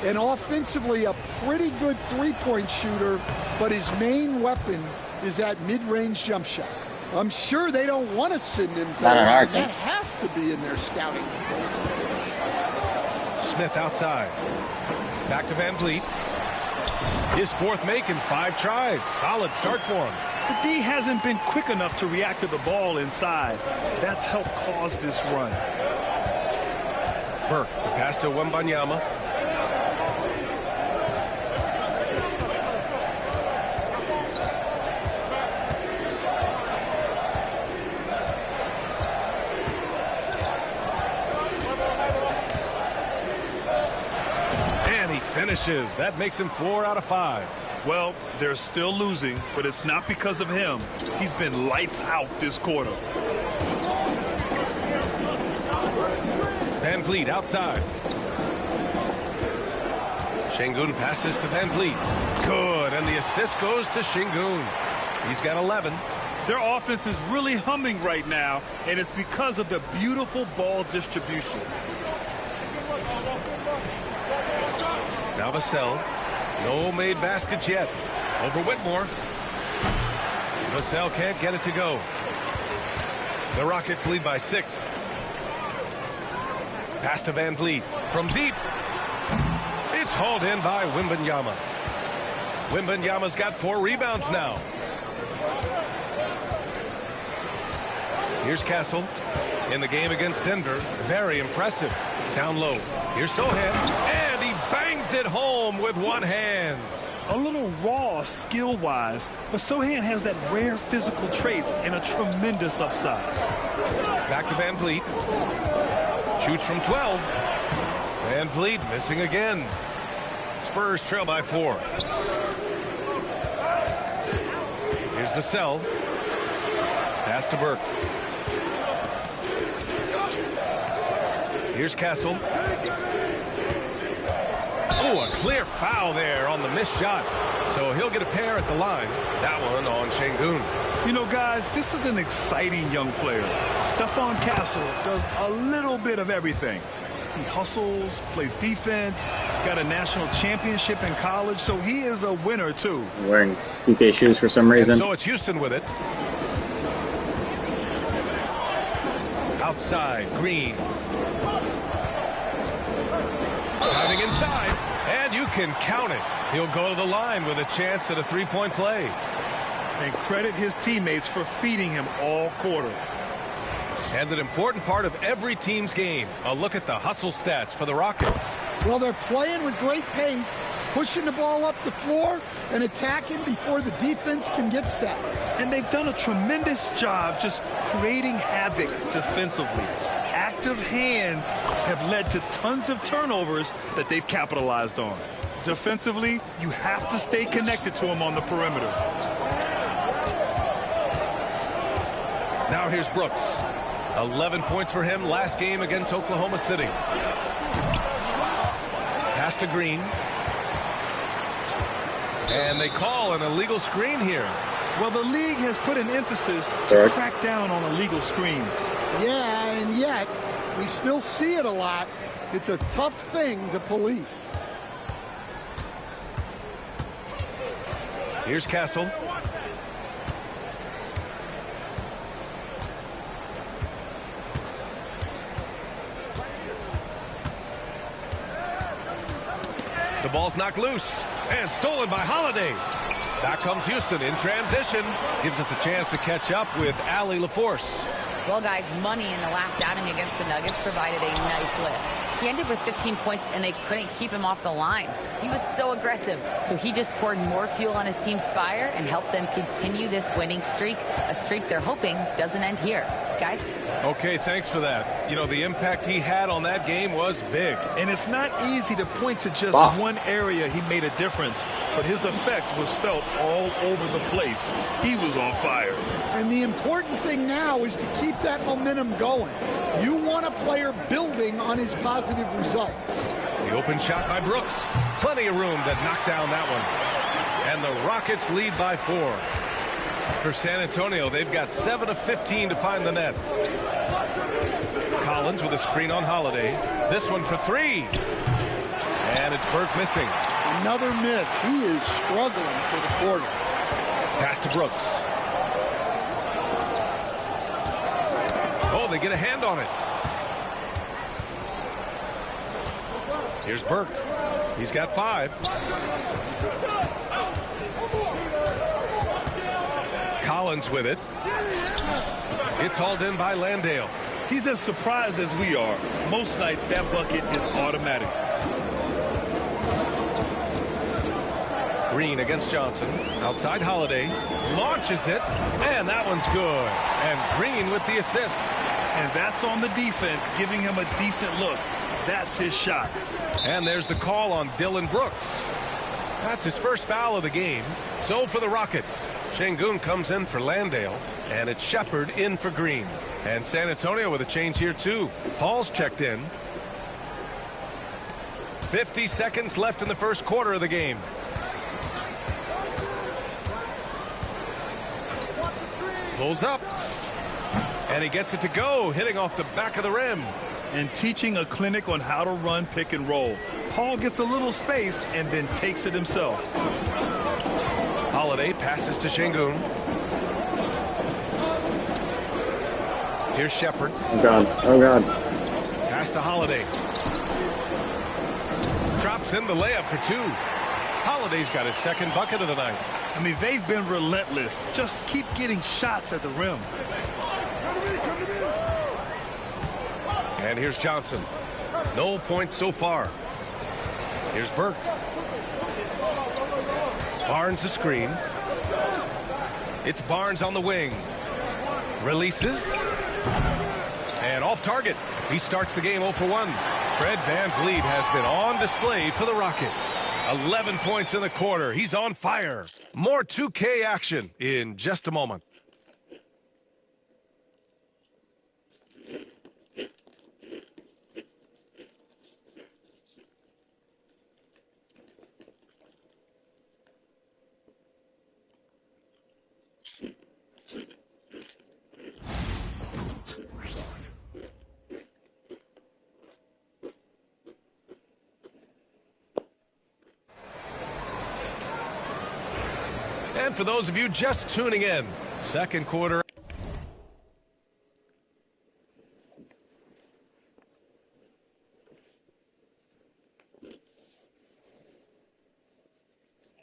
And offensively, a pretty good three-point shooter. But his main weapon is that mid-range jump shot. I'm sure they don't want to send him to that. That has to be in their scouting report. Smith outside. Back to Van Vliet. His 4th make in 5 tries. Solid start for him. The D hasn't been quick enough to react to the ball inside. That's helped cause this run. Burke, the pass to Wembanyama. Finishes. That makes him 4 out of 5. Well, they're still losing, but it's not because of him. He's been lights out this quarter. Van Vliet outside. Şengün passes to Van Vliet. Good, and the assist goes to Şengün. He's got 11. Their offense is really humming right now, and it's because of the beautiful ball distribution. Now Vassell. No made baskets yet. Over Whitmore. Vassell can't get it to go. The Rockets lead by 6. Pass to Van Vliet from deep. It's hauled in by Wembanyama. Wembanyama's got 4 rebounds now. Here's Castle. In the game against Denver, very impressive. Down low. Here's Sohan. And he bangs it home with one hand. A little raw skill-wise, but Sohan has that rare physical traits and a tremendous upside. Back to Van Vliet. Shoots from 12. Van Vliet missing again. Spurs trail by 4. Here's Vassell. Pass to Burke. Here's Castle. Ooh, a clear foul there on the missed shot. So he'll get a pair at the line. That one on Şengün. You know, guys, this is an exciting young player. Stephon Castle does a little bit of everything. He hustles, plays defense, got a national championship in college, so he is a winner, too. Wearing PK shoes for some reason. And so it's Houston with it. Outside, Green. Driving inside, and you can count it. He'll go to the line with a chance at a three-point play. And credit his teammates for feeding him all quarter. And an important part of every team's game. A look at the hustle stats for the Rockets. Well, they're playing with great pace, pushing the ball up the floor and attacking before the defense can get set. And they've done a tremendous job just creating havoc defensively. Active hands have led to tons of turnovers that they've capitalized on. Defensively, you have to stay connected to them on the perimeter. Now here's Brooks. 11 points for him last game against Oklahoma City. Pass to Green. And they call an illegal screen here. Well, the league has put an emphasis to crack down on illegal screens. Yeah, and yet we still see it a lot. It's a tough thing to police. Here's Castle. The ball's knocked loose and stolen by Holiday. Back comes Houston in transition. Gives us a chance to catch up with Allie LaForce. Well, guys, money in the last outing against the Nuggets provided a nice lift. He ended with 15 points, and they couldn't keep him off the line. He was so aggressive, so he just poured more fuel on his team's fire and helped them continue this winning streak, a streak they're hoping doesn't end here. Guys? Okay, thanks for that. You know, the impact he had on that game was big. And it's not easy to point to just one area he made a difference, but his effect was felt all over the place. He was on fire. And the important thing now is to keep that momentum going. You want a player building on his positive results. The open shot by Brooks. Plenty of room to knock down that one. And the Rockets lead by 4. For San Antonio, they've got 7 of 15 to find the net. Collins with a screen on Holiday. This one for 3. And it's Burke missing. Another miss. He is struggling for the quarter. Pass to Brooks. Oh, they get a hand on it. Here's Burke. He's got 5. Collins with it. It's hauled in by Landale. He's as surprised as we are. Most nights that bucket is automatic. Green against Johnson. Outside Holiday. Launches it. And that one's good. And Green with the assist. And that's on the defense, giving him a decent look. That's his shot. And there's the call on Dylan Brooks. That's his first foul of the game. So for the Rockets, Şengün comes in for Landale, and it's Shepard in for Green. And San Antonio with a change here too. Paul's checked in. 50 seconds left in the first quarter of the game. Pulls up. And he gets it to go, hitting off the back of the rim. And teaching a clinic on how to run pick and roll. Paul gets a little space and then takes it himself. Holiday passes to Şengün. Here's Shepard. Oh, God. Oh, God. Pass to Holiday. Drops in the layup for 2. Holiday's got his second bucket of the night. I mean, they've been relentless. Just keep getting shots at the rim. And here's Johnson. No points so far. Here's Burke. Barnes a screen. It's Barnes on the wing. Releases. And off target. He starts the game 0 for 1. Fred VanVleet has been on display for the Rockets. 11 points in the quarter. He's on fire. More 2K action in just a moment. And for those of you just tuning in, second quarter.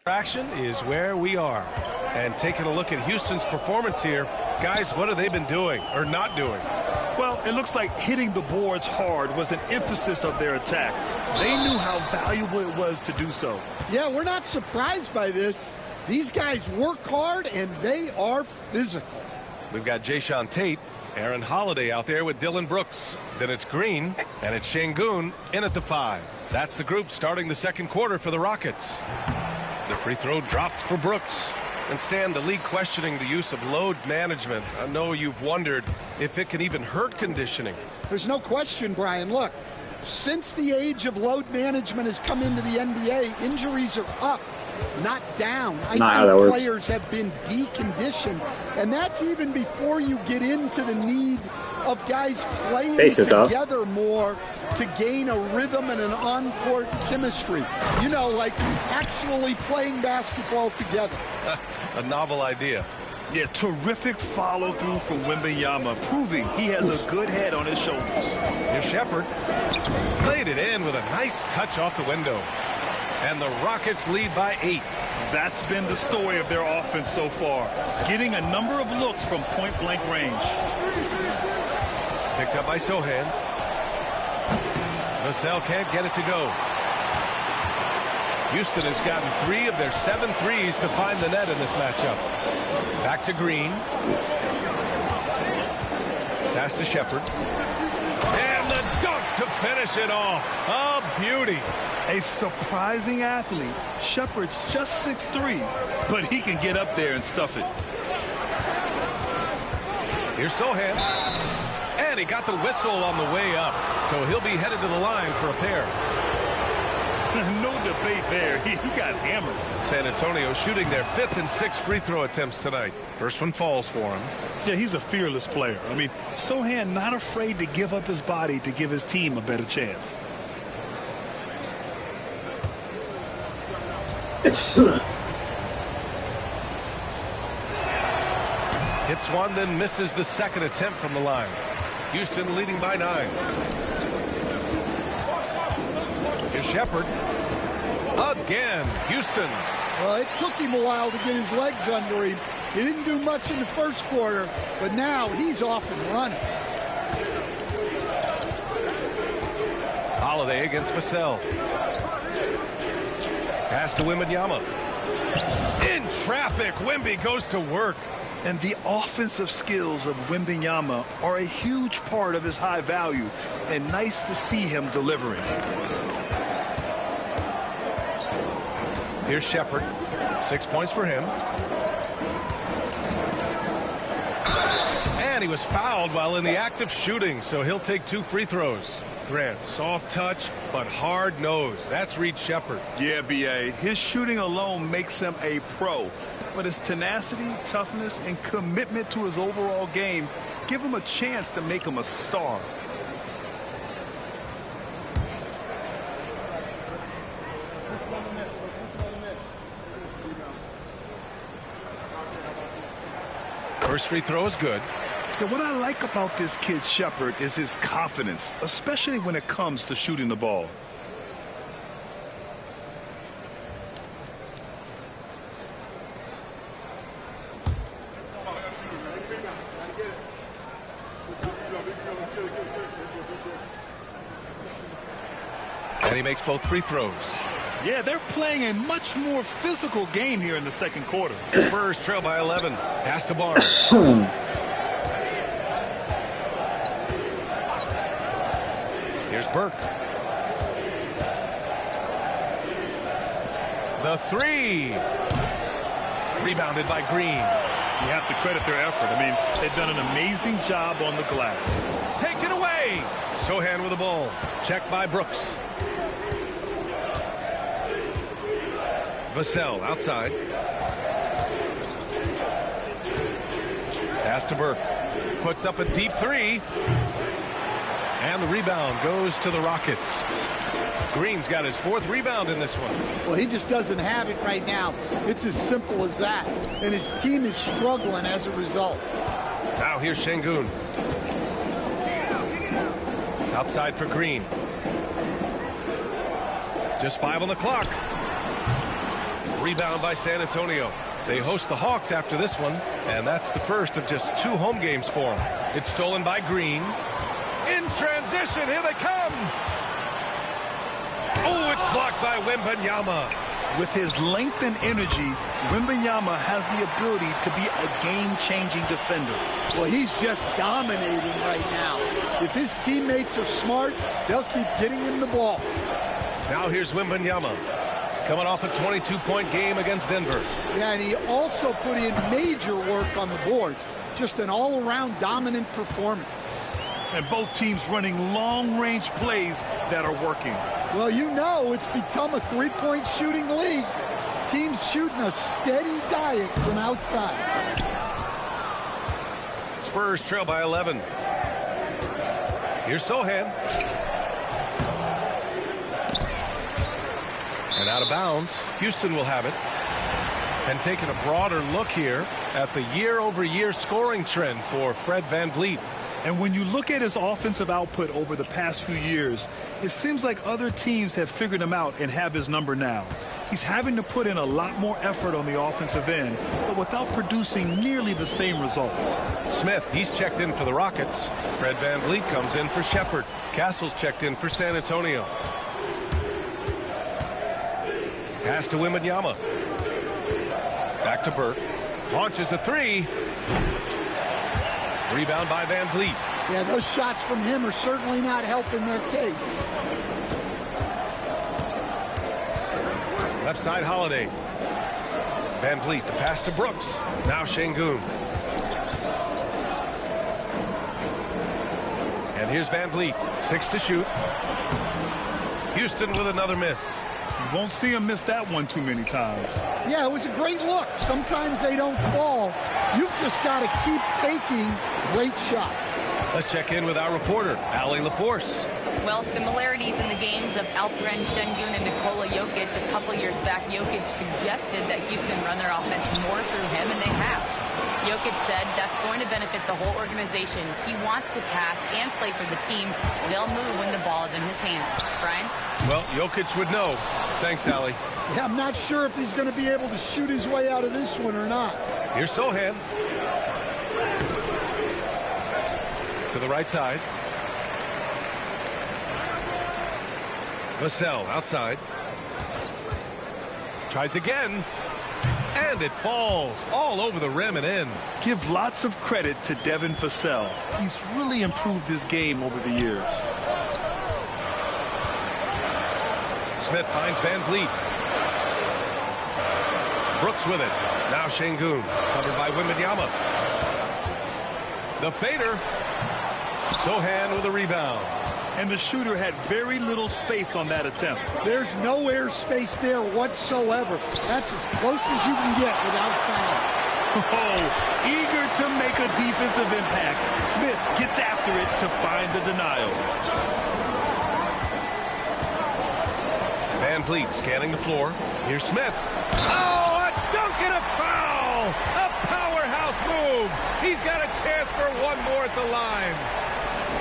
Action is where we are. And taking a look at Houston's performance here, guys, what have they been doing or not doing? Well, it looks like hitting the boards hard was an emphasis of their attack. They knew how valuable it was to do so. Yeah, we're not surprised by this. These guys work hard, and they are physical. We've got Jayshawn Tate, Aaron Holiday out there with Dylan Brooks. Then it's Green, and it's Şengün in at the 5. That's the group starting the second quarter for the Rockets. The free throw dropped for Brooks. And Stan, the league questioning the use of load management. I know you've wondered if it can even hurt conditioning. There's no question, Brian. Look, since the age of load management has come into the NBA, injuries are up, not down. I think players have been deconditioned, and that's even before you get into the need of guys playing together more to gain a rhythm and an on-court chemistry. You know, like actually playing basketball together. A novel idea. Yeah, terrific follow-through from Wembanyama, proving he has a good head on his shoulders. Here's Shepherd. Laid it in with a nice touch off the window. And the Rockets lead by 8. That's been the story of their offense so far, getting a number of looks from point-blank range. Picked up by Sohan. Vassell can't get it to go. Houston has gotten 3 of their 7 threes to find the net in this matchup. Back to Green. Pass to Shepherd. And the dunk to finish it off. A beauty. A surprising athlete. Shepherd's just 6'3", but he can get up there and stuff it. Here's Sohan. And he got the whistle on the way up. So he'll be headed to the line for a pair. No debate there. He got hammered. San Antonio shooting their 5th and 6th free throw attempts tonight. First one falls for him. Yeah, he's a fearless player. I mean, Sohan not afraid to give up his body to give his team a better chance. Hits one, then misses the second attempt from the line. Houston leading by 9. Here's Shepherd. Again, Houston. Well, it took him a while to get his legs under him. He didn't do much in the first quarter, but now he's off and running. Holiday against Vassell. Pass to Wembanyama. In traffic, Wemby goes to work. And the offensive skills of Wembanyama are a huge part of his high value, and nice to see him delivering. Here's Shepherd. 6 points for him. And he was fouled while in the act of shooting, so he'll take 2 free throws. Grant, soft touch, but hard nose. That's Reed Shepherd. Yeah, B.A. His shooting alone makes him a pro. But his tenacity, toughness, and commitment to his overall game give him a chance to make him a star. First free throw is good. Yeah, what I like about this kid Shepherd is his confidence, especially when it comes to shooting the ball. And he makes both free throws. Yeah, they're playing a much more physical game here in the second quarter. Spurs trail by 11. Pass to Barnes. Here's Burke. The 3. Rebounded by Green. You have to credit their effort. I mean, they've done an amazing job on the glass. Take it away. Sohan with the ball. Checked by Brooks. Vassell outside. Pass to Burke. Puts up a deep 3. And the rebound goes to the Rockets. Green's got his 4th rebound in this one. Well, he just doesn't have it right now. It's as simple as that. And his team is struggling as a result. Now here's Şengün. Outside for Green. Just 5 on the clock. Rebound by San Antonio. They host the Hawks after this one, and that's the first of just 2 home games for them. It's stolen by Green. In transition, here they come. Oh, it's blocked by Wembanyama. With his length and energy, Wembanyama has the ability to be a game-changing defender. Well, he's just dominating right now. If his teammates are smart, they'll keep getting him the ball. Now here's Wembanyama, coming off a 22-point game against Denver. Yeah, and he also put in major work on the boards. Just an all-around dominant performance. And both teams running long-range plays that are working. Well, you know it's become a three-point shooting league. Teams shooting a steady diet from outside. Spurs trail by 11. Here's Sohan. And out of bounds. Houston will have it. And taking a broader look here at the year-over-year scoring trend for Fred VanVleet. And when you look at his offensive output over the past few years, it seems like other teams have figured him out and have his number now. He's having to put in a lot more effort on the offensive end, but without producing nearly the same results. Smith, he's checked in for the Rockets. Fred VanVleet comes in for Shepherd. Castle's checked in for San Antonio. Pass to Wembanyama. Back to Burke. Launches a 3. Rebound by VanVleet. Yeah, those shots from him are certainly not helping their case. Left side, Holiday. VanVleet, the pass to Brooks. Now Şengün. And here's VanVleet. 6 to shoot. Houston with another miss. You won't see him miss that one too many times. Yeah, it was a great look. Sometimes they don't fall. You've just got to keep taking great shots. Let's check in with our reporter, Allie LaForce. Well, similarities in the games of Alperen Şengün and Nikola Jokic. A couple years back, Jokic suggested that Houston run their offense more through him, and they have. Jokic said that's going to benefit the whole organization. He wants to pass and play for the team. They'll move when the ball is in his hands. Brian? Well, Jokic would know. Thanks, Allie. Yeah, I'm not sure if he's going to be able to shoot his way out of this one or not. Here's Sohan. To the right side. Vassell outside. Tries again. And it falls all over the rim and in. Give lots of credit to Devin Vassell. He's really improved his game over the years. Smith finds VanVleet. Brooks with it. Now Şengün, covered by Wembanyama. The fader. Sohan with a rebound. And the shooter had very little space on that attempt. There's no air space there whatsoever. That's as close as you can get without foul. Oh, eager to make a defensive impact. Smith gets after it to find the denial. VanVleet scanning the floor. Here's Smith. Oh, a dunk and a foul! A powerhouse move! He's got a chance for one more at the line.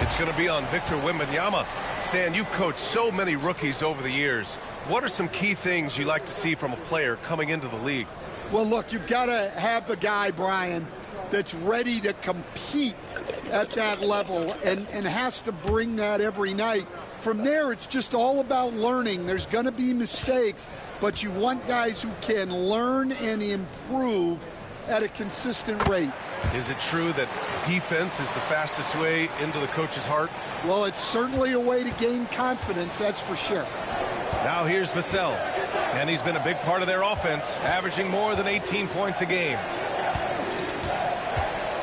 It's going to be on Victor Wembanyama. Stan, you've coached so many rookies over the years. What are some key things you like to see from a player coming into the league? Well, look, you've got to have the guy, Brian, that's ready to compete at that level and has to bring that every night. From there, it's just all about learning. There's going to be mistakes, but you want guys who can learn and improve at a consistent rate. Is it true that defense is the fastest way into the coach's heart? Well, it's certainly a way to gain confidence, that's for sure. Now here's Vassell, and he's been a big part of their offense, averaging more than 18 points a game.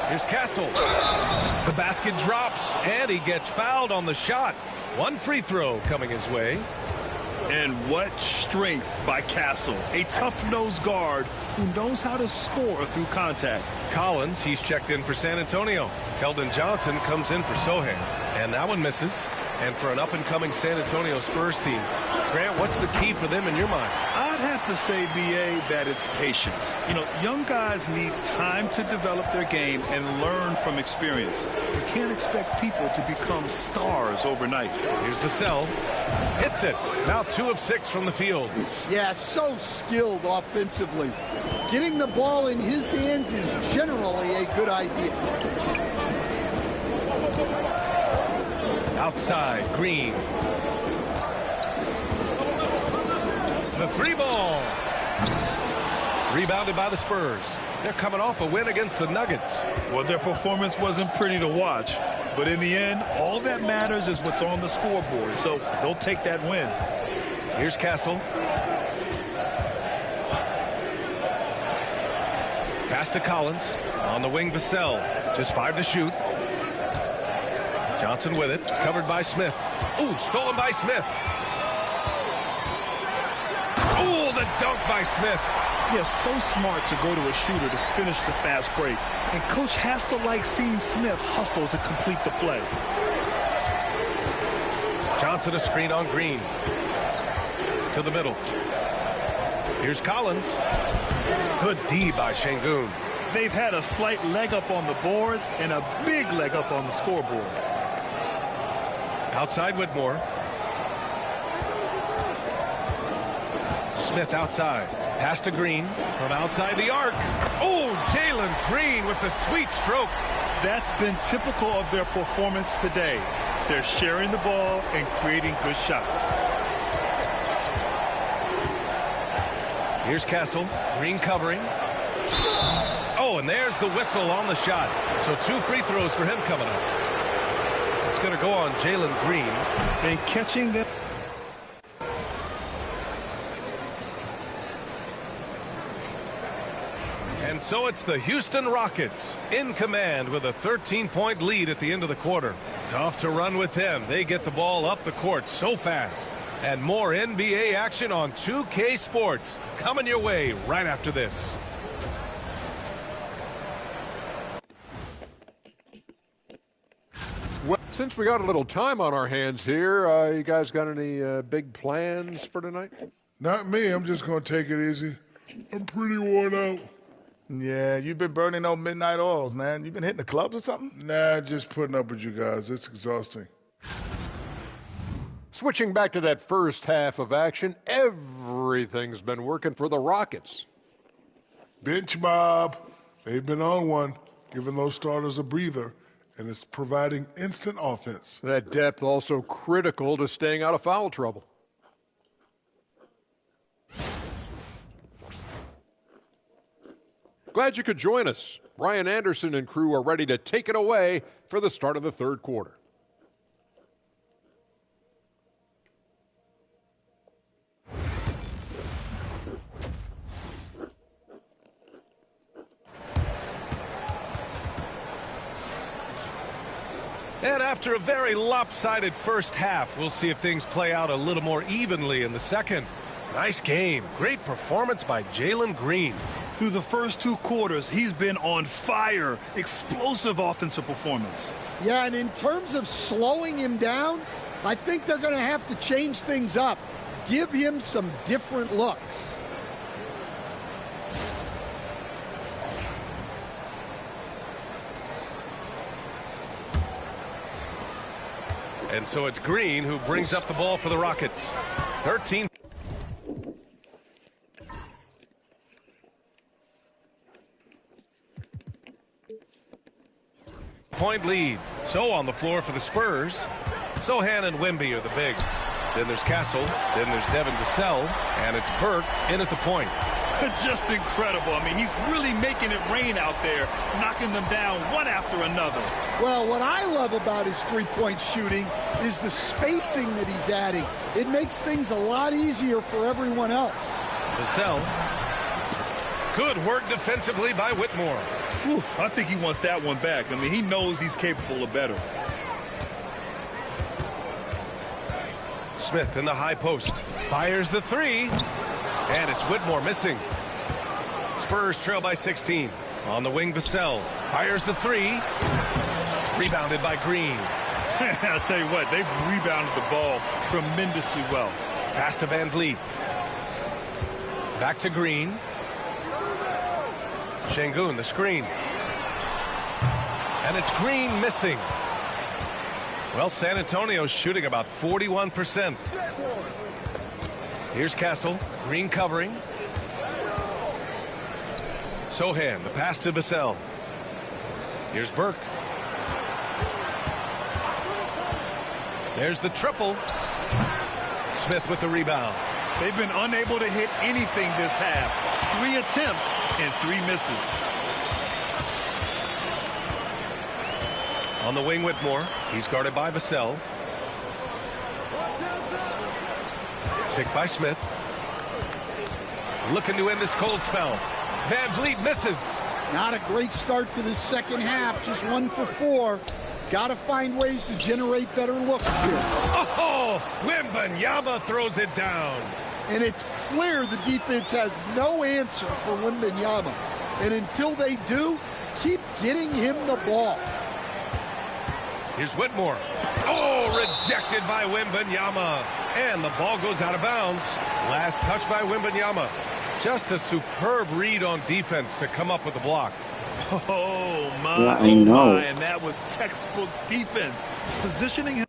Here's Castle. The basket drops, and he gets fouled on the shot. One free throw coming his way. And what strength by Castle. A tough-nosed guard who knows how to score through contact. Collins, he's checked in for San Antonio. Keldon Johnson comes in for Sohan. And that one misses. And for an up-and-coming San Antonio Spurs team, Grant, what's the key for them in your mind? I'd have to say, B.A., that it's patience. You know, young guys need time to develop their game and learn from experience. You can't expect people to become stars overnight. Here's Vassell. Hits it. Now 2 of 6 from the field. Yeah, so skilled offensively. Getting the ball in his hands is generally a good idea. Outside, Green. The 3 ball. Rebounded by the Spurs. They're coming off a win against the Nuggets. Well, their performance wasn't pretty to watch, but in the end, all that matters is what's on the scoreboard, so they'll take that win. Here's Castle. Pass to Collins. On the wing, Vassell. Just 5 to shoot. Johnson with it. Covered by Smith. Ooh, stolen by Smith. Ooh, the dunk by Smith. Yeah, so smart to go to a shooter to finish the fast break. And Coach has to like seeing Smith hustle to complete the play. Johnson a screen on Green. To the middle. Here's Collins. Good D by Şengün. They've had a slight leg up on the boards and a big leg up on the scoreboard. Outside Whitmore. Smith outside. Pass to Green from outside the arc. Oh, Jalen Green with the sweet stroke. That's been typical of their performance today. They're sharing the ball and creating good shots. Here's Castle. Green covering. Oh, and there's the whistle on the shot. So 2 free throws for him coming up. It's going to go on Jalen Green. And catching them. And so it's the Houston Rockets in command with a 13-point lead at the end of the quarter. Tough to run with them. They get the ball up the court so fast. And more NBA action on 2K Sports coming your way right after this. Well, since we got a little time on our hands here, you guys got any big plans for tonight? Not me. I'm just going to take it easy. I'm pretty worn out. Yeah, you've been burning those midnight oils, man. You been hitting the clubs or something? Nah, just putting up with you guys. It's exhausting. Switching back to that first half of action, everything's been working for the Rockets. Bench mob. They've been on one, giving those starters a breather, and it's providing instant offense. That depth also critical to staying out of foul trouble. Glad you could join us. Brian Anderson and crew are ready to take it away for the start of the third quarter. And after a very lopsided first half, we'll see if things play out a little more evenly in the second. Nice game. Great performance by Jalen Green. Through the first 2 quarters, he's been on fire. Explosive offensive performance. Yeah, and in terms of slowing him down, I think they're going to have to change things up. Give him some different looks. And so it's Green who brings up the ball for the Rockets. 13. Point lead. So on the floor for the Spurs. Sohan and Wemby are the bigs. Then there's Castle. Then there's Devin Vassell. And it's Burke in at the point. Just incredible. I mean, he's really making it rain out there, knocking them down one after another. Well, what I love about his three-point shooting is the spacing that he's adding. It makes things a lot easier for everyone else. Vassell. Good work defensively by Whitmore. Whew, I think he wants that one back. I mean, he knows he's capable of better. Smith in the high post. Fires the 3. And it's Whitmore missing. Spurs trail by 16. On the wing, Vassell fires the 3. Rebounded by Green. I'll tell you what, they've rebounded the ball tremendously well. Pass to Van Vliet. Back to Green. Şengün, the screen. And it's Green missing. Well, San Antonio's shooting about 41%. Here's Castle. Green covering. Sohan, the pass to Vassell. Here's Burke. There's the triple. Smith with the rebound. They've been unable to hit anything this half. 3 attempts and 3 misses. On the wing, Whitmore. He's guarded by Vassell. Picked by Smith. Looking to end this cold spell. Van Vliet misses. Not a great start to the second half. Just 1 for 4. Got to find ways to generate better looks here. Oh, Wembanyama throws it down. And it's clear the defense has no answer for Wembanyama. And until they do, keep getting him the ball. Here's Whitmore. Oh, rejected by Wembanyama. And the ball goes out of bounds. Last touch by Wembanyama. Just a superb read on defense to come up with the block. Oh, my. Yeah, I know. My, and that was textbook defense. Positioning him.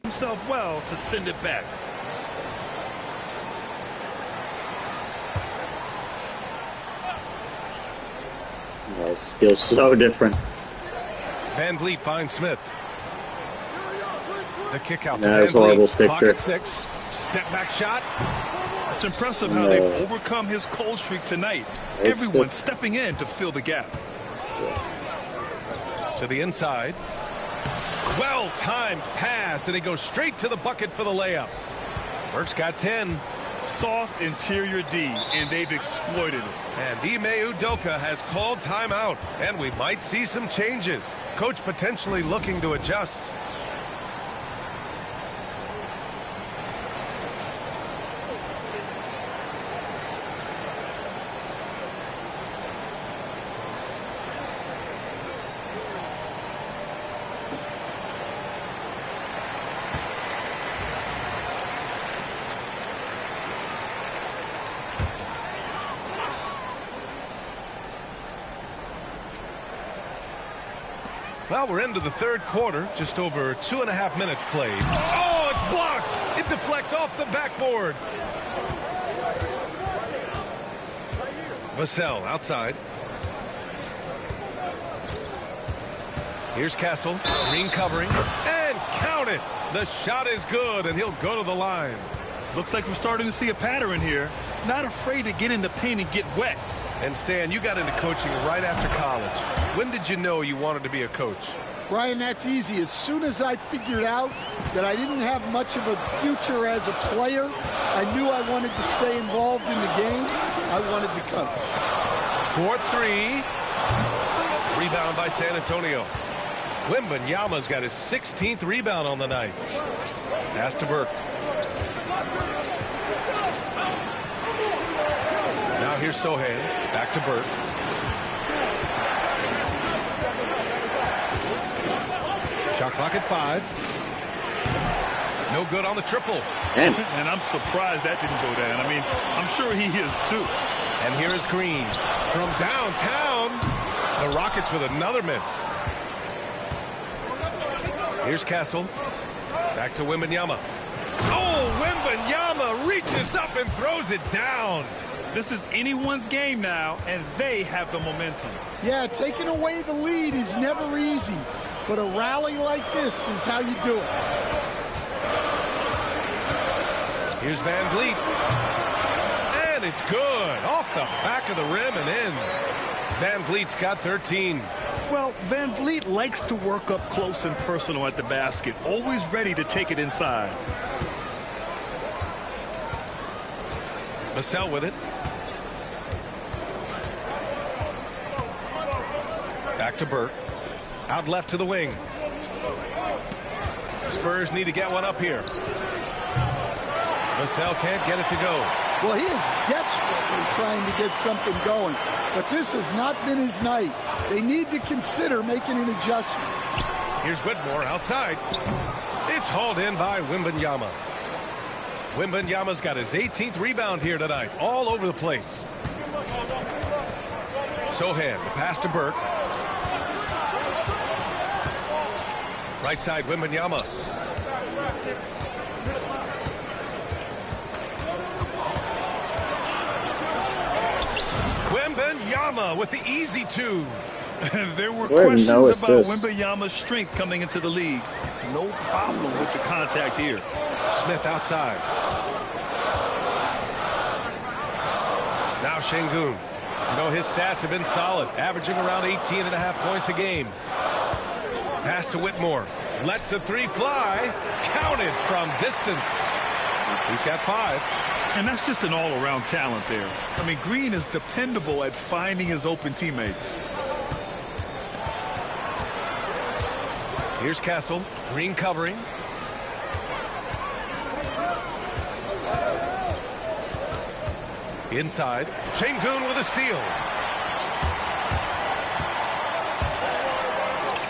Himself well to send it back. This feels so different. Van Vliet finds Smith. The kick out to That Van was horrible Vliet. stick Pocket drift. 6. Step back shot. It's impressive how they've overcome his cold streak tonight. Everyone stepping in to fill the gap. To the inside. Well-timed pass, and he goes straight to the bucket for the layup. Burke's got 10. Soft interior D, and they've exploited it. And Ime Udoka has called timeout, and we might see some changes. Coach potentially looking to adjust. Well, we're into the third quarter, just over 2.5 minutes played. Oh, it's blocked! It deflects off the backboard. Vassell outside. Here's Castle. Green covering. And count it! The shot is good, and he'll go to the line. Looks like we're starting to see a pattern here. Not afraid to get in the paint and get wet. And Stan, you got into coaching right after college. When did you know you wanted to be a coach? Brian, that's easy. As soon as I figured out that I didn't have much of a future as a player, I knew I wanted to stay involved in the game. I wanted to coach. 4-3. Rebound by San Antonio. Wembanyama's got his 16th rebound on the night. Pass to Burke. Now here's Sohan. Back to Burke. Shot clock at 5. No good on the triple. And I'm surprised that didn't go down. I mean, I'm sure he is too. And here is Green. From downtown, the Rockets with another miss. Here's Castle. Back to Wembanyama. Oh, Wembanyama reaches up and throws it down. This is anyone's game now, and they have the momentum. Yeah, taking away the lead is never easy, but a rally like this is how you do it. Here's Van Vliet. And it's good. Off the back of the rim and in. Van Vliet's got 13. Well, Van Vliet likes to work up close and personal at the basket, always ready to take it inside. Vassell with it. Back to Burke. Out left to the wing. Spurs need to get one up here. Vassell can't get it to go. Well, he is desperately trying to get something going, but this has not been his night. They need to consider making an adjustment. Here's Whitmore outside. It's hauled in by Wembanyama. Wembanyama's got his 18th rebound here tonight, all over the place. Sohan, the pass to Burke. Right side, Wembanyama. Wembanyama with the easy two. There were There questions no about assists. Wembanyama's strength coming into the league. No problem with the contact here. Smith outside. Now Şengün. You know, his stats have been solid, averaging around 18.5 points a game. Pass to Whitmore. Lets the three fly. Counted from distance. He's got 5. And that's just an all-around talent there. I mean, Green is dependable at finding his open teammates. Here's Castle. Green covering. Inside. Şengün with a steal.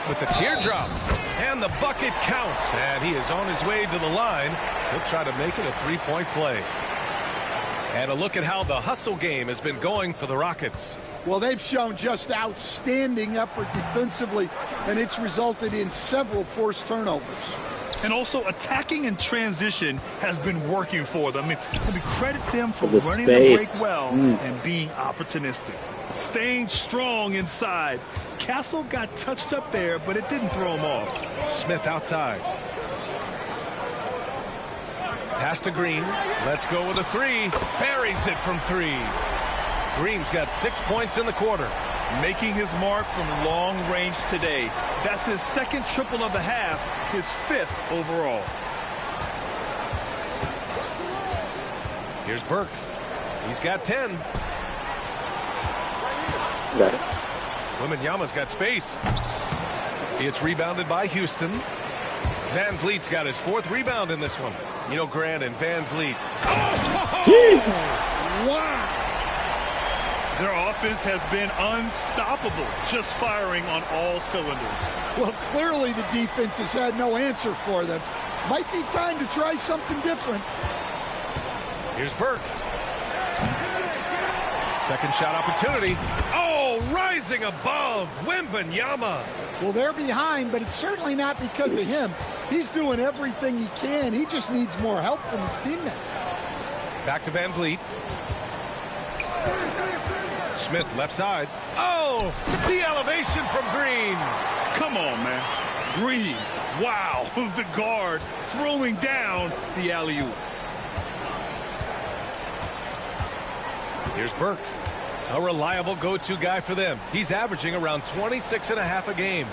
With the teardrop. And the bucket counts. And he is on his way to the line. He'll try to make it a three-point play. And a look at how the hustle game has been going for the Rockets. Well, they've shown just outstanding effort defensively, and it's resulted in several forced turnovers. And also attacking in transition has been working for them. I mean credit them for The running the break space. well and being opportunistic. Staying strong inside. Castle got touched up there, but it didn't throw him off. Smith outside. Pass to Green. Let's go with a three. Buries it from 3. Green's got 6 points in the quarter. Making his mark from long range today. That's his second triple of the half, his 5th overall. Here's Burke. He's got 10. Got it. Wembanyama's got space. It's rebounded by Houston. Van Vliet's got his 4th rebound in this one. You know, Grant and Van Vliet. Oh! Jesus! Wow! Their offense has been unstoppable, just firing on all cylinders. Well, clearly the defense has had no answer for them. Might be time to try something different. Here's Burke. Second shot opportunity. Oh, rising above Wembanyama. Well, they're behind, but it's certainly not because of him. He's doing everything he can. He just needs more help from his teammates. Back to Van Vliet. Smith left side. Oh, the elevation from Green. Come on, man. Green. Wow. The guard throwing down the alley-oop. Here's Burke. A reliable go-to guy for them. He's averaging around 26.5 a game.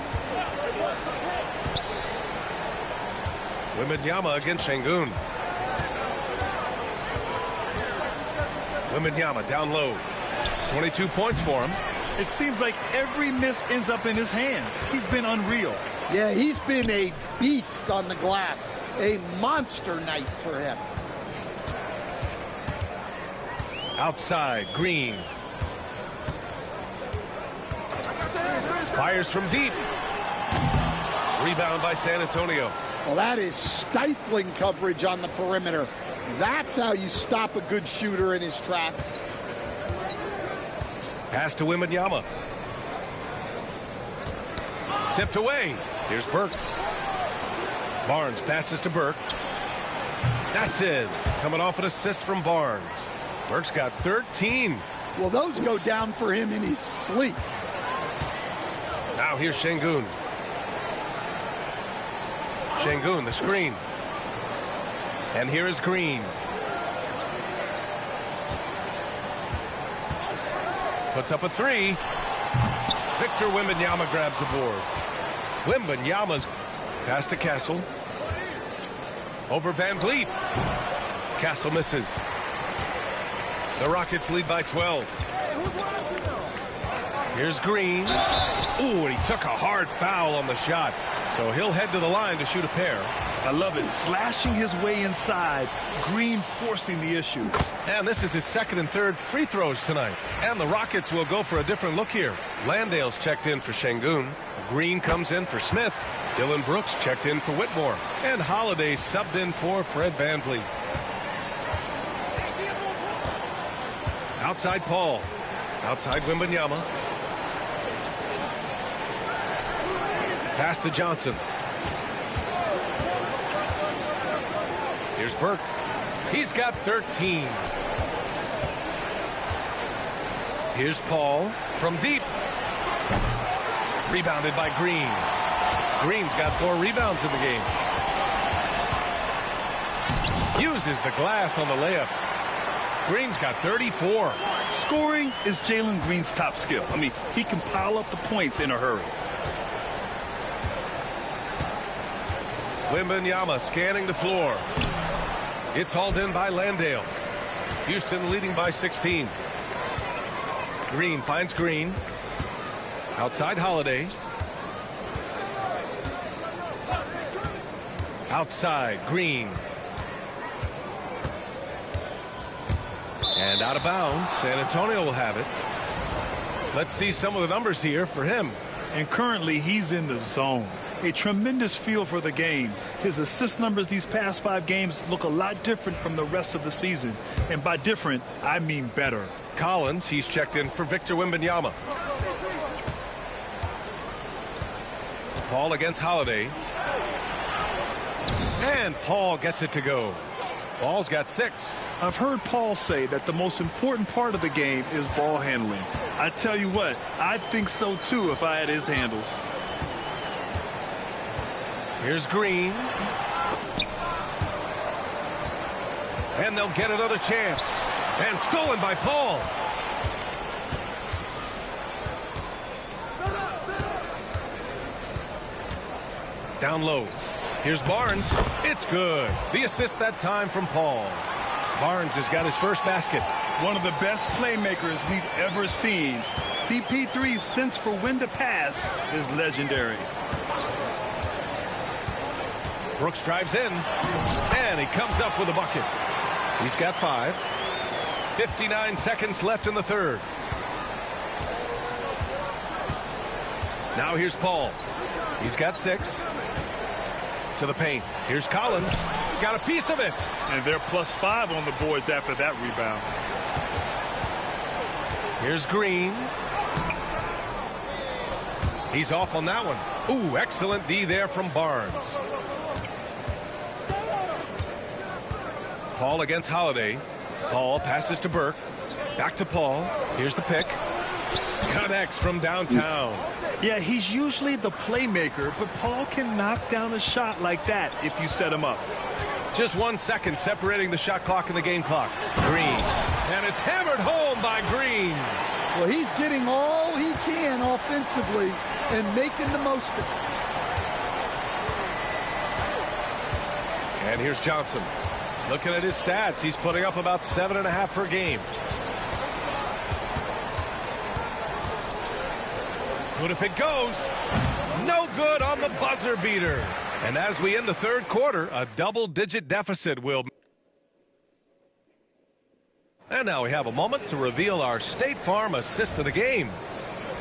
Wembanyama against Şengün. Wembanyama down low. 22 points for him. It seems like every miss ends up in his hands. He's been unreal. Yeah, he's been a beast on the glass. A monster night for him. Outside, Green. Fires from deep. Rebound by San Antonio. Well, that is stifling coverage on the perimeter. That's how you stop a good shooter in his tracks. Pass to Wembanyama. Tipped away. Here's Burke. Barnes passes to Burke. That's it. Coming off an assist from Barnes. Burke's got 13. Well, those go down for him in his sleep. Now here's Şengün. Şengün, the screen. And here is Green. Puts up a 3. Victor Wembanyama grabs the board. Wembanyama's pass to Castle. Over Van Vliet. Castle misses. The Rockets lead by 12. Here's Green. Ooh, and he took a hard foul on the shot. So he'll head to the line to shoot a pair. I love it. Slashing his way inside. Green forcing the issue. And this is his second and third free throws tonight. And the Rockets will go for a different look here. Landale's checked in for Şengün. Green comes in for Smith. Dillon Brooks checked in for Whitmore. And Holiday subbed in for Fred VanVleet. Outside Paul. Outside Wembanyama. Pass to Johnson. Here's Burke. He's got 13. Here's Paul from deep. Rebounded by Green. Green's got 4 rebounds in the game. Uses the glass on the layup. Green's got 34. Scoring is Jalen Green's top skill. I mean, he can pile up the points in a hurry. Wembanyama scanning the floor. It's hauled in by Landale. Houston leading by 16. Green finds Green. Outside Holiday. Outside Green. And out of bounds. San Antonio will have it. Let's see some of the numbers here for him. And currently he's in the zone. A tremendous feel for the game. His assist numbers these past 5 games look a lot different from the rest of the season. And by different, I mean better. Collins, he's checked in for Victor Wembanyama. Paul against Holiday. And Paul gets it to go. Paul's got 6. I've heard Paul say that the most important part of the game is ball handling. I tell you what, I'd think so too if I had his handles. Here's Green. And they'll get another chance. And stolen by Paul. Down low. Here's Barnes. It's good. The assist that time from Paul. Barnes has got his first basket. One of the best playmakers we've ever seen. CP3's sense for when to pass is legendary. Brooks drives in, and he comes up with a bucket. He's got 5. 59 seconds left in the third. Now here's Paul. He's got 6. To the paint. Here's Collins. Got a piece of it. And they're +5 on the boards after that rebound. Here's Green. He's off on that one. Ooh, excellent D there from Barnes. Paul against Holiday. Paul passes to Burke. Back to Paul. Here's the pick. Connects from downtown. Yeah, he's usually the playmaker, but Paul can knock down a shot like that if you set him up. Just 1 second separating the shot clock and the game clock. Green. And it's hammered home by Green. Well, he's getting all he can offensively and making the most of it. And here's Johnson. Looking at his stats, he's putting up about 7.5 per game. Good if it goes. No good on the buzzer beater. And as we end the third quarter, a double-digit deficit will. And now we have a moment to reveal our State Farm assist of the game.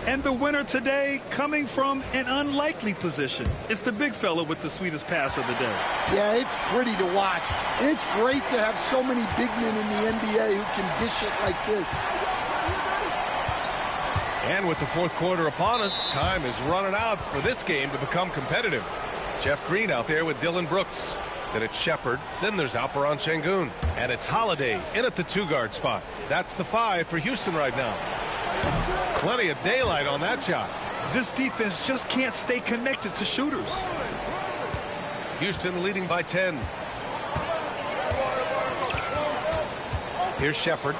And the winner today coming from an unlikely position. It's the big fella with the sweetest pass of the day. Yeah, it's pretty to watch. It's great to have so many big men in the NBA who can dish it like this. And with the fourth quarter upon us, time is running out for this game to become competitive. Jeff Green out there with Dillon Brooks. Then it's Shepard. Then there's Alperen Şengün. And it's Holiday in at the 2-guard spot. That's the 5 for Houston right now. Plenty of daylight on that shot. This defense just can't stay connected to shooters. Houston leading by 10. Here's Shepard.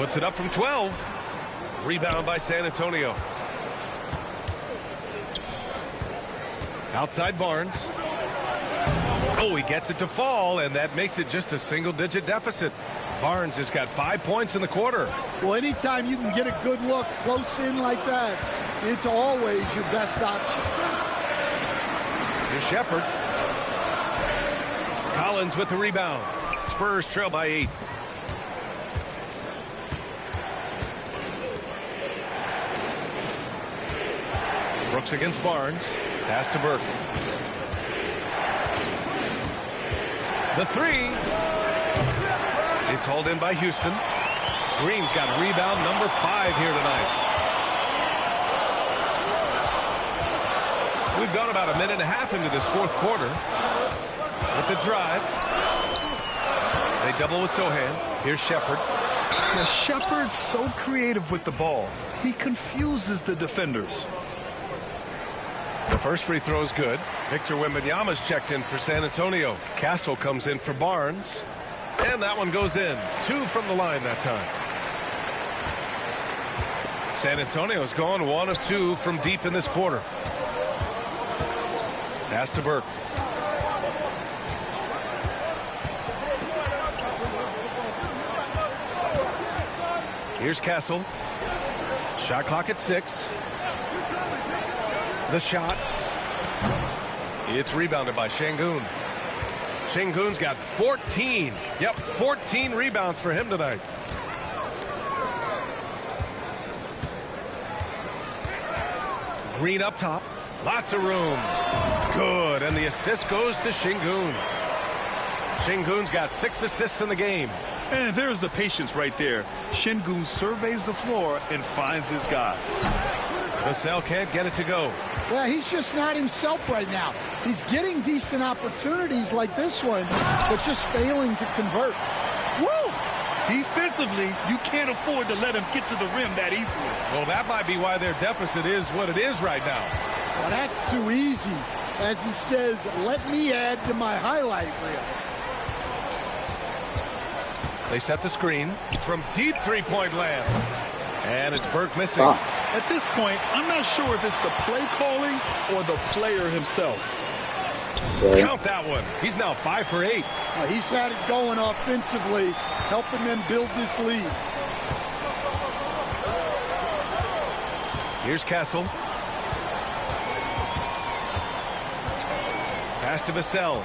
Puts it up from 12. Rebound by San Antonio. Outside Barnes. Oh, he gets it to fall, and that makes it just a single-digit deficit. Barnes has got 5 points in the quarter. Well, anytime you can get a good look close in like that, it's always your best option. Here's Shepard. Collins with the rebound. Spurs trail by 8. Brooks against Barnes. Pass to Burke. The three. It's hauled in by Houston. Green's got rebound number 5 here tonight. We've gone about a minute and a half into this fourth quarter. With the drive. They double with Sohan. Here's Shepard. Now, Shepard's so creative with the ball. He confuses the defenders. The first free throw is good. Victor Wembanyama's checked in for San Antonio. Castle comes in for Barnes. And that one goes in. 2 from the line that time. San Antonio's gone 1 of 2 from deep in this quarter. Pass to Burke. Here's Castle. Shot clock at 6. The shot. It's rebounded by Şengün. Şengün's got 14. Yep, 14 rebounds for him tonight. Green up top. Lots of room. Good. And the assist goes to Şengün. Şengün's got 6 assists in the game. And there's the patience right there. Şengün surveys the floor and finds his guy. Vassell can't get it to go. Yeah, he's just not himself right now. He's getting decent opportunities like this one, but just failing to convert. Woo! Defensively, you can't afford to let him get to the rim that easily. Well, that might be why their deficit is what it is right now. Well, that's too easy. As he says, let me add to my highlight reel. They set the screen from deep three-point land. And it's Burke missing. At this point, I'm not sure if it's the play calling or the player himself. Right. Count that one. He's now 5 for 8. He's had it going offensively, helping them build this lead. Here's Castle. Pass to Vassell.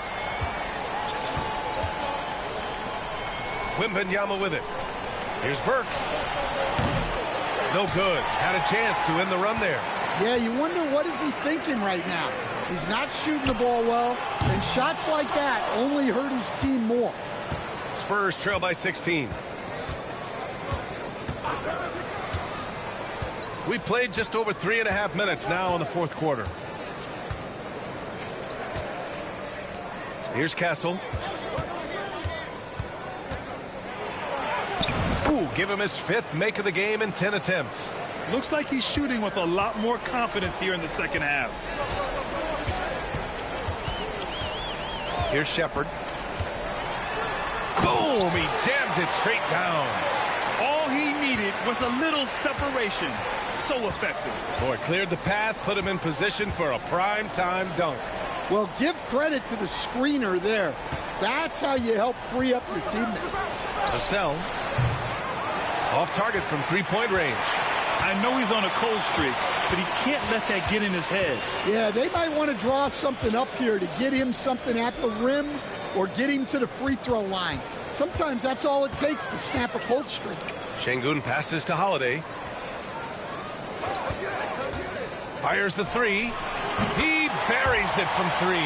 Wembanyama with it. Here's Burke. No good. Had a chance to end the run there. Yeah, you wonder what is he thinking right now. He's not shooting the ball well, and shots like that only hurt his team more. Spurs trail by 16. We played just over 3.5 minutes now in the fourth quarter. Here's Castle. Ooh, give him his 5th make of the game in 10 attempts. Looks like he's shooting with a lot more confidence here in the second half. Here's Shepard. Boom! He jams it straight down. All he needed was a little separation. So effective. Boy, cleared the path, put him in position for a prime-time dunk. Well, give credit to the screener there. That's how you help free up your teammates. Vassell. Off target from three-point range. I know he's on a cold streak, but he can't let that get in his head. Yeah, they might want to draw something up here to get him something at the rim or get him to the free throw line. Sometimes that's all it takes to snap a cold streak. Şengün passes to Holiday. Fires the 3. He buries it from 3.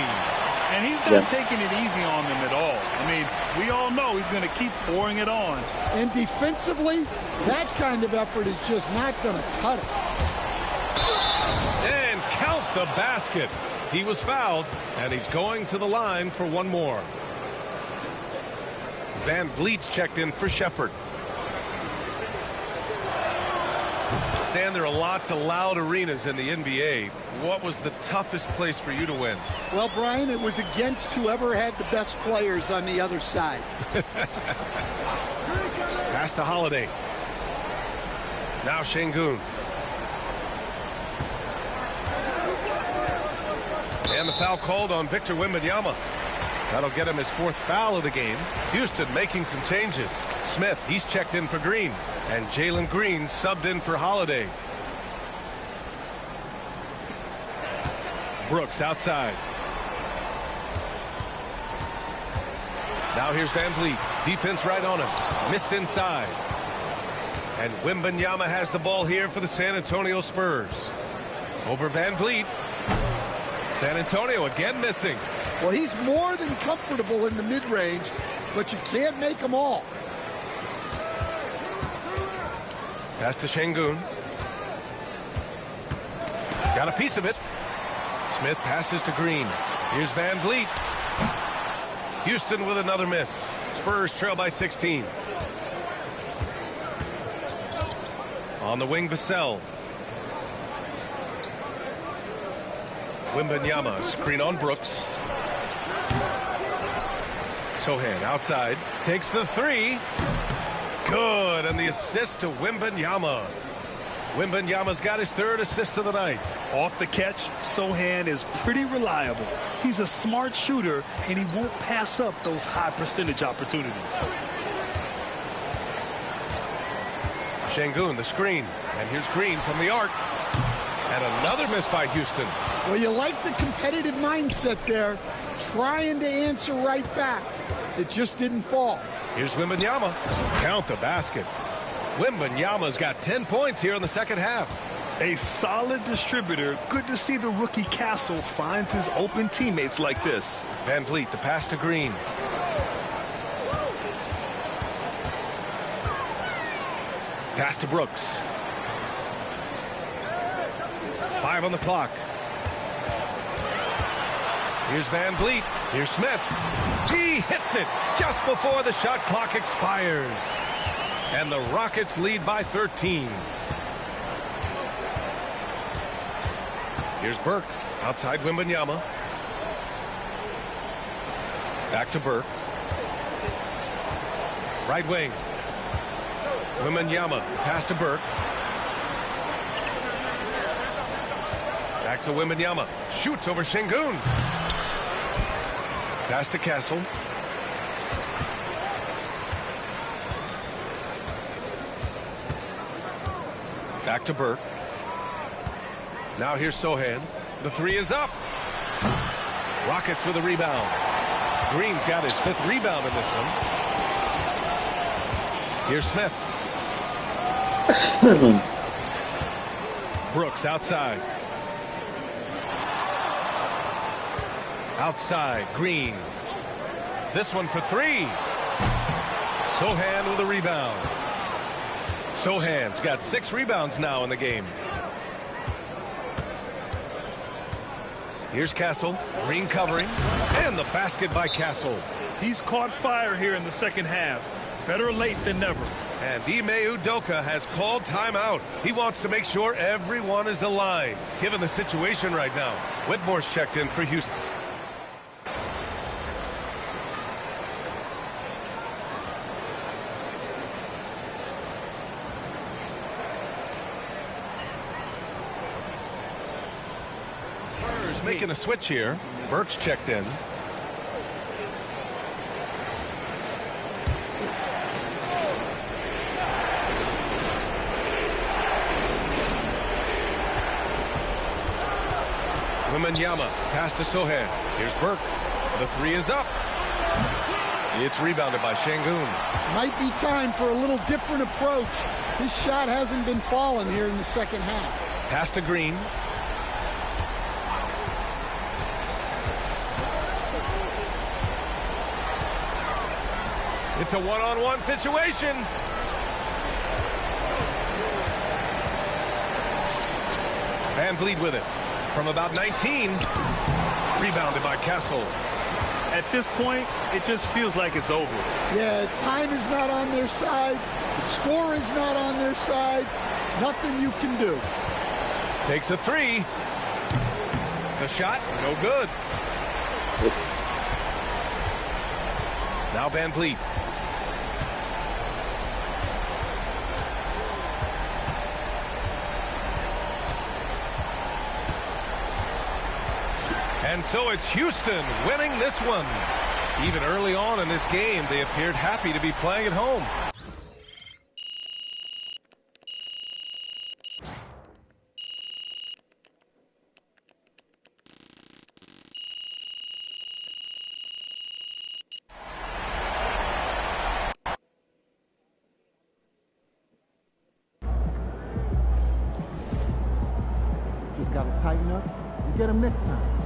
And he's not taking it easy on them at all. I mean, we all know he's going to keep pouring it on. And defensively, that kind of effort is just not going to cut it. And count the basket. He was fouled, and he's going to the line for one more. Van Vliet's checked in for Shepard. Stan, there are lots of loud arenas in the NBA. What was the toughest place for you to win? Well, Brian, it was against whoever had the best players on the other side. Pass to Holiday. Now Şengün. And the foul called on Victor Wembanyama. That'll get him his 4th foul of the game. Houston making some changes. Smith, he's checked in for Green. And Jalen Green subbed in for Holiday. Brooks outside. Now here's Van Vliet. Defense right on him. Missed inside. And Wembanyama has the ball here for the San Antonio Spurs. Over Van Vliet. San Antonio again missing. Well, he's more than comfortable in the mid-range, but you can't make them all. Pass to Şengün. Got a piece of it. Smith passes to Green. Here's Van Vliet. Houston with another miss. Spurs trail by 16. On the wing, Vassell. Wembanyama, screen on Brooks. Sochan outside, takes the 3. Good, and the assist to Wembanyama. Wembanyama's got his 3rd assist of the night. Off the catch, Sochan is pretty reliable. He's a smart shooter, and he won't pass up those high percentage opportunities. Şengün, the screen, and here's Green from the arc. And another miss by Houston. Well, you like the competitive mindset there, trying to answer right back. It just didn't fall. Here's Wembanyama. Count the basket. Wembanyama's got 10 points here in the second half. A solid distributor. Good to see the rookie Castle finds his open teammates like this. Van Vliet, the pass to Green. Pass to Brooks. 5 on the clock. Here's Van Vliet. Here's Smith. He hits it just before the shot clock expires. And the Rockets lead by 13. Here's Burke. Outside Wembanyama. Back to Burke. Right wing. Wembanyama. Pass to Burke. Back to Wembanyama. Shoots over Şengün. Pass to Castle. Back to Burke. Now here's Sochan. The 3 is up. Rockets with a rebound. Green's got his 5th rebound in this one. Here's Smith. Brooks outside. Outside, Green. This one for 3. Sochan with a rebound. Sochan's got 6 rebounds now in the game. Here's Castle. Green covering. And the basket by Castle. He's caught fire here in the second half. Better late than never. And Ime Udoka has called timeout. He wants to make sure everyone is aligned, given the situation right now. Whitmore's checked in for Houston. Spurs making a switch here. Burke's checked in. Wembanyama, pass to Sochan. Here's Burke. The 3 is up. It's rebounded by Şengün. Might be time for a little different approach. His shot hasn't been falling here in the second half. Pass to Green. It's a one-on-one situation. Van Vliet with it. From about 19. Rebounded by Castle. At this point, it just feels like it's over. Yeah, time is not on their side. The score is not on their side. Nothing you can do. Takes a 3. The shot, no good. Now Van Vliet. And so it's Houston winning this one. Even early on in this game, they appeared happy to be playing at home. Just got to tighten up and get him next time.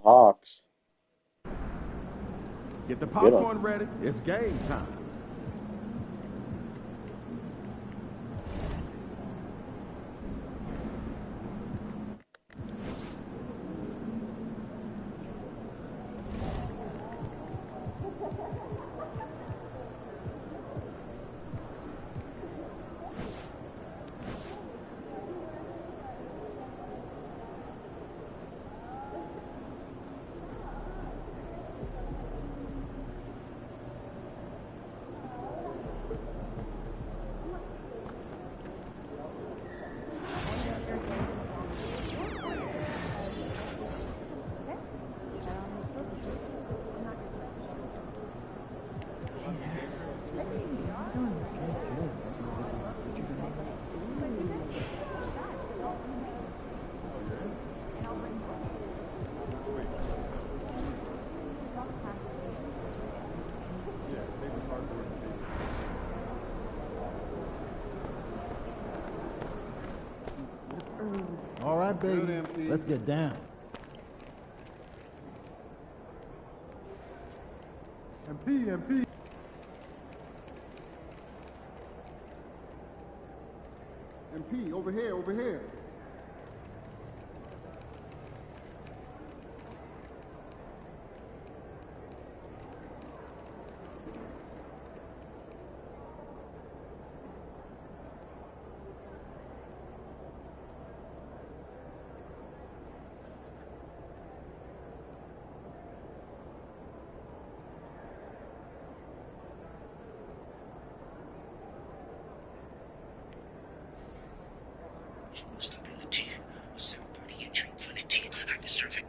Hawks. Get the popcorn ready. It's game time. All right, baby. Let's get down. MP. MP, over here. Stability, somebody in tranquility. I deserve it.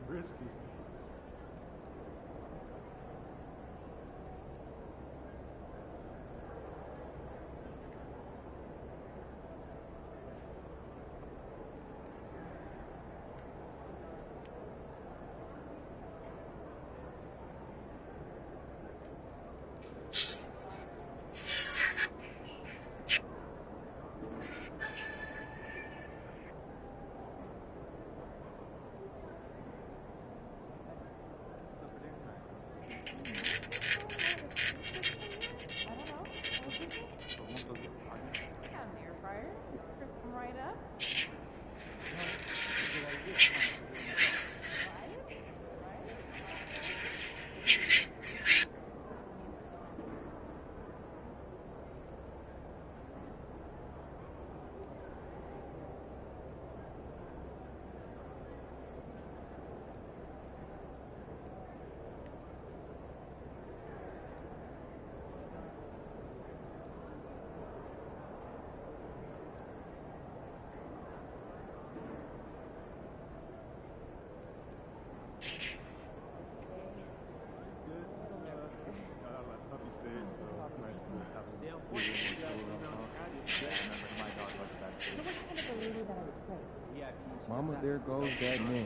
Risky. Mama, there goes that man.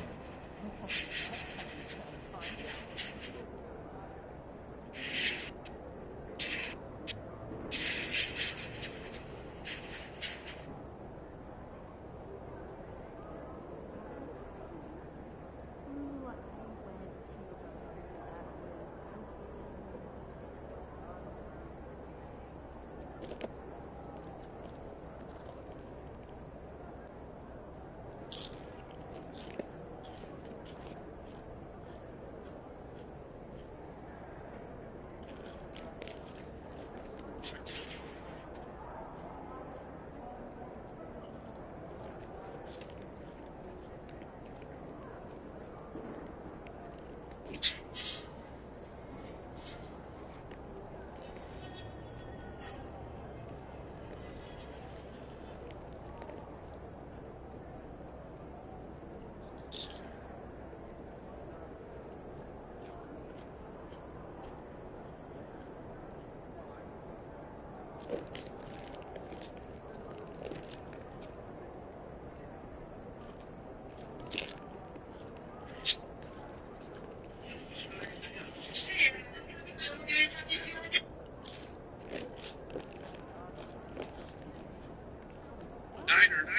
Niner,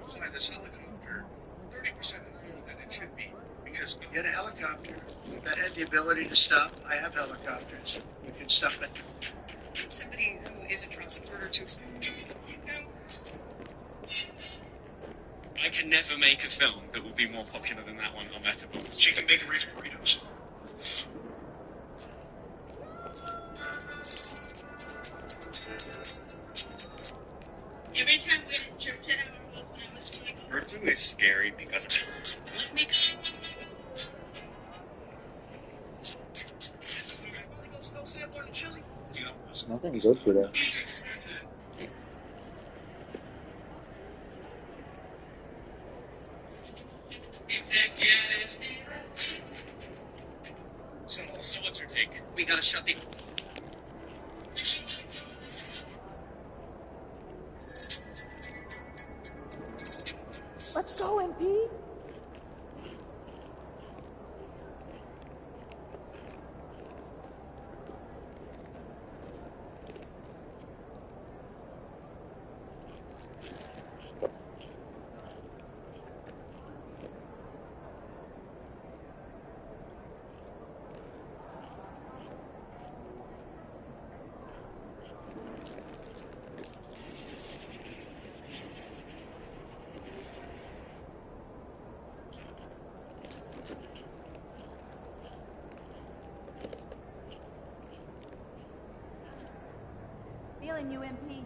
fly this helicopter 30% lower than it should be. Because you get a helicopter that had the ability to stop. I have helicopters. You can stop it. Somebody who is a Trump supporter to I can never make a film that will be more popular than that one on Letterboxd. Chicken bacon ranch burritos. every time we had church at our house when I was growing up. Bird flu is scary because Let me There's nothing good for that. So what's your take? We gotta shut the... Let's go, MP. Feeling you, MP.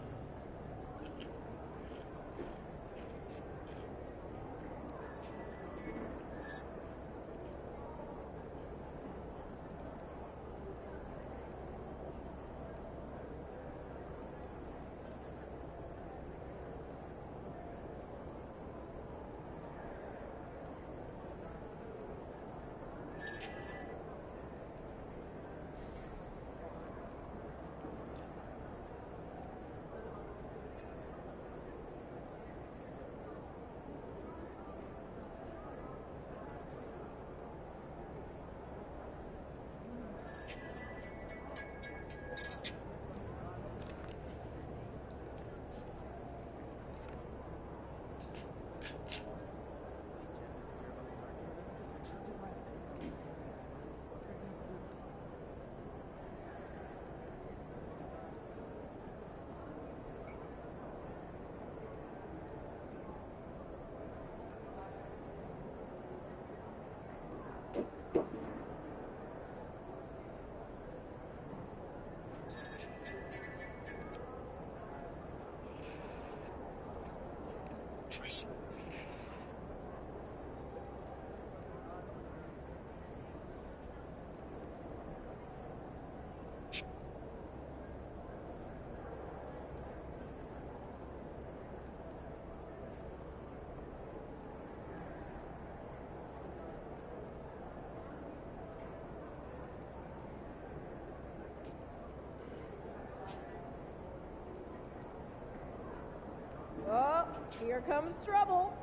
Oh, here comes trouble.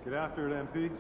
Get after it, MP.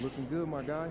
Looking good, my guy.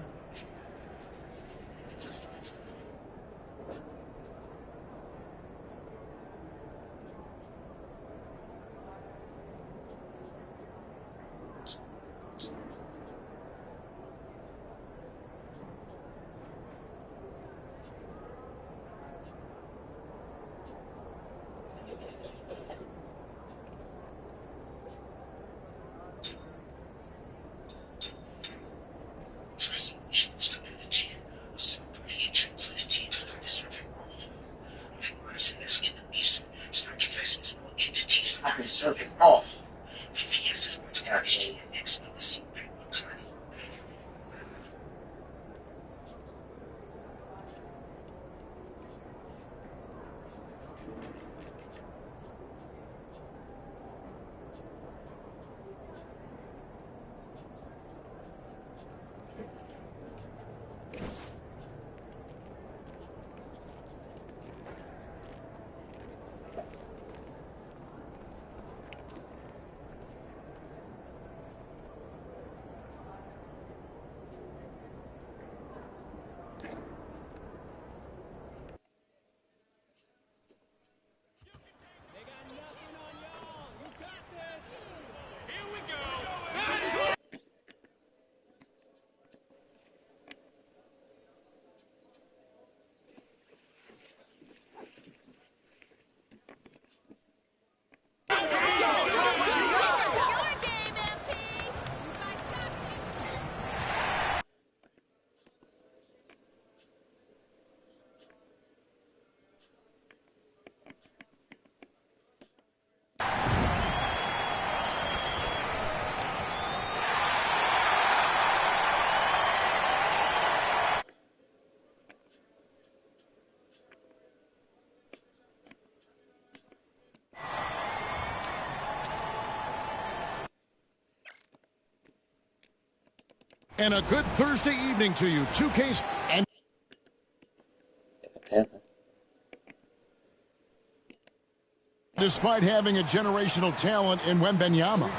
And a good Thursday evening to you. 2K and despite having a generational talent in Wembanyama,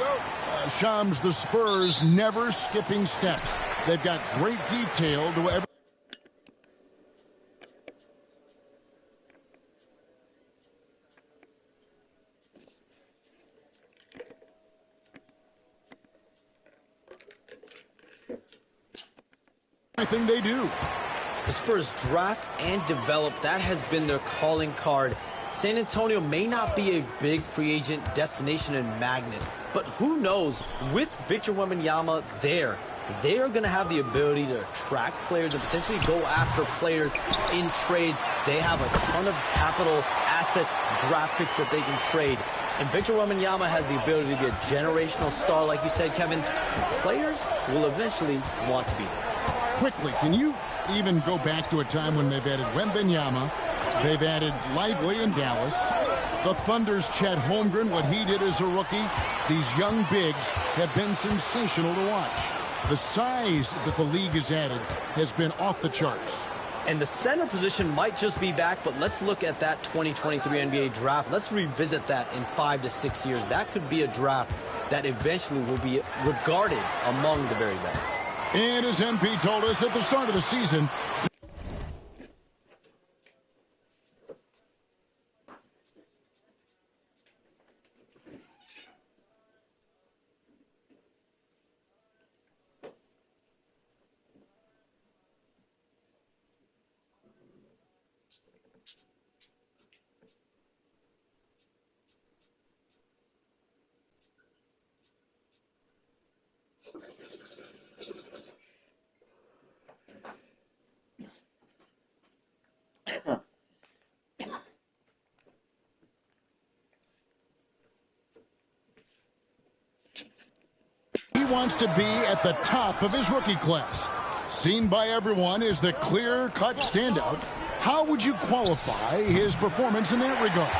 Shams, the Spurs never skipping steps. They've got great detail to every. Everything they do. The Spurs draft and develop. That has been their calling card. San Antonio may not be a big free agent destination and magnet, but who knows? With Victor Wembanyama there, they are going to have the ability to attract players and potentially go after players in trades. They have a ton of capital assets, draft picks that they can trade. And Victor Wembanyama has the ability to be a generational star, like you said, Kevin. And players will eventually want to be there. Quickly, can you even go back to a time when they've added Wembanyama, they've added Lively in Dallas, the Thunder's Chet Holmgren, what he did as a rookie? These young bigs have been sensational to watch. The size that the league has added has been off the charts. And the center position might just be back, but let's look at that 2023 NBA draft. Let's revisit that in 5 to 6 years. That could be a draft that eventually will be regarded among the very best. And as MP told us at the start of the season, he wants to be at the top of his rookie class. Seen by everyone as the clear-cut standout. How would you qualify his performance in that regard?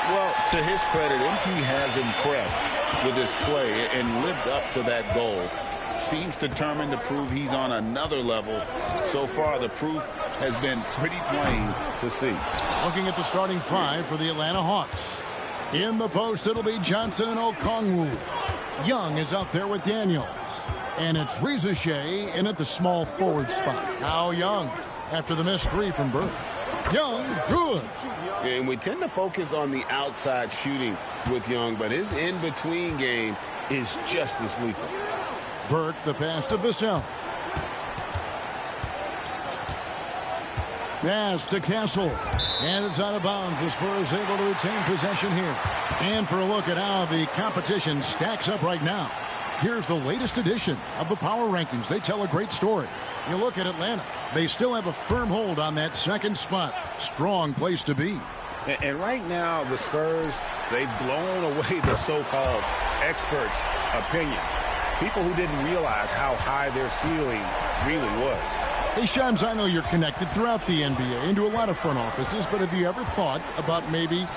Well, to his credit, MP has impressed with his play and lived up to that goal. Seems determined to prove he's on another level. So far, the proof has been pretty plain to see. Looking at the starting five for the Atlanta Hawks. In the post, it'll be Johnson and Okongwu. Young is out there with Daniels. And it's Reza Shea in at the small forward spot. Now Young after the missed three from Burke. Young, good. And we tend to focus on the outside shooting with Young, but his in-between game is just as lethal. Burke, the pass to Vassell. Pass to Castle. And it's out of bounds. The Spurs able to retain possession here. And for a look at how the competition stacks up right now, here's the latest edition of the Power Rankings. They tell a great story. You look at Atlanta. They still have a firm hold on that second spot. Strong place to be. And right now, the Spurs, they've blown away the so-called experts' opinions. People who didn't realize how high their ceiling really was. Hey, Shams, I know you're connected throughout the NBA into a lot of front offices, but have you ever thought about maybe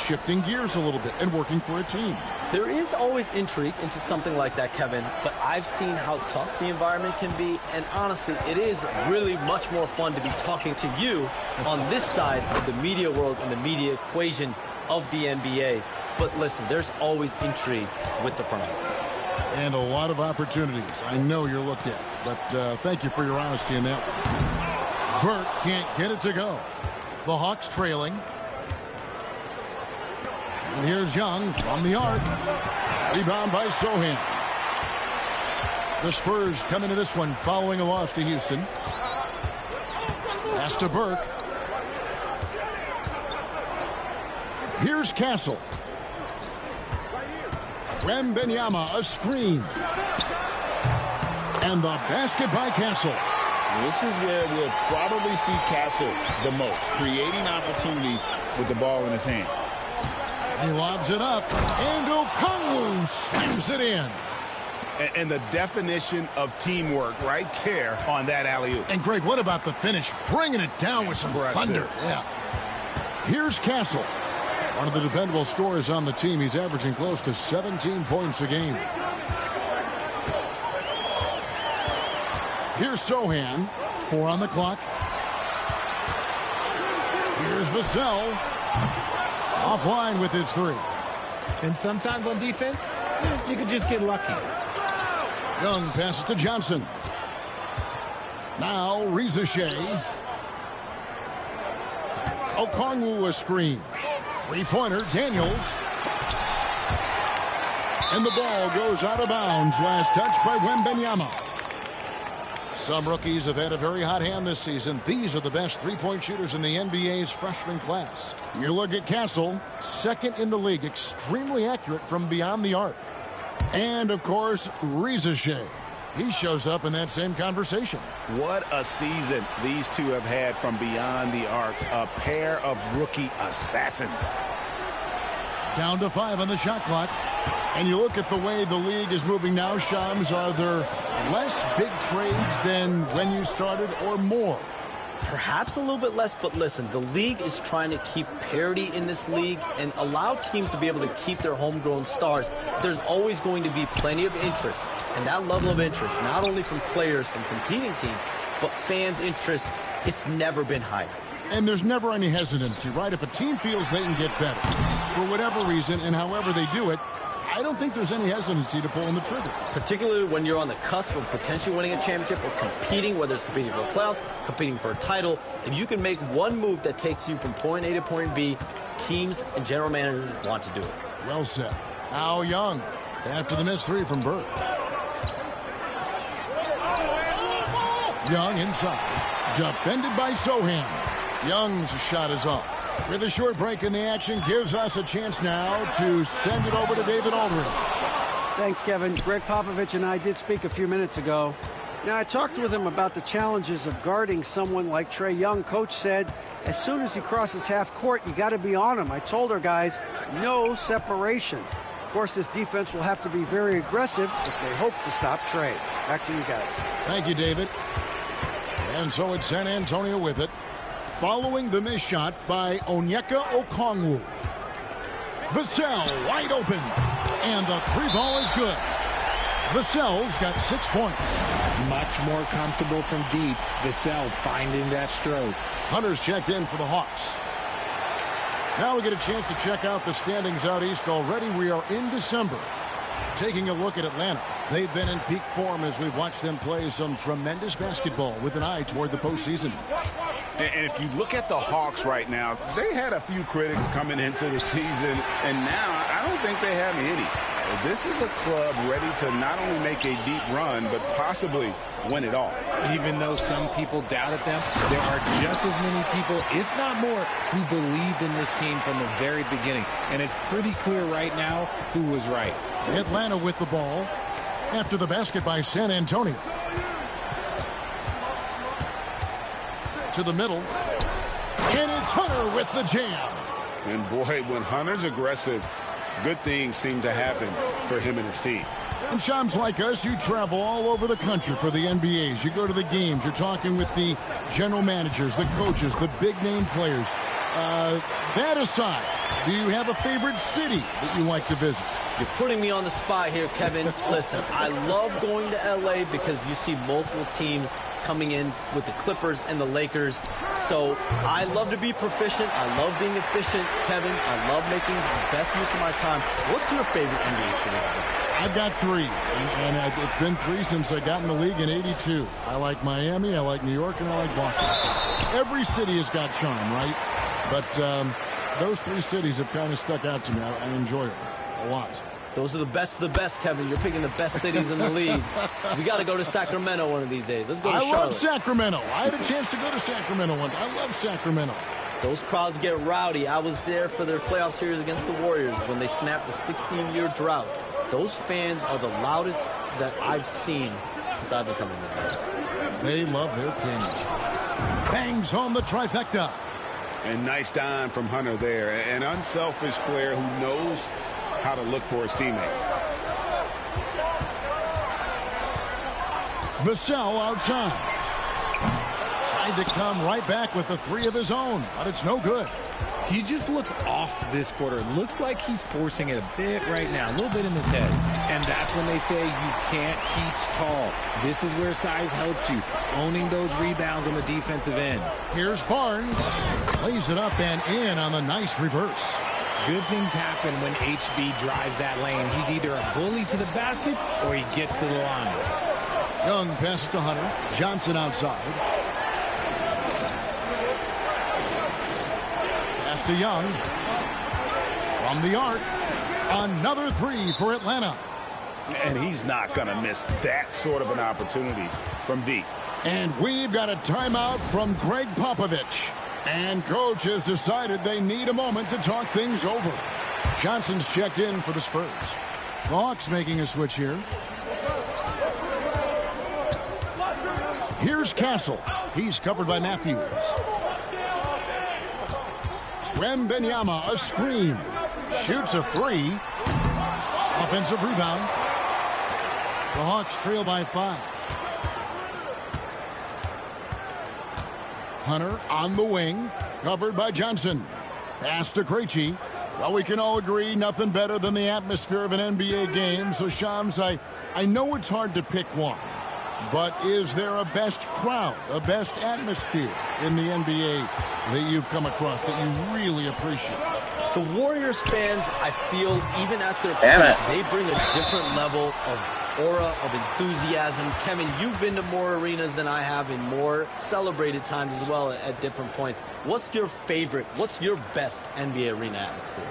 shifting gears a little bit and working for a team? There is always intrigue into something like that, Kevin, but I've seen how tough the environment can be, and honestly, it is really much more fun to be talking to you on this side of the media world and the media equation of the NBA. But listen, there's always intrigue with the front office. And a lot of opportunities. I know you're looked at, but thank you for your honesty in that one. Burke can't get it to go. The Hawks trailing. And here's Young from the arc. Rebound by Sohan. The Spurs come into this one following a loss to Houston. Pass to Burke. Here's Castle. Wembanyama, a screen. And the basket by Castle. This is where we'll probably see Castle the most, creating opportunities with the ball in his hand. He lobs it up, and Okongwu slams it in. And the definition of teamwork right there on that alley-oop. And, Greg, what about the finish? Bringing it down with some thunder. Yeah. Here's Castle. One of the dependable scorers on the team. He's averaging close to 17 points a game. Here's Sohan. 4 on the clock. Here's Vassell. Offline with his 3. And sometimes on defense, you could just get lucky. Young passes to Johnson. Now Reza Shea. Okongwu a screen. 3-pointer, Daniels. And the ball goes out of bounds. Last touch by Wembanyama. Some rookies have had a very hot hand this season. These are the best three-point shooters in the NBA's freshman class. You look at Castle, second in the league, extremely accurate from beyond the arc. And, of course, Reza Shea. He shows up in that same conversation. What a season these two have had from beyond the arc. A pair of rookie assassins. Down to 5 on the shot clock. And you look at the way the league is moving now, Shams, are there less big trades than when you started or more? Perhaps a little bit less, but listen, the league is trying to keep parity in this league and allow teams to be able to keep their homegrown stars. There's always going to be plenty of interest, and that level of interest, not only from players from competing teams, but fans' interest, it's never been higher. And there's never any hesitancy, right? If a team feels they can get better, for whatever reason and however they do it, I don't think there's any hesitancy to pulling the trigger. Particularly when you're on the cusp of potentially winning a championship or competing, whether it's competing for the playoffs, competing for a title. If you can make one move that takes you from point A to point B, teams and general managers want to do it. Well said. Now Young, after the missed 3 from Burke. Young inside. Defended by Sohan. Young's shot is off. With a short break in the action, gives us a chance now to send it over to David Aldridge. Thanks, Kevin. Greg Popovich and I did speak a few minutes ago. Now, I talked with him about the challenges of guarding someone like Trae Young. Coach said, as soon as he crosses half court, you got to be on him. I told our guys, no separation. Of course, this defense will have to be very aggressive if they hope to stop Trae. Back to you guys. Thank you, David. And so it's San Antonio with it. Following the missed shot by Onyeka Okongwu. Vassell wide open. And the 3 ball is good. Vassell's got 6 points. Much more comfortable from deep. Vassell finding that stroke. Hunter's checked in for the Hawks. Now we get a chance to check out the standings out east already. We are in December. Taking a look at Atlanta. They've been in peak form as we've watched them play some tremendous basketball with an eye toward the postseason. And if you look at the Hawks right now, they had a few critics coming into the season, and now I don't think they have any. This is a club ready to not only make a deep run, but possibly win it all. Even though some people doubted them, there are just as many people, if not more, who believed in this team from the very beginning. And it's pretty clear right now who was right. Atlanta with the ball after the basket by San Antonio. To the middle. And it's Hunter with the jam. And boy, when Hunter's aggressive, good things seem to happen for him and his team. And chums like us, you travel all over the country for the NBAs. You go to the games. You're talking with the general managers, the coaches, the big-name players. That aside, do you have a favorite city that you like to visit? You're putting me on the spot here, Kevin. Listen, I love going to L.A. because you see multiple teams coming in with the Clippers and the Lakers. So I love to be proficient. I love being efficient, Kevin. I love making the best use of my time. What's your favorite NBA city? I've got three, and it's been three since I got in the league in '82. I like Miami, I like New York, and I like Boston. Every city has got charm, right? But those three cities have kind of stuck out to me. I enjoy them a lot. Those are the best of the best, Kevin. You're picking the best cities in the league. We got to go to Sacramento one of these days. Let's go to Charlotte. I love Sacramento. I had a chance to go to Sacramento once. I love Sacramento. Those crowds get rowdy. I was there for their playoff series against the Warriors when they snapped the 16-year drought. Those fans are the loudest that I've seen since I've been coming there. They love their king. Bangs home the trifecta. And nice dime from Hunter there. An unselfish player who knows how to look for his teammates. Vassell outside. Tried to come right back with the three of his own, but it's no good. He just looks off this quarter. Looks like he's forcing it a bit right now, a little bit in his head. And that's when they say you can't teach tall. This is where size helps you, owning those rebounds on the defensive end. Here's Barnes. Plays it up and in on the nice reverse. Good things happen when HB drives that lane. He's either a bully to the basket or he gets to the line. Young passes to Hunter. Johnson outside. Pass to Young. From the arc. Another three for Atlanta. And he's not going to miss that sort of an opportunity from deep. And we've got a timeout from Greg Popovich. And coach has decided they need a moment to talk things over. Johnson's checked in for the Spurs. The Hawks making a switch here. Here's Castle. He's covered by Matthews. Wembanyama, a screen. Shoots a three. Offensive rebound. The Hawks trail by 5. Hunter on the wing, covered by Johnson. Pass to Krejci. Well, we can all agree nothing better than the atmosphere of an NBA game. So, Shams, I know it's hard to pick one, but is there a best crowd, a best atmosphere in the NBA that you've come across that you really appreciate? The Warriors fans, I feel, even at their peak, they bring a different level of aura, of enthusiasm. Kevin, you've been to more arenas than I have in more celebrated times as well at different points. What's your favorite, what's your best NBA arena atmosphere?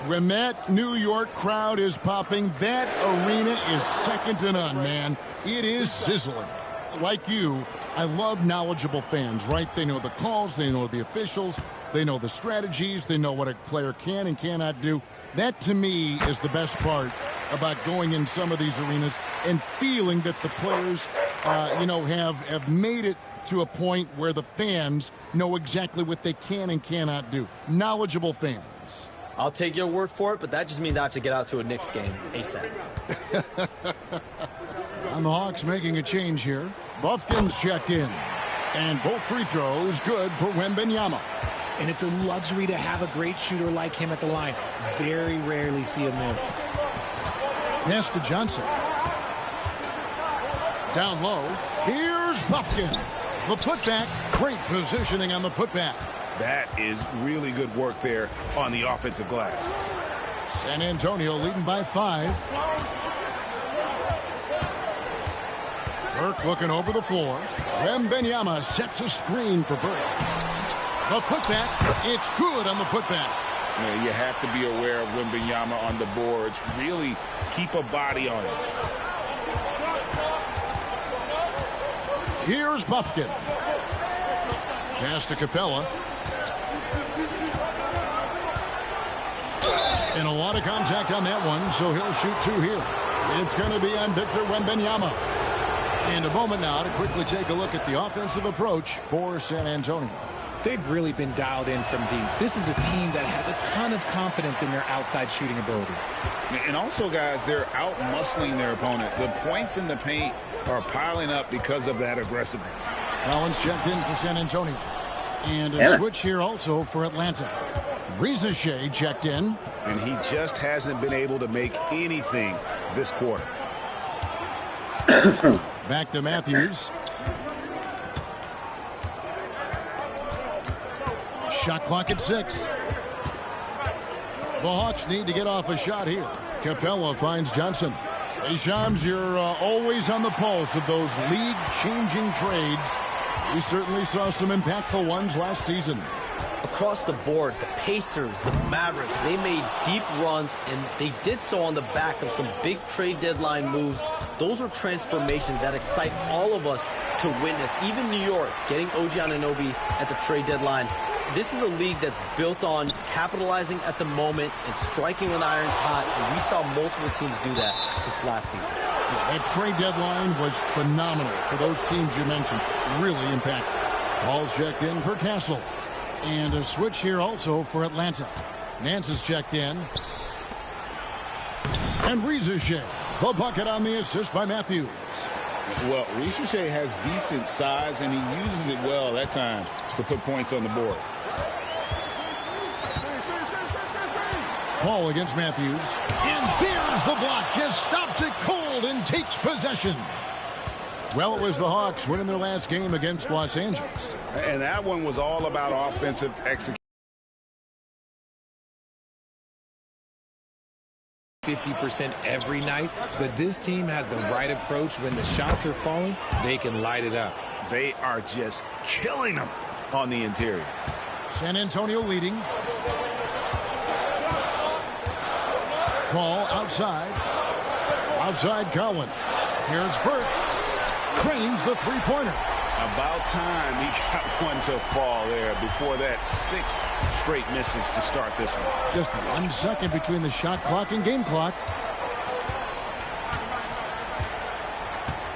When that New York crowd is popping, that arena is second to none, man. It is sizzling. Like you, I love knowledgeable fans, right? They know the calls, they know the officials, they know the strategies, they know what a player can and cannot do. That, to me, is the best part about going in some of these arenas and feeling that the players, have made it to a point where the fans know exactly what they can and cannot do. Knowledgeable fans. I'll take your word for it, but that just means I have to get out to a Knicks game ASAP. And the Hawks making a change here. Buffkin's checked in. And both free throws good for Wembanyama. And it's a luxury to have a great shooter like him at the line. Very rarely see a miss. Pass to Johnson. Down low. Here's Buffkin. The putback. Great positioning on the putback. That is really good work there on the offensive glass. San Antonio leading by 5. Burke looking over the floor. Wembanyama sets a screen for Burke. The putback. It's good on the putback. Yeah, you have to be aware of Wembanyama on the boards. Really keep a body on him. Here's Buffkin. Pass to Capella. And a lot of contact on that one, so he'll shoot 2 here. It's going to be on Victor Wembanyama. And a moment now to quickly take a look at the offensive approach for San Antonio. They've really been dialed in from deep. This is a team that has a ton of confidence in their outside shooting ability. And also, guys, they're out-muscling their opponent. The points in the paint are piling up because of that aggressiveness. Collins checked in for San Antonio. And a switch here also for Atlanta. Reza Shea checked in. And he just hasn't been able to make anything this quarter. Back to Matthews. Shot clock at 6. The Hawks need to get off a shot here. Capella finds Johnson. Hey, Shams, you're always on the pulse of those league-changing trades. We certainly saw some impactful ones last season. Across the board, the Pacers, the Mavericks, they made deep runs, and they did so on the back of some big trade deadline moves. Those are transformations that excite all of us to witness. Even New York, getting OG Anunoby at the trade deadline. This is a league that's built on capitalizing at the moment and striking when iron's hot, and we saw multiple teams do that this last season. Yeah, that trade deadline was phenomenal for those teams you mentioned. Really impactful. Ball's checked in for Castle. And a switch here also for Atlanta. Nance is checked in. And Reza Shea. The bucket on the assist by Matthews. Well, Reza Shea has decent size, and he uses it well that time to put points on the board. Paul against Matthews. And there's the block. Just stops it cold and takes possession. Well, it was the Hawks winning their last game against Los Angeles. And that one was all about offensive execution. 50% every night, but this team has the right approach. When the shots are falling, they can light it up. They are just killing them on the interior. San Antonio leading. Ball outside. Outside Cowan. Here's Burke. Cranes the three-pointer. About time he got one to fall there before that 6 straight misses to start this one. Just 1 second between the shot clock and game clock.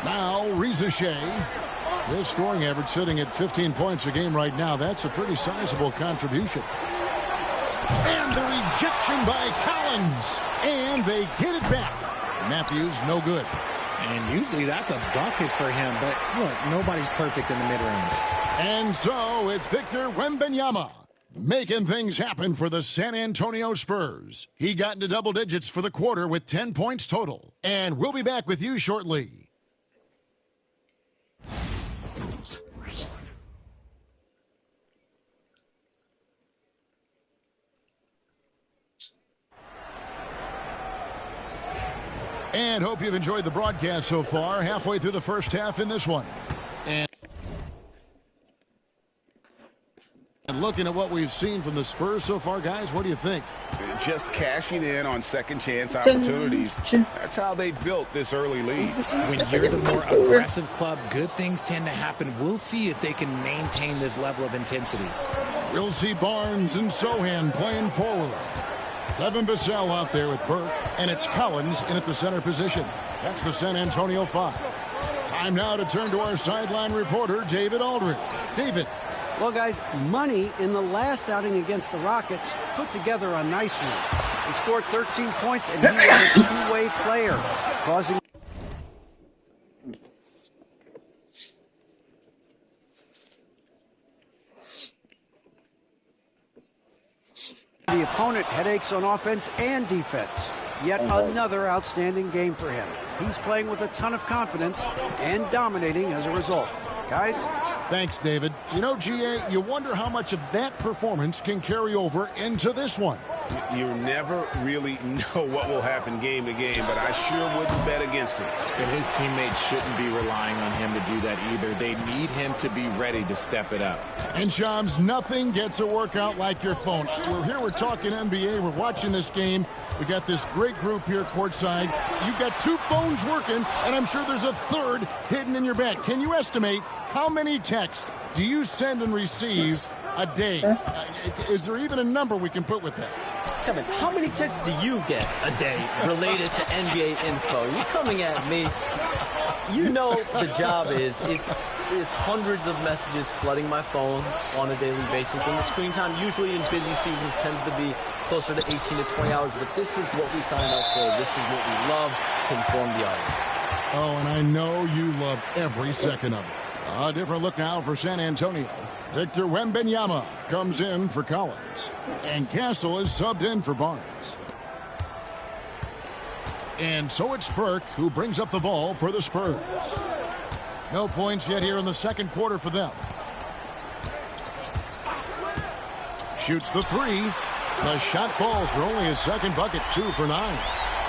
Now Reza Shea. His scoring average sitting at 15 points a game right now. That's a pretty sizable contribution. And the rejection by Collins. And they get it back. Matthews no good. And usually that's a bucket for him, but look, nobody's perfect in the mid-range. And so it's Victor Wembanyama making things happen for the San Antonio Spurs. He got into double digits for the quarter with 10 points total. And we'll be back with you shortly. And hope you've enjoyed the broadcast so far. Halfway through the first half in this one. And looking at what we've seen from the Spurs so far, guys, what do you think? Just cashing in on second chance opportunities. That's how they built this early lead. When you're the more aggressive club, good things tend to happen. We'll see if they can maintain this level of intensity. We'll see Barnes and Sohan playing forward. Levin Vassell out there with Burke, and it's Collins in at the center position. That's the San Antonio 5. Time now to turn to our sideline reporter, David Aldridge. David. Well, guys, Money in the last outing against the Rockets put together a nice one. He scored 13 points, and he was a two-way player, causing the opponent headaches on offense and defense. Yet another outstanding game for him. He's playing with a ton of confidence and dominating as a result. Guys? Thanks, David. You know, GA, you wonder how much of that performance can carry over into this one. You never really know what will happen game to game, but I sure wouldn't bet against him. And his teammates shouldn't be relying on him to do that either. They need him to be ready to step it up. And Shams, nothing gets a workout like your phone. We're talking NBA. We're watching this game. We got this great group here courtside. You've got 2 phones working, and I'm sure there's a third hidden in your bag. Can you estimate how many texts do you send and receive a day? Is there even a number we can put with that? Kevin, how many texts do you get a day related to NBA info? You're coming at me. You know the job is, it's hundreds of messages flooding my phone on a daily basis. And the screen time usually in busy seasons tends to be closer to 18 to 20 hours. But this is what we signed up for. This is what we love to inform the audience. Oh, and I know you love every second of it. A different look now for San Antonio. Victor Wembanyama comes in for Collins. And Castle is subbed in for Barnes. And so it's Burke who brings up the ball for the Spurs. No points yet here in the second quarter for them. Shoots the 3. The shot falls for only his second bucket, 2 for 9.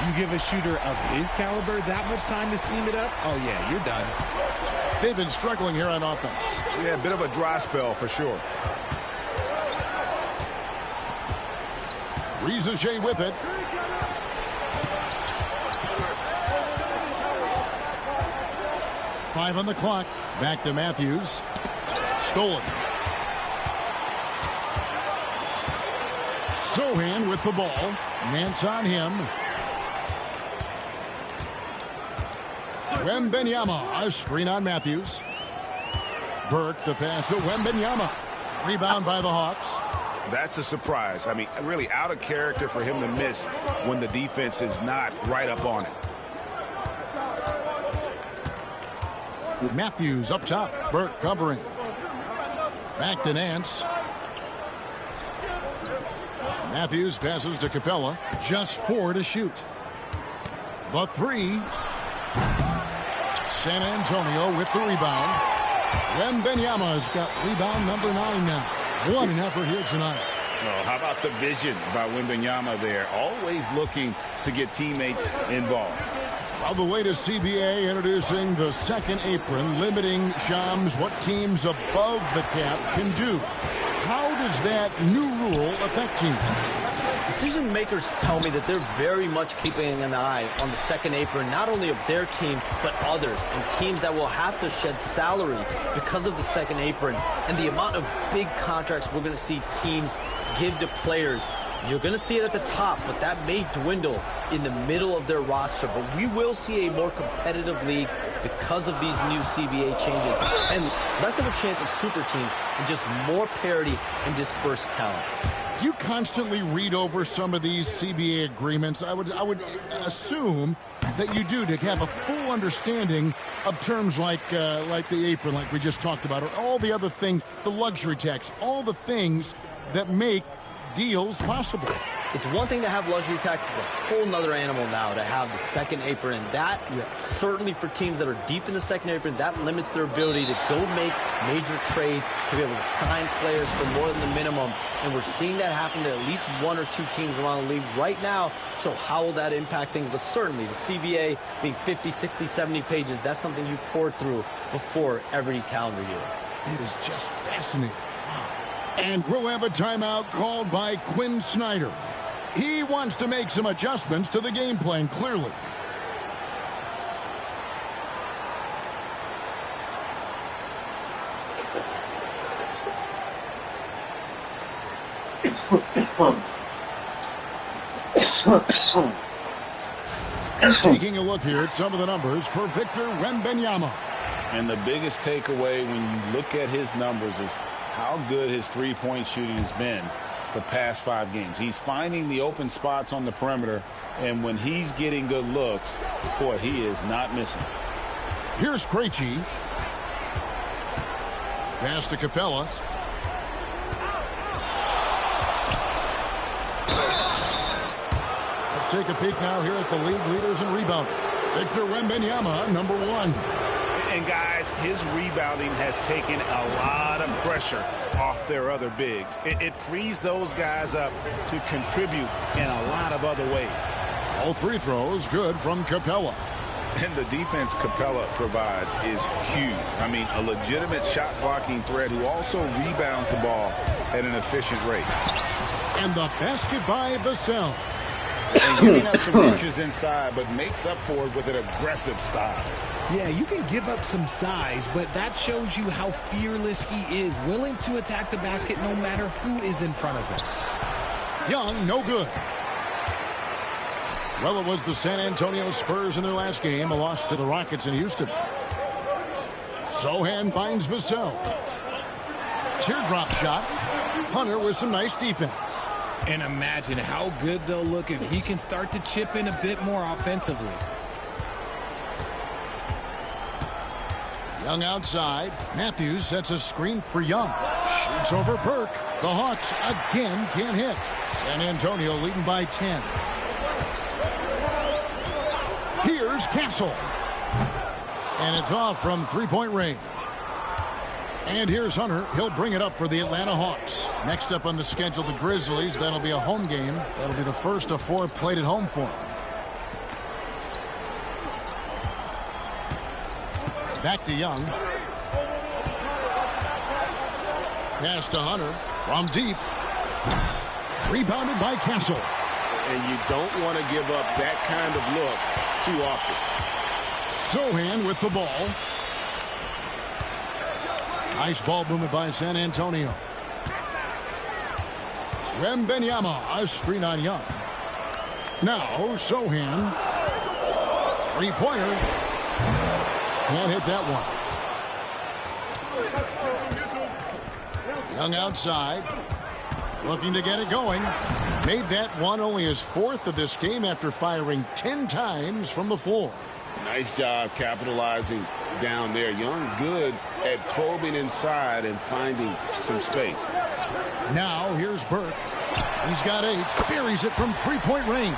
You give a shooter of his caliber that much time to seam it up? Oh, yeah, you're done. They've been struggling here on offense. Yeah, a bit of a dry spell for sure. Rizachet with it. Five on the clock. Back to Matthews. Stolen. Sohan with the ball. Nance on him. Wembanyama, a screen on Matthews. Burke, the pass to Wembanyama. Rebound by the Hawks. That's a surprise. I mean, really out of character for him to miss when the defense is not right up on it. Matthews up top. Burke covering. Back to Nance. Matthews passes to Capella. Just 4 to shoot. The 3. San Antonio with the rebound. Wembanyama's got rebound number 9 now. What an effort here tonight. Oh, how about the vision by Wembanyama there? Always looking to get teammates involved. Well, the latest CBA introducing the second apron, limiting Shams what teams above the cap can do. How does that new rule affect teams? Decision makers tell me that they're very much keeping an eye on the second apron, not only of their team, but others, and teams that will have to shed salary because of the second apron and the amount of big contracts we're going to see teams give to players. You're going to see it at the top, but that may dwindle in the middle of their roster. But we will see a more competitive league because of these new CBA changes and less of a chance of super teams and just more parity and dispersed talent. Do you constantly read over some of these CBA agreements? I would assume that you do, to have a full understanding of terms like the apron, like we just talked about, or all the other things, the luxury tax, all the things that make deals possible. It's one thing to have luxury tax. It's a whole nother animal now to have the second apron. And that, certainly for teams that are deep in the second apron, that limits their ability to go make major trades, to be able to sign players for more than the minimum. And we're seeing that happen to at least 1 or 2 teams around the league right now. So how will that impact things? But certainly the CBA being 50, 60, 70 pages, that's something you pour through before every calendar year. It is just fascinating. And we'll have a timeout called by Quinn Snyder. He wants to make some adjustments to the game plan, clearly. Taking a look here at some of the numbers for Victor Wembanyama. And the biggest takeaway when you look at his numbers is how good his three-point shooting has been the past 5 games. He's finding the open spots on the perimeter, and when he's getting good looks, boy, he is not missing. Here's Krejci. Pass to Capella. Let's take a peek now here at the league leaders in rebounding. Victor Wembanyama, number 1. And guys, his rebounding has taken a lot of pressure off their other bigs. It frees those guys up to contribute in a lot of other ways. All free throws good from Capella. And the defense Capella provides is huge. I mean, a legitimate shot blocking threat who also rebounds the ball at an efficient rate. And the basket by Vassell. And giving up some inches inside, but makes up for it with an aggressive style. Yeah, you can give up some size, but that shows you how fearless he is, willing to attack the basket no matter who is in front of him. Young, no good. Well, it was the San Antonio Spurs in their last game, a loss to the Rockets in Houston. Sohan finds Vassell. Teardrop shot. Hunter with some nice defense. And imagine how good they'll look if he can start to chip in a bit more offensively. Young outside. Matthews sets a screen for Young. Shoots over Burke. The Hawks again can't hit. San Antonio leading by 10. Here's Castle. And it's off from three-point range. And here's Hunter. He'll bring it up for the Atlanta Hawks. Next up on the schedule, the Grizzlies. That'll be a home game. That'll be the first of 4 played at home for them. Back to Young. Pass to Hunter from deep. Rebounded by Castle. And you don't want to give up that kind of look too often. Sohan with the ball. Nice ball movement by San Antonio. Wembanyama, a screen on Young. Now Sohan. Three-pointer. Can't hit that one. Young outside. Looking to get it going. Made that one only his 4th of this game after firing 10 times from the floor. Nice job capitalizing down there. Young good at probing inside and finding some space. Now here's Burke. He's got 8. Buries it from three-point range.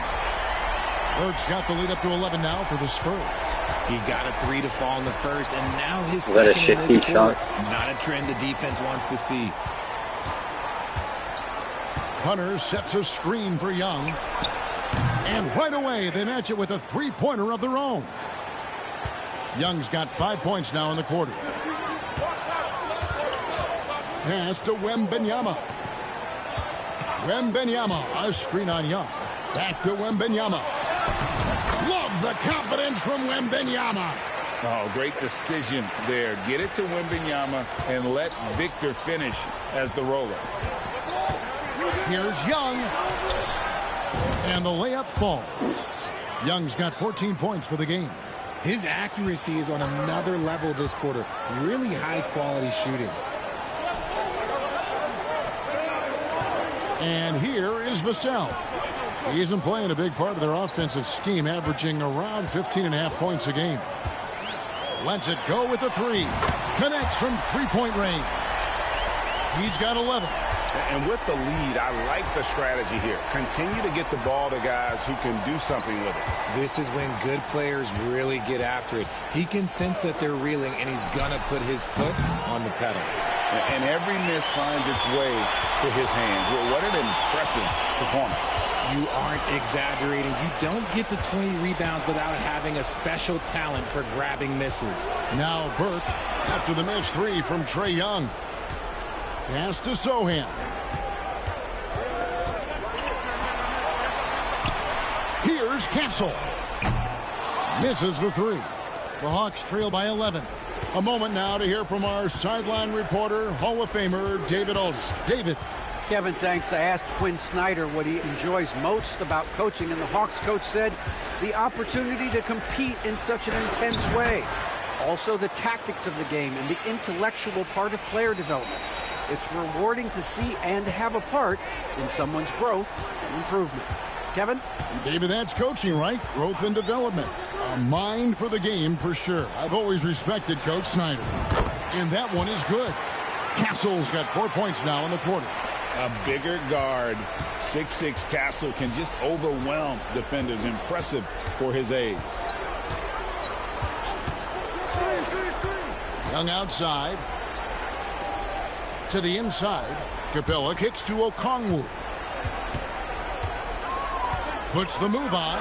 Burke's got the lead up to 11 now for the Spurs. He got a 3 to fall in the first, and now his Is that a second in shifty this quarter. shot? Not a trend the defense wants to see. Hunter sets a screen for Young. And right away, they match it with a three-pointer of their own. Young's got 5 points now in the quarter. Pass to Wembanyama. Wembanyama, a screen on Young. Back to Wembanyama. Love the confidence from Wembanyama. Oh, great decision there. Get it to Wembanyama and let Victor finish as the roller. Here's Young. And the layup falls. Young's got 14 points for the game. His accuracy is on another level this quarter. Really high-quality shooting. And here is Vassell. He's been playing a big part of their offensive scheme, averaging around 15.5 points a game. Lets it go with a 3. Connects from three-point range. He's got 11. And with the lead, I like the strategy here. Continue to get the ball to guys who can do something with it. This is when good players really get after it. He can sense that they're reeling, and he's going to put his foot on the pedal. And every miss finds its way to his hands. Well, what an impressive performance. You aren't exaggerating. You don't get to 20 rebounds without having a special talent for grabbing misses. Now Burke after the missed 3 from Trae Young. Pass to Sohan. Here's Castle. Misses the 3. The Hawks trail by 11. A moment now to hear from our sideline reporter, Hall of Famer David Aldridge. David. Kevin, thanks. I asked Quinn Snyder what he enjoys most about coaching, and the Hawks coach said the opportunity to compete in such an intense way. Also, the tactics of the game and the intellectual part of player development. It's rewarding to see and have a part in someone's growth and improvement. Kevin? David, that's coaching, right? Growth and development. A mind for the game for sure. I've always respected Coach Snyder. And that one is good. Castle's got 4 points now in the quarter. A bigger guard, 6'6" Castle, can just overwhelm defenders. Impressive for his age. Young outside. To the inside. Capella kicks to Okongwu. Puts the move on.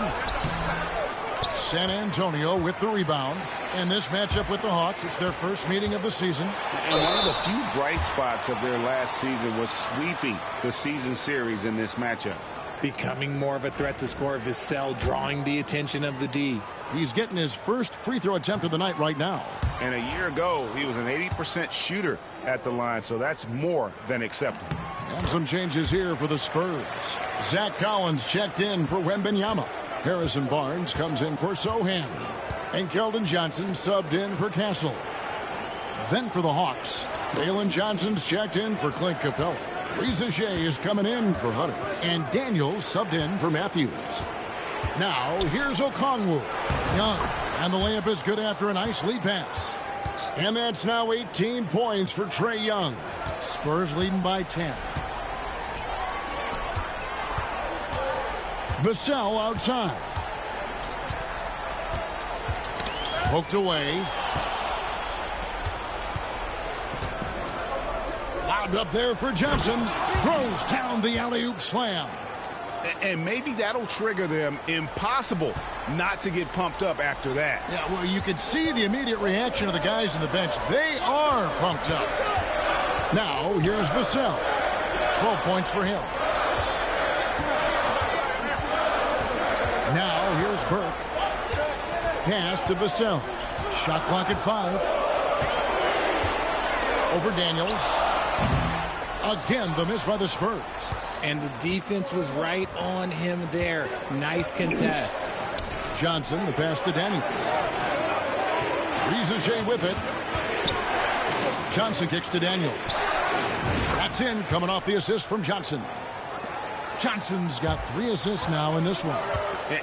San Antonio with the rebound. And this matchup with the Hawks, it's their first meeting of the season. And one of the few bright spots of their last season was sweeping the season series in this matchup. Becoming more of a threat to score. Vassell drawing the attention of the D. He's getting his first free throw attempt of the night right now. And a year ago, he was an 80% shooter at the line, so that's more than acceptable. And some changes here for the Spurs. Zach Collins checked in for Wembanyama. Harrison Barnes comes in for Sohan. And Keldon Johnson subbed in for Castle. Then for the Hawks, Dalen Johnson's checked in for Clint Capella. Reza Shea is coming in for Hunter. And Daniels subbed in for Matthews. Now, here's Okongwu. Young. And the layup is good after a nice lead pass. And that's now 18 points for Trae Young. Spurs leading by 10. Vassell outside. Poked away. Lobbed up there for Johnson. Throws down the alley-oop slam. And maybe that'll trigger them. Impossible not to get pumped up after that. Yeah, well, you can see the immediate reaction of the guys on the bench. They are pumped up. Now, here's Vassell. 12 points for him. Now, here's Burke. Pass to Vassell. Shot clock at 5. Over Daniels. Again, the miss by the Spurs. And the defense was right on him there. Nice contest. Johnson, the pass to Daniels. Reza Shea with it. Johnson kicks to Daniels. That's in, coming off the assist from Johnson. Johnson's got 3 assists now in this one.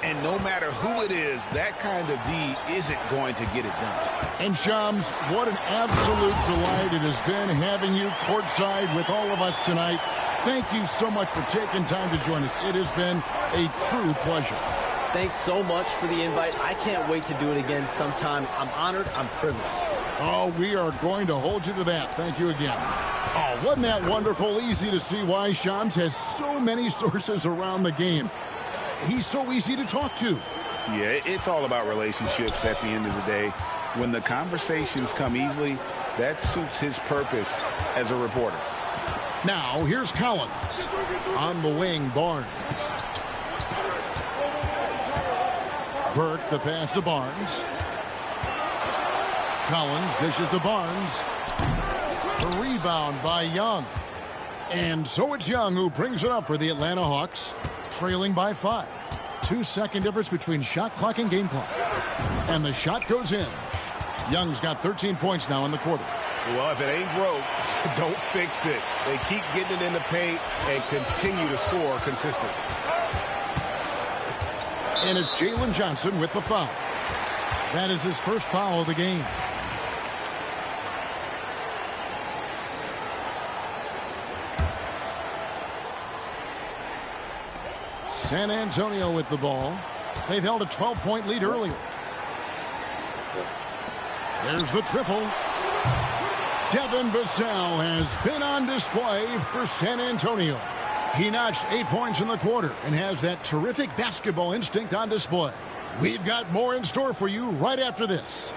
And no matter who it is, that kind of D isn't going to get it done. And Shams, what an absolute delight it has been having you courtside with all of us tonight. Thank you so much for taking time to join us. It has been a true pleasure. Thanks so much for the invite. I can't wait to do it again sometime. I'm honored. I'm privileged. Oh, we are going to hold you to that. Thank you again. Oh, wasn't that wonderful? Easy to see why Shams has so many sources around the game. He's so easy to talk to. Yeah, it's all about relationships at the end of the day. When the conversations come easily, that suits his purpose as a reporter. Now, here's Collins. On the wing, Barnes. Burke, the pass to Barnes. Collins dishes to Barnes. The rebound by Young. And so it's Young who brings it up for the Atlanta Hawks, trailing by 5. 2-second difference between shot clock and game clock. And the shot goes in. Young's got 13 points now in the quarter. Well, if it ain't broke, don't fix it. They keep getting it in the paint and continue to score consistently. And it's Jalen Johnson with the foul. That is his first foul of the game. San Antonio with the ball. They've held a 12-point lead earlier. There's the triple. Devin Vassell has been on display for San Antonio. He notched 8 points in the quarter and has that terrific basketball instinct on display. We've got more in store for you right after this.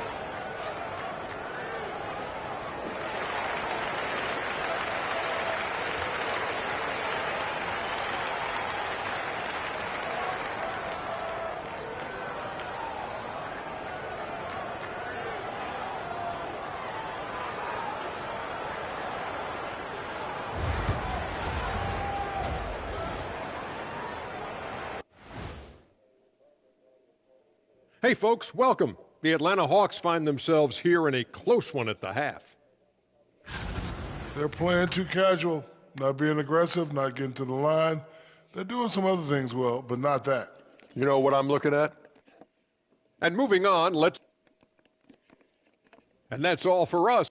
Hey, folks, welcome. The Atlanta Hawks find themselves here in a close one at the half. They're playing too casual, not being aggressive, not getting to the line. They're doing some other things well, but not that. You know what I'm looking at? And moving on, and that's all for us.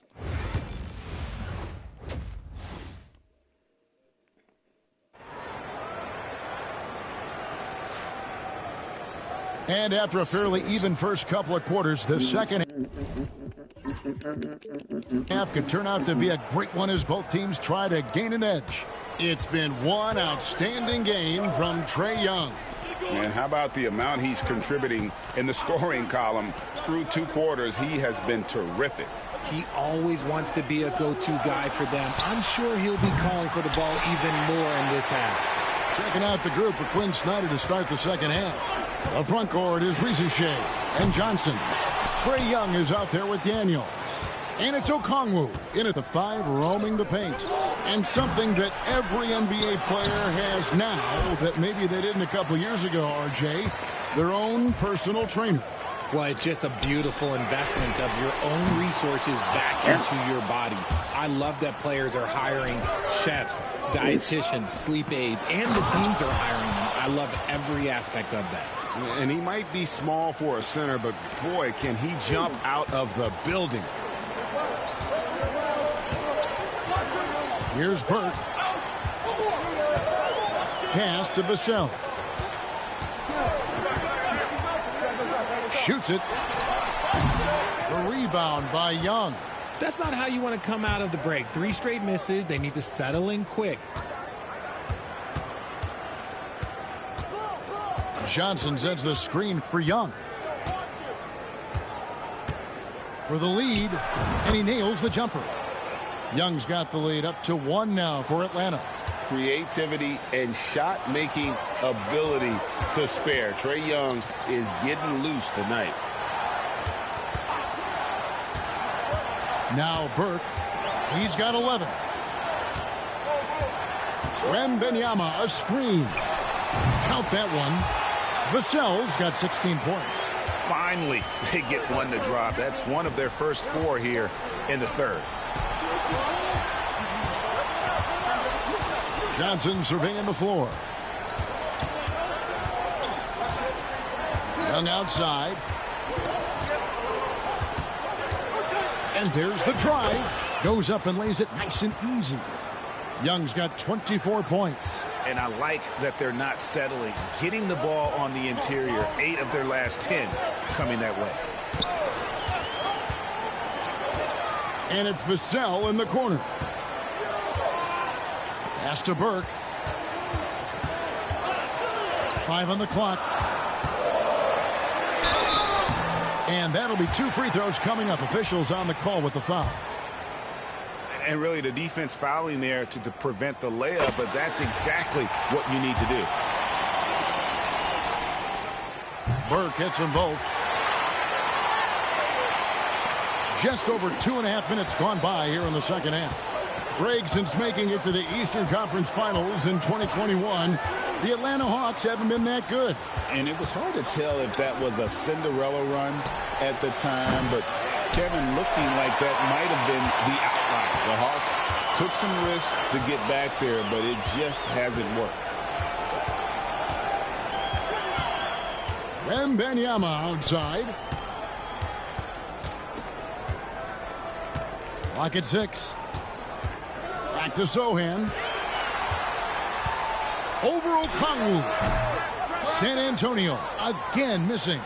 And after a fairly even first couple of quarters, the second. Half could turn out to be a great one as both teams try to gain an edge. It's been one outstanding game from Trae Young. And how about the amount he's contributing in the scoring column? Through 2 quarters, he has been terrific. He always wants to be a go-to guy for them. I'm sure he'll be calling for the ball even more in this half. Checking out the group for Quinn Snyder to start the second half. The front court is Rizushea and Johnson. Trae Young is out there with Daniels. And it's Okongwu in at the 5, roaming the paint. And something that every NBA player has now that maybe they didn't a couple years ago, RJ, their own personal trainer. Well, it's just a beautiful investment of your own resources back into your body. I love that players are hiring chefs, dietitians, sleep aides, and the teams are hiring them. I love every aspect of that. And he might be small for a center, but boy, can he jump out of the building. Here's Burke. Pass to Vassell. Shoots it. The rebound by Young. That's not how you want to come out of the break. 3 straight misses. They need to settle in quick. Johnson sets the screen for Young. For the lead, and he nails the jumper. Young's got the lead up to 1 now for Atlanta. Creativity and shot-making ability to spare. Trae Young is getting loose tonight. Now Burke. He's got 11. Wembanyama, a screen. Count that one. Vassell's got 16 points. Finally, they get one to drop. That's one of their first 4 here in the third. Johnson surveying the floor. Young outside. And there's the drive. Goes up and lays it nice and easy. Young's got 24 points. And I like that they're not settling. Getting the ball on the interior, 8 of their last 10 coming that way. And it's Vassell in the corner. Pass to Burke. 5 on the clock. And that'll be 2 free throws coming up. Officials on the call with the foul. And really the defense fouling there to prevent the layup, but that's exactly what you need to do. Burke hits them both. Just over 2.5 minutes gone by here in the second half. Greg, since making it to the Eastern Conference Finals in 2021, the Atlanta Hawks haven't been that good. And it was hard to tell if that was a Cinderella run at the time, but Kevin, looking like that might have been the outline. The Hawks took some risks to get back there, but it just hasn't worked. Wembanyama outside. Clock at 6. Back to Sohan. Over Okongwu. San Antonio again missing.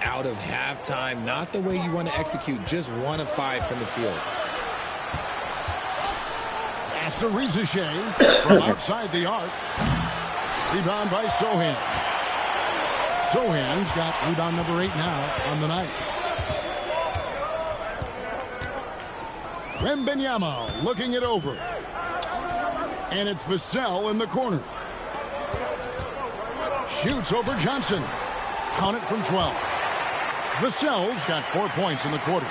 Out of halftime, not the way you want to execute. Just 1 of 5 from the field. Pass to Rizushea from outside the arc. Rebound by Sohan. Sohan's got rebound number 8 now on the night. Wembanyama looking it over. And it's Vassell in the corner. Shoots over Johnson. Count it from 12. Vassell's got 4 points in the quarter.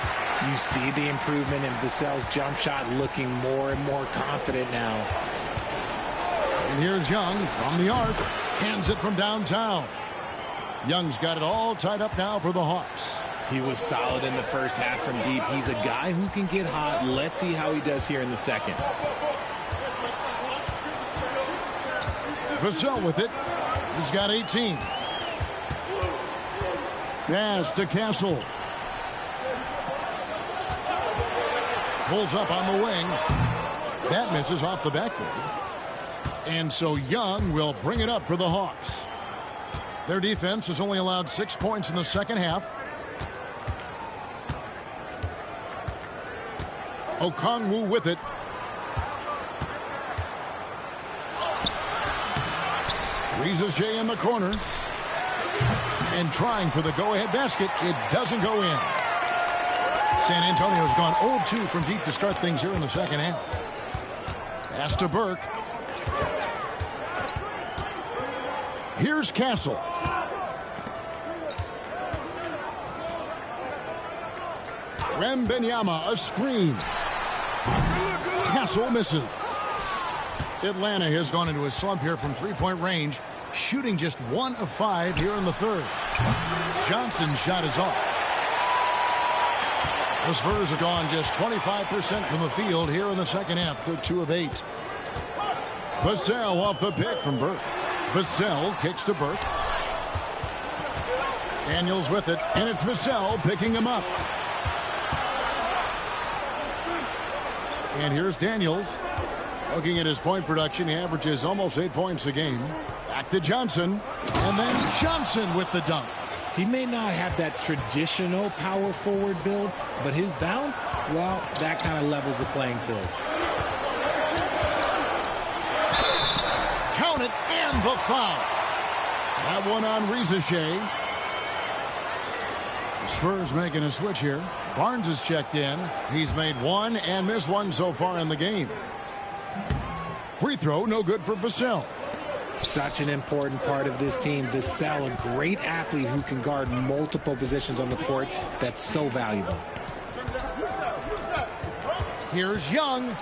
You see the improvement in Vassell's jump shot, looking more and more confident now. And here's Young from the arc. Cans it from downtown. Young's got it all tied up now for the Hawks. He was solid in the first half from deep. He's a guy who can get hot. Let's see how he does here in the second. Vassell with it. He's got 18. Pass to Castle. Pulls up on the wing. That misses off the backboard. And so Young will bring it up for the Hawks. Their defense has only allowed 6 points in the second half. Okongwu with it. Rizache in the corner. And trying for the go-ahead basket. It doesn't go in. San Antonio's gone 0-2 from deep to start things here in the second half. Pass to Burke. Here's Castle. Wembanyama, a screen. Castle misses. Atlanta has gone into a slump here from three-point range, shooting just 1 of 5 here in the third. Johnson's shot is off. The Spurs have gone just 25% from the field here in the second half. They're 2 of 8. Vassell off the pick from Burke. Vassell kicks to Burke. Daniels with it, and it's Vassell picking him up. And here's Daniels. Looking at his point production, he averages almost 8 points a game. Back to Johnson, and then Johnson with the dunk. He may not have that traditional power forward build, but his bounce, well, that kind of levels the playing field. Count it, and the foul. That one on Rizache. The Spurs making a switch here. Barnes is checked in. He's made 1 and missed 1 so far in the game. Free throw, no good for Vassell. Such an important part of this team. Vassell, a great athlete who can guard multiple positions on the court. That's so valuable. Here's Young.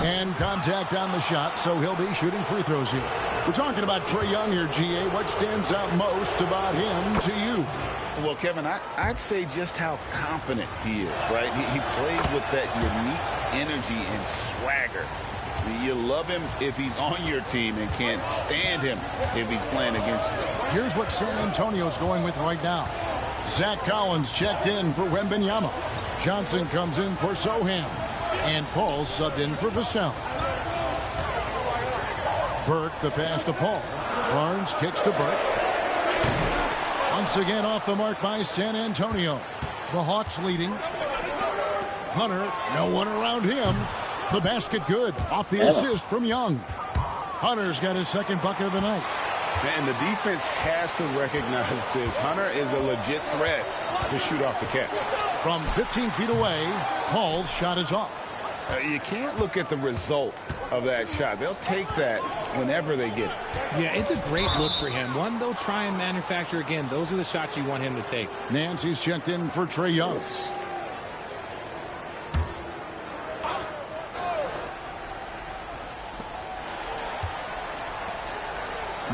And contact on the shot, so he'll be shooting free throws here. We're talking about Trae Young here, GA. What stands out most about him to you? Well, Kevin, I'd say just how confident he is, right? He plays with that unique energy and swagger. You love him if he's on your team and can't stand him if he's playing against you. Here's what San Antonio's going with right now. Zach Collins checked in for Wembanyama. Johnson comes in for Soham. And Paul subbed in for Vassell. Burke, the pass to Paul. Barnes kicks to Burke. Once again off the mark by San Antonio. The Hawks leading. Hunter, no one around him. The basket good. Off the assist from Young. Hunter's got his second bucket of the night. And the defense has to recognize this. Hunter is a legit threat to shoot off the catch. From 15 feet away, Paul's shot is off. You can't look at the result of that shot. They'll take that whenever they get it. Yeah, it's a great look for him. One they'll try and manufacture again. Those are the shots you want him to take. Nancy's checked in for Trae Young.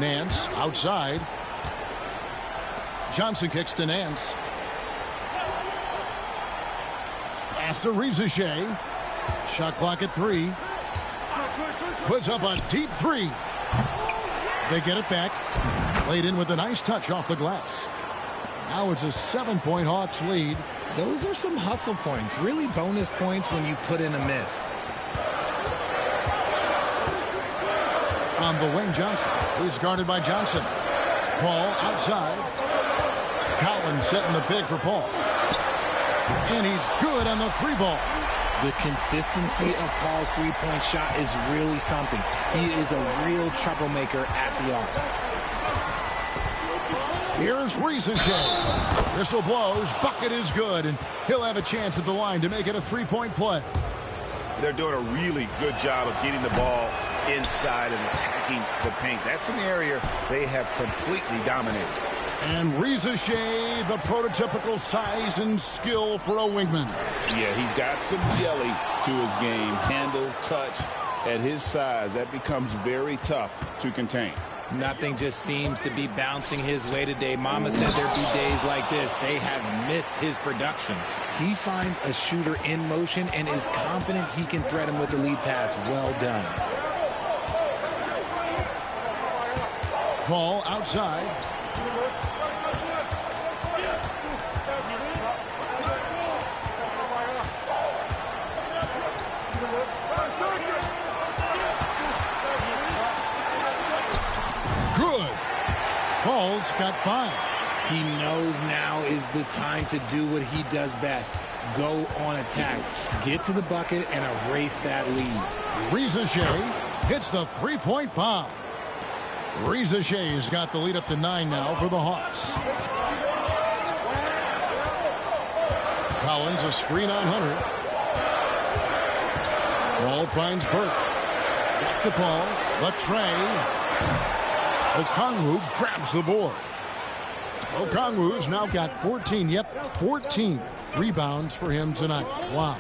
Nance outside. Johnson kicks to Nance. Pass to Rizache. Shot clock at 3. Puts up a deep 3. They get it back. Laid in with a nice touch off the glass. Now it's a 7-point Hawks lead. Those are some hustle points. Really bonus points when you put in a miss. On the wing, Johnson. He's guarded by Johnson. Paul outside. Collins setting the big for Paul. And he's good on the 3-ball. The consistency of Paul's three-point shot is really something. He is a real troublemaker at the arc. Here's Rizache. Whistle blows. Bucket is good. And he'll have a chance at the line to make it a 3-point play. They're doing a really good job of getting the ball inside and attacking the paint. That's an area they have completely dominated. And Rizache, the prototypical size and skill for a wingman. Yeah, he's got some jelly to his game. Handle, touch. At his size, that becomes very tough to contain. Nothing just seems to be bouncing his way today. Mama said there'd be days like this. They have missed his production. He finds a shooter in motion and is confident he can thread him with the lead pass. Well done. Paul outside. Good. Paul's got 5. He knows now is the time to do what he does best. Go on attack. Get to the bucket and erase that lead. Reza Shea hits the three-point bomb. Reza Shea's got the lead up to 9 now for the Hawks. Collins, a screen on Hunter. Ball finds Burke. Back to Paul. The tray. Okongwu grabs the board. Okongwu's now got 14 rebounds for him tonight. Wow.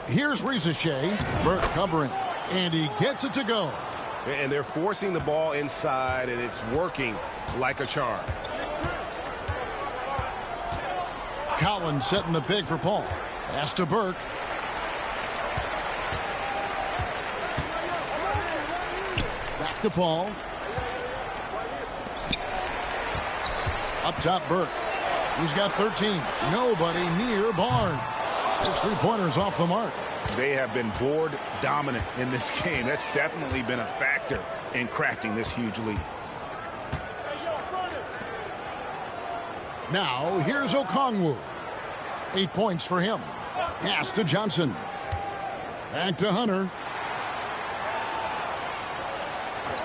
Here's Reza Shea. Burke covering. And he gets it to go. And they're forcing the ball inside, and it's working like a charm. Collins setting the big for Paul. Pass to Burke. Back to Paul. Up top, Burke. He's got 13. Nobody near Barnes. His three-pointer's off the mark. They have been board dominant in this game. That's definitely been a factor in crafting this huge lead. Now, here's Okongwu. 8 points for him. Pass to Johnson. Back to Hunter.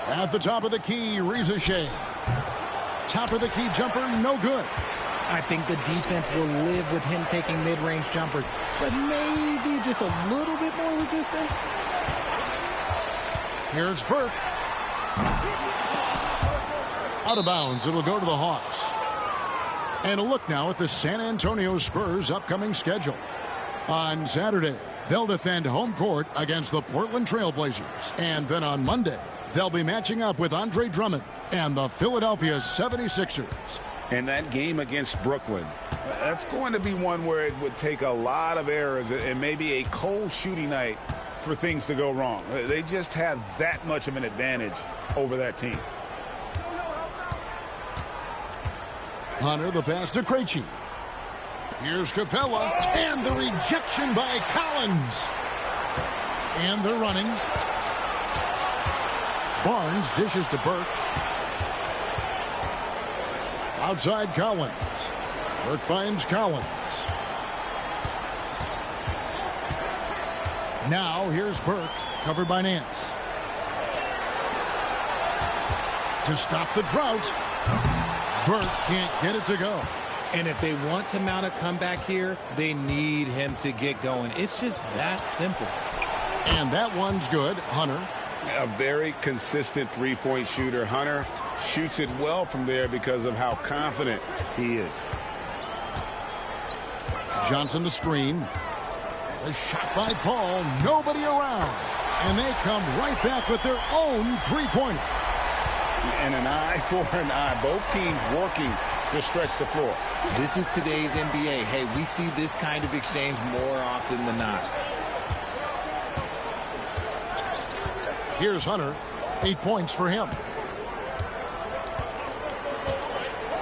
At the top of the key, Reza Shea. Top of the key jumper, no good. I think the defense will live with him taking mid-range jumpers, but maybe just a little bit more resistance. Here's Burke. Out of bounds. It'll go to the Hawks. And a look now at the San Antonio Spurs' upcoming schedule. On Saturday, they'll defend home court against the Portland Trailblazers. And then on Monday, they'll be matching up with Andre Drummond and the Philadelphia 76ers. And that game against Brooklyn, that's going to be one where it would take a lot of errors and maybe a cold shooting night for things to go wrong. They just have that much of an advantage over that team. Hunter, the pass to Krejci. Here's Capella, and the rejection by Collins. And they're running. Barnes dishes to Burke. Outside Collins. Burke finds Collins. Now here's Burke, covered by Nance. To stop the drought. Burke can't get it to go. And if they want to mount a comeback here, they need him to get going. It's just that simple. And that one's good. Hunter. A very consistent three-point shooter. Hunter shoots it well from there because of how confident he is. Johnson the screen. A shot by Paul. Nobody around. And they come right back with their own three-pointer. And an eye for an eye. Both teams working to stretch the floor. This is today's NBA. Hey, we see this kind of exchange more often than not. Here's Hunter. 8 points for him.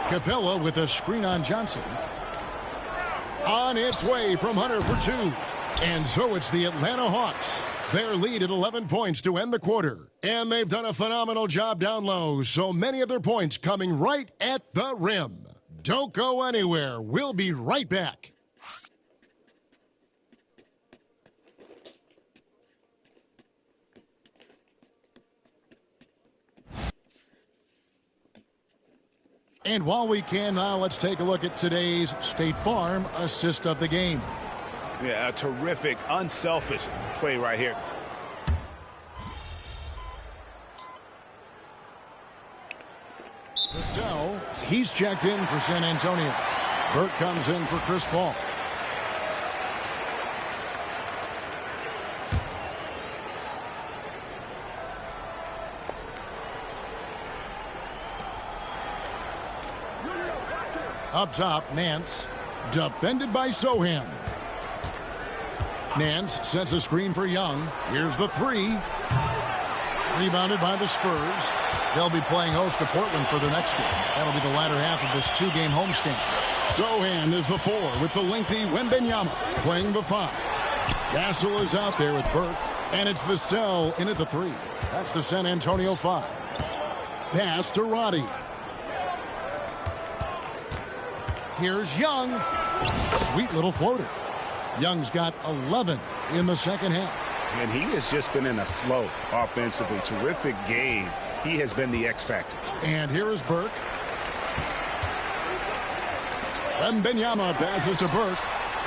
Capella with a screen on Johnson. On its way from Hunter for 2. And so it's the Atlanta Hawks. Their lead at 11 points to end the quarter. And they've done a phenomenal job down low. So many of their points coming right at the rim. Don't go anywhere. We'll be right back. And while we can now, let's take a look at today's State Farm assist of the game. Yeah, a terrific, unselfish play right here. So he's checked in for San Antonio. Burke comes in for Chris Paul. Up top, Nance. Defended by Sohan. Nance sets a screen for Young. Here's the three. Rebounded by the Spurs. They'll be playing host to Portland for their next game. That'll be the latter half of this two-game homestand. Sohan is the 4 with the lengthy Wembenyama playing the 5. Castle is out there with Burke. And it's Vassell in at the 3. That's the San Antonio 5. Pass to Roddy. Here's Young. Sweet little floater. Young's got 11 in the second half. And he has just been in a flow offensively. Terrific game. He has been the X factor. And here is Burke. Wembanyama passes to Burke.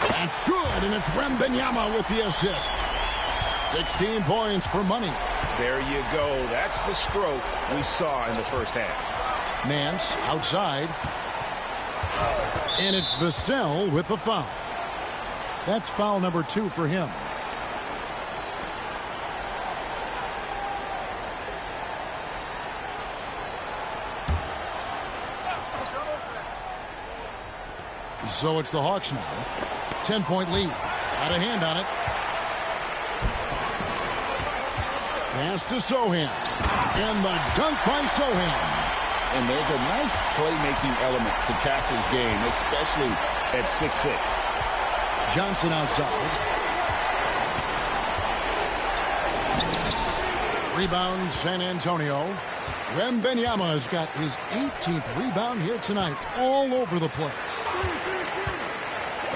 That's good, and it's Wembanyama with the assist. 16 points for Money. There you go. That's the stroke we saw in the first half. Nance outside. And it's Vassell with the foul. That's foul number 2 for him. So it's the Hawks now. 10-point lead. Got a hand on it. Pass to Sohan. And the dunk by Sohan. And there's a nice playmaking element to Castle's game, especially at 6'6". Johnson outside. Rebound San Antonio. Wembanyama's got his 18th rebound here tonight, all over the place.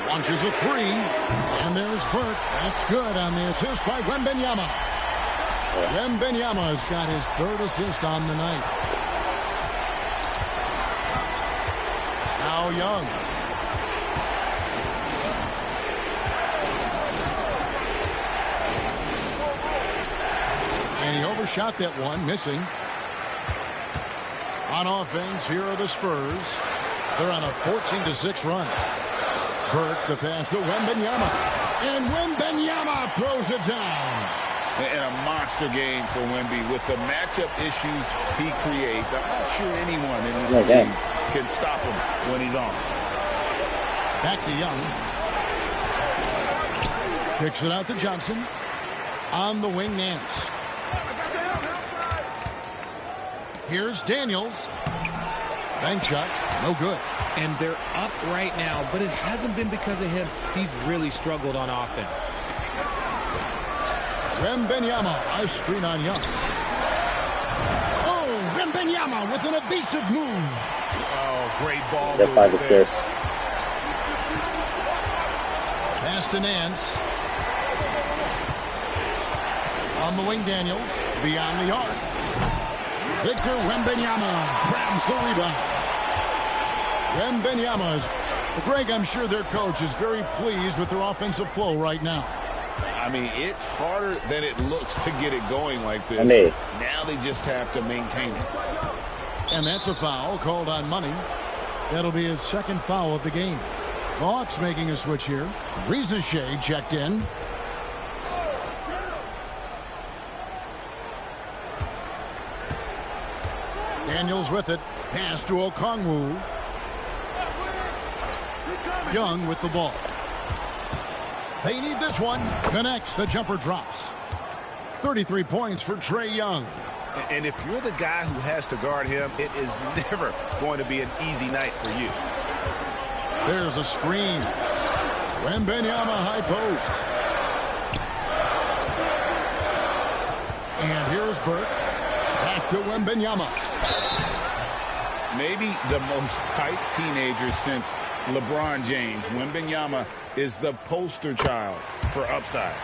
Launches a 3, and there's Burke. That's good on the assist by Wembanyama. Wembanyama's got his 3rd assist on the night. Now Young. And he overshot that one, missing. On offense, here are the Spurs. They're on a 14-6 run. Burke, the pass to Wembanyama. And Wembanyama throws it down. And a monster game for Wemby with the matchup issues he creates. I'm not sure anyone in this league can stop him when he's on. Back to Young. Kicks it out to Johnson. On the wing, Nance. Here's Daniels. Bank shot. No good. And they're up right now, but it hasn't been because of him. He's really struggled on offense. Wembanyama, a screen on Young. Oh, Wembanyama with an evasive move. Oh, great ball. Get 5 assists. Pass to Nance. On the wing, Daniels. Beyond the arc. Victor Wembanyama grabs the rebound. Wembanyama's. Greg, I'm sure their coach is very pleased with their offensive flow right now. I mean, it's harder than it looks to get it going like this. Now they just have to maintain it. And that's a foul called on Money. That'll be his 2nd foul of the game. The Hawks making a switch here. Rizachet checked in. Daniels with it. Pass to Okongwu. Young with the ball. They need this one. Connects. The jumper drops. 33 points for Trae Young. And if you're the guy who has to guard him, it is never going to be an easy night for you. There's a screen. Wembanyama high post. And here's Burke. Back to Wembanyama. Maybe the most hyped teenager since LeBron James. Wembanyama is the poster child for upside.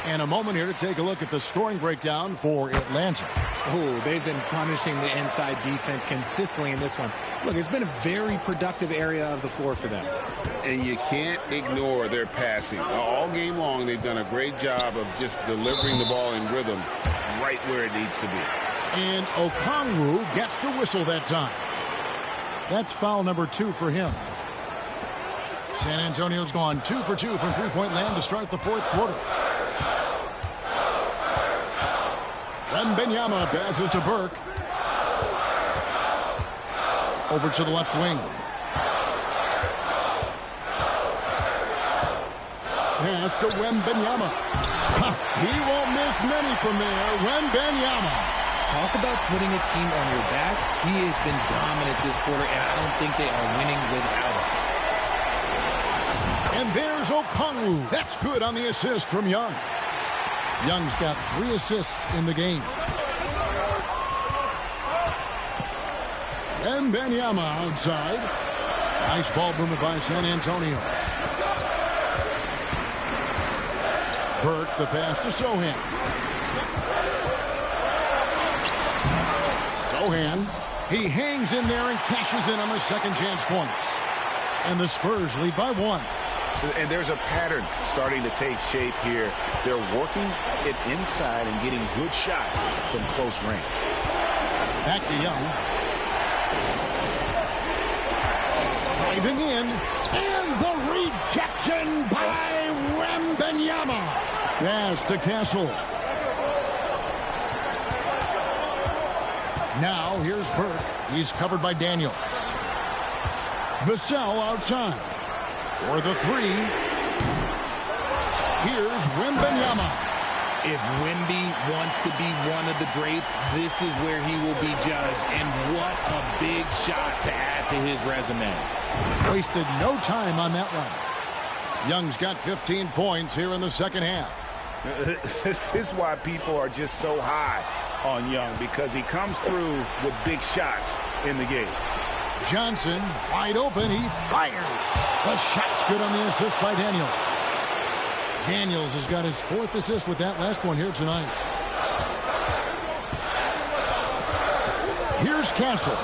And a moment here to take a look at the scoring breakdown for Atlanta. Oh, they've been punishing the inside defense consistently in this one. Look, it's been a very productive area of the floor for them. And you can't ignore their passing. All game long, they've done a great job of just delivering the ball in rhythm right where it needs to be. And Okongwu gets the whistle that time. That's foul number 2 for him. San Antonio's gone 2 for 2 from three-point land to start the 4th quarter. Wembanyama passes to Burke. Over to the left wing. Pass to Wembanyama. He won't miss many from there. Wembanyama. Talk about putting a team on your back. He has been dominant this quarter, and I don't think they are winning without him. And there's Okongwu. That's good on the assist from Young. Young's got 3 assists in the game. Wembanyama outside. Nice ball movement by San Antonio. Burke, the pass to Sohan. Sohan. He hangs in there and cashes in on the second chance points. And the Spurs lead by 1. And there's a pattern starting to take shape here. They're working it inside and getting good shots from close range. Back to Young. Driving in. And the rejection by Wembanyama. Pass to Castle. Now here's Burke. He's covered by Daniels. Vassell outside. For the 3. Here's Wembanyama. If Wemby wants to be one of the greats, this is where he will be judged. And what a big shot to add to his resume. Wasted no time on that one. Young's got 15 points here in the second half. This is why people are just so high on Young, because he comes through with big shots in the game. Johnson, wide open, he fires. The shot's good on the assist by Daniels. Daniels has got his 4th assist with that last one here tonight. Here's Castle.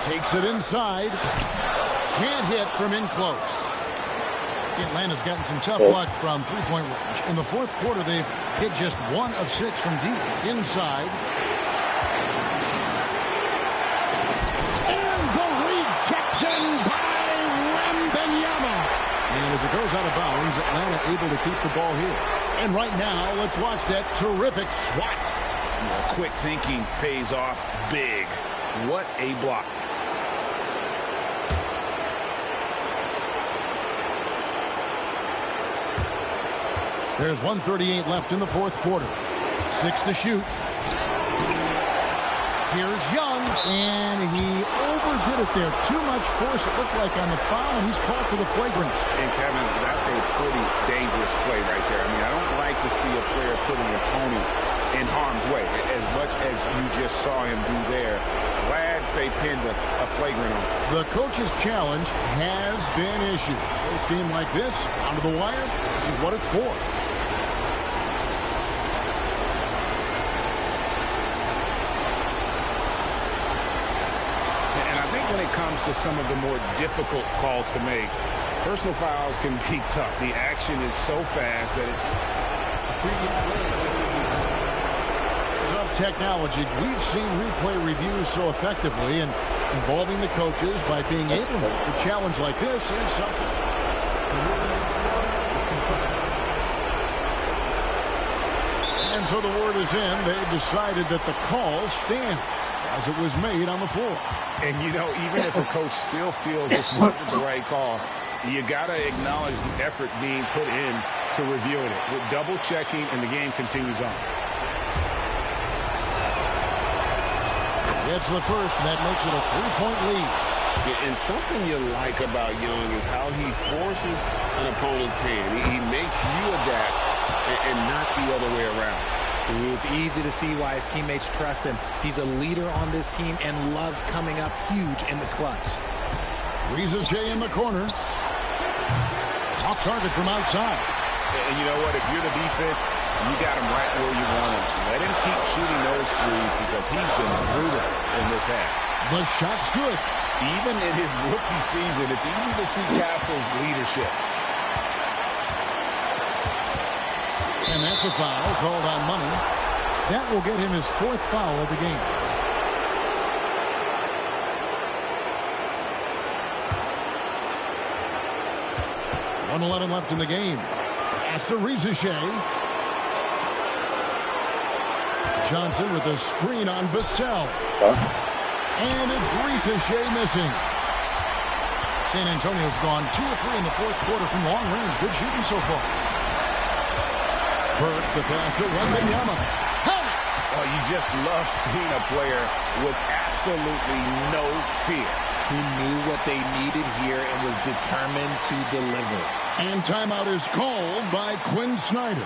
Takes it inside. Can't hit from in close. Atlanta's gotten some tough luck from three-point range. In the 4th quarter, they've hit just 1 of 6 from deep. Inside. And the rejection by Wembanyama. And as it goes out of bounds, Atlanta able to keep the ball here. And right now, let's watch that terrific swat. Quick thinking pays off big. What a block. There's 1:38 left in the 4th quarter. 6 to shoot. Here's Young, and he overdid it there. Too much force, it looked like, on the foul, and he's called for the flagrant. And, Kevin, that's a pretty dangerous play right there. I mean, I don't like to see a player put an opponent in harm's way, as much as you just saw him do there. Glad they pinned a flagrant on him. The coach's challenge has been issued. A game like this, onto the wire, this is what it's for. When it comes to some of the more difficult calls to make, personal fouls can be tough. The action is so fast that it's... Of technology, we've seen replay reviews so effectively, and involving the coaches by being able to challenge like this is something. And so the word is in. They've decided that the call stands as it was made on the floor. And, you know, even if a coach still feels this wasn't the right call, you got to acknowledge the effort being put in to reviewing it. With double checking, and the game continues on. It's the first, and that makes it a 3-point lead. Yeah, and something you like about Young is how he forces an opponent's hand. He makes you adapt and not the other way around. See, it's easy to see why his teammates trust him. He's a leader on this team and loves coming up huge in the clutch. Reza Shea in the corner. Off target from outside. And you know what? If you're the defense, you got him right where you want him. Let him keep shooting those threes because he's been brutal in this half. The shot's good. Even in his rookie season, it's easy to see Castle's leadership. And that's a foul called on Money. That will get him his 4th foul of the game. .111 left in the game. Pass to Reza Shea. Johnson with a screen on Vassell. And it's Reza Shea missing. San Antonio's gone 2 of 3 in the 4th quarter from long range. Good shooting so far. Burke, the pass to Wembanyama. Count it! Oh, you just love seeing a player with absolutely no fear. He knew what they needed here and was determined to deliver. And timeout is called by Quinn Snyder.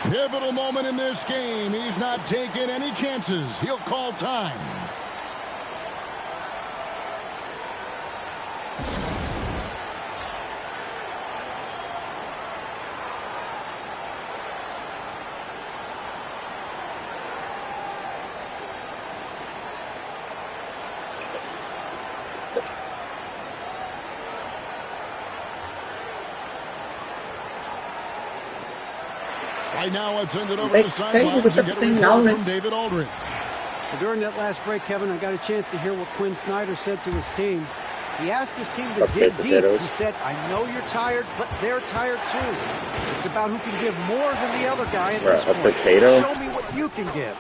Pivotal moment in this game. He's not taking any chances. He'll call time. Right now, let's send it over to the sidelines and get a report from David Aldridge. Well, during that last break, Kevin, I got a chance to hear what Quinn Snyder said to his team. He asked his team to dig deep. He said, I know you're tired, but they're tired too. It's about who can give more than the other guy at this point. Show me what you can give.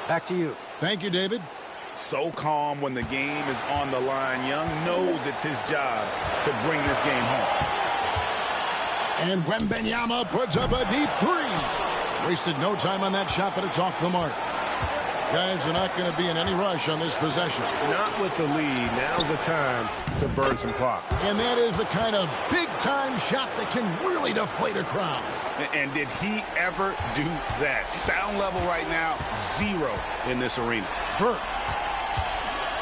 Back to you. Thank you, David. So calm when the game is on the line. Young knows it's his job to bring this game home. And Wembanyama puts up a deep three. Wasted no time on that shot, but it's off the mark. Guys are not going to be in any rush on this possession. Not with the lead. Now's the time to burn some clock. And that is the kind of big-time shot that can really deflate a crowd. And did he ever do that? Sound level right now, 0 in this arena. Burke.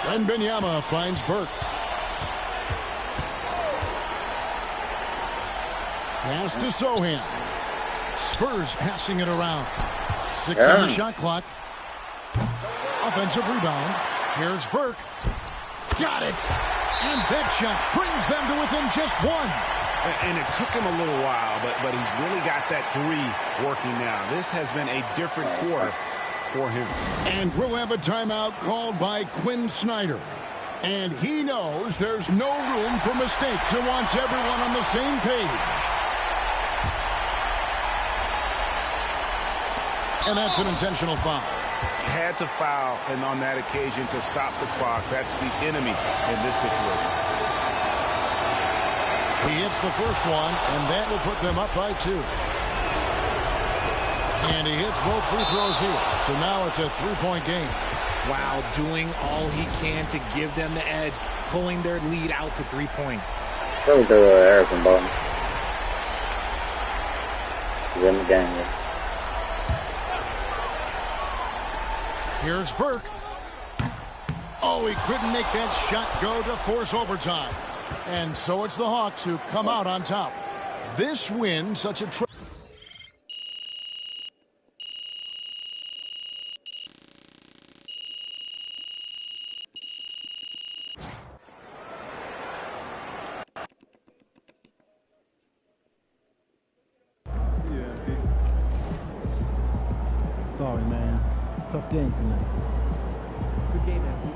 Wembanyama finds Burke. Pass to Sohan. Spurs passing it around. 6 on the shot clock. Offensive rebound. Here's Burke. Got it. And that shot brings them to within just 1. And it took him a little while, but he's really got that 3 working now. This has been a different quarter for him. And we'll have a timeout called by Quinn Snyder. And he knows there's no room for mistakes and wants everyone on the same page. And that's an intentional foul. Had to foul, and on that occasion to stop the clock. That's the enemy in this situation. He hits the first one, and that will put them up by 2. And he hits both free throws here. So now it's a 3-point game. Wow, doing all he can to give them the edge, pulling their lead out to 3 points. Those are Harrison Barnes. He's in the game, yeah. Here's Burke. Oh, he couldn't make that shot go to force overtime. And so it's the Hawks who come out on top. This win, such a Sorry, man. Tough game tonight. Good game, MP.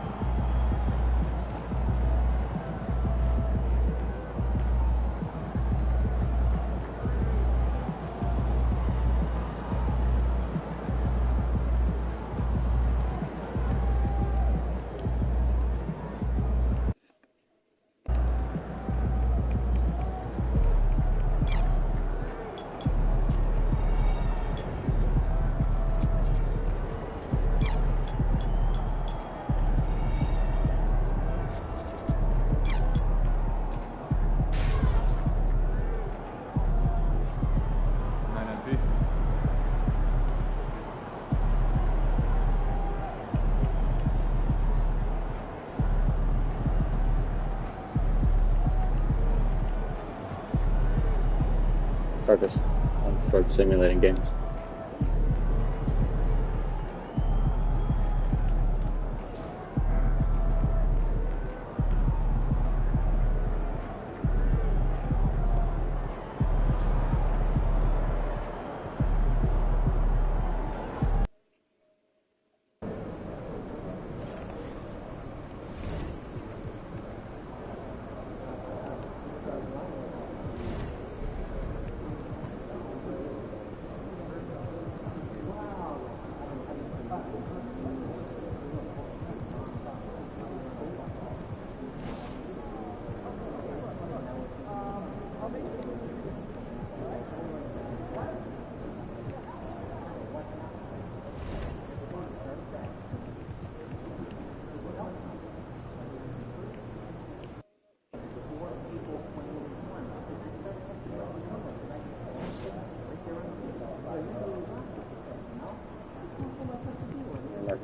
Start simulating games.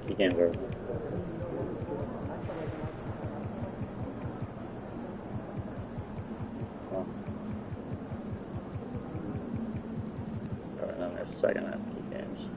He can't go. Well, and then there's second half key games.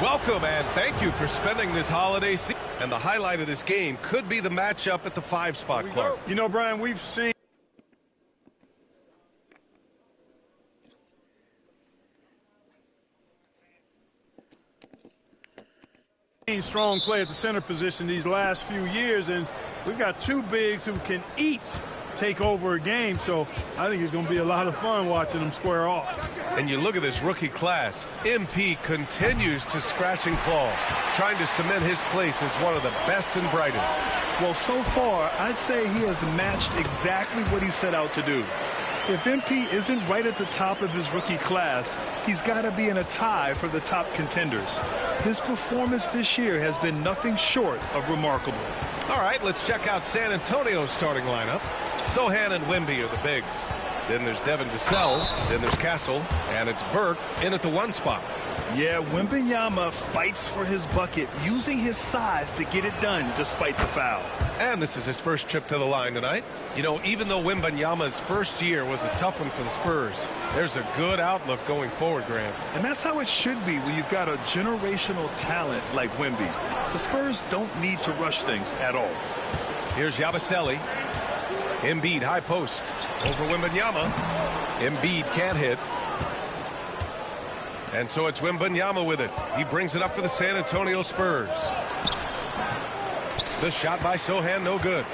Welcome and thank you for spending this holiday season. And the highlight of this game could be the matchup at the 5-spot, Clark. You know, Brian, we've seen strong play at the center position these last few years, and we've got two bigs who can each take over a game, so I think it's going to be a lot of fun watching them square off. And you look at this rookie class. MP continues to scratch and claw, trying to cement his place as one of the best and brightest. Well, so far, I'd say he has matched exactly what he set out to do. If MP isn't right at the top of his rookie class, he's got to be in a tie for the top contenders. His performance this year has been nothing short of remarkable. All right, let's check out San Antonio's starting lineup. Sohan and Wemby are the bigs. Then there's Devin Vassell, then there's Castle, and it's Burke in at the 1 spot. Yeah, Wembanyama fights for his bucket, using his size to get it done despite the foul. And this is his first trip to the line tonight. You know, even though Wembanyama's first year was a tough one for the Spurs, there's a good outlook going forward, Grant. And that's how it should be when you've got a generational talent like Wemby. The Spurs don't need to rush things at all. Here's Yabusele. Embiid high post over Wembanyama. Embiid can't hit. And so it's Wembanyama with it. He brings it up for the San Antonio Spurs. The shot by Sohan, no good.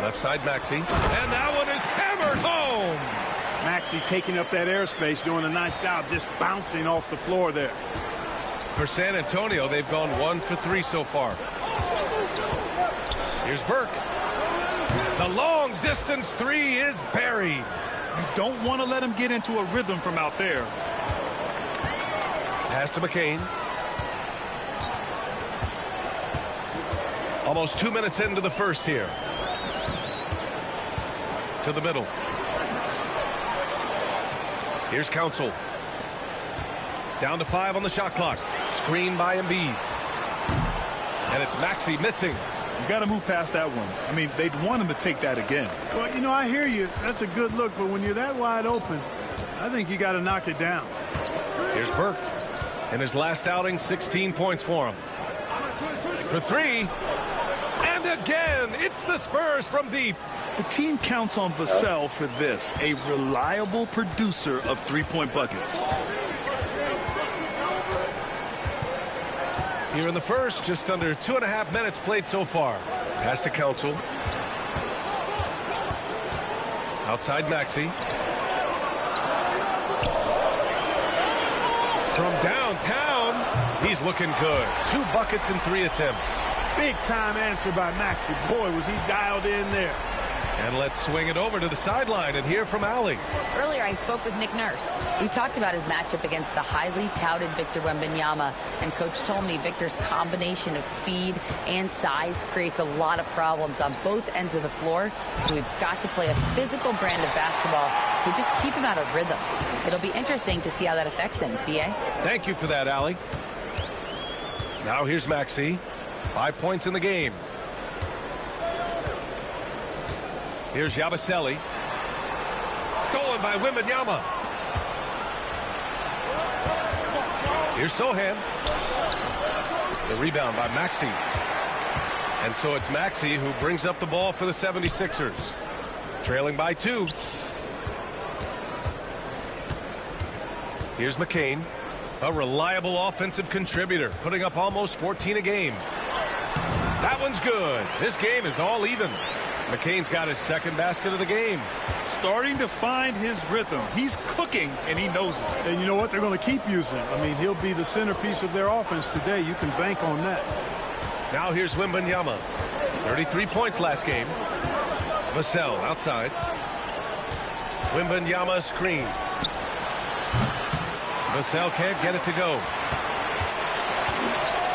Left side, Maxey. And that one is hammered home. Maxey taking up that airspace, doing a nice job just bouncing off the floor there. For San Antonio, they've gone 1 for 3 so far. Here's Burke. The long distance 3 is buried. You don't want to let him get into a rhythm from out there. Pass to McCain. Almost 2 minutes into the first here. To the middle. Here's Council. Down to 5 on the shot clock. Screen by Embiid. And it's Maxey missing. You got to move past that one. I mean, they'd want him to take that again. Well, you know, I hear you. That's a good look, but when you're that wide open, I think you got to knock it down. Here's Burke. In his last outing, 16 points for him. For 3. And again, it's the Spurs from deep. The team counts on Vassell for this, a reliable producer of three-point buckets. Here in the first, just under 2.5 minutes played so far. Pass to Council. Outside Maxey. From downtown, he's looking good. 2 buckets in 3 attempts. Big time answer by Maxey. Boy, was he dialed in there. And let's swing it over to the sideline and hear from Allie. Earlier, I spoke with Nick Nurse. We talked about his matchup against the highly touted Victor Wembanyama, and Coach told me Victor's combination of speed and size creates a lot of problems on both ends of the floor, so we've got to play a physical brand of basketball to just keep him out of rhythm. It'll be interesting to see how that affects him, B.A. Thank you for that, Allie. Now here's Maxey. 5 points in the game. Here's Yabusele. Stolen by Wembanyama. Here's Sohan. The rebound by Maxey. And so it's Maxey who brings up the ball for the 76ers. Trailing by 2. Here's McCain. A reliable offensive contributor, putting up almost 14 a game. That one's good. This game is all even. McCain's got his second basket of the game. Starting to find his rhythm. He's cooking, and he knows it. And you know what? They're going to keep using him. I mean, he'll be the centerpiece of their offense today. You can bank on that. Now here's Wembanyama. 33 points last game. Vassell outside. Wembanyama screen. Vassell can't get it to go.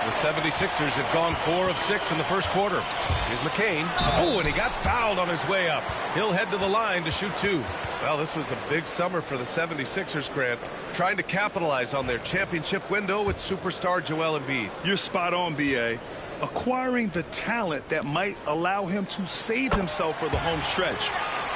The 76ers have gone 4 of 6 in the first quarter. Here's McCain. Oh, and he got fouled on his way up. He'll head to the line to shoot 2. Well, this was a big summer for the 76ers, Grant, trying to capitalize on their championship window with superstar Joel Embiid. You're spot on, B.A. Acquiring the talent that might allow him to save himself for the home stretch.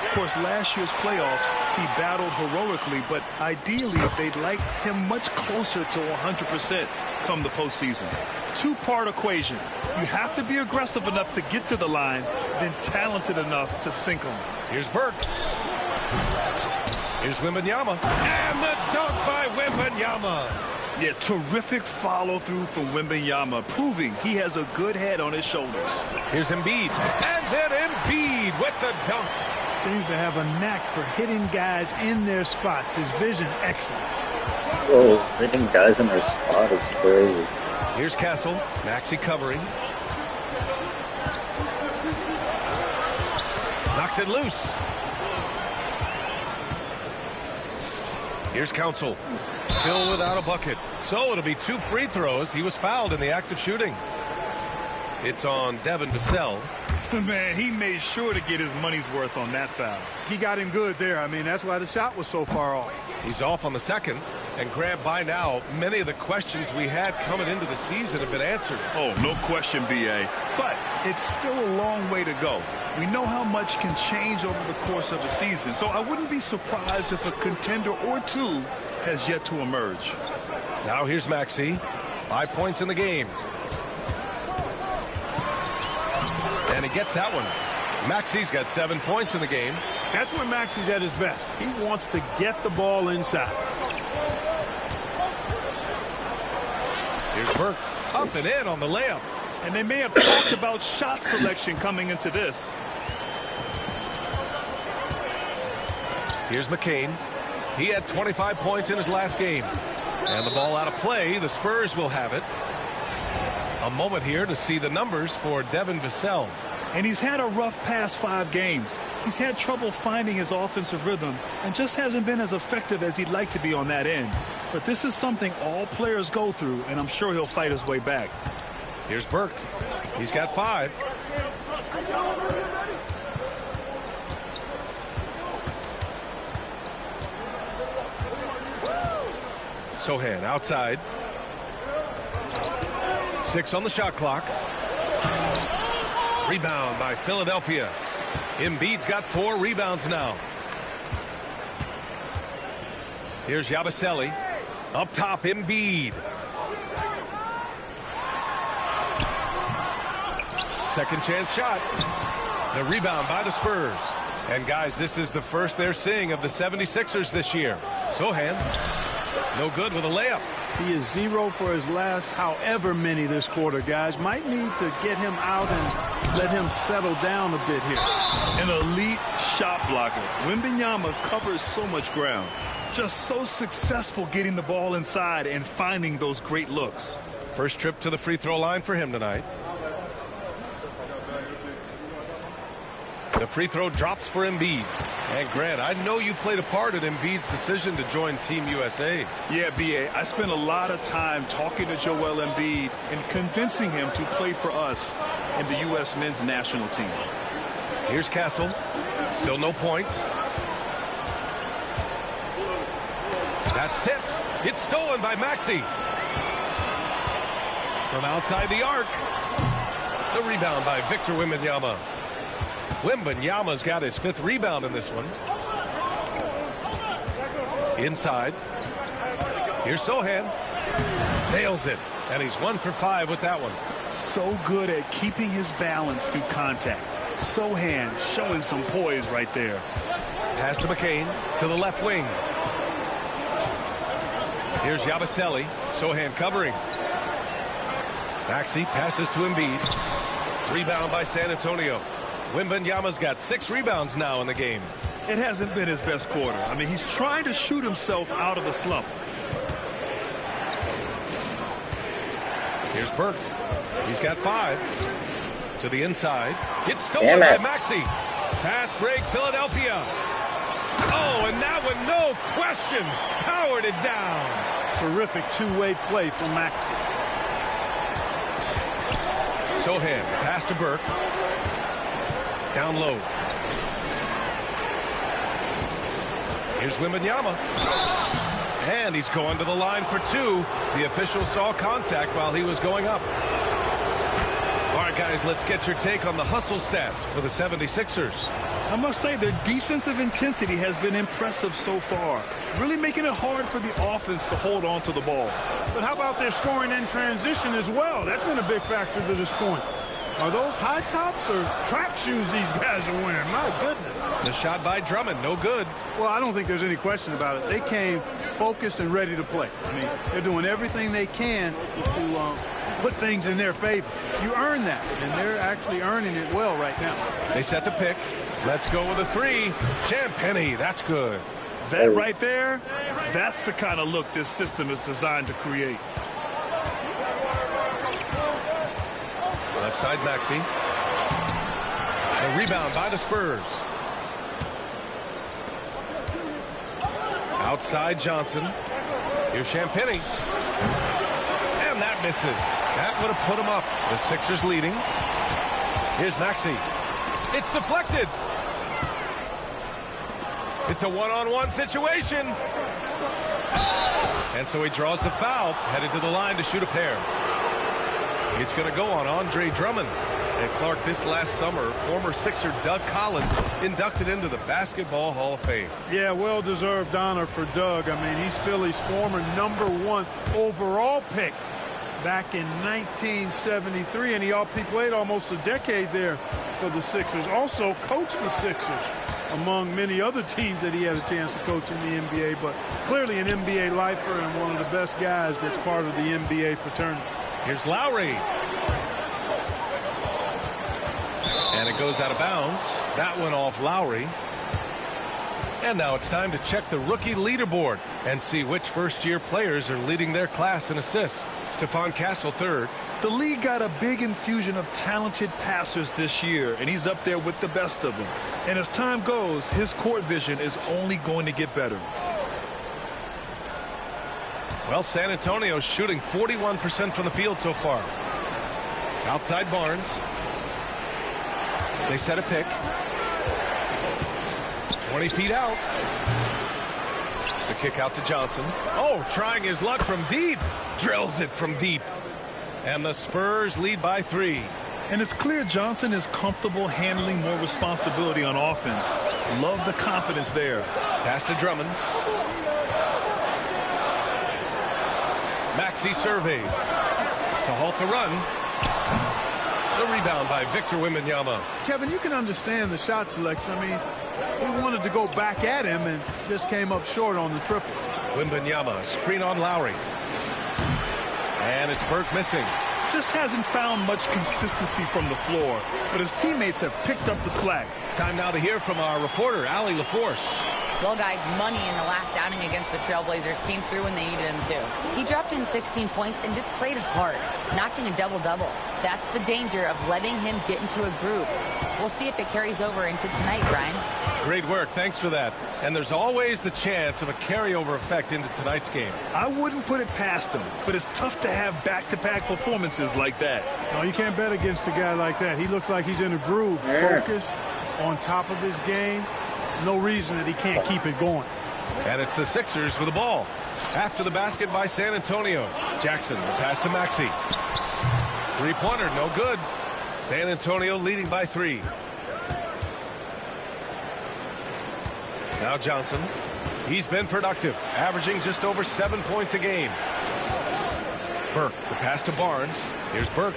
Of course, last year's playoffs, he battled heroically, but ideally, they'd like him much closer to 100% come the postseason. 2-part equation. You have to be aggressive enough to get to the line, then talented enough to sink them. Here's Burke. Here's Wembanyama. And the dunk by Wembanyama. Yeah, terrific follow-through from Wembanyama, proving he has a good head on his shoulders. Here's Embiid. And then Embiid with the dunk. Seems to have a knack for hitting guys in their spots. His vision, excellent. Whoa, hitting guys in their spot is crazy. Here's Castle. Maxey covering. Knocks it loose. Here's Council. Still without a bucket. So it'll be 2 free throws. He was fouled in the act of shooting. It's on Devin Vassell. Man, he made sure to get his money's worth on that foul. He got him good there. I mean, that's why the shot was so far off. He's off on the second. And Grant, by now, many of the questions we had coming into the season have been answered. Oh, no question, B.A. But it's still a long way to go. We know how much can change over the course of a season, so I wouldn't be surprised if a contender or 2 has yet to emerge. Now here's Maxey. 5 points in the game. And he gets that one. Maxey's got 7 points in the game. That's when Maxey's at his best. He wants to get the ball inside. Here's Burke. Up and in on the layup. And they may have talked about shot selection coming into this. Here's McCain. He had 25 points in his last game. And the ball out of play. The Spurs will have it. A moment here to see the numbers for Devin Vassell. And he's had a rough past 5 games. He's had trouble finding his offensive rhythm and just hasn't been as effective as he'd like to be on that end. But this is something all players go through, and I'm sure he'll fight his way back. Here's Burke. He's got 5. Sohan outside. 6 on the shot clock. Rebound by Philadelphia. Embiid's got 4 rebounds now. Here's Yabusele. Up top, Embiid. Second chance shot. The rebound by the Spurs. And guys, this is the first they're seeing of the 76ers this year. Sohan, no good with a layup. He is 0 for his last however many this quarter, guys. Might need to get him out and let him settle down a bit here. An elite shot blocker. Wembanyama covers so much ground. Just so successful getting the ball inside and finding those great looks. First trip to the free throw line for him tonight. The free throw drops for Embiid. And Grant, I know you played a part in Embiid's decision to join Team USA. Yeah, B.A., I spent a lot of time talking to Joel Embiid and convincing him to play for us in the U.S. men's national team. Here's Castle. Still no points. That's tipped. It's stolen by Maxey. From outside the arc. The rebound by Victor Wembanyama. Wembanyama's got his 5th rebound in this one. Inside. Here's Sohan. Nails it. And he's 1 for 5 with that one. So good at keeping his balance through contact. Sohan showing some poise right there. Pass to McCain to the left wing. Here's Yabusele. Sohan covering. Maxey passes to Embiid. Rebound by San Antonio. Wembanyama's got 6 rebounds now in the game. It hasn't been his best quarter. I mean, he's trying to shoot himself out of the slump. Here's Burke. He's got 5. To the inside. It's stolen by Maxey. Fast break, Philadelphia. Oh, and that one, no question, powered it down. Terrific two-way play from Maxey. Sohan, pass to Burke. Down low. Here's Wembanyama. And he's going to the line for 2. The official saw contact while he was going up. All right, guys, let's get your take on the hustle stats for the 76ers. I must say their defensive intensity has been impressive so far. Really making it hard for the offense to hold on to the ball. But how about their scoring in transition as well? That's been a big factor to this point. Are those high tops or track shoes these guys are wearing? My goodness. The shot by Drummond, no good. Well, I don't think there's any question about it. They came focused and ready to play. I mean, they're doing everything they can to put things in their favor. You earn that, and they're actually earning it well right now. They set the pick. Let's go with a 3. Champagnie, that's good. That right there, that's the kind of look this system is designed to create. Left side, Maxey. The rebound by the Spurs. Outside, Johnson. Here's Champagnie. And that misses. That would have put him up. The Sixers leading. Here's Maxey. It's deflected. It's a one-on-one situation. And so he draws the foul, headed to the line to shoot a pair. It's going to go on Andre Drummond. And Clark, this last summer, former Sixer Doug Collins inducted into the Basketball Hall of Fame. Yeah, well-deserved honor for Doug. I mean, he's Philly's former #1 overall pick back in 1973, and he played almost a decade there for the Sixers. Also coached the Sixers, among many other teams that he had a chance to coach in the NBA, but clearly an NBA lifer and one of the best guys that's part of the NBA fraternity. Here's Lowry. And it goes out of bounds. That went off Lowry. And now it's time to check the rookie leaderboard and see which first-year players are leading their class in assists. Stephon Castle, 3rd. The league got a big infusion of talented passers this year, and he's up there with the best of them. And as time goes, his court vision is only going to get better. Well, San Antonio's shooting 41% from the field so far. Outside Barnes. They set a pick. 20 feet out. The kick out to Johnson. Oh, trying his luck from deep. Drills it from deep. And the Spurs lead by 3. And it's clear Johnson is comfortable handling more responsibility on offense. Love the confidence there. Pass to Drummond. Maxey surveys to halt the run. The rebound by Victor Wembanyama. Kevin, you can understand the shot selection. I mean, he wanted to go back at him and just came up short on the triple. Wembanyama, screen on Lowry. And it's Burke missing. Just hasn't found much consistency from the floor, but his teammates have picked up the slack. Time now to hear from our reporter, Allie LaForce. Well, guys, money in the last outing against the Trailblazers came through when they needed him to. He dropped in 16 points and just played hard, notching a double-double. That's the danger of letting him get into a groove. We'll see if it carries over into tonight, Brian. Great work. Thanks for that. And there's always the chance of a carryover effect into tonight's game. I wouldn't put it past him, but it's tough to have back-to-back performances like that. No, you can't bet against a guy like that. He looks like he's in a groove, focused, on top of his game. No reason that he can't keep it going. And it's the Sixers with the ball. After the basket by San Antonio. Jackson, the pass to Maxey. Three-pointer, no good. San Antonio leading by 3. Now Johnson. He's been productive, averaging just over 7 points a game. Burke, the pass to Barnes. Here's Burke.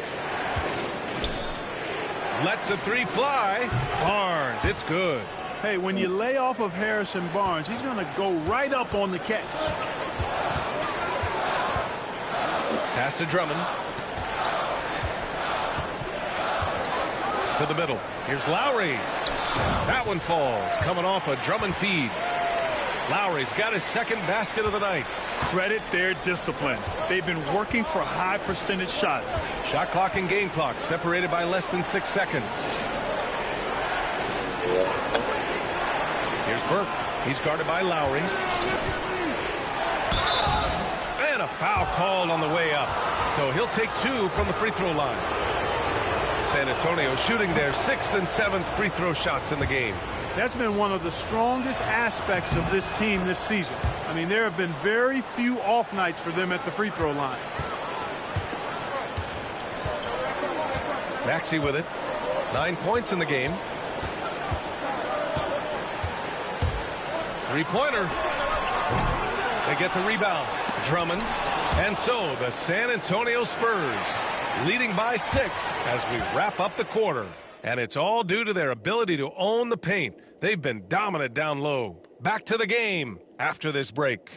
Lets the three fly. Barnes, it's good. Hey, when you lay off of Harrison Barnes, he's going to go right up on the catch. Pass to Drummond. To the middle. Here's Lowry. That one falls, coming off a Drummond feed. Lowry's got his second basket of the night. Credit their discipline. They've been working for high percentage shots. Shot clock and game clock separated by less than 6 seconds. Here's Burke. He's guarded by Lowry. And a foul called on the way up. So he'll take 2 from the free throw line. San Antonio shooting their 6th and 7th free throw shots in the game. That's been one of the strongest aspects of this team this season. I mean, there have been very few off nights for them at the free throw line. Maxey with it. 9 points in the game. Three-pointer. They get the rebound. Drummond. And so the San Antonio Spurs leading by 6 as we wrap up the quarter. And it's all due to their ability to own the paint. They've been dominant down low. Back to the game after this break.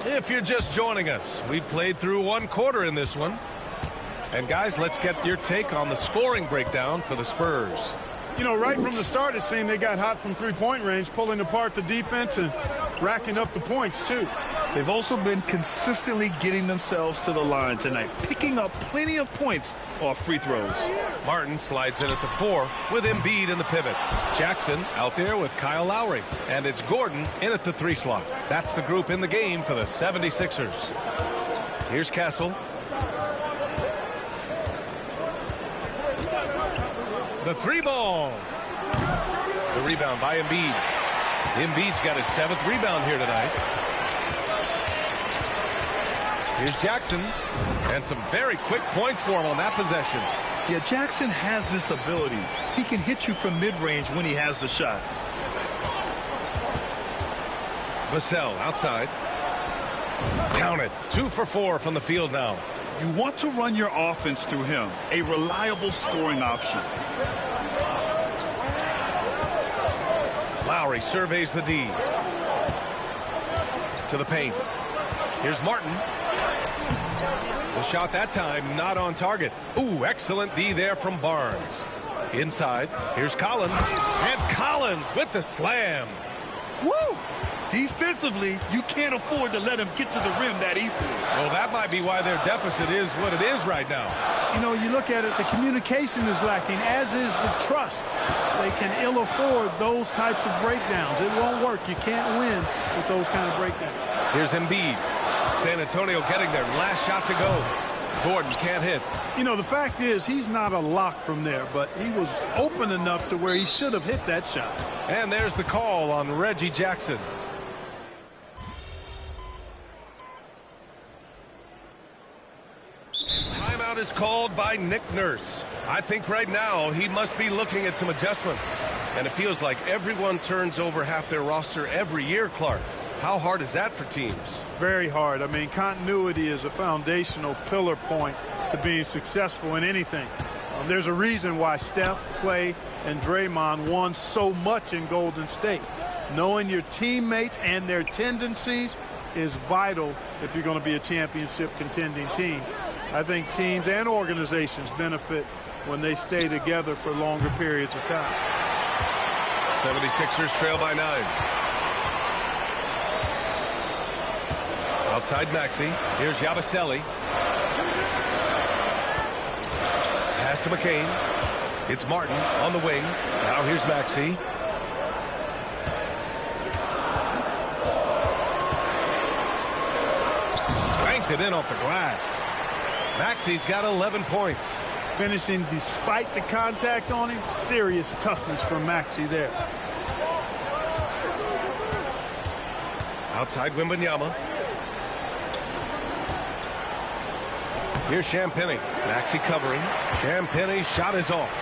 If you're just joining us, we played through 1 quarter in this one. And guys, let's get your take on the scoring breakdown for the Spurs. You know, right from the start, it seemed they got hot from three-point range, pulling apart the defense and racking up the points, too. They've also been consistently getting themselves to the line tonight, picking up plenty of points off free throws. Martin slides in at the 4 with Embiid in the pivot. Jackson out there with Kyle Lowry. And it's Gordon in at the 3 slot. That's the group in the game for the 76ers. Here's Castle. The 3 ball. The rebound by Embiid. Embiid's got his 7th rebound here tonight. Here's Jackson. And some very quick points for him on that possession. Yeah, Jackson has this ability. He can hit you from mid-range when he has the shot. Vassell outside. Count it. 2 for 4 from the field now. You want to run your offense through him, a reliable scoring option. Lowry surveys the D. To the paint. Here's Martin. The shot that time not on target. Ooh, excellent D there from Barnes. Inside, here's Collins. And Collins with the slam. Woo! Defensively, you can't afford to let him get to the rim that easily. Well, that might be why their deficit is what it is right now. You know, you look at it, the communication is lacking, as is the trust. They can ill afford those types of breakdowns. It won't work. You can't win with those kind of breakdowns. Here's Embiid. San Antonio getting their last shot to go. Gordon can't hit. You know, the fact is he's not a lock from there, but he was open enough to where he should have hit that shot. And there's the call on Reggie Jackson. is called by Nick Nurse. I think right now he must be looking at some adjustments. And it feels like everyone turns over half their roster every year, Clark. How hard is that for teams? Very hard. I mean, continuity is a foundational pillar point to being successful in anything. There's a reason why Steph, Clay, and Draymond won so much in Golden State. Knowing your teammates and their tendencies is vital if you're going to be a championship contending team. I think teams and organizations benefit when they stay together for longer periods of time. 76ers trail by 9. Outside Maxey. Here's Yabusele. Pass to McCain. It's Martin on the wing. Now here's Maxey. Banked it in off the glass. Maxey's got 11 points. Finishing despite the contact on him. Serious toughness from Maxey there. Outside Wembanyama. Here's Champagnie. Maxey covering. Champagnie's shot is off.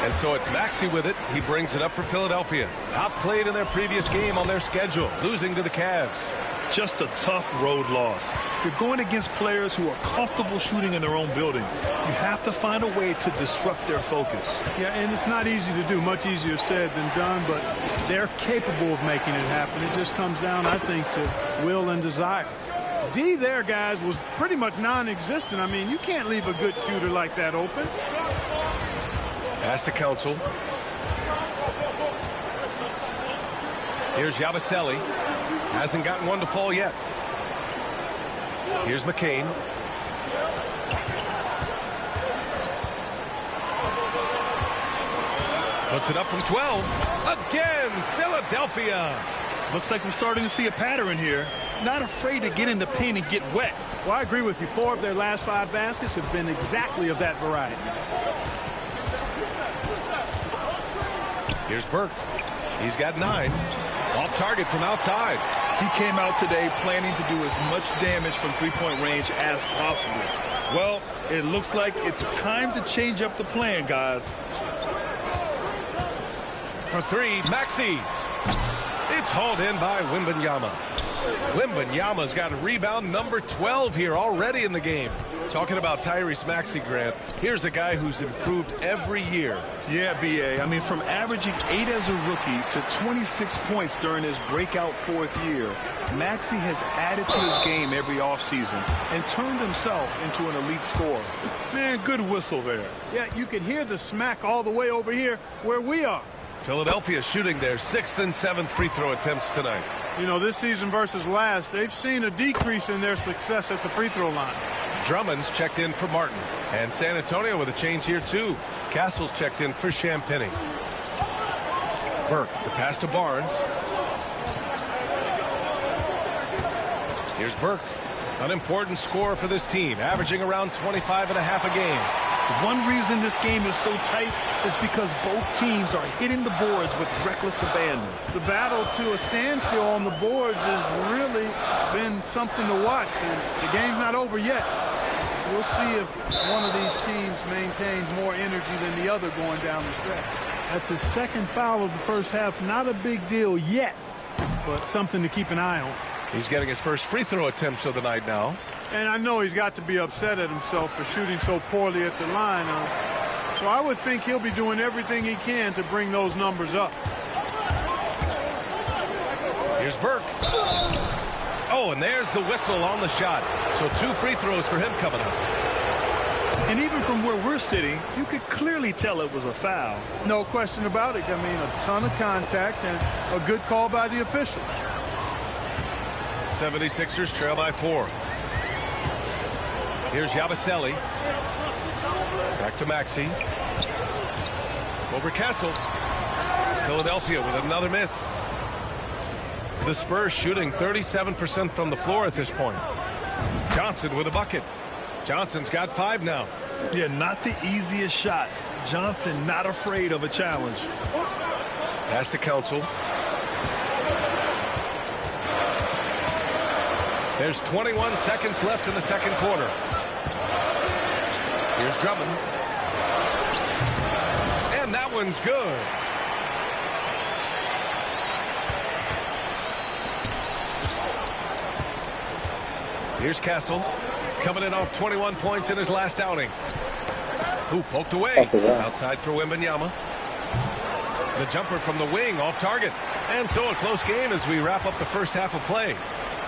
And so it's Maxey with it. He brings it up for Philadelphia. Outplayed in their previous game on their schedule, losing to the Cavs. Just a tough road loss. You're going against players who are comfortable shooting in their own building. You have to find a way to disrupt their focus. Yeah, and it's not easy to do. Much easier said than done, but they're capable of making it happen. It just comes down, I think, to will and desire. D there, guys, was pretty much non-existent. I mean, you can't leave a good shooter like that open. Pass to Council. Here's Yabusele. Hasn't gotten one to fall yet. Here's McCain. Puts it up from 12. Again, Philadelphia. Looks like we're starting to see a pattern here. Not afraid to get in the paint and get wet. Well, I agree with you. 4 of their last 5 baskets have been exactly of that variety. Here's Burke. He's got 9. Off target from outside. He came out today planning to do as much damage from three-point range as possible. Well, it looks like it's time to change up the plan, guys. For 3, Maxey. It's hauled in by Wembanyama. Wembanyama's got rebound number 12 here already in the game. Talking about Tyrese Maxey, Grant, here's a guy who's improved every year. Yeah, B.A. I mean, from averaging 8 as a rookie to 26 points during his breakout 4th year, Maxey has added to his game every offseason and turned himself into an elite scorer. Man, good whistle there. Yeah, you can hear the smack all the way over here where we are. Philadelphia shooting their 6th and 7th free throw attempts tonight. You know, this season versus last, they've seen a decrease in their success at the free throw line. Drummond's checked in for Martin. And San Antonio with a change here, too. Castle's checked in for Champagnie. Burke, the pass to Barnes. Here's Burke. An important scorer for this team, averaging around 25.5 a game. One reason this game is so tight is because both teams are hitting the boards with reckless abandon. The battle to a standstill on the boards has really been something to watch. And the game's not over yet. We'll see if one of these teams maintains more energy than the other going down the stretch. That's his 2nd foul of the first half. Not a big deal yet, but something to keep an eye on. He's getting his first free throw attempts of the night now. And I know he's got to be upset at himself for shooting so poorly at the line. So I would think he'll be doing everything he can to bring those numbers up. Here's Burke. Oh, and there's the whistle on the shot. So 2 free throws for him coming up. And even from where we're sitting, you could clearly tell it was a foul. No question about it. I mean, a ton of contact and a good call by the official. 76ers trail by 4. Here's Yabusele. Back to Maxey. Over Castle. Philadelphia with another miss. The Spurs shooting 37% from the floor at this point. Johnson with a bucket. Johnson's got 5 now. Yeah, not the easiest shot. Johnson not afraid of a challenge. Pass to Council. There's 21 seconds left in the 2nd quarter. Here's Drummond. And that one's good. Here's Castle, coming in off 21 points in his last outing. Who poked away. Outside for Wembanyama. The jumper from the wing off target. And so a close game as we wrap up the first half of play.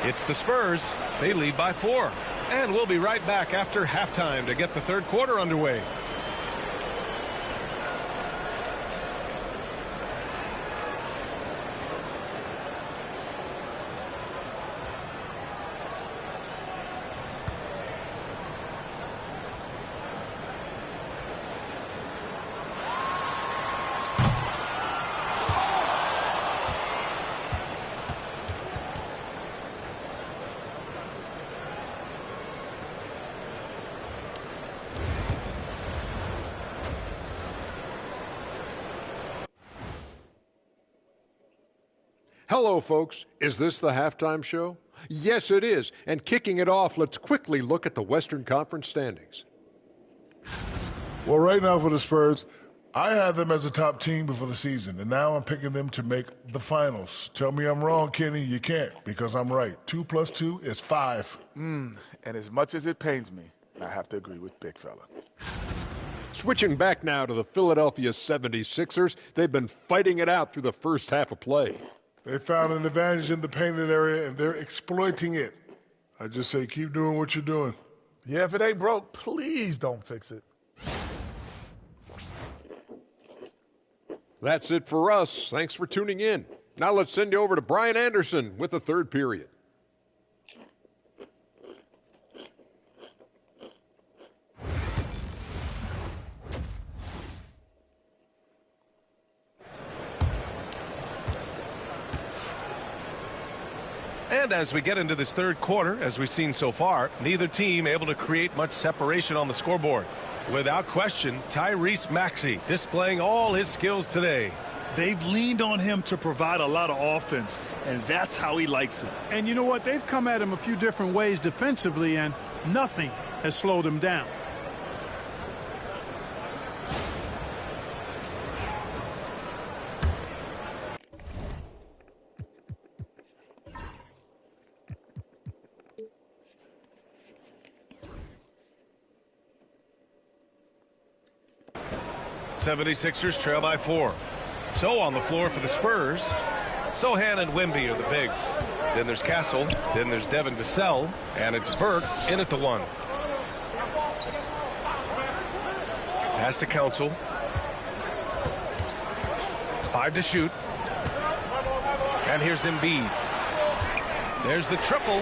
It's the Spurs. They lead by 4. And we'll be right back after halftime to get the third quarter underway. Hello, folks. Is this the halftime show? Yes, it is. And kicking it off, let's quickly look at the Western Conference standings. Well, right now for the Spurs, I had them as a top team before the season, and now I'm picking them to make the finals. Tell me I'm wrong, Kenny. You can't, because I'm right. 2 + 2 is 5. And as much as it pains me, I have to agree with Big Fella. Switching back now to the Philadelphia 76ers, they've been fighting it out through the first half of play. They found an advantage in the painted area, and they're exploiting it. I just say keep doing what you're doing. Yeah, if it ain't broke, please don't fix it. That's it for us. Thanks for tuning in. Now let's send you over to Brian Anderson with the third period. And as we get into this third quarter, as we've seen so far, neither team able to create much separation on the scoreboard. Without question, Tyrese Maxey displaying all his skills today. They've leaned on him to provide a lot of offense, and that's how he likes it. And you know what? They've come at him a few different ways defensively, and nothing has slowed him down. '76ers trail by 4. So on the floor for the Spurs, Sohan and Wemby are the bigs. Then there's Castle, then there's Devin Vassell, and it's Burke in at the 1. Pass to Council. 5 to shoot. And here's Embiid. There's the triple.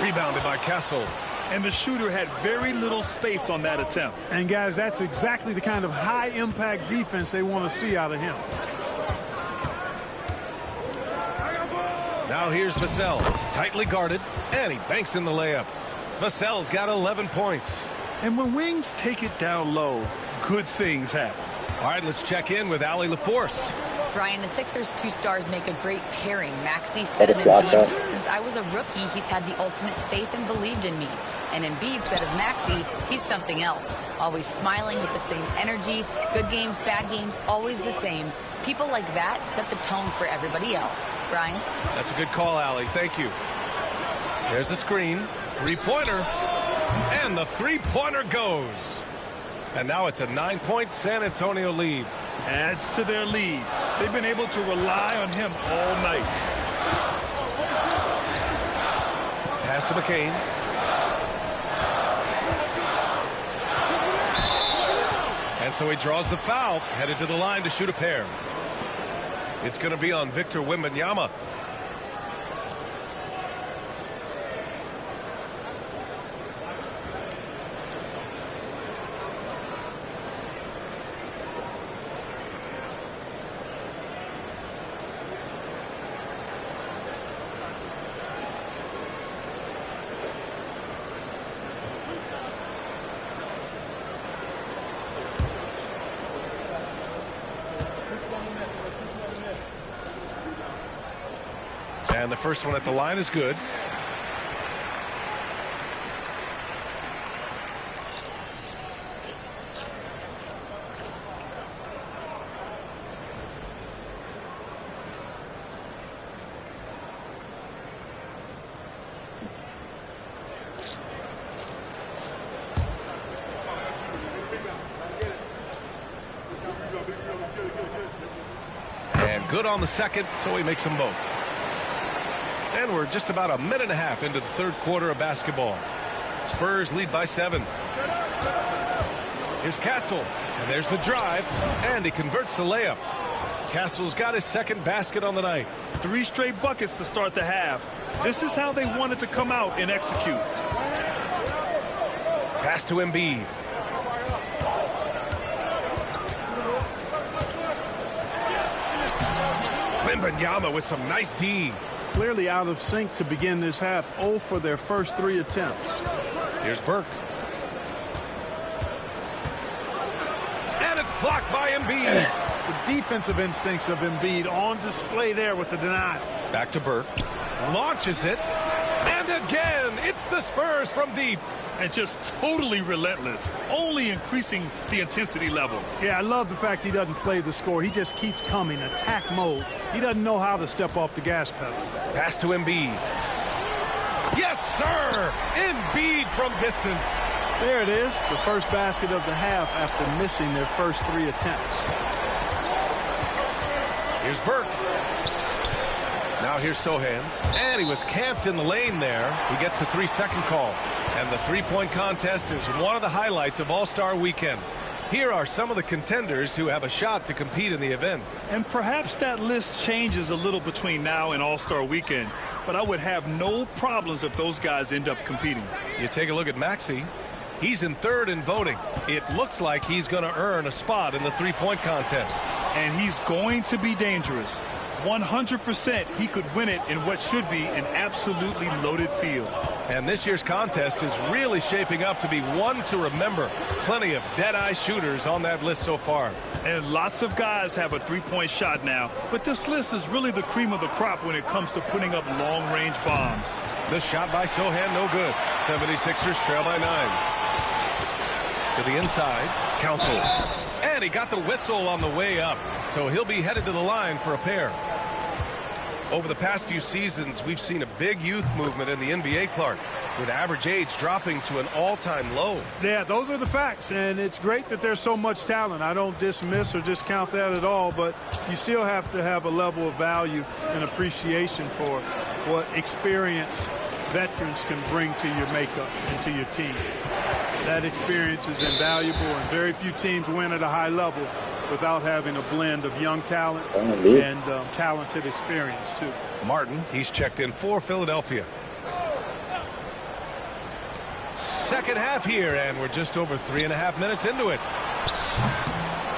Rebounded by Castle. And the shooter had very little space on that attempt. And guys, that's exactly the kind of high-impact defense they want to see out of him. Now here's Vassell, tightly guarded, and he banks in the layup. Vassell's got 11 points. And when wings take it down low, good things happen. All right, let's check in with Allie LaForce. Brian, the Sixers' 2 stars make a great pairing. Maxey said of Embiid, since I was a rookie, he's had the ultimate faith and believed in me. And Embiid said of Maxey, he's something else. Always smiling with the same energy. Good games, bad games, always the same. People like that set the tone for everybody else. Brian? That's a good call, Allie. Thank you. There's a screen. Three-pointer. And the three-pointer goes. And now it's a 9-point San Antonio lead. Adds to their lead. They've been able to rely on him all night. Pass to McCain. And so he draws the foul, headed to the line to shoot a pair. It's going to be on Victor Wembanyama. And the first one at the line is good. Good on the second, so he makes them both. And we're just about a minute and a half into the third quarter of basketball. Spurs lead by 7. Here's Castle, and there's the drive, and he converts the layup. Castle's got his second basket on the night. 3 straight buckets to start the half. This is how they wanted to come out and execute. Pass to Embiid. Wembanyama with some nice D. Clearly out of sync to begin this half. 0 for their first 3 attempts. Here's Burke. And it's blocked by Embiid. The defensive instincts of Embiid on display there with the denial. Back to Burke. Launches it. And again, it's the Spurs from deep. And just totally relentless, only increasing the intensity level. Yeah, I love the fact he doesn't play the score. He just keeps coming, attack mode. He doesn't know how to step off the gas pedal. Pass to Embiid. Yes, sir! Embiid from distance. There it is, the first basket of the half after missing their first 3 attempts. Here's Burke. Now here's Sohan. And he was camped in the lane there. He gets a 3-second call. And the three-point contest is one of the highlights of All-Star Weekend. Here are some of the contenders who have a shot to compete in the event. And perhaps that list changes a little between now and All-Star Weekend. But I would have no problems if those guys end up competing. You take a look at Maxey. He's in 3rd in voting. It looks like he's going to earn a spot in the three-point contest. And he's going to be dangerous. 100% he could win it in what should be an absolutely loaded field. And this year's contest is really shaping up to be one to remember. Plenty of dead-eye shooters on that list so far. And lots of guys have a three-point shot now. But this list is really the cream of the crop when it comes to putting up long-range bombs. The shot by Sohan, no good. 76ers trail by 9. To the inside, Council. And he got the whistle on the way up. So he'll be headed to the line for a pair. Over the past few seasons, we've seen a big youth movement in the NBA, Clark, with average age dropping to an all-time low. Yeah, those are the facts, and it's great that there's so much talent. I don't dismiss or discount that at all, but you still have to have a level of value and appreciation for what experienced veterans can bring to your makeup and to your team. That experience is invaluable, and very few teams win at a high level without having a blend of young talent and talented experience, too. Martin, he's checked in for Philadelphia. Second half here, and we're just over 3.5 minutes into it.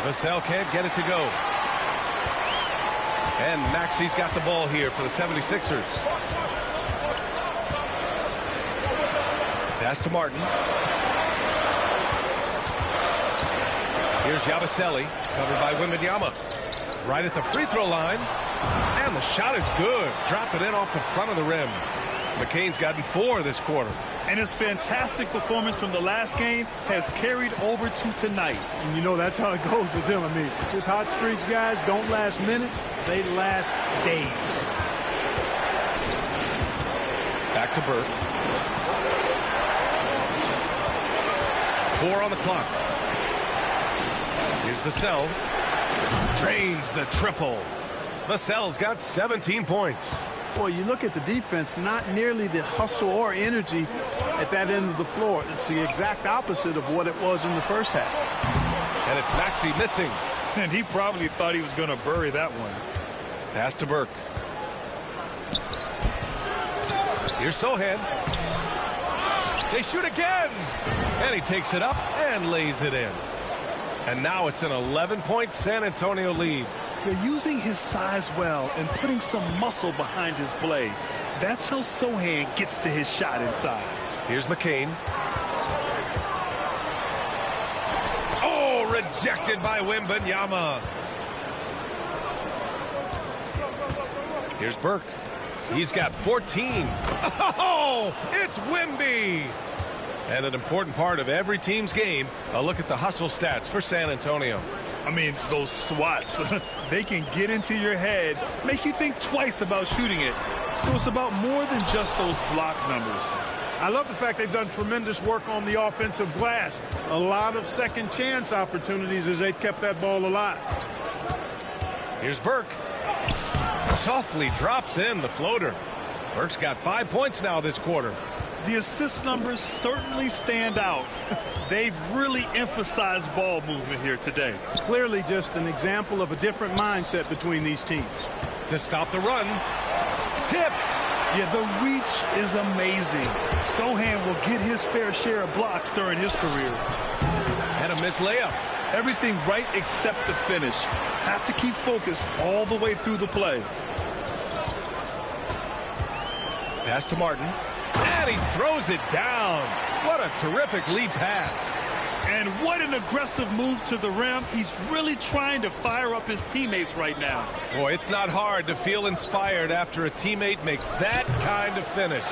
Vassell can't get it to go. And Maxey's got the ball here for the 76ers. Pass to Martin. Here's Yabusele, covered by Wembanyama. Right at the free throw line. And the shot is good. Dropped it in off the front of the rim. McCain's gotten 4 this quarter. And his fantastic performance from the last game has carried over to tonight. And you know that's how it goes with him. I mean, his hot streaks, guys, don't last minutes. They last days. Back to Burke. 4 on the clock. Here's Vassell. Drains the triple. Vassell's got 17 points. Boy, you look at the defense, not nearly the hustle or energy at that end of the floor. It's the exact opposite of what it was in the first half. And it's Maxey missing. And he probably thought he was going to bury that one. Pass to Burke. Here's Sohan. They shoot again. And he takes it up and lays it in. And now it's an 11-point San Antonio lead. They're using his size well and putting some muscle behind his play. That's how Sohan gets to his shot inside. Here's McCain. Oh, rejected by Wembanyama. Here's Burke. He's got 14. Oh, it's Wemby. And an important part of every team's game, a look at the hustle stats for San Antonio. I mean, those swats, they can get into your head, make you think twice about shooting it. So it's about more than just those block numbers. I love the fact they've done tremendous work on the offensive glass. A lot of second chance opportunities as they've kept that ball alive. Here's Burke. Softly drops in the floater. Burke's got 5 points now this quarter. The assist numbers certainly stand out. They've really emphasized ball movement here today. Clearly just an example of a different mindset between these teams. To stop the run. Tipped. Yeah, the reach is amazing. Sohan will get his fair share of blocks during his career. And a missed layup. Everything right except the finish. Have to keep focused all the way through the play. Pass to Martin. And he throws it down. What a terrific lead pass. And what an aggressive move to the rim. He's really trying to fire up his teammates right now. Boy, it's not hard to feel inspired after a teammate makes that kind of finish.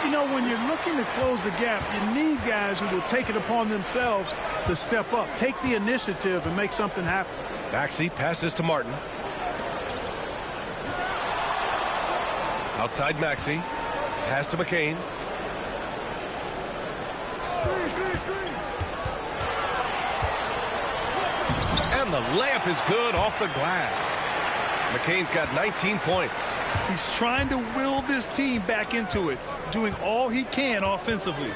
You know, when you're looking to close the gap, you need guys who will take it upon themselves to step up, take the initiative, and make something happen. Maxey passes to Martin. Outside Maxey. Pass to McCain. And the layup is good off the glass. McCain's got 19 points. He's trying to will this team back into it, doing all he can offensively.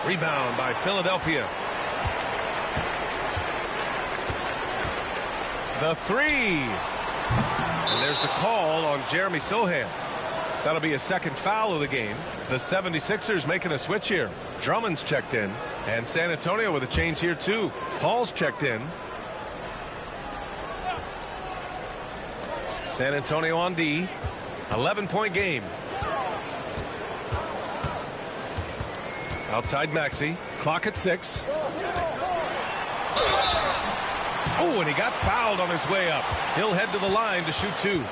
Rebound by Philadelphia. The three. And there's the call on Jeremy Sohan. That'll be a second foul of the game. The 76ers making a switch here. Drummond's checked in. And San Antonio with a change here too. Paul's checked in. San Antonio on D. 11-point game. Outside Maxey. Clock at 6. Oh, and he got fouled on his way up. He'll head to the line to shoot 2.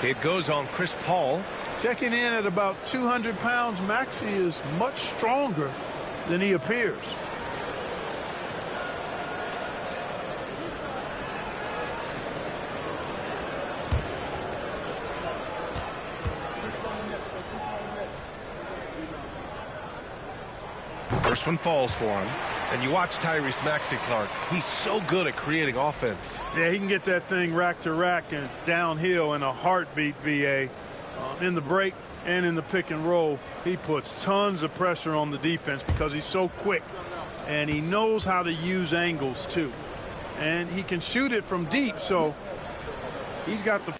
It goes on Chris Paul. Checking in at about 200 pounds, Maxey is much stronger than he appears. First one falls for him. And you watch Tyrese Maxey, Clark. He's so good at creating offense. Yeah, he can get that thing rack to rack and downhill in a heartbeat, VA. In the break and in the pick and roll, he puts tons of pressure on the defense because he's so quick. And he knows how to use angles, too. And he can shoot it from deep, so he's got the...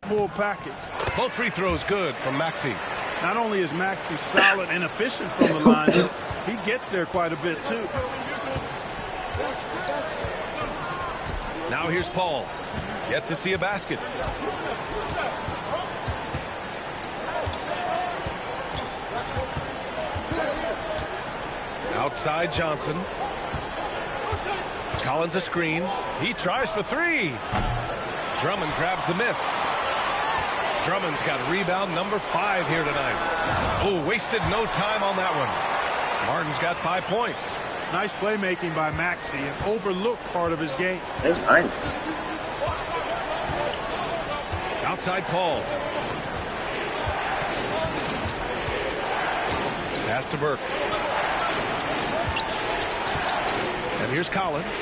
Full package. Both free throws good from Maxey. Not only is Maxey solid and efficient from the line, but he gets there quite a bit too. Now here's Paul. Yet to see a basket. Outside Johnson. Collins a screen. He tries for three. Drummond grabs the miss. Drummond's got rebound number 5 here tonight. Oh, wasted no time on that one. Martin's got 5 points. Nice playmaking by Maxey, an overlooked part of his game. That's nice. Outside Paul. Pass to Burke. And here's Collins.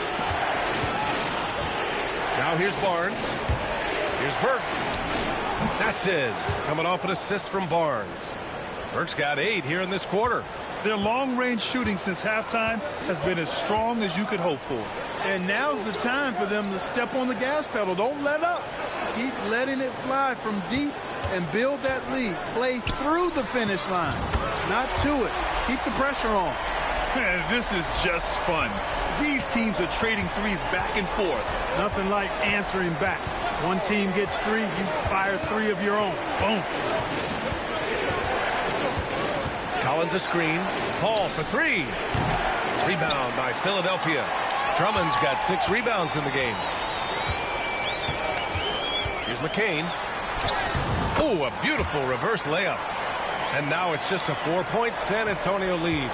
Now here's Barnes. Here's Burke. That's it. Coming off an assist from Barnes. Burke's got 8 here in this quarter. Their long-range shooting since halftime has been as strong as you could hope for. And now's the time for them to step on the gas pedal. Don't let up. Keep letting it fly from deep and build that lead. Play through the finish line, not to it. Keep the pressure on. This is just fun. These teams are trading threes back and forth. Nothing like answering back. One team gets 3, you fire 3 of your own. Boom. Collins a screen. Paul for 3. Rebound by Philadelphia. Drummond's got 6 rebounds in the game. Here's McCain. Oh, a beautiful reverse layup. And now it's just a 4-point San Antonio lead.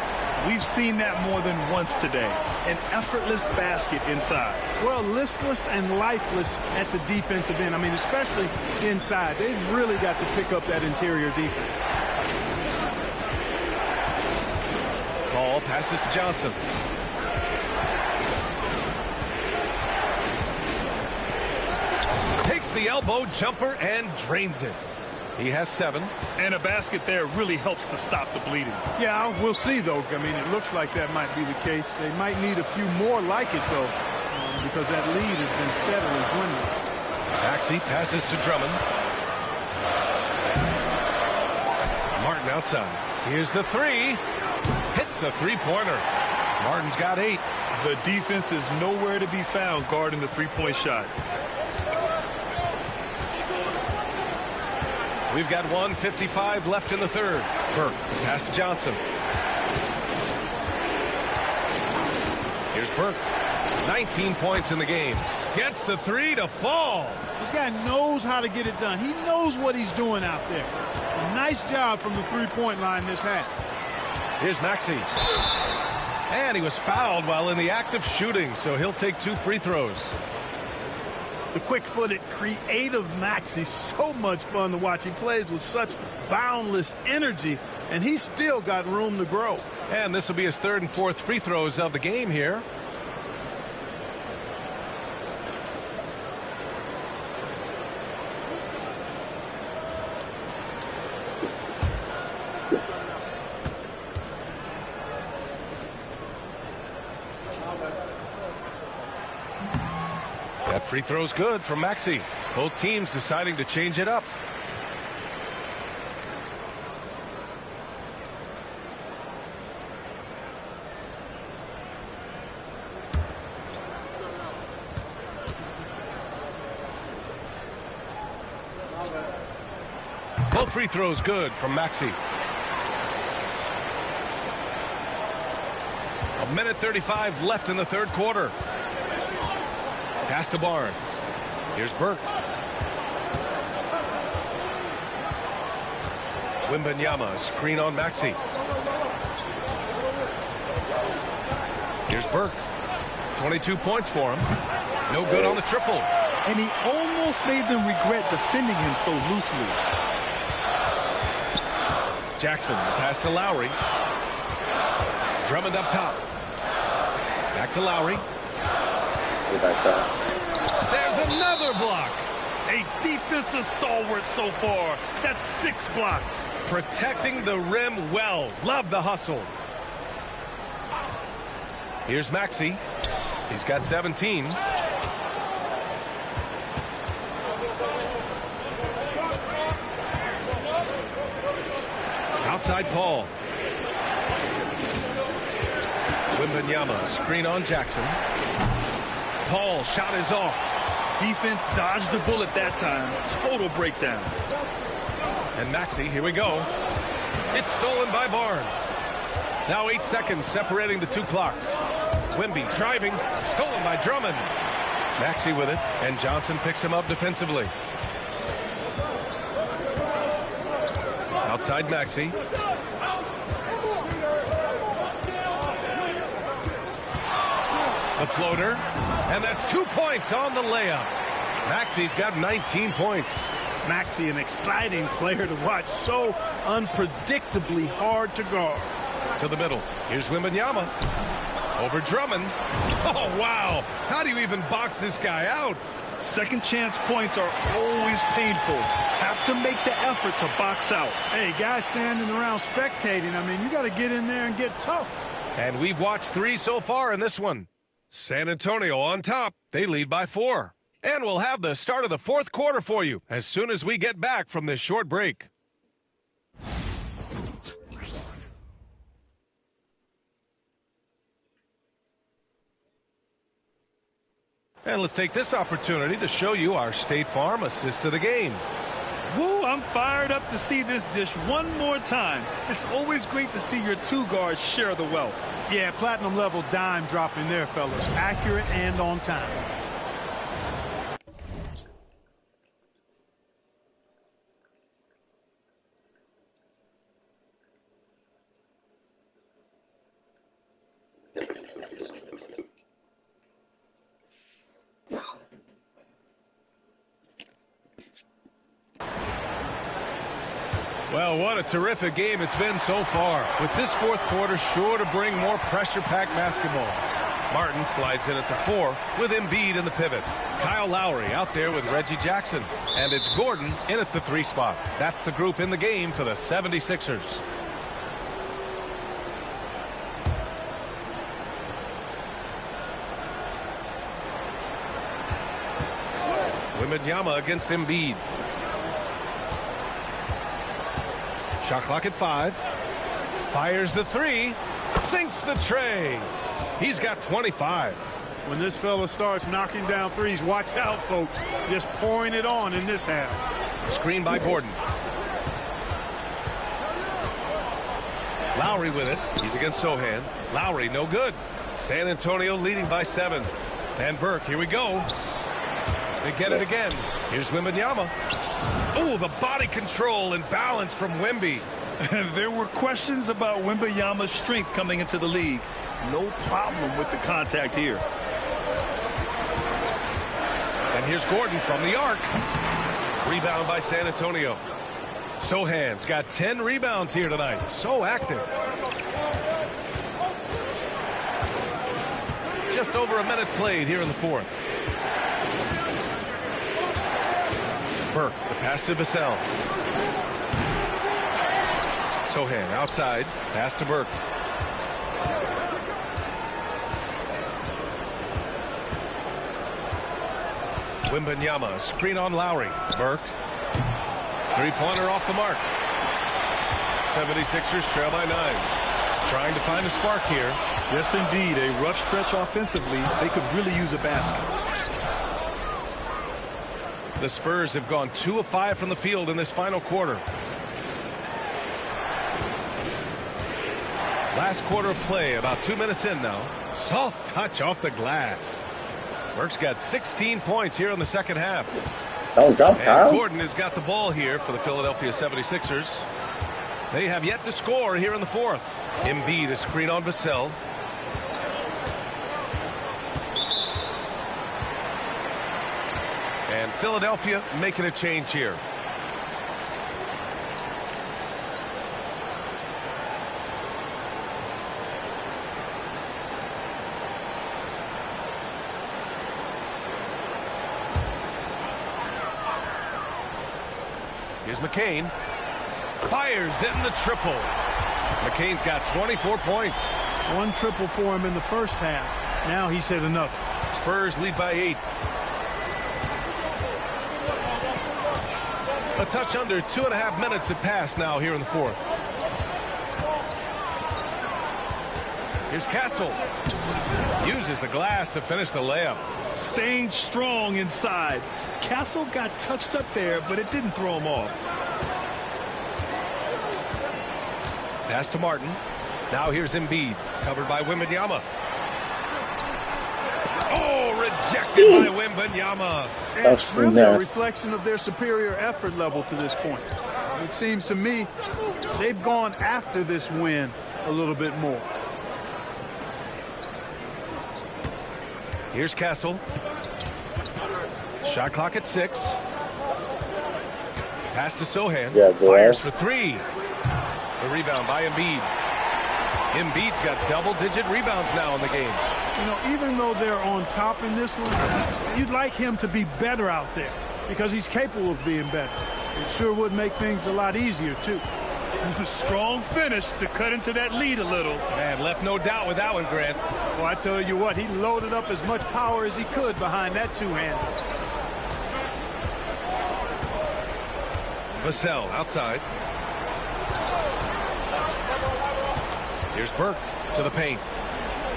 We've seen that more than once today. An effortless basket inside. Well, listless and lifeless at the defensive end. I mean, especially inside. They've really got to pick up that interior defense. Paul passes to Johnson. Takes the elbow jumper and drains it. He has 7. And a basket there really helps to stop the bleeding. Yeah, we'll see, though. I mean, it looks like that might be the case. They might need a few more like it, though, because that lead has been steadily dwindling. Maxey passes to Drummond. Martin outside. Here's the 3. Hits a 3-pointer. Martin's got 8. The defense is nowhere to be found guarding the 3-point shot. We've got 1:55 left in the third. Burke, pass to Johnson. Here's Burke. 19 points in the game. Gets the 3 to fall. This guy knows how to get it done. He knows what he's doing out there. A nice job from the 3-point line this half. Here's Maxey. And he was fouled while in the act of shooting, so he'll take 2 free throws. The quick-footed, creative Maxey, so much fun to watch. He plays with such boundless energy, and he's still got room to grow. And this will be his 3rd and 4th free throws of the game here. That free throw's good from Maxey. Both teams deciding to change it up. Both free throws good from Maxey. 1:35 left in the third quarter. Pass to Barnes. Here's Burke. Wembanyama, screen on Maxey. Here's Burke. 22 points for him. No good on the triple. And he almost made them regret defending him so loosely. Jackson, the pass to Lowry. Drummond up top. Back to Lowry. There's another block. A defensive stalwart so far. That's 6 blocks. Protecting the rim well. Love the hustle. Here's Maxey. He's got 17. Outside Paul. Wembanyama, screen on Jackson. Paul, shot is off. Defense dodged the bullet that time. Total breakdown. And Maxey, here we go. It's stolen by Barnes. Now 8 seconds separating the two clocks. Wemby driving, stolen by Drummond. Maxey with it, and Johnson picks him up defensively. Outside Maxey. The floater, and that's 2 points on the layup. Maxey's got 19 points. Maxey, an exciting player to watch. So unpredictably hard to guard. To the middle. Here's Wembanyama. Over Drummond. Oh, wow. How do you even box this guy out? Second chance points are always painful. Have to make the effort to box out. Hey, guys standing around spectating. I mean, you got to get in there and get tough. And we've watched 3 so far in this one. San Antonio on top. They lead by 4. And we'll have the start of the fourth quarter for you as soon as we get back from this short break. And let's take this opportunity to show you our State Farm assist to the game. Woo, I'm fired up to see this dish one more time. It's always great to see your two guards share the wealth. Yeah, platinum level dime dropping there, fellas. Accurate and on time. Well, what a terrific game it's been so far. With this fourth quarter sure to bring more pressure-packed basketball. Martin slides in at the 4 with Embiid in the pivot. Kyle Lowry out there with Reggie Jackson. And it's Gordon in at the 3 spot. That's the group in the game for the 76ers. Wembanyama against Embiid. Shot clock at 5. Fires the 3. Sinks the tray. He's got 25. When this fella starts knocking down threes, watch out, folks. Just pouring it on in this half. Screen by Gordon. Lowry with it. He's against Sohan. Lowry no good. San Antonio leading by 7. And Burke, here we go. They get it again. Here's Wembanyama. Oh, the body control and balance from Wemby. There were questions about Wembanyama's strength coming into the league. No problem with the contact here. And here's Gordon from the arc. Rebound by San Antonio. Sohan's got 10 rebounds here tonight. So active. Just over a minute played here in the fourth. Burke, the pass to Vassell. Sohan outside, pass to Burke. Wembanyama, screen on Lowry. Burke. Three-pointer off the mark. 76ers trail by 9. Trying to find a spark here. Yes, indeed. A rough stretch offensively. They could really use a basket. The Spurs have gone 2 of 5 from the field in this final quarter. Last quarter of play, about 2 minutes in now. Soft touch off the glass. Burke's got 16 points here in the second half. Don't jump, Kyle. And Gordon has got the ball here for the Philadelphia 76ers. They have yet to score here in the fourth. Embiid, a screen on Vassell. And Philadelphia making a change here. Here's McCain. Fires in the triple. McCain's got 24 points. One triple for him in the first half. Now he's hit another. Spurs lead by 8. A touch under 2.5 minutes have passed now here in the fourth. Here's Castle. Uses the glass to finish the layup. Staying strong inside. Castle got touched up there, but it didn't throw him off. Pass to Martin. Now here's Embiid. Covered by Wembanyama. Oh, rejected by Wembanyama. It's really a reflection of their superior effort level to this point. It seems to me they've gone after this win a little bit more. Here's Castle. Shot clock at 6. Pass to Sohan. Yeah, fires for 3. The rebound by Embiid. Embiid's got double-digit rebounds now in the game. You know, even though they're on top in this one, you'd like him to be better out there because he's capable of being better. It sure would make things a lot easier, too. Strong finish to cut into that lead a little. Man, left no doubt with that one, Grant. Well, I tell you what, he loaded up as much power as he could behind that two-hander. Vassell outside. Here's Burke to the paint.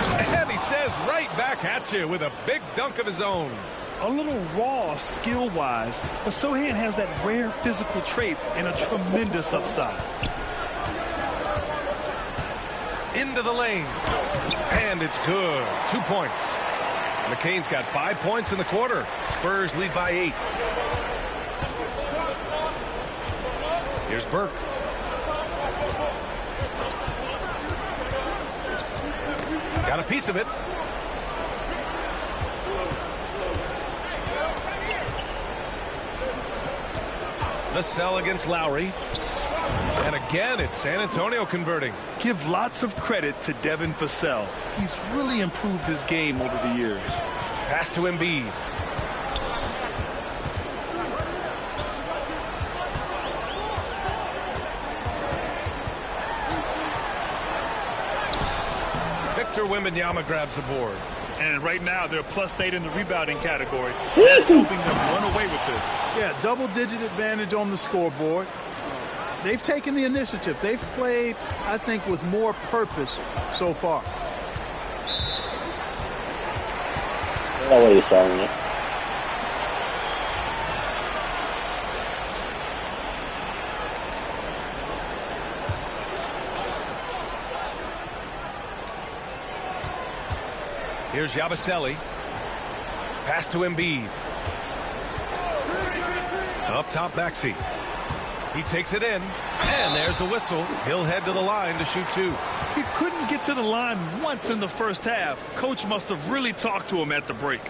And he says right back at you with a big dunk of his own. A little raw skill-wise, but Sohan has that rare physical traits and a tremendous upside. Into the lane. And it's good. 2 points. McCain's got 5 points in the quarter. Spurs lead by 8. Here's Burke. Got a piece of it. Vassell against Lowry. And again, it's San Antonio converting. Give lots of credit to Devin Vassell. He's really improved his game over the years. Pass to Embiid. Victor Wembanyama grabs the board. And right now, they're +8 in the rebounding category. That's helping them run away with this. Yeah, double-digit advantage on the scoreboard. They've taken the initiative. They've played, I think, with more purpose so far. No way he's selling it. Here's Yabusele. Pass to Embiid. Up top, Maxey. He takes it in, and there's a whistle. He'll head to the line to shoot 2. He couldn't get to the line once in the first half. Coach must have really talked to him at the break.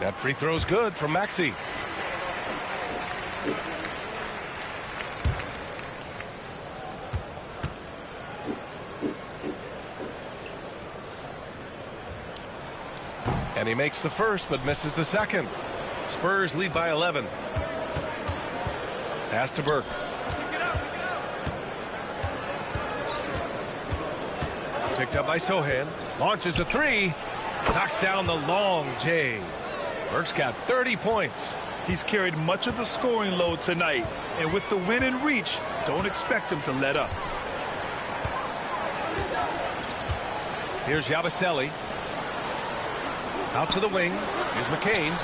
That free throw's good from Maxey. And he makes the first but misses the second. Spurs lead by 11. Pass to Burke. Picked up by Sohan. Launches a 3. Knocks down the long J. Burke's got 30 points. He's carried much of the scoring load tonight. And with the win in reach, don't expect him to let up. Here's Yabusele. Out to the wing. Here's McCain.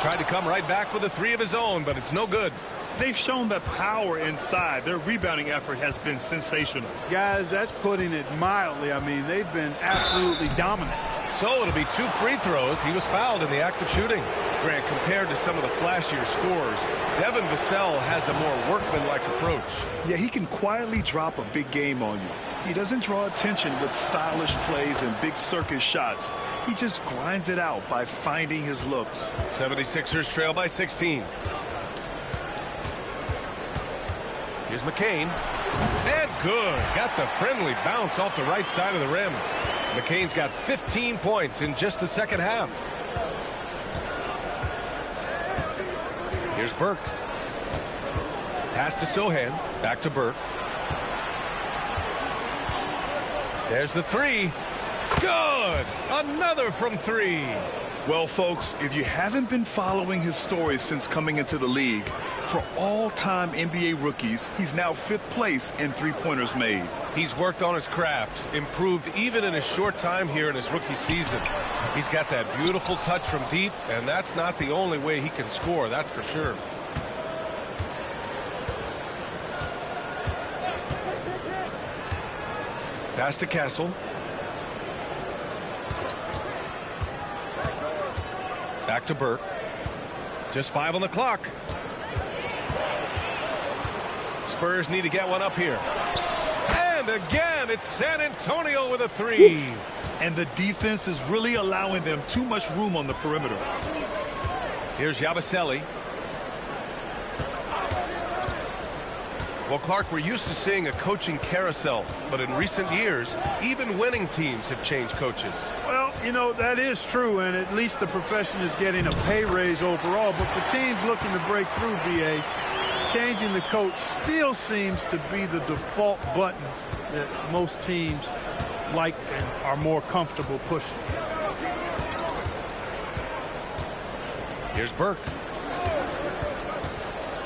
Tried to come right back with a 3 of his own, but it's no good. They've shown that power inside. Their rebounding effort has been sensational. Guys, that's putting it mildly. I mean, they've been absolutely dominant. So it'll be 2 free throws. He was fouled in the act of shooting. Grant, compared to some of the flashier scores, Devin Vassell has a more workmanlike approach. Yeah, he can quietly drop a big game on you. He doesn't draw attention with stylish plays and big circus shots. He just grinds it out by finding his looks. 76ers trail by 16. Here's McCain. And good. Got the friendly bounce off the right side of the rim. McCain's got 15 points in just the second half. Here's Burke. Pass to Sohan. Back to Burke. There's the three. Good. Another from three. Well, folks, if you haven't been following his story since coming into the league, for all-time NBA rookies, he's now 5th place in three-pointers made. He's worked on his craft, improved even in his short time here in his rookie season. He's got that beautiful touch from deep, and that's not the only way he can score, that's for sure. Pass to Castle. Back to Burke. Just 5 on the clock. Spurs need to get one up here. And again, it's San Antonio with a three. And the defense is really allowing them too much room on the perimeter. Here's Yabusele. Well, Clark, we're used to seeing a coaching carousel, but in recent years, even winning teams have changed coaches. Well, you know, that is true, and at least the profession is getting a pay raise overall. But for teams looking to break through, BA, changing the coach still seems to be the default button that most teams like and are more comfortable pushing. Here's Burke.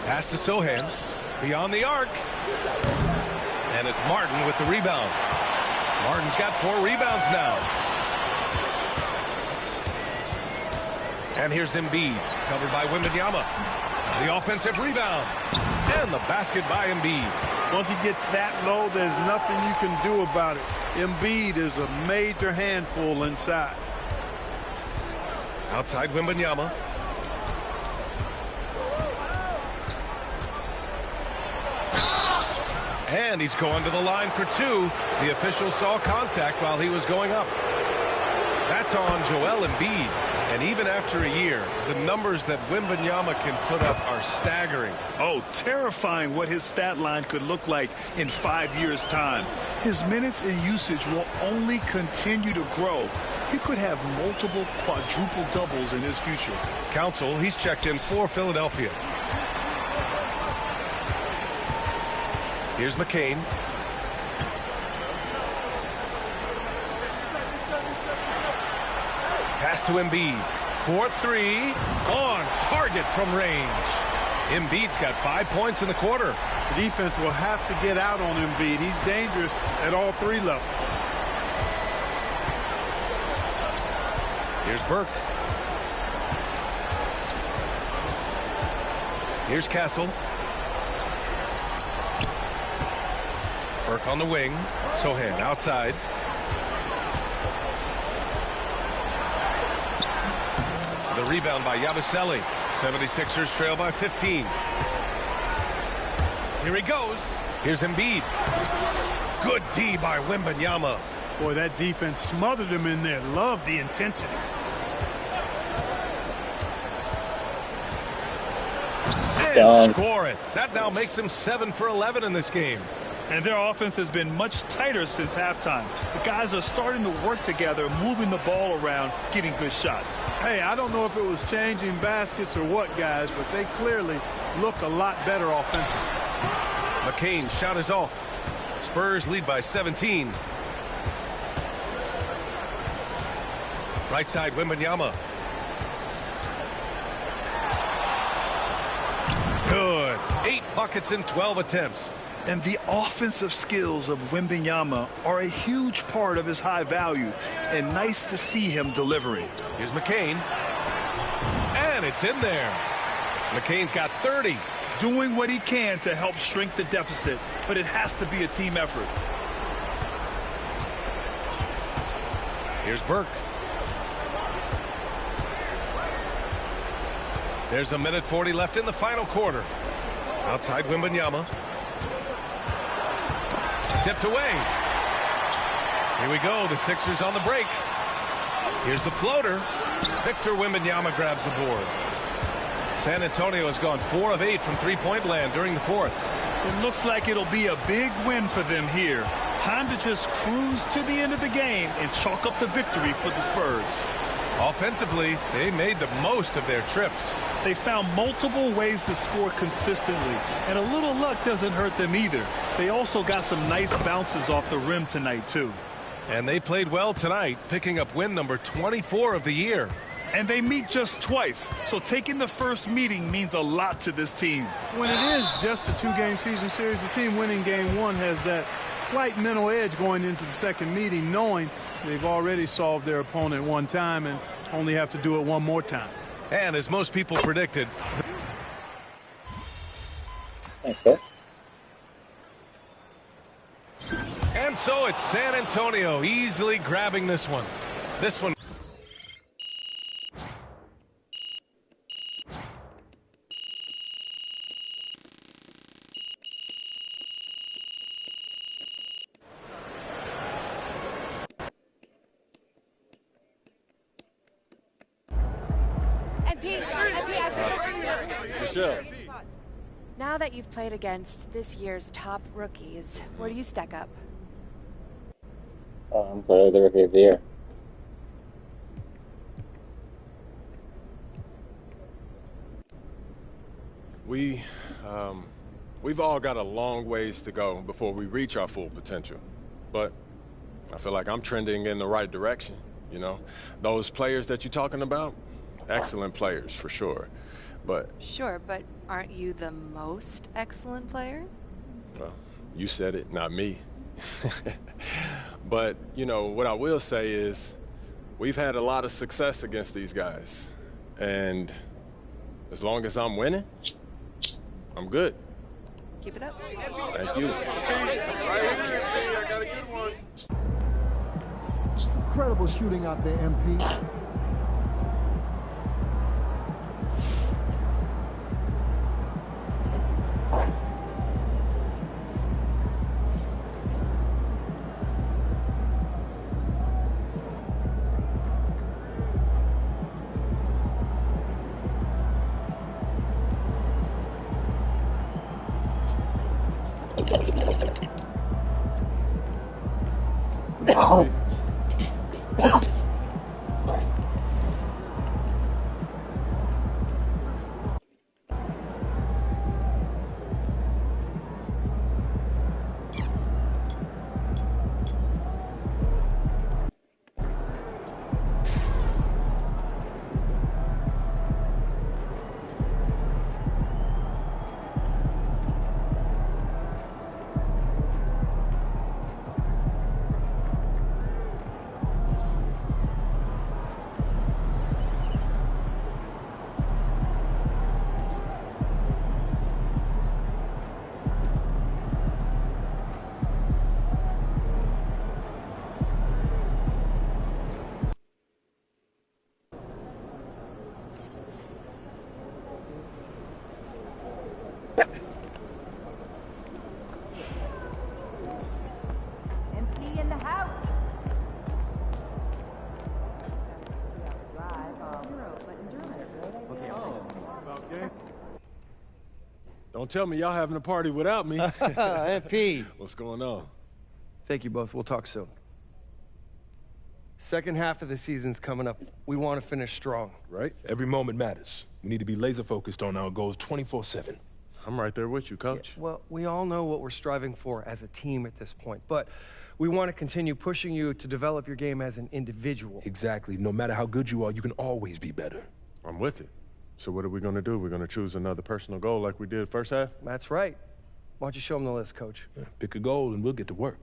Pass to Sohan. Beyond the arc. And it's Martin with the rebound. Martin's got 4 rebounds now. And here's Embiid, covered by Wembanyama. The offensive rebound. And the basket by Embiid. Once he gets that low, there's nothing you can do about it. Embiid is a major handful inside. Outside Wembanyama. And he's going to the line for 2. The official saw contact while he was going up. That's on Joel Embiid. And even after a year, the numbers that Wembanyama can put up are staggering. Oh, terrifying what his stat line could look like in 5 years' time. His minutes and usage will only continue to grow. He could have multiple quadruple doubles in his future. Counsel, he's checked in for Philadelphia. Here's McCain. Pass to Embiid. 4-3. On target from range. Embiid's got 5 points in the quarter. The defense will have to get out on Embiid. He's dangerous at all 3 levels. Here's Burke. Here's Castle. Burke on the wing. Sohan outside. The rebound by Yabusele. 76ers trail by 15. Here he goes. Here's Embiid. Good D by Wembanyama. Boy, that defense smothered him in there. Love the intensity. And score it. That now makes him 7 for 11 in this game. And their offense has been much tighter since halftime. The guys are starting to work together, moving the ball around, getting good shots. Hey, I don't know if it was changing baskets or what, guys, but they clearly look a lot better offensively. McCain's shot is off. Spurs lead by 17. Right side, Wembanyama. Good. 8 buckets in 12 attempts. And the offensive skills of Wembanyama are a huge part of his high value, and nice to see him delivering. Here's McCain. And it's in there. McCain's got 30. Doing what he can to help shrink the deficit, but it has to be a team effort. Here's Burke. There's 1:40 left in the final quarter. Outside Wembanyama. Tipped away. Here we go. The Sixers on the break. Here's the floater. Victor Wembanyama grabs the board. San Antonio has gone 4 of 8 from three-point land during the fourth. It looks like it'll be a big win for them here. Time to just cruise to the end of the game and chalk up the victory for the Spurs. Offensively, they made the most of their trips. They found multiple ways to score consistently, and a little luck doesn't hurt them either. They also got some nice bounces off the rim tonight, too. And they played well tonight, picking up win number 24 of the year. And they meet just twice, so taking the first meeting means a lot to this team. When it is just a 2-game season series, the team winning game 1 has that slight mental edge going into the second meeting, knowing they've already solved their opponent one time and only have to do it one more time. And as most people predicted. Thanks, sir. And so it's San Antonio easily grabbing this one. This one. Michelle. Now that you've played against this year's top rookies, where do you stack up? I'm clearly the rookie of the year. We've all got a long ways to go before we reach our full potential. But I feel like I'm trending in the right direction, you know? Those players that you're talking about, excellent players for sure. But Sure, but aren't you the most excellent player? well, you said it, not me. But, you know, what I will say is we've had a lot of success against these guys. And as long as I'm winning, I'm good. Keep it up. Thank you. Incredible shooting out there, MP. Oh. MP in the house. Don't tell me y'all having a party without me. MP. What's going on? Thank you both. We'll talk soon. Second half of the season's coming up. We want to finish strong. Right? Every moment matters. We need to be laser focused on our goals 24/7. I'm right there with you, Coach. Yeah, well, we all know what we're striving for as a team at this point, but we want to continue pushing you to develop your game as an individual. Exactly. No matter how good you are, you can always be better. I'm with it. So what are we going to do? We're going to choose another personal goal like we did first half? That's right. Why don't you show them the list, Coach? Yeah, pick a goal and we'll get to work.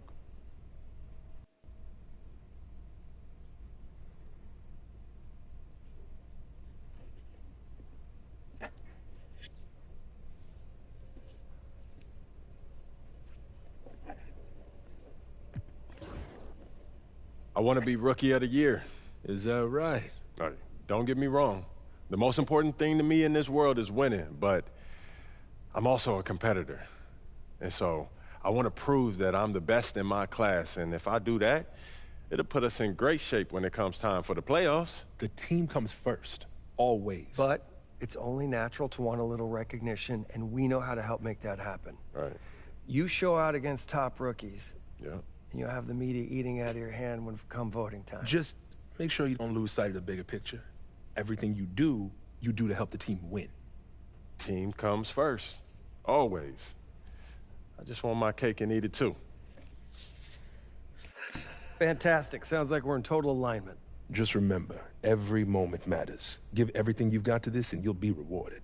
I want to be Rookie of the Year. Is that right? All right, don't get me wrong. The most important thing to me in this world is winning, but I'm also a competitor. And so I want to prove that I'm the best in my class. And if I do that, It'll put us in great shape when it comes time for the playoffs. The team comes first, always. But it's only natural to want a little recognition, and we know how to help make that happen. Right. You show out against top rookies, Yeah. and you'll have the media eating out of your hand when come voting time. Just make sure you don't lose sight of the bigger picture. Everything you do to help the team win. Team comes first, always. I just want my cake and eat it too. Fantastic. Sounds like we're in total alignment. Just remember, every moment matters. Give everything you've got to this and you'll be rewarded.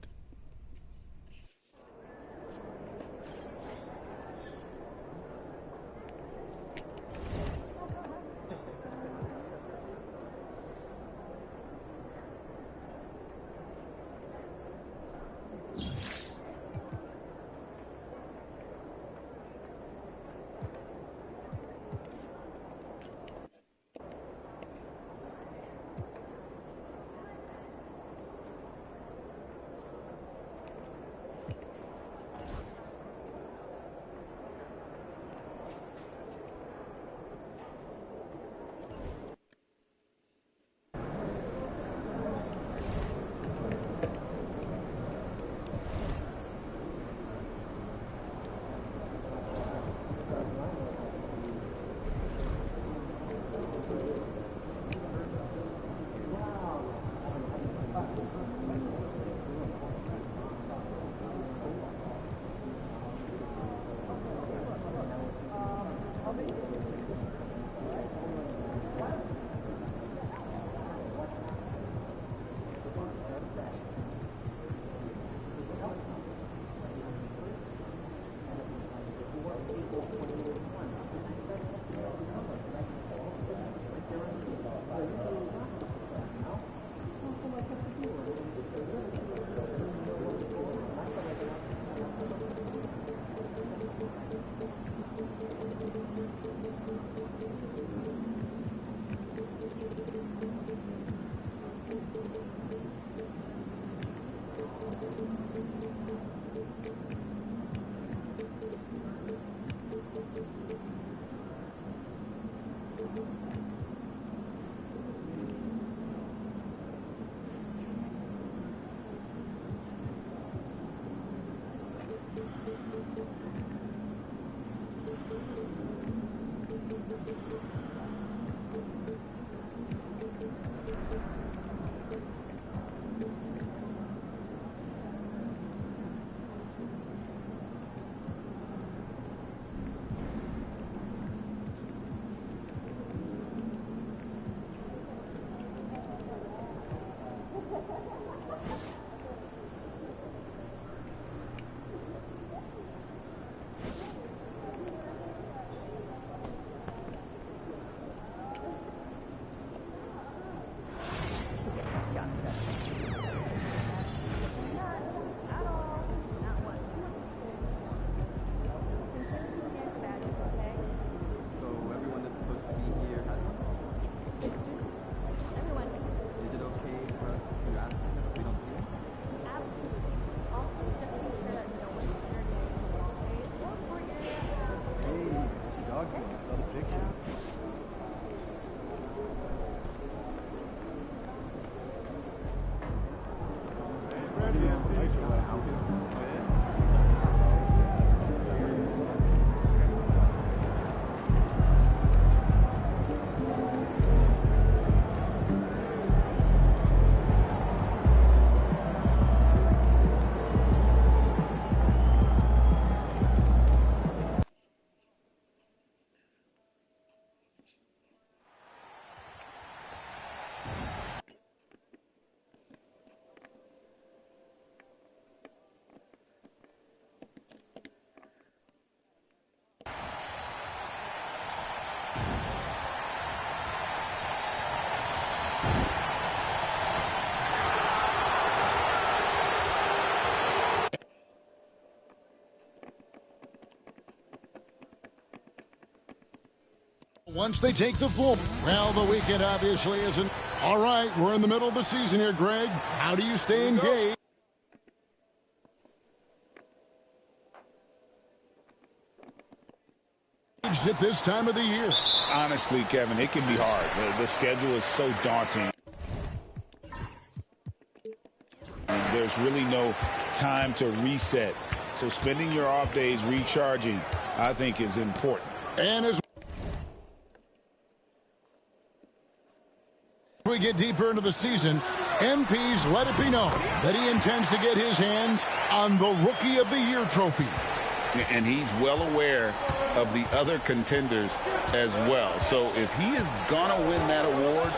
Once they take the floor, well, the weekend obviously isn't. All right, we're in the middle of the season here, Greg. How do you stay engaged? At this time of the year. Honestly, Kevin, it can be hard. The schedule is so daunting. And there's really no time to reset. So spending your off days recharging, I think, is important. And as we get deeper into the season, MP's let it be known that he intends to get his hands on the Rookie of the Year trophy. And he's well aware of the other contenders as well. So if he is going to win that award,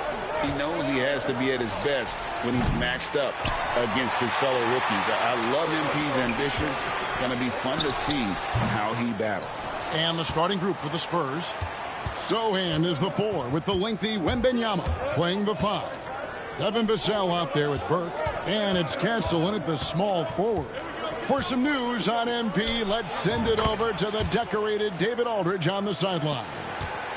he knows he has to be at his best when he's matched up against his fellow rookies. I love MP's ambition. Going to be fun to see how he battles. And the starting group for the Spurs. Sohan is the 4 with the lengthy Wembanyama playing the 5. Devin Vassell out there with Burke. And it's Castle in at the small forward. For some news on MP, let's send it over to the decorated David Aldridge on the sideline.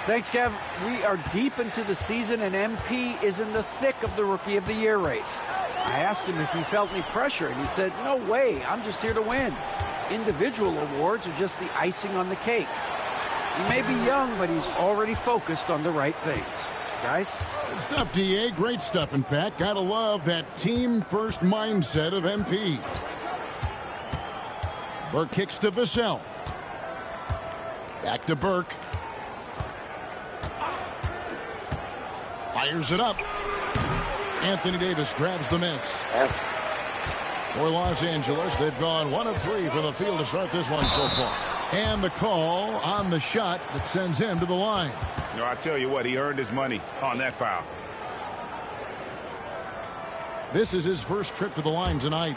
Thanks, Kev. We are deep into the season, and MP is in the thick of the Rookie of the Year race. I asked him if he felt any pressure, and he said, no way, I'm just here to win. Individual awards are just the icing on the cake. He may be young, but he's already focused on the right things. Guys? Good stuff, DA. Great stuff, in fact. Gotta love that team-first mindset of MP. Burke kicks to Vassell. Back to Burke. Fires it up. Anthony Davis grabs the miss. For Los Angeles, they've gone 1 of 3 from the field to start this one so far. And the call on the shot that sends him to the line. You know, I tell you what, he earned his money on that foul. This is his first trip to the line tonight.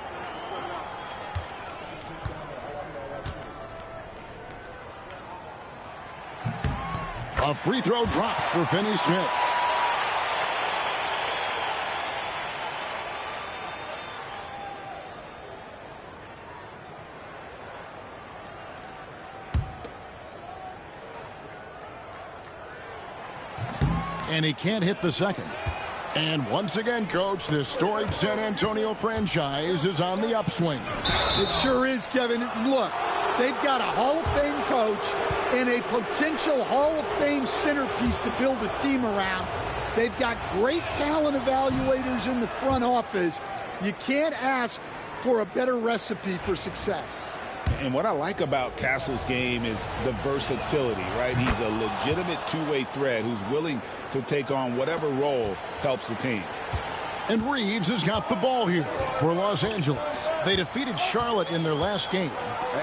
A free throw drops for Finney Smith. And he can't hit the second. And once again, Coach, the storied San Antonio franchise is on the upswing. It sure is, Kevin. Look, they've got a Hall of Fame coach and a potential Hall of Fame centerpiece to build a team around. They've got great talent evaluators in the front office. You can't ask for a better recipe for success. And what I like about Castle's game is the versatility, right? He's a legitimate two-way threat who's willing to take on whatever role helps the team. And Reeves has got the ball here for Los Angeles. They defeated Charlotte in their last game.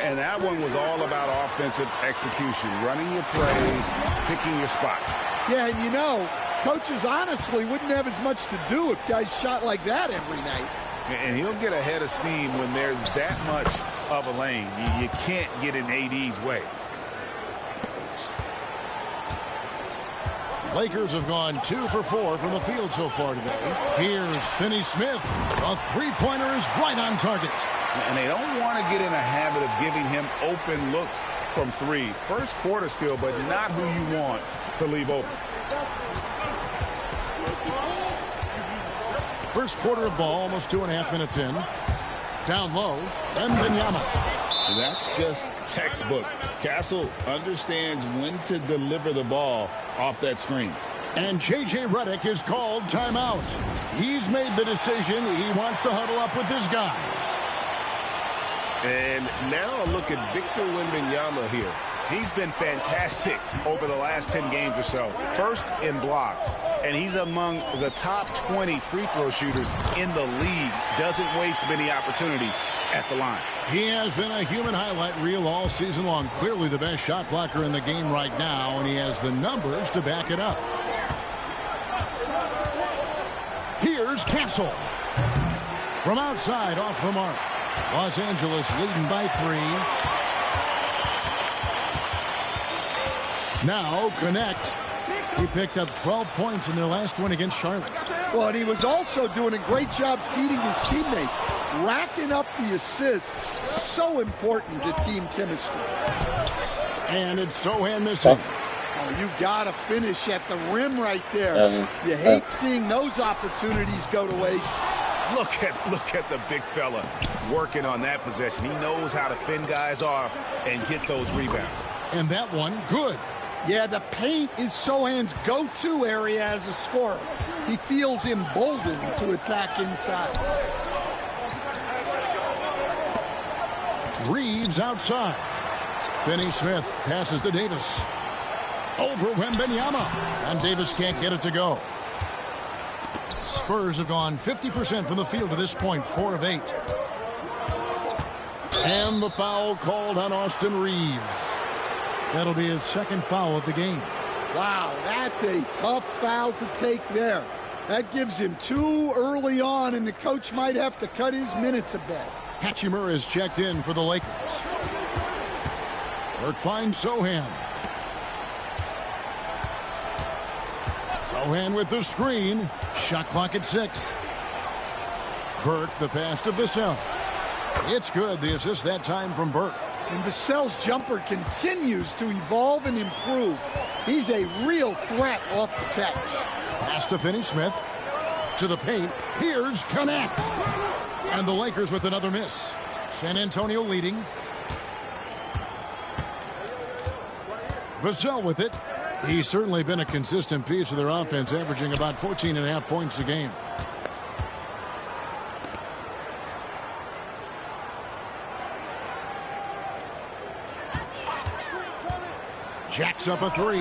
And that one was all about offensive execution, running your plays, picking your spots. Yeah, and you know, coaches honestly wouldn't have as much to do if guys shot like that every night. And he'll get a head of steam when there's that much of a lane. You can't get in AD's way. Lakers have gone 2 for 4 from the field so far today. Here's Finney Smith. A three-pointer is right on target. And they don't want to get in a habit of giving him open looks from 3. First quarter still, but not who you want to leave open. First quarter of ball, almost 2.5 minutes in. Down low, Wembanyama. That's just textbook. Castle understands when to deliver the ball off that screen. And J.J. Redick is called timeout. He's made the decision. He wants to huddle up with his guys. And now a look at Victor Wembanyama here. He's been fantastic over the last 10 games or so. First in blocks. And he's among the top 20 free throw shooters in the league. Doesn't waste many opportunities at the line. He has been a human highlight reel all season long. Clearly the best shot blocker in the game right now, and he has the numbers to back it up. Here's Castle. From outside, off the mark. Los Angeles leading by 3. Now connect. He picked up 12 points in their last win against Charlotte. Well, and he was also doing a great job feeding his teammates, racking up the assists. So important to team chemistry. And it's Sohan missing. Oh, you got to finish at the rim right there. You hate seeing those opportunities go to waste. Look at the big fella working on that possession. He knows how to fend guys off and get those rebounds. And that one, good. Yeah, the paint is Sohan's go-to area as a scorer. He feels emboldened to attack inside. Reeves outside. Finney-Smith passes to Davis. Over Wembanyama. And Davis can't get it to go. Spurs have gone 50% from the field to this point, 4 of 8. And the foul called on Austin Reeves. That'll be his second foul of the game. Wow, that's a tough foul to take there. That gives him 2 early on, and the coach might have to cut his minutes a bit. Hachimura is checked in for the Lakers. Burke finds Sohan. Sohan with the screen. Shot clock at 6. Burke, the pass to Vassell. It's good. The assist that time from Burke. And Vassell's jumper continues to evolve and improve. He's a real threat off the catch. Pass to Finney-Smith. To the paint. Here's Connect. And the Lakers with another miss. San Antonio leading. Vassell with it. He's certainly been a consistent piece of their offense, averaging about 14.5 points a game. Jacks up a 3.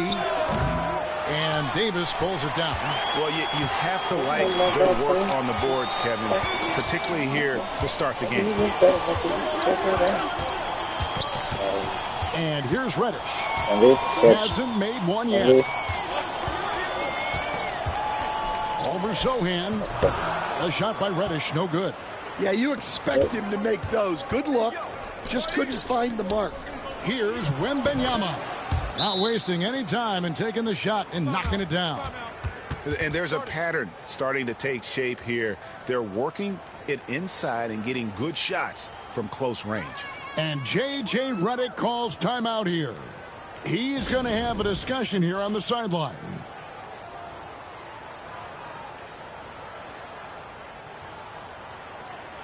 And Davis pulls it down. Well, you have to like their work on the boards, Kevin, particularly here to start the game. And here's Reddish. Hasn't made one yet. Over Sohan. A shot by Reddish, no good. Yeah, you expect him to make those. Good look. Just couldn't find the mark. Here's Wembanyama. Not wasting any time and taking the shot and knocking it down. And there's a pattern starting to take shape here. They're working it inside and getting good shots from close range. And J.J. Redick calls timeout here. He's going to have a discussion here on the sideline.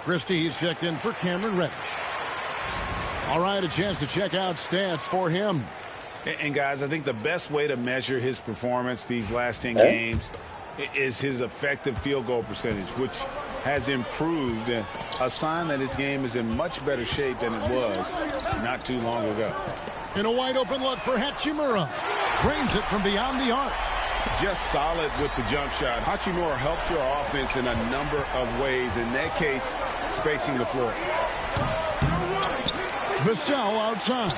Christie's checked in for Cameron Reddish. All right, a chance to check out stats for him. And guys, I think the best way to measure his performance these last 10 games is his effective field goal percentage, which has improved, a sign that his game is in much better shape than it was not too long ago. In a wide open look for Hachimura. Drains it from beyond the arc. Just solid with the jump shot. Hachimura helps your offense in a number of ways. In that case, spacing the floor. Vassell outside.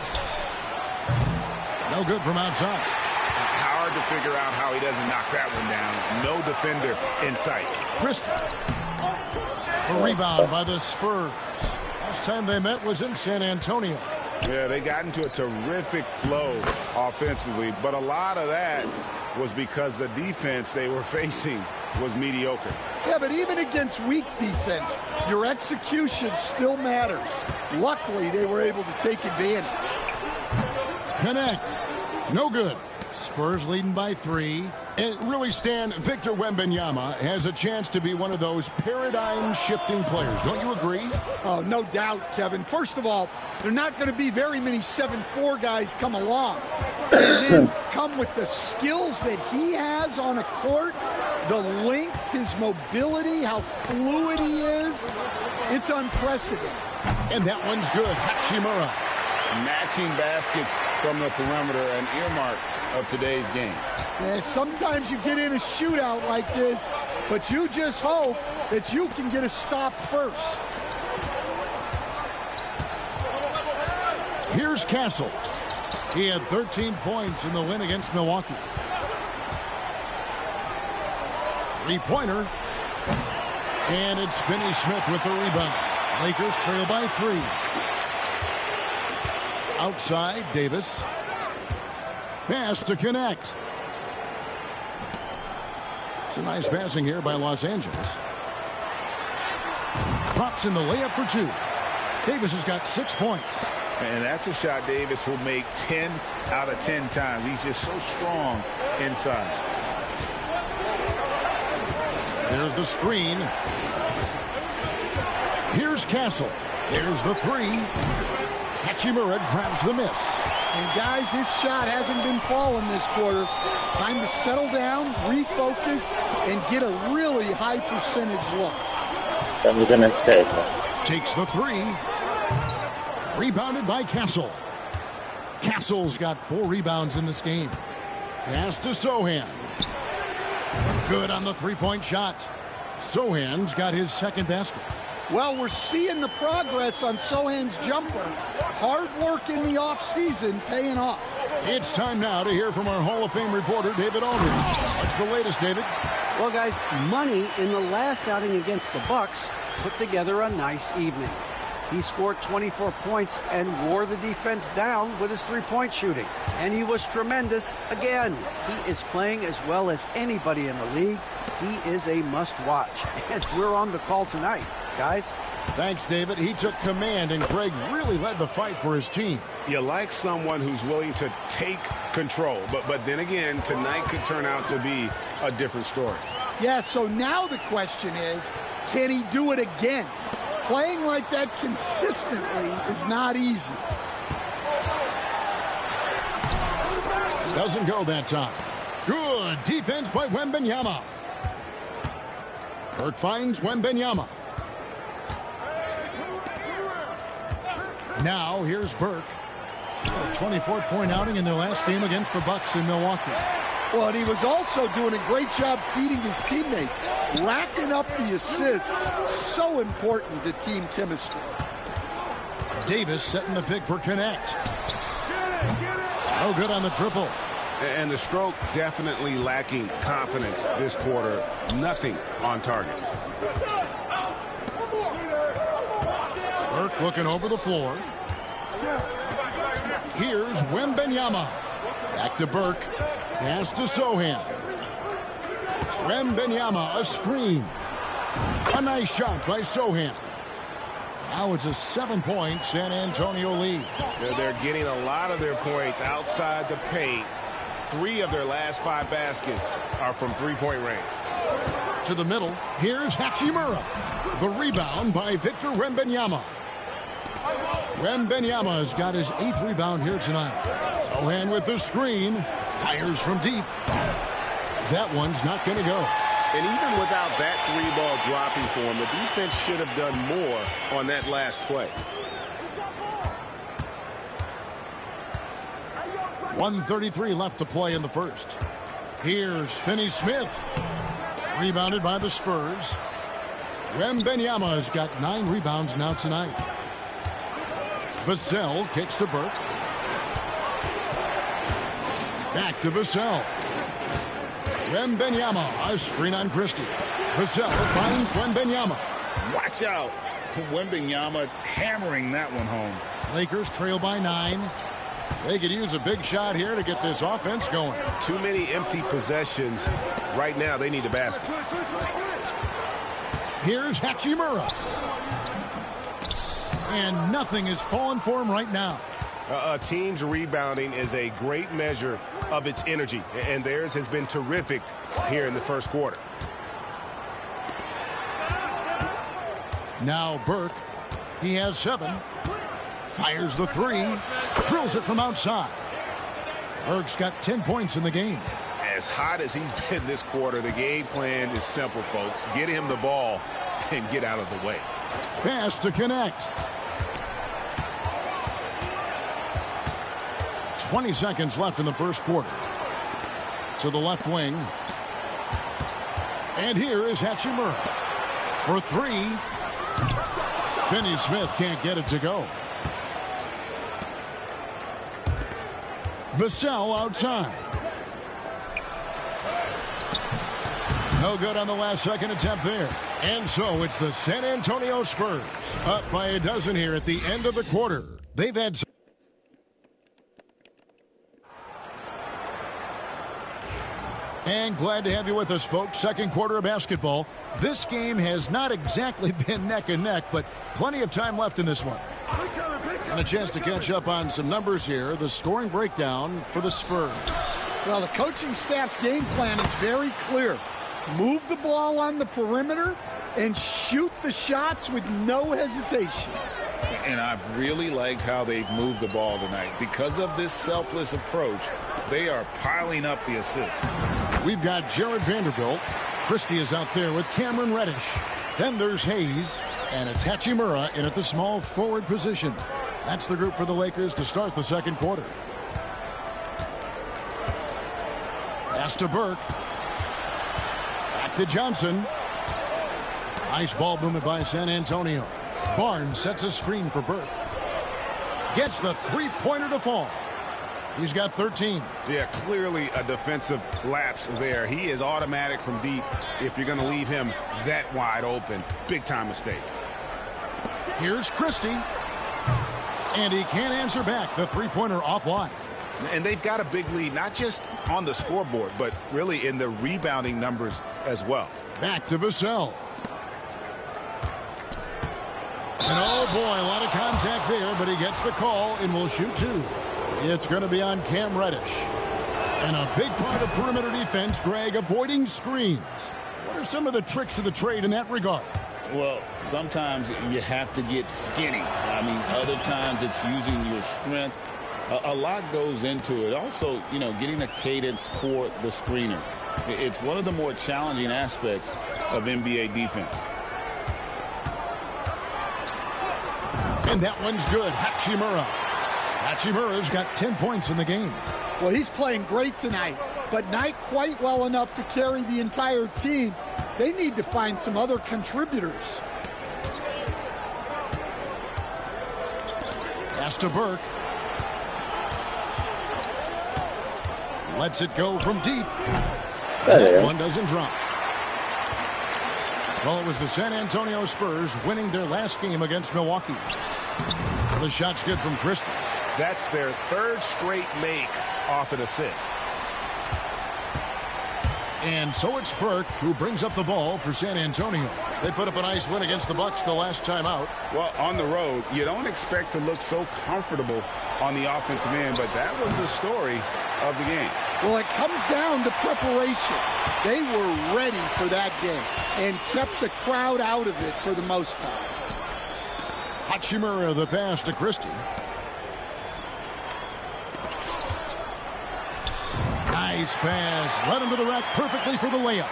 No good from outside. Hard to figure out how he doesn't knock that one down. No defender in sight. Christie. A rebound by the Spurs. Last time they met was in San Antonio. Yeah, they got into a terrific flow offensively, but a lot of that was because the defense they were facing was mediocre. Yeah, but even against weak defense, your execution still matters. Luckily, they were able to take advantage. Connect. No good. Spurs leading by 3. And really, Stan, Victor Wembanyama has a chance to be one of those paradigm-shifting players. Don't you agree? Oh, no doubt, Kevin. First of all, there are not going to be very many 7'4" guys come along. And then come with the skills that he has on a court, the length, his mobility, how fluid he is. It's unprecedented. And that one's good. Hachimura. Matching baskets from the perimeter, an earmark of today's game. Yeah, sometimes you get in a shootout like this, but you just hope that you can get a stop first. Here's Castle. He had 13 points in the win against Milwaukee. Three-pointer. And it's Finney-Smith with the rebound. Lakers trail by 3. Outside, Davis. Pass to Connect. It's a nice passing here by Los Angeles. Drops in the layup for 2. Davis has got 6 points. And that's a shot Davis will make 10 out of 10 times. He's just so strong inside. There's the screen. Here's Castle. There's the 3. Hachimura grabs the miss. And guys, his shot hasn't been falling this quarter. Time to settle down, refocus, and get a really high percentage look. That was an insane. Takes the three. Rebounded by Castle. Castle's got 4 rebounds in this game. Pass to Sohan. Good on the three-point shot. Sohan's got his second basket. Well, we're seeing the progress on Sohan's jumper. Hard work in the offseason paying off. It's time now to hear from our Hall of Fame reporter, David Aldridge. What's the latest, David? Well, guys, Money in the last outing against the Bucks put together a nice evening. He scored 24 points and wore the defense down with his three-point shooting. And he was tremendous again. He is playing as well as anybody in the league. He is a must-watch. And we're on the call tonight, guys. Thanks, David. He took command, and Greg really led the fight for his team. You like someone who's willing to take control. But then again, tonight could turn out to be a different story. Yeah, so now the question is, can he do it again? Playing like that consistently is not easy. Doesn't go that time. Good defense by Wembanyama. Burke finds Wembanyama. Now here's Burke. He had a 24-point outing in their last game against the Bucks in Milwaukee. Well, and he was also doing a great job feeding his teammates, racking up the assists. So important to team chemistry. Davis setting the pick for Connect. No good on the triple. And the stroke definitely lacking confidence this quarter. Nothing on target. Burke looking over the floor. Here's Wembanyama. Back to Burke. Pass to Sohan. Wembanyama, a screen. A nice shot by Sohan. Now it's a 7-point San Antonio lead. They're getting a lot of their points outside the paint. 3 of their last 5 baskets are from three-point range. To the middle, here's Hachimura. The rebound by Victor Wembanyama. Wembanyama has got his 8th rebound here tonight. Sohan with the screen. Fires from deep. That one's not going to go. And even without that 3-ball dropping for him, the defense should have done more on that last play. 1:33 left to play in the first. Here's Finney-Smith. Rebounded by the Spurs. Wembanyama has got 9 rebounds now tonight. Vassell kicks to Burke. Back to Vassell. Wembanyama, a screen on Christie. Vassell finds Wembanyama. Watch out. Wembanyama hammering that one home. Lakers trail by 9. They could use a big shot here to get this offense going. Too many empty possessions. Right now, they need a basket. Here's Hachimura. And nothing is falling for him right now. A team's rebounding is a great measure of its energy, and theirs has been terrific here in the first quarter. Now Burke, he has 7. Fires the 3. Drills it from outside. Burke's got 10 points in the game. As hot as he's been this quarter, the game plan is simple, folks. Get him the ball and get out of the way. Pass to Connect. 20 seconds left in the first quarter. To the left wing. And here is Hachimura. For 3. Finney-Smith can't get it to go. Vassell outside. No good on the last second attempt there. And so it's the San Antonio Spurs up by a dozen here at the end of the quarter. They've had And glad to have you with us, folks. Second quarter of basketball. This game has not exactly been neck and neck, but plenty of time left in this one. And a chance to catch up on some numbers here. The scoring breakdown for the Spurs. Well, the coaching staff's game plan is very clear. Move the ball on the perimeter and shoot the shots with no hesitation. And I've really liked how they've moved the ball tonight. Because of this selfless approach, they are piling up the assists. We've got Jared Vanderbilt. Christie is out there with Cameron Reddish. Then there's Hayes. And it's Hachimura in at the small forward position. That's the group for the Lakers to start the second quarter. Pass to Burke. Back to Johnson. Nice ball movement by San Antonio. Barnes sets a screen for Burke. Gets the three-pointer to fall. He's got 13. Yeah, clearly a defensive lapse there. He is automatic from deep if you're going to leave him that wide open. Big-time mistake. Here's Christie. And he can't answer back. The three-pointer offline. And they've got a big lead, not just on the scoreboard, but really in the rebounding numbers as well. Back to Vassell. And oh boy, a lot of contact there, but he gets the call and will shoot two. It's going to be on Cam Reddish. And a big part of perimeter defense, Greg, avoiding screens. What are some of the tricks of the trade in that regard? Well, sometimes you have to get skinny. I mean, other times it's using your strength. A lot goes into it. Also, you know, getting a cadence for the screener. It's one of the more challenging aspects of NBA defense. And that one's good. Hachimura. Hachimura's got 10 points in the game. Well, he's playing great tonight, but not quite well enough to carry the entire team. They need to find some other contributors. Pass to Burke. Lets it go from deep. That one doesn't drop. Well, it was the San Antonio Spurs winning their last game against Milwaukee. The shot's good from Christie. That's their third straight make off an assist. And so it's Burke who brings up the ball for San Antonio. They put up a nice win against the Bucks the last time out. Well, on the road, you don't expect to look so comfortable on the offensive end, but that was the story of the game. Well, it comes down to preparation. They were ready for that game and kept the crowd out of it for the most part. Hachimura the pass to Christie. Nice pass. Led him to the rack perfectly for the layup.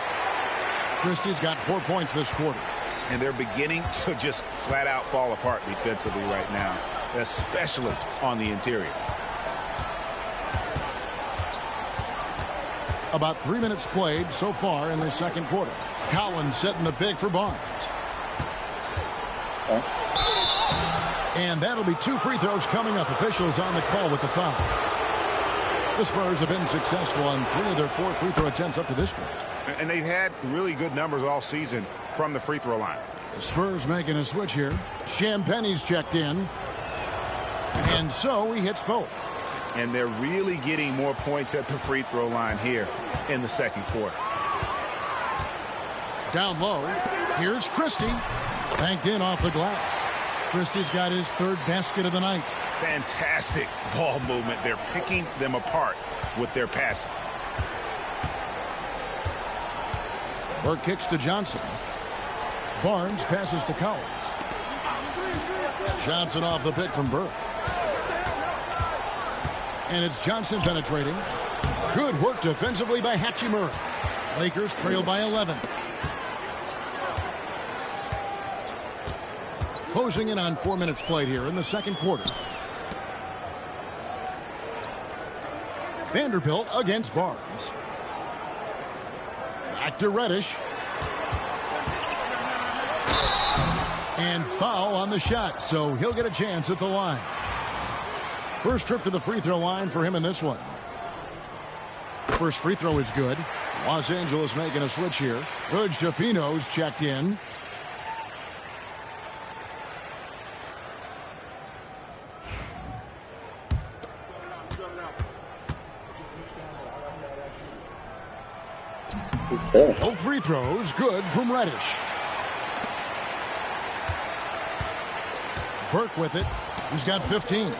Christie's got 4 points this quarter. And they're beginning to just flat out fall apart defensively right now, especially on the interior. About 3 minutes played so far in the second quarter. Collins setting the big for Barnes. And that'll be 2 free throws coming up. Officials on the call with the foul. The Spurs have been successful on 3 of their 4 free throw attempts up to this point. And they've had really good numbers all season from the free throw line. The Spurs making a switch here. Champagne's checked in. And so he hits both. And they're really getting more points at the free throw line here in the second quarter. Down low. Here's Christie. Banked in off the glass. Christie's got his 3rd basket of the night. Fantastic ball movement. They're picking them apart with their passing. Burke kicks to Johnson. Barnes passes to Collins. Johnson off the pick from Burke. And it's Johnson penetrating. Good work defensively by Hachimura. Lakers trail by 11. Closing in on 4 minutes played here in the second quarter. Vanderbilt against Barnes. Back to Reddish. And foul on the shot, so he'll get a chance at the line. First trip to the free throw line for him in this one. First free throw is good. Los Angeles making a switch here. Good. Shafino's checked in. Okay. Both free throws good from Reddish. Burke with it. He's got 15.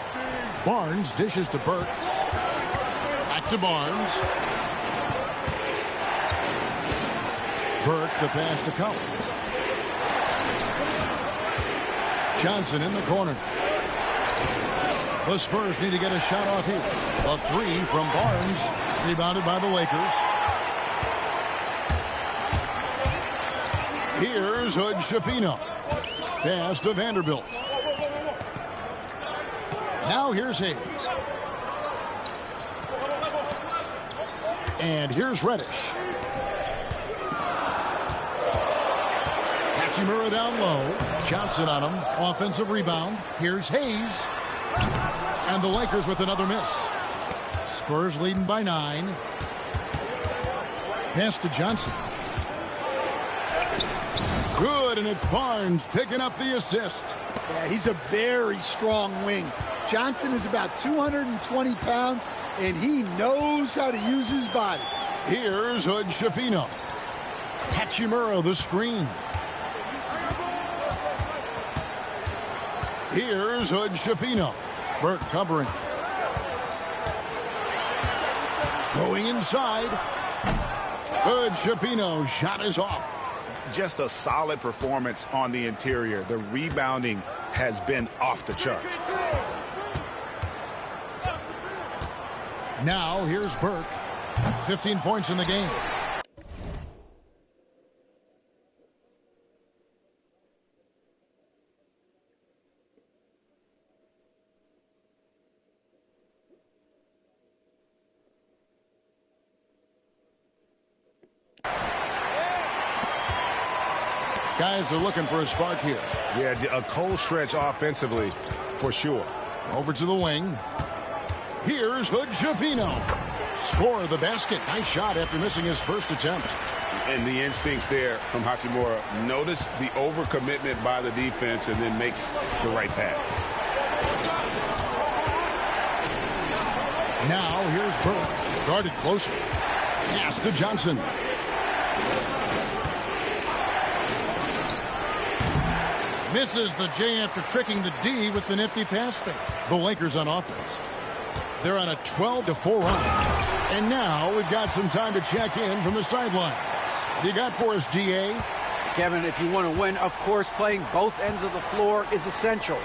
Barnes dishes to Burke. Back to Barnes. Burke the pass to Collins. Johnson in the corner. The Spurs need to get a shot off here. A three from Barnes. Rebounded by the Lakers. Here's Hood Schifino. Pass to Vanderbilt. Now here's Hayes. And here's Reddish. Hachimura down low. Johnson on him. Offensive rebound. Here's Hayes. And the Lakers with another miss. Spurs leading by 9. Pass to Johnson. Good, and it's Barnes picking up the assist. Yeah, he's a very strong wing. Johnson is about 220 pounds, and he knows how to use his body. Here's Hood Schifino. Hachimura the screen. Here's Hood Schifino. Burke covering. Going inside. Hood Schifino. Shot is off. Just a solid performance on the interior. The rebounding has been off the charts. Now here's Burke. 15 points in the game. Guys are looking for a spark here. Yeah, a cold stretch offensively, for sure. Over to the wing. Here's Hood Schifino. Score the basket. Nice shot after missing his first attempt. And the instincts there from Hachimura. Notice the overcommitment by the defense and then makes the right pass. Now here's Burke. Guarded closer. Pass to Johnson. Misses the J after tricking the D with the nifty pass fake. The Lakers on offense. They're on a 12-4 run. And now we've got some time to check in from the sidelines. You got for us, GA? Kevin, if you want to win, of course, playing both ends of the floor is essential.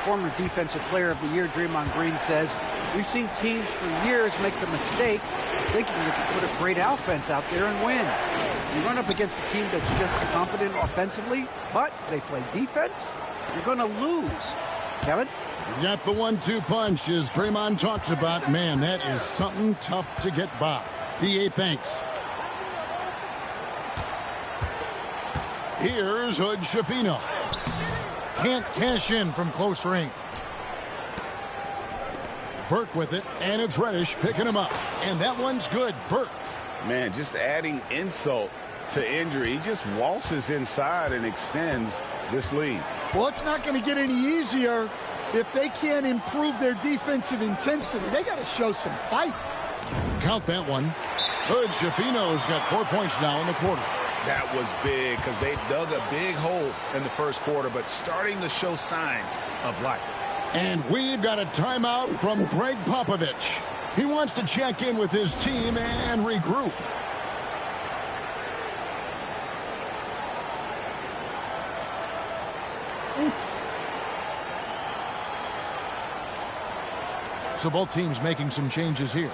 Former Defensive Player of the Year Draymond Green says, we've seen teams for years make the mistake of thinking they can put a great offense out there and win. You run up against a team that's just competent offensively, but they play defense, you're going to lose. Kevin? You got the 1-2 punch, as Draymond talks about. Man, that is something tough to get by. DA thanks. Here's Hood Schifino. Can't cash in from close range. Burke with it, and it's Reddish picking him up. And that one's good. Burke. Man, just adding insult to injury. He just waltzes inside and extends this lead. Well, it's not going to get any easier if they can't improve their defensive intensity. They got to show some fight. Count that one. Hood Schifino's got 4 points now in the quarter. That was big because they dug a big hole in the first quarter, but starting to show signs of life. And we've got a timeout from Greg Popovich. He wants to check in with his team and regroup. So both teams making some changes here.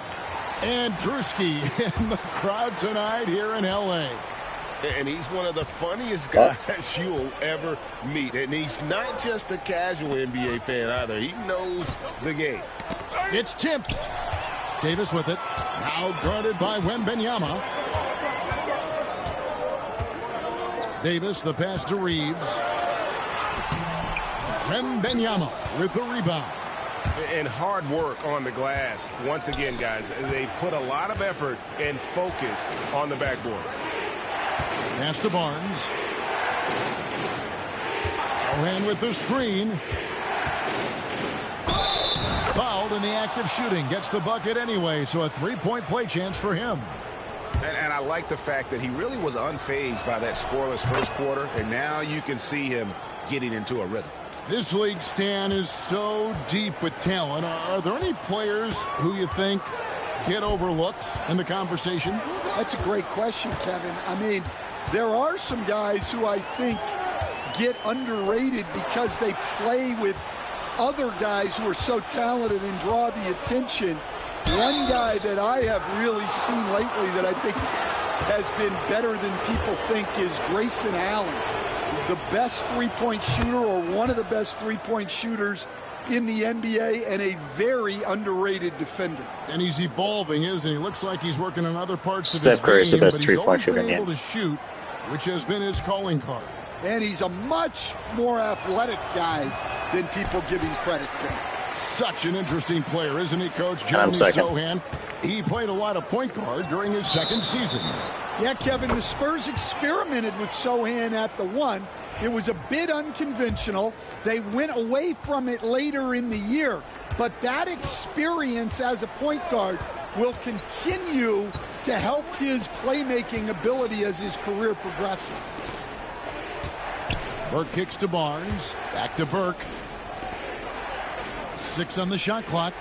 And Drewski in the crowd tonight here in L.A. And he's one of the funniest guys you'll ever meet. And he's not just a casual NBA fan either. He knows the game. It's tipped. Davis with it. Now guarded by Wembanyama. Davis, the pass to Reeves. Wembanyama with the rebound. And hard work on the glass. Once again, guys, they put a lot of effort and focus on the backboard. Pass to Barnes. Sohan with the screen. Fouled in the act of shooting. Gets the bucket anyway, so a three-point play chance for him. And I like the fact that he really was unfazed by that scoreless first quarter, and now you can see him getting into a rhythm. This league, Stan, is so deep with talent. Are there any players who you think get overlooked in the conversation? That's a great question, Kevin. I mean, there are some guys who I think get underrated because they play with other guys who are so talented and draw the attention, one guy that I have really seen lately that I think has been better than people think is Grayson Allen, the best three-point shooter or one of the best three-point shooters in the NBA and a very underrated defender. And he's evolving, isn't he? Looks like he's working on other parts of Steph Curry's his the game, best but he's three-point always shooter been in the able NBA. to shoot, which has been his calling card. And he's a much more athletic guy than people give him credit for. Such an interesting player, isn't he, Coach? I'm Jeremy second. Sohan. He played a lot of point guard during his second season. Yeah, Kevin, the Spurs experimented with Sohan at the one. It was a bit unconventional. They went away from it later in the year. But that experience as a point guard will continue to help his playmaking ability as his career progresses. Burke kicks to Barnes. Back to Burke. 6 on the shot clock.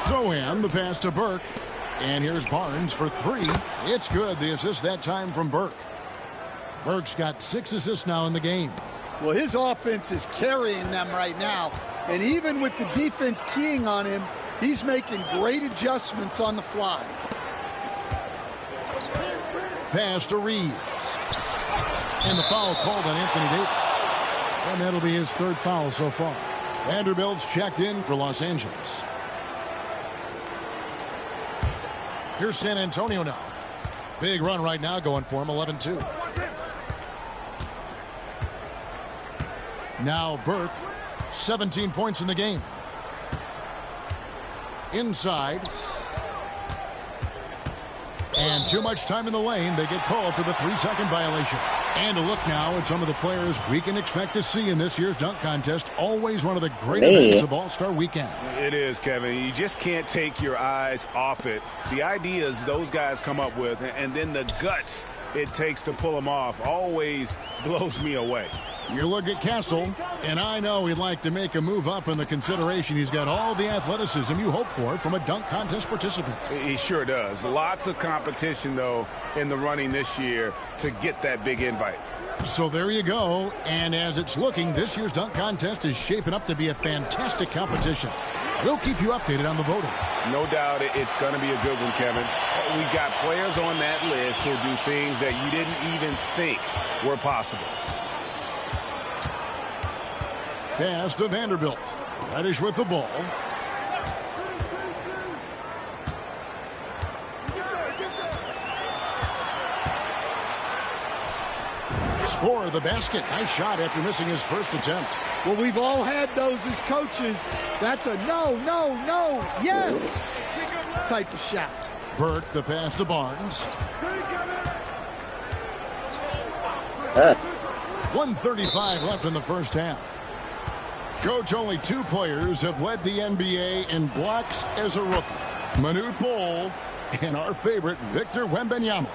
Sohan, the pass to Burke. And here's Barnes for 3. It's good. The assist that time from Burke. Burke's got 6 assists now in the game. Well, his offense is carrying them right now. And even with the defense keying on him, he's making great adjustments on the fly. Pass to Reeves. And the foul called on Anthony Davis. And that'll be his 3rd foul so far. Vanderbilt's checked in for Los Angeles. Here's San Antonio now. Big run right now going for him, 11-2. Now Burke, 17 points in the game. Inside. And too much time in the lane. They get called for the 3-second violation. And a look now at some of the players we can expect to see in this year's dunk contest. Always one of the great events of All-Star Weekend. It is, Kevin. You just can't take your eyes off it. The ideas those guys come up with and then the guts it takes to pull them off always blows me away. You look at Castle, and I know he'd like to make a move up in the consideration. He's got all the athleticism you hope for from a dunk contest participant. He sure does. Lots of competition, though, in the running this year to get that big invite. So there you go. And as it's looking, this year's dunk contest is shaping up to be a fantastic competition. We'll keep you updated on the voting. No doubt it's going to be a good one, Kevin. We've got players on that list who'll do things that you didn't even think were possible. Pass to Vanderbilt. Reddish with the ball. Score the basket. Nice shot after missing his first attempt. Well, we've all had those as coaches. That's a no, no, no, yes type of shot. Burke, the pass to Barnes. 1:35 left in the first half. Coach, only 2 players have led the NBA in blocks as a rookie. Manute Bol and our favorite Victor Wembanyama.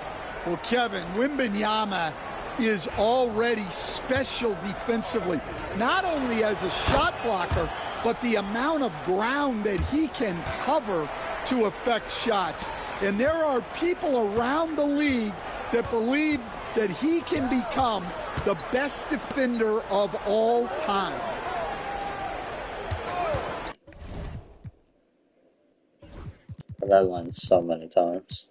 Well, Kevin, Wembanyama is already special defensively, not only as a shot blocker, but the amount of ground that he can cover to affect shots. And there are people around the league that believe that he can become the best defender of all time. That line so many times.